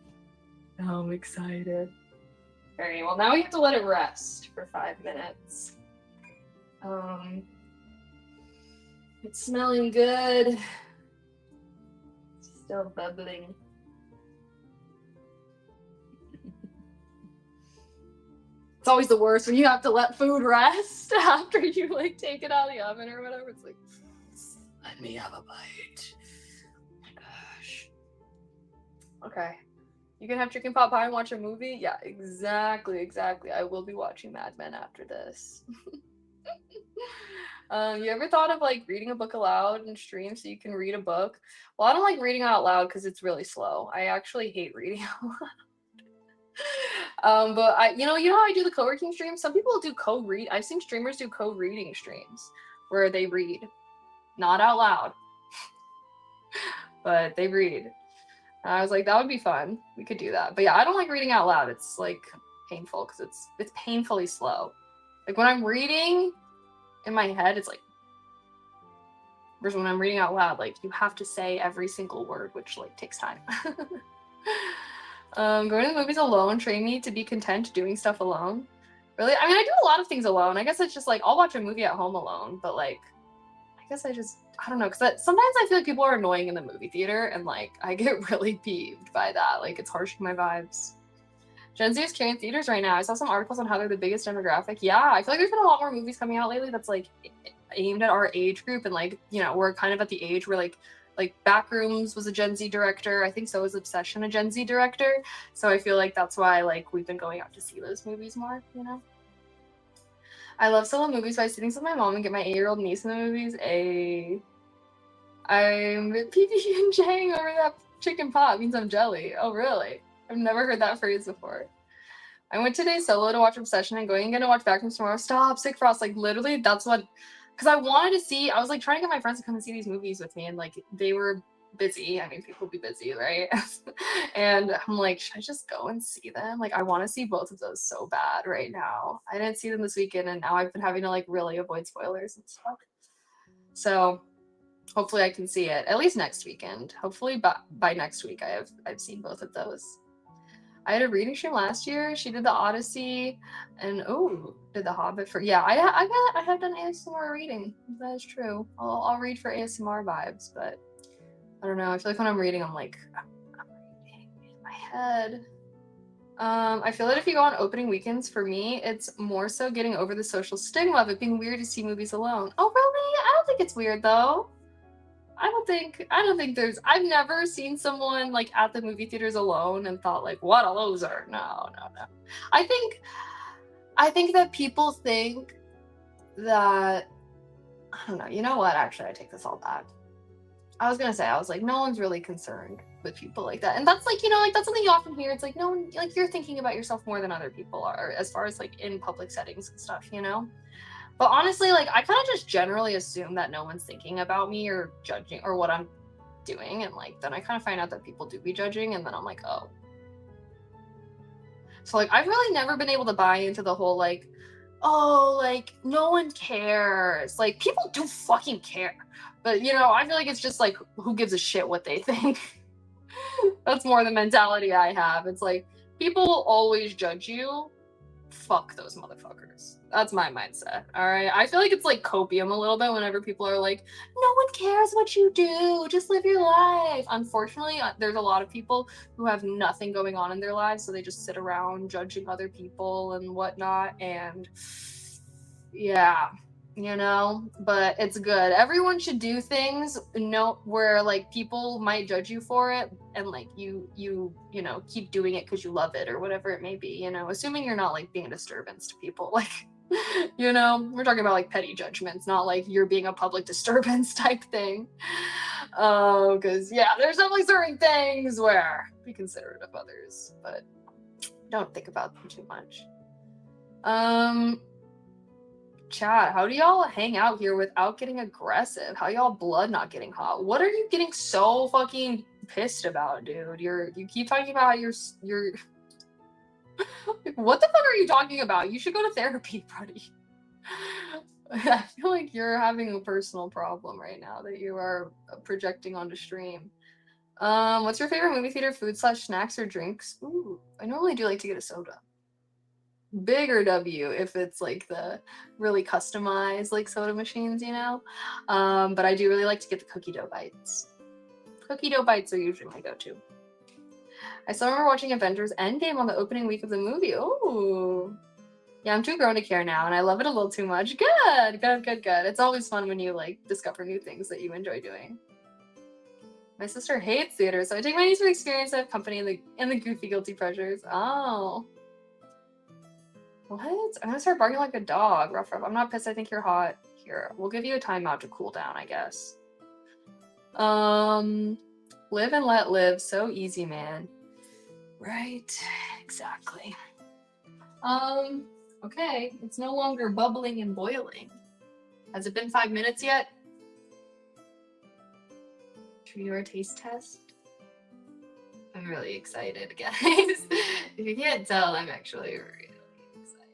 I'm excited. Alright, well now we have to let it rest for 5 minutes. It's smelling good. Still bubbling. It's always the worst when you have to let food rest after you like take it out of the oven or whatever. It's like, let me have a bite. Oh my gosh. Okay. You can have chicken pot pie and watch a movie? Yeah, exactly. I will be watching Mad Men after this. You ever thought of like reading a book aloud in stream so you can read a book? Well, I don't like reading out loud because it's really slow. I actually hate reading out loud. But you know how I do the co-working streams? Some people do co-read. I've seen streamers do co-reading streams where they read, not out loud, but they read. And I was like, that would be fun. We could do that. But yeah, I don't like reading out loud. It's like painful because it's painfully slow. Like when I'm reading in my head, it's like Versus when I'm reading out loud, like you have to say every single word, which like takes time. Going to the movies alone trained me to be content doing stuff alone. Really? I mean, I do a lot of things alone. I guess it's just like I'll watch a movie at home alone, but like I guess I don't know, because sometimes I feel like people are annoying in the movie theater, and like I get really peeved by that. Like it's harshing my vibes. Gen Z is carrying theaters right now. I saw some articles on how they're the biggest demographic. Yeah, I feel like there's been a lot more movies coming out lately that's like aimed at our age group, and like, you know, we're kind of at the age where like Backrooms was a Gen Z director. I think so was Obsession a Gen Z director. So I feel like that's why like we've been going out to see those movies more, you know? I love solo movies, so I sit with my mom and get my 8-year-old niece in the movies. I'm PB&Jing over that chicken pot means I'm jelly. Oh, really? I've never heard that phrase before. I went today solo to watch Obsession and going again to watch Backrooms tomorrow. Stop, Sick Frost. Like, literally, that's what... Because I wanted to see... I was, like, trying to get my friends to come and see these movies with me, and, like, they were busy. I mean, people be busy, right? And I'm like, should I just go and see them? Like, I want to see both of those so bad right now. I didn't see them this weekend, and now I've been having to, like, really avoid spoilers and stuff. So... hopefully I can see it at least next weekend. Hopefully by next week I've seen both of those. I had a reading stream last year. She did the Odyssey, and did the Hobbit for I have done ASMR reading. That is true. I'll read for ASMR vibes, but I don't know. I feel like when I'm reading, I'm like I'm reading in my head. I feel that if you go on opening weekends, for me, it's more so getting over the social stigma of it being weird to see movies alone. Oh really? I don't think it's weird though. I don't think I've never seen someone like at the movie theaters alone and thought like, what a loser. No. I think that people think that, I don't know, you know what? Actually, I take this all back. I was like, no one's really concerned with people like that. And that's like, you know, like that's something you often hear. It's like, no one, like you're thinking about yourself more than other people are as far as like in public settings and stuff, you know? But honestly, like I kind of just generally assume that no one's thinking about me or judging or what I'm doing, and like then I kind of find out that people do be judging, and then I'm like, oh. So like I've really never been able to buy into the whole like, oh, like no one cares. Like people do fucking care. But you know, I feel like it's just like who gives a shit what they think. That's more the mentality I have. It's like people will always judge you. Fuck those motherfuckers. That's my mindset. All right. I feel like it's like copium a little bit whenever people are like, no one cares what you do. Just live your life. Unfortunately, there's a lot of people who have nothing going on in their lives. So they just sit around judging other people and whatnot. And yeah, you know, but it's good. Everyone should do things where like people might judge you for it, and like you know, keep doing it because you love it or whatever it may be, you know, assuming you're not like being a disturbance to people. Like, you know, we're talking about like petty judgments, not like you're being a public disturbance type thing. Because yeah, there's definitely certain things where be considerate of others, but don't think about them too much. Chat, how do y'all hang out here without getting aggressive? How y'all blood not getting hot? What are you getting so fucking pissed about, dude? You keep talking about how you're what the fuck are you talking about? You should go to therapy, buddy. I feel like you're having a personal problem right now that you are projecting onto stream. What's your favorite movie theater food / snacks or drinks? Ooh, I normally do like to get a soda. Bigger W if it's like the really customized like soda machines, you know. But I do really like to get the cookie dough bites. Cookie dough bites are usually my go-to. I still remember watching Avengers Endgame on the opening week of the movie. Oh, yeah, I'm too grown to care now, and I love it a little too much. Good. It's always fun when you like discover new things that you enjoy doing. My sister hates theater, so I take my niece to experience to have company in the goofy guilty pleasures. Oh. What? I'm gonna start barking like a dog. Ruff. I'm not pissed. I think you're hot. Here, we'll give you a timeout to cool down, I guess. Live and let live. So easy, man. Right. Exactly. Okay. It's no longer bubbling and boiling. Has it been 5 minutes yet? Should we do our taste test? I'm really excited, guys. If you can't tell, I'm actually really excited.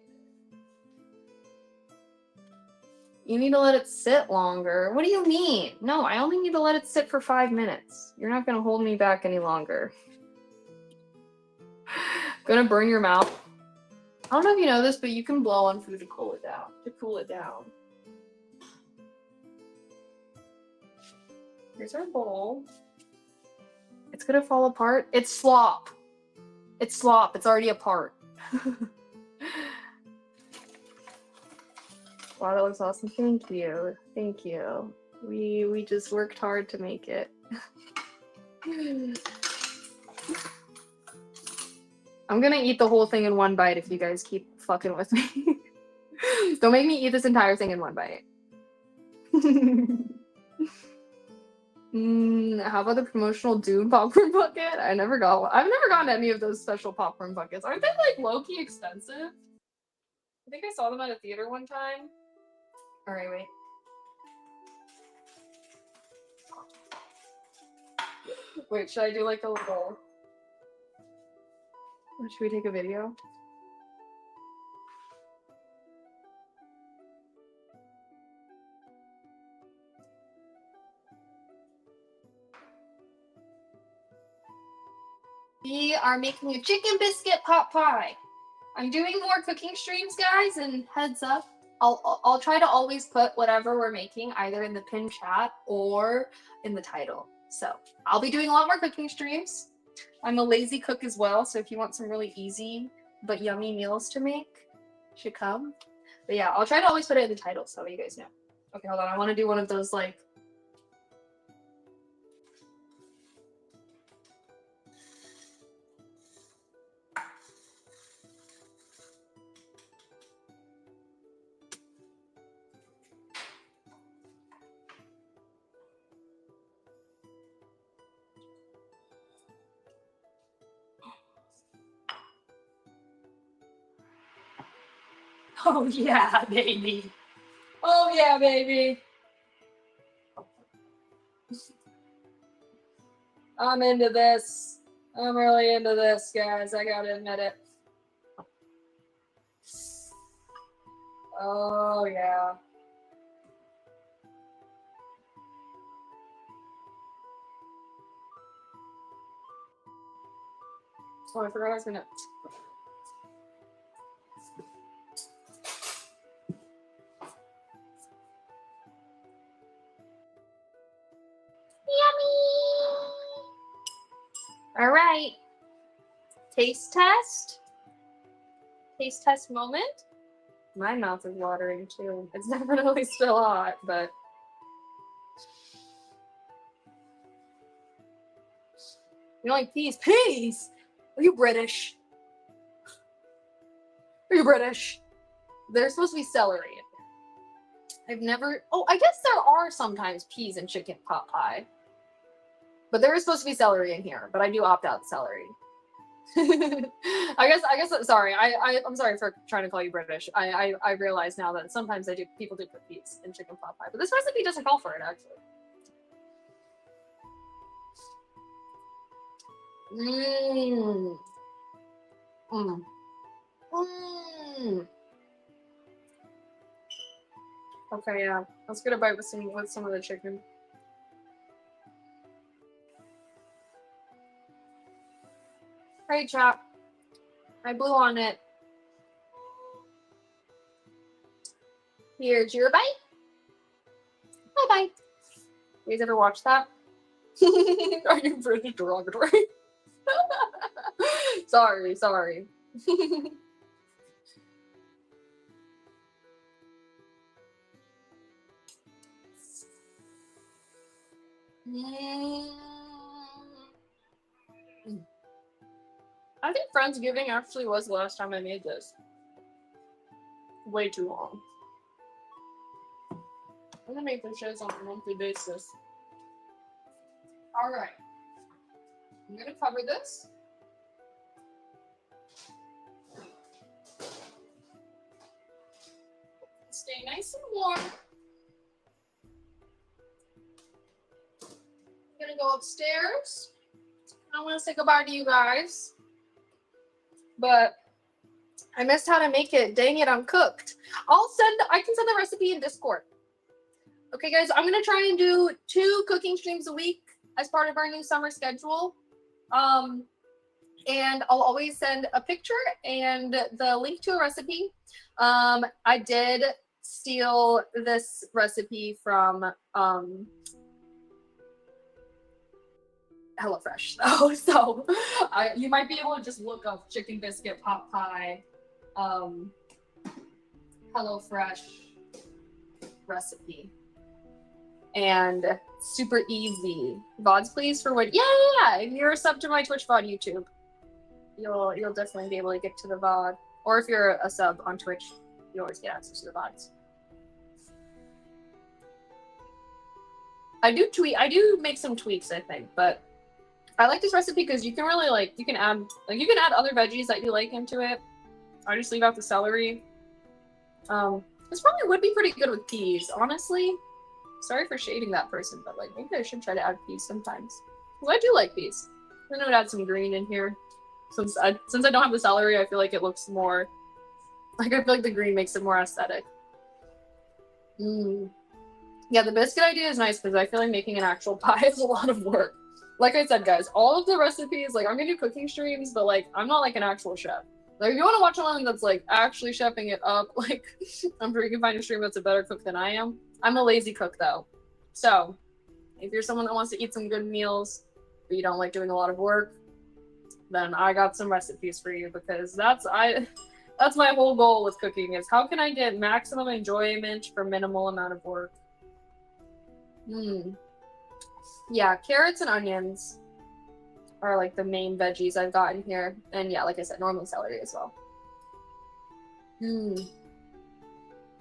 You need to let it sit longer. What do you mean? No, I only need to let it sit for 5 minutes. You're not gonna hold me back any longer. Gonna burn your mouth. I don't know if you know this, but you can blow on food to cool it down. Here's our bowl. It's gonna fall apart. It's slop. It's slop. It's already apart. Wow, that looks awesome. Thank you. Thank you. We just worked hard to make it. I'm gonna eat the whole thing in one bite if you guys keep fucking with me. Don't make me eat this entire thing in one bite. How about the promotional Dune popcorn bucket? I never got one. I've never gotten any of those special popcorn buckets. Aren't they like low-key expensive? I think I saw them at a theater one time. Alright, wait. Wait, should I do like a little... Or should we take a video? We are making a chicken biscuit pot pie. I'm doing more cooking streams, guys, and heads up, I'll try to always put whatever we're making either in the pinned chat or in the title. So I'll be doing a lot more cooking streams. I'm a lazy cook as well, so if you want some really easy but yummy meals to make, you should come. But yeah, I'll try to always put it in the title so you guys know. Okay, hold on. I want to do one of those like... Oh yeah, baby. Oh yeah, baby. I'm into this. I'm really into this, guys. I gotta admit it. Oh yeah. Oh, I forgot I was gonna... Yummy! All right. Taste test. Taste test moment. My mouth is watering too. It's definitely still hot, but... You don't like peas? Peas! Are you British? Are you British? There's supposed to be celery in there. I've never... Oh, I guess there are sometimes peas in chicken pot pie. But there is supposed to be celery in here, but I do opt out celery. I guess sorry. I'm sorry for trying to call you British. I realize now that sometimes people do put peas in chicken pot pie, but this recipe doesn't call for it actually. Mmm. Mmm. Mmm. Okay, yeah. Let's get a bite with some of the chicken. Hey, chap. I blew on it. Here's your bite. Bye-bye. You guys ever watch that? Are you British derogatory? Sorry. I think Friendsgiving actually was the last time I made this. Way too long. I'm gonna make this shows on a monthly basis. Alright. I'm gonna cover this. Stay nice and warm. I'm gonna go upstairs. I want to say goodbye to you guys. But I missed how to make it. Dang it, I'm cooked. I can send the recipe in Discord. Okay, guys, I'm gonna try and do 2 cooking streams a week as part of our new summer schedule. And I'll always send a picture and the link to a recipe. I did steal this recipe from HelloFresh though, so you might be able to just look up chicken biscuit pot pie HelloFresh recipe, and super easy. VODs please for what? Yeah. If you're a sub to my Twitch VOD YouTube, you'll definitely be able to get to the VOD. Or if you're a sub on Twitch, you always get access to the VODs. I do make some tweaks, I think, but I like this recipe because you can really you can add other veggies that you like into it. I just leave out the celery. This probably would be pretty good with peas, honestly. Sorry for shading that person, but like maybe I should try to add peas sometimes. Well, I do like peas. I'm gonna add some green in here. Since I don't have the celery, I feel like it looks more like I feel like the green makes it more aesthetic. Yeah, the biscuit idea is nice because I feel like making an actual pie is a lot of work. Like I said, guys, all of the recipes, like I'm gonna do cooking streams, but like I'm not like an actual chef. Like if you want to watch someone that's like actually chefing it up, like I'm sure you can find a stream that's a better cook than I am. I'm a lazy cook though. So if you're someone that wants to eat some good meals, but you don't like doing a lot of work, then I got some recipes for you because that's my whole goal with cooking is how can I get maximum enjoyment for minimal amount of work. Yeah, carrots and onions are like the main veggies I've gotten here. And yeah, like I said, normally celery as well.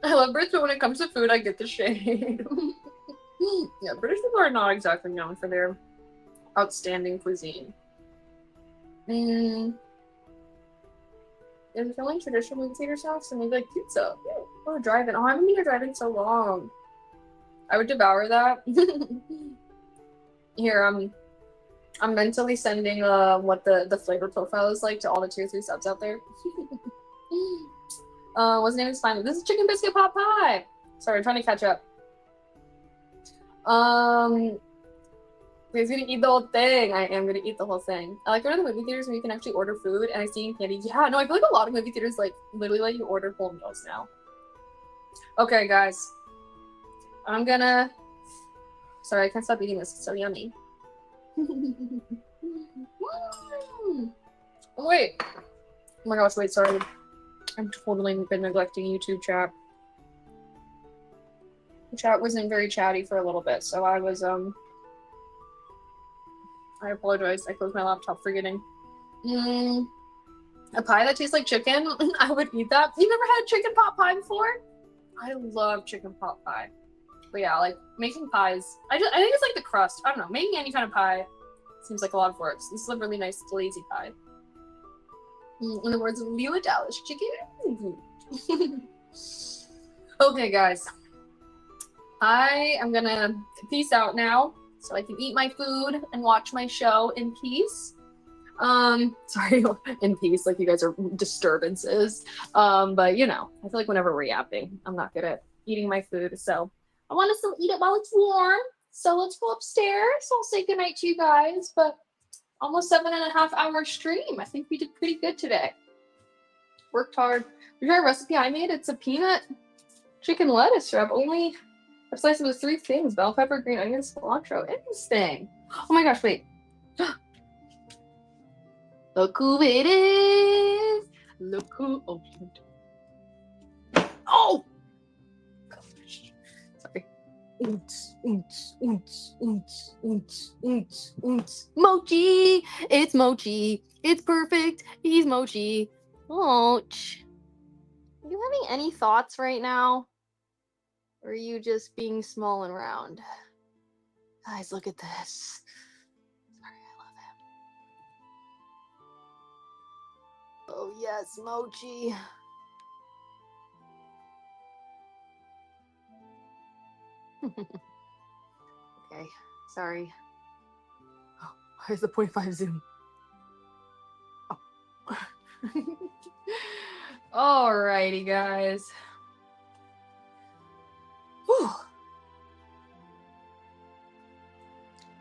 I love Brits, but when it comes to food, I get the shade. Yeah, British people are not exactly known for their outstanding cuisine. Is it like traditional movie theater sauce? And maybe like pizza. Oh, drive-in. Oh, I haven't been to drive-in so long. I would devour that. Here, I'm mentally sending what the flavor profile is like to all the tier 3 subs out there. What's the name is fine. This is chicken biscuit pot pie. Sorry, I'm trying to catch up. He's gonna eat the whole thing. I am gonna eat the whole thing. I like going to the movie theaters where you can actually order food, and I see candy. Yeah, no, I feel like a lot of movie theaters like literally let you order full meals now. Okay, guys. I'm gonna. Sorry, I can't stop eating this. It's so yummy. Oh, wait. Oh my gosh, wait, sorry. I've totally been neglecting YouTube chat. The chat wasn't very chatty for a little bit, so I was, I apologize. I closed my laptop forgetting. A pie that tastes like chicken? I would eat that. You never had chicken pot pie before? I love chicken pot pie. But yeah, like, making pies, I think it's like the crust. I don't know, making any kind of pie seems like a lot of work. So this is a really nice, lazy pie. In the words of Leela Dallas, chicken. Okay, guys. I am gonna peace out now so I can eat my food and watch my show in peace. Sorry, in peace, like you guys are disturbances. But you know, I feel like whenever we're yapping, I'm not good at eating my food, so I want to still eat it while it's warm. So let's go upstairs. I'll say goodnight to you guys, but almost 7.5 hour stream. I think we did pretty good today. Worked hard. You heard a recipe I made? It's a peanut chicken lettuce wrap. Only a slice of the 3 things: bell pepper, green onion, cilantro. Interesting. Oh my gosh, wait. Look who it is. Look who opened. Oh! Gosh. Sorry. Mochi! It's Mochi. It's perfect. He's Mochi. Moch. Are you having any thoughts right now? Or are you just being small and round? Guys, look at this. Sorry, I love him. Oh yes, Mochi. Okay, sorry. Oh, where's the 0.5 zoom? Oh. Alrighty, guys. Whew.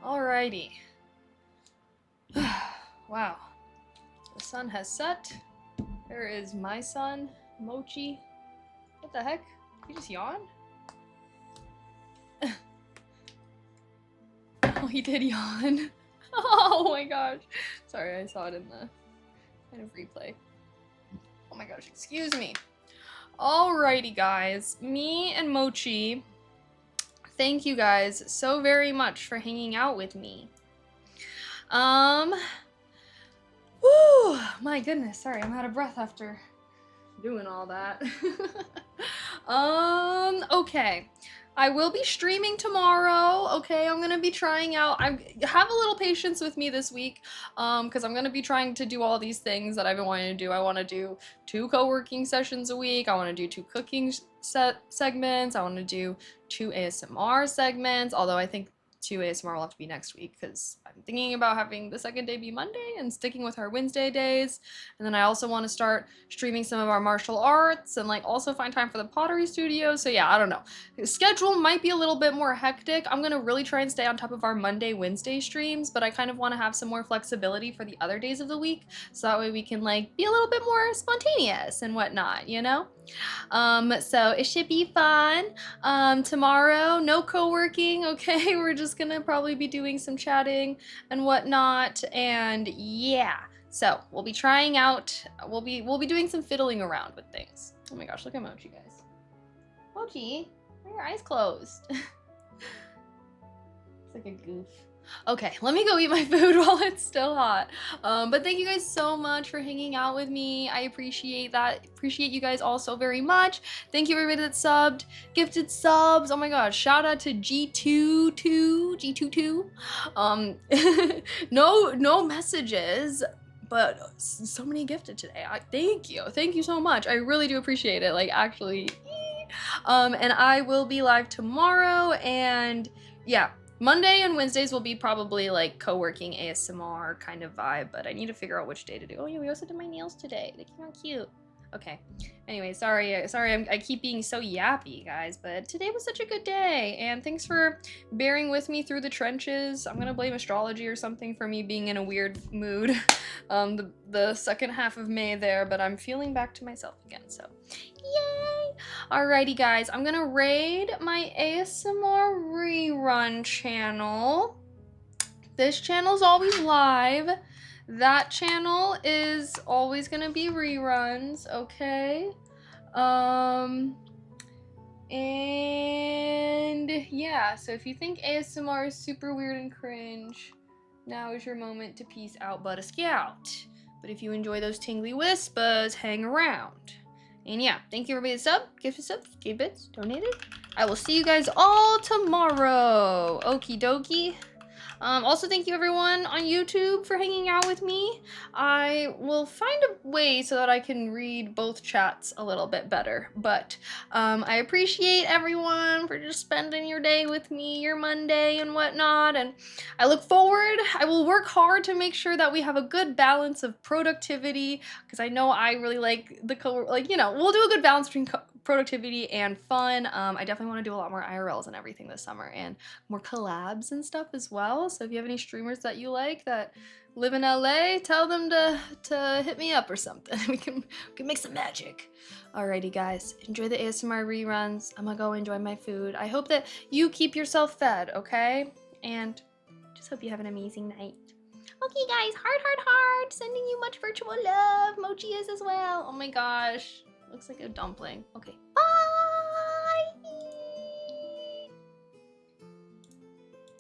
Alrighty. Wow. The sun has set. There is my son, Mochi. What the heck? He just yawned? Oh, he did yawn. Oh my gosh. Sorry, I saw it in the kind of replay. Oh my gosh, excuse me. Alrighty, guys. Me and Mochi, thank you guys so very much for hanging out with me. Whew, my goodness. Sorry, I'm out of breath after doing all that. Okay. I will be streaming tomorrow. Okay, I'm gonna be trying out. Have a little patience with me this week, because I'm gonna be trying to do all these things that I've been wanting to do. I want to do 2 co-working sessions a week. I want to do 2 cooking segments. I want to do 2 ASMR segments. Although I think 2 ASMR will have to be next week because I'm thinking about having the second day be Monday and sticking with our Wednesday days. And then I also want to start streaming some of our martial arts and like also find time for the pottery studio. So yeah, I don't know. The schedule might be a little bit more hectic. I'm gonna really try and stay on top of our Monday, Wednesday streams, but I kind of want to have some more flexibility for the other days of the week. So that way we can like be a little bit more spontaneous and whatnot, you know? So it should be fun. Tomorrow, no co-working, okay? We're just gonna probably be doing some chatting and whatnot, and yeah. So we'll be trying out, we'll be doing some fiddling around with things. Oh my gosh, look at Mochi, guys. Mochi, why are your eyes closed? It's like a goof. Okay, let me go eat my food while it's still hot. But thank you guys so much for hanging out with me. I appreciate that. Appreciate you guys all so very much. Thank you everybody that subbed, gifted subs. Oh my gosh, shout out to G22. No messages, but so many gifted today. Thank you so much. I really do appreciate it. Like actually, and I will be live tomorrow, and yeah. Monday and Wednesdays will be probably like co-working ASMR kind of vibe, but I need to figure out which day to do. Oh yeah, we also did my nails today. They came out cute. Okay. Anyway, sorry I keep being so yappy, guys, but today was such a good day, and thanks for bearing with me through the trenches. I'm gonna blame astrology or something for me being in a weird mood the second half of May there, but I'm feeling back to myself again, so yay! Alrighty, guys, I'm gonna raid my ASMR rerun channel. This channel's always live. That channel is always gonna be reruns, okay? And yeah, so if you think ASMR is super weird and cringe, now is your moment to peace out, but a scout. But if you enjoy those tingly whispers, hang around. And yeah, thank you everybody that subbed, gifted subs, gave bits, donated. I will see you guys all tomorrow. Okie dokie. Also, thank you everyone on YouTube for hanging out with me. I will find a way so that I can read both chats a little bit better. But I appreciate everyone for just spending your day with me, your Monday and whatnot. And I look forward. I will work hard to make sure that we have a good balance of productivity, because I know I really like the we'll do a good balance between productivity and fun. I definitely want to do a lot more IRLs and everything this summer, and more collabs and stuff as well. So if you have any streamers that you like that live in LA, tell them to hit me up or something. We can make some magic. Alrighty, guys, enjoy the ASMR reruns. I'm gonna go enjoy my food. I hope that you keep yourself fed, okay? And just hope you have an amazing night. Okay, guys, heart, sending you much virtual love. Mochi is as well. Oh my gosh, looks like a dumpling. Okay.